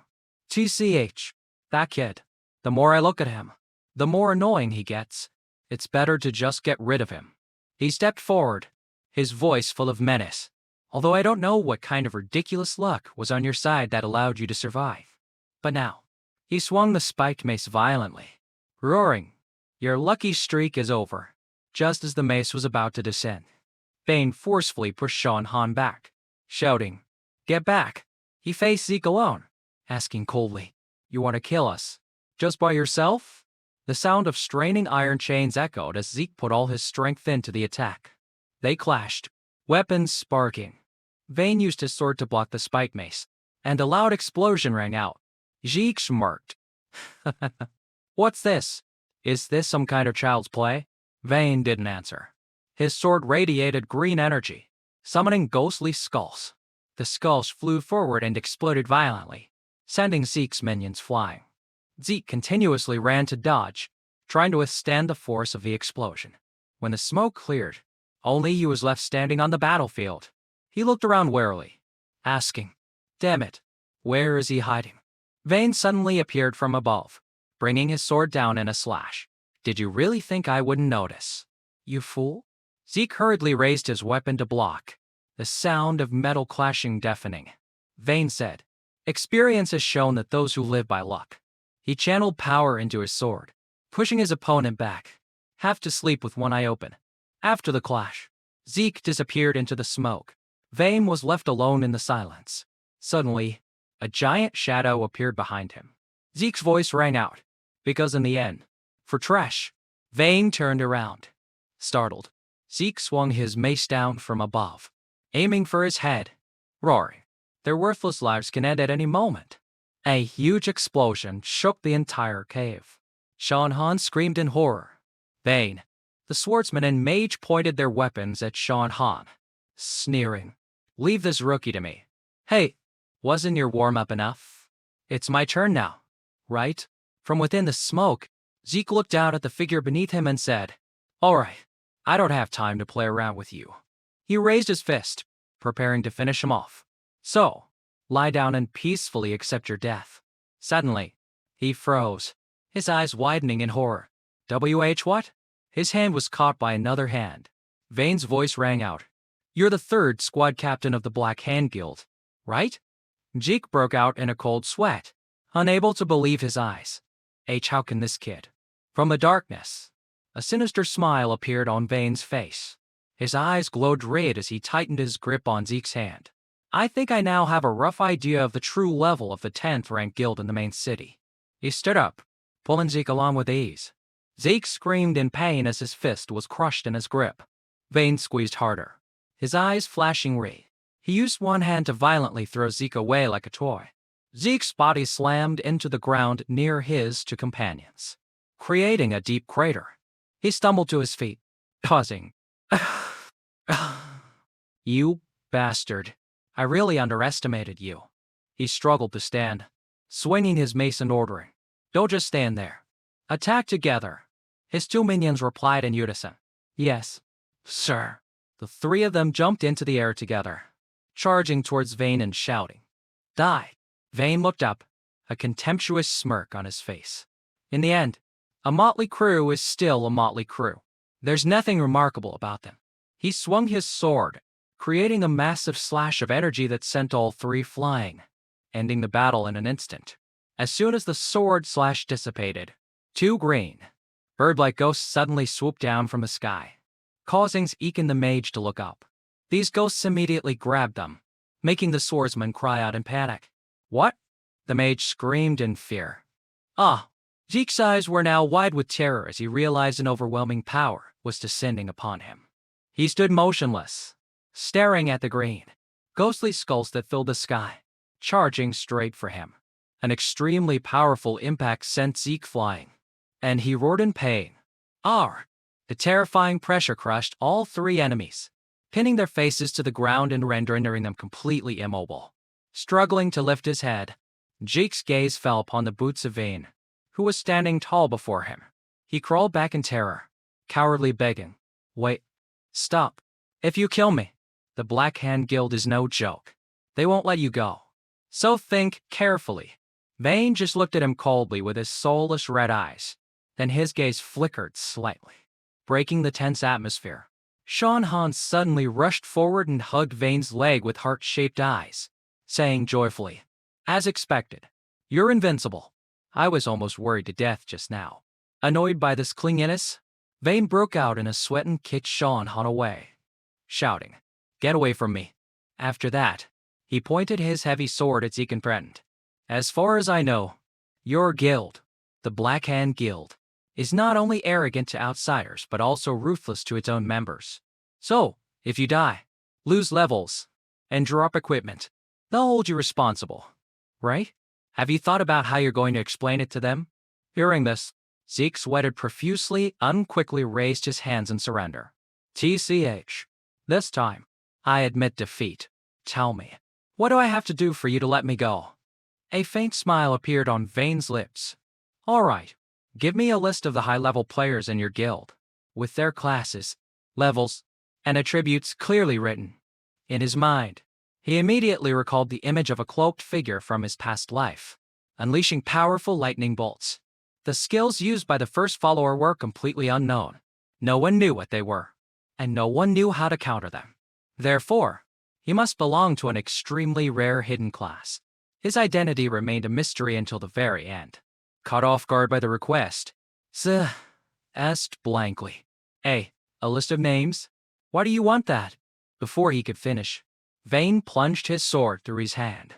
TCH, that kid. The more I look at him, the more annoying he gets. It's better to just get rid of him. He stepped forward, his voice full of menace. Although I don't know what kind of ridiculous luck was on your side that allowed you to survive. But now, he swung the spiked mace violently, roaring, your lucky streak is over. Just as the mace was about to descend, Vane forcefully pushed Sean Han back, shouting, get back. He faced Zeke alone, asking coldly, you want to kill us? Just by yourself? The sound of straining iron chains echoed as Zeke put all his strength into the attack. They clashed, weapons sparking. Vane used his sword to block the spike mace, and a loud explosion rang out. Zeke smirked. What's this? Is this some kind of child's play? Vane didn't answer. His sword radiated green energy, summoning ghostly skulls. The skulls flew forward and exploded violently, sending Zeke's minions flying. Zeke continuously ran to dodge, trying to withstand the force of the explosion. When the smoke cleared, only he was left standing on the battlefield. He looked around warily, asking, damn it, where is he hiding? Vane suddenly appeared from above, bringing his sword down in a slash. Did you really think I wouldn't notice? You fool? Zeke hurriedly raised his weapon to block, the sound of metal clashing deafening. Vane said, experience has shown that those who live by luck. He channeled power into his sword, pushing his opponent back, half to sleep with one eye open. After the clash, Zeke disappeared into the smoke. Vane was left alone in the silence. Suddenly, a giant shadow appeared behind him. Zeke's voice rang out, because in the end, for trash, Vane turned around. Startled, Zeke swung his mace down from above, aiming for his head, roaring, their worthless lives can end at any moment. A huge explosion shook the entire cave. Sean Han screamed in horror. Vane, the swordsman and mage pointed their weapons at Sean Han, sneering, leave this rookie to me. Hey, wasn't your warm-up enough? It's my turn now, right? From within the smoke, Zeke looked out at the figure beneath him and said, all right, I don't have time to play around with you. He raised his fist, preparing to finish him off. So, lie down and peacefully accept your death. Suddenly, he froze, his eyes widening in horror. What? His hand was caught by another hand. Vane's voice rang out. You're the third squad captain of the Black Hand Guild, right? Zeke broke out in a cold sweat, unable to believe his eyes. How can this kid? From the darkness, a sinister smile appeared on Vane's face. His eyes glowed red as he tightened his grip on Zeke's hand. I think I now have a rough idea of the true level of the 10th rank guild in the main city. He stood up, pulling Zeke along with ease. Zeke screamed in pain as his fist was crushed in his grip. Vane squeezed harder, his eyes flashing red. He used one hand to violently throw Zeke away like a toy. Zeke's body slammed into the ground near his two companions, creating a deep crater. He stumbled to his feet, pausing. You bastard. I really underestimated you. He struggled to stand, swinging his mace and ordering, don't just stand there. Attack together. His two minions replied in unison. Yes, sir. The three of them jumped into the air together, charging towards Vane and shouting, die. Vane looked up, a contemptuous smirk on his face. In the end, a motley crew is still a motley crew. There's nothing remarkable about them. He swung his sword, creating a massive slash of energy that sent all three flying, ending the battle in an instant. As soon as the sword slash dissipated, two green, bird-like ghosts suddenly swooped down from the sky, causing Zeke and the mage to look up. These ghosts immediately grabbed them, making the swordsman cry out in panic. What? The mage screamed in fear. Zeke's eyes were now wide with terror as he realized an overwhelming power was descending upon him. He stood motionless, staring at the green, ghostly skulls that filled the sky, charging straight for him. An extremely powerful impact sent Zeke flying, and he roared in pain. R. The terrifying pressure crushed all three enemies, pinning their faces to the ground and rendering them completely immobile. Struggling to lift his head, Zeke's gaze fell upon the boots of Vane, who was standing tall before him. He crawled back in terror, cowardly begging, "Wait. Stop. If you kill me, the Black Hand Guild is no joke. They won't let you go. So think carefully." Vane just looked at him coldly with his soulless red eyes. Then his gaze flickered slightly, breaking the tense atmosphere. Sean Han suddenly rushed forward and hugged Vane's leg with heart-shaped eyes, saying joyfully, "As expected, you're invincible. I was almost worried to death just now." Annoyed by this clinginess, Vane broke out in a sweat and kicked Sean Han away, shouting, "Get away from me." After that, he pointed his heavy sword at Zeke and threatened, "As far as I know, your guild, the Black Hand Guild, is not only arrogant to outsiders but also ruthless to its own members. So, if you die, lose levels, and drop equipment, they'll hold you responsible. Right? Have you thought about how you're going to explain it to them?" Hearing this, Zeke sweated profusely and quickly raised his hands in surrender. "TCH. This time, I admit defeat. Tell me, what do I have to do for you to let me go?" A faint smile appeared on Vane's lips. "All right. Give me a list of the high-level players in your guild, with their classes, levels, and attributes clearly written." In his mind, he immediately recalled the image of a cloaked figure from his past life, unleashing powerful lightning bolts. The skills used by the first follower were completely unknown. No one knew what they were, and no one knew how to counter them. Therefore, he must belong to an extremely rare hidden class. His identity remained a mystery until the very end. Caught off guard by the request, Z asked blankly, "A list of names? Why do you want that?" Before he could finish, Vane plunged his sword through his hand.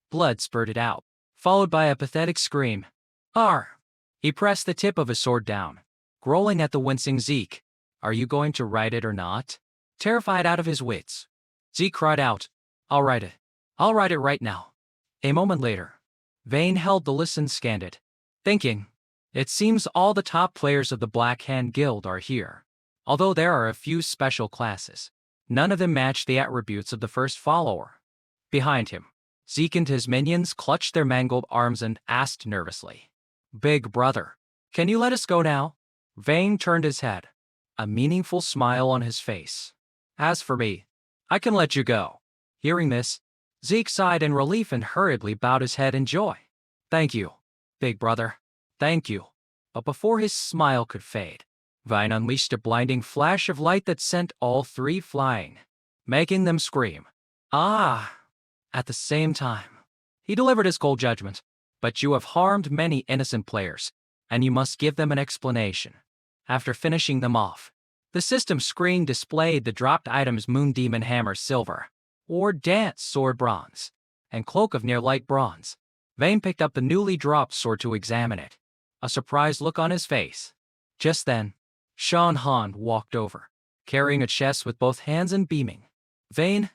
Blood spurted out, followed by a pathetic scream. "R." He pressed the tip of his sword down, growling at the wincing Zeke. "Are you going to write it or not?" Terrified out of his wits, Zeke cried out, "I'll write it. I'll write it right now." A moment later, Vane held the list and scanned it, thinking, "It seems all the top players of the Black Hand Guild are here. Although there are a few special classes, none of them match the attributes of the first follower." Behind him, Zeke and his minions clutched their mangled arms and asked nervously, "Big brother, can you let us go now?" Vane turned his head, a meaningful smile on his face. "As for me, I can let you go." Hearing this, Zeke sighed in relief and hurriedly bowed his head in joy. "Thank you, big brother. Thank you." But before his smile could fade, Vine unleashed a blinding flash of light that sent all three flying, making them scream, "Ah!" At the same time, he delivered his cold judgment. "But you have harmed many innocent players, and you must give them an explanation." After finishing them off, the system screen displayed the dropped items: Moon Demon Hammer Silver, or Dance Sword Bronze, and Cloak of Near Light Bronze. Vane picked up the newly dropped sword to examine it, a surprised look on his face. Just then, Sean Han walked over, carrying a chest with both hands and beaming. "Vane,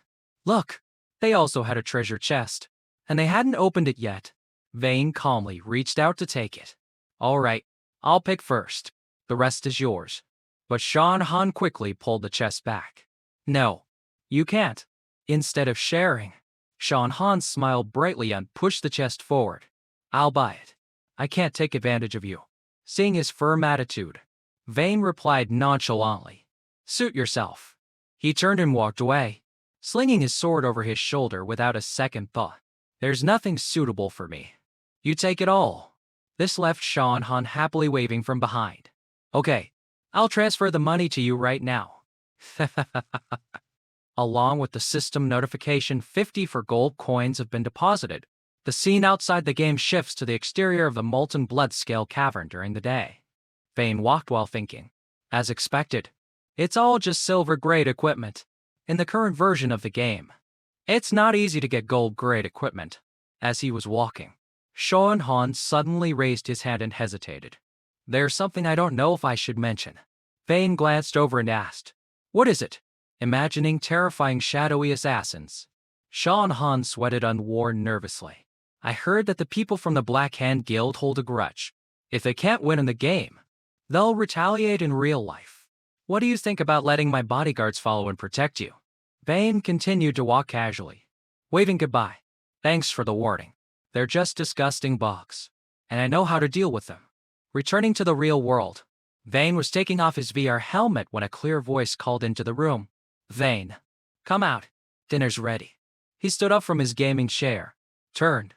look!" They also had a treasure chest, and they hadn't opened it yet. Vane calmly reached out to take it. "All right, I'll pick first. The rest is yours." But Sean Han quickly pulled the chest back. "No, you can't." Instead of sharing, Sean Han smiled brightly and pushed the chest forward. "I'll buy it. I can't take advantage of you." Seeing his firm attitude, Vane replied nonchalantly, "Suit yourself." He turned and walked away, slinging his sword over his shoulder without a second thought. "There's nothing suitable for me. You take it all." This left Sean Han happily waving from behind. "Okay, I'll transfer the money to you right now." Along with the system notification, 50 for gold coins have been deposited. The scene outside the game shifts to the exterior of the Molten Blood Scale Cavern during the day. Vane walked while thinking. As expected, it's all just silver-grade equipment. In the current version of the game, it's not easy to get gold-grade equipment. As he was walking, Sean Han suddenly raised his hand and hesitated. "There's something I don't know if I should mention." Vane glanced over and asked, "What is it?" imagining terrifying shadowy assassins. Shaw and Han sweated unworn nervously. I heard that the people from the Black Hand Guild hold a grudge. If they can't win in the game, they'll retaliate in real life. What do you think about letting my bodyguards follow and protect you? Vane continued to walk casually, waving goodbye. Thanks for the warning. They're just disgusting bugs, and I know how to deal with them. Returning to the real world, Vane was taking off his VR helmet when a clear voice called into the room. Vane, come out. Dinner's ready. He stood up from his gaming chair, turned,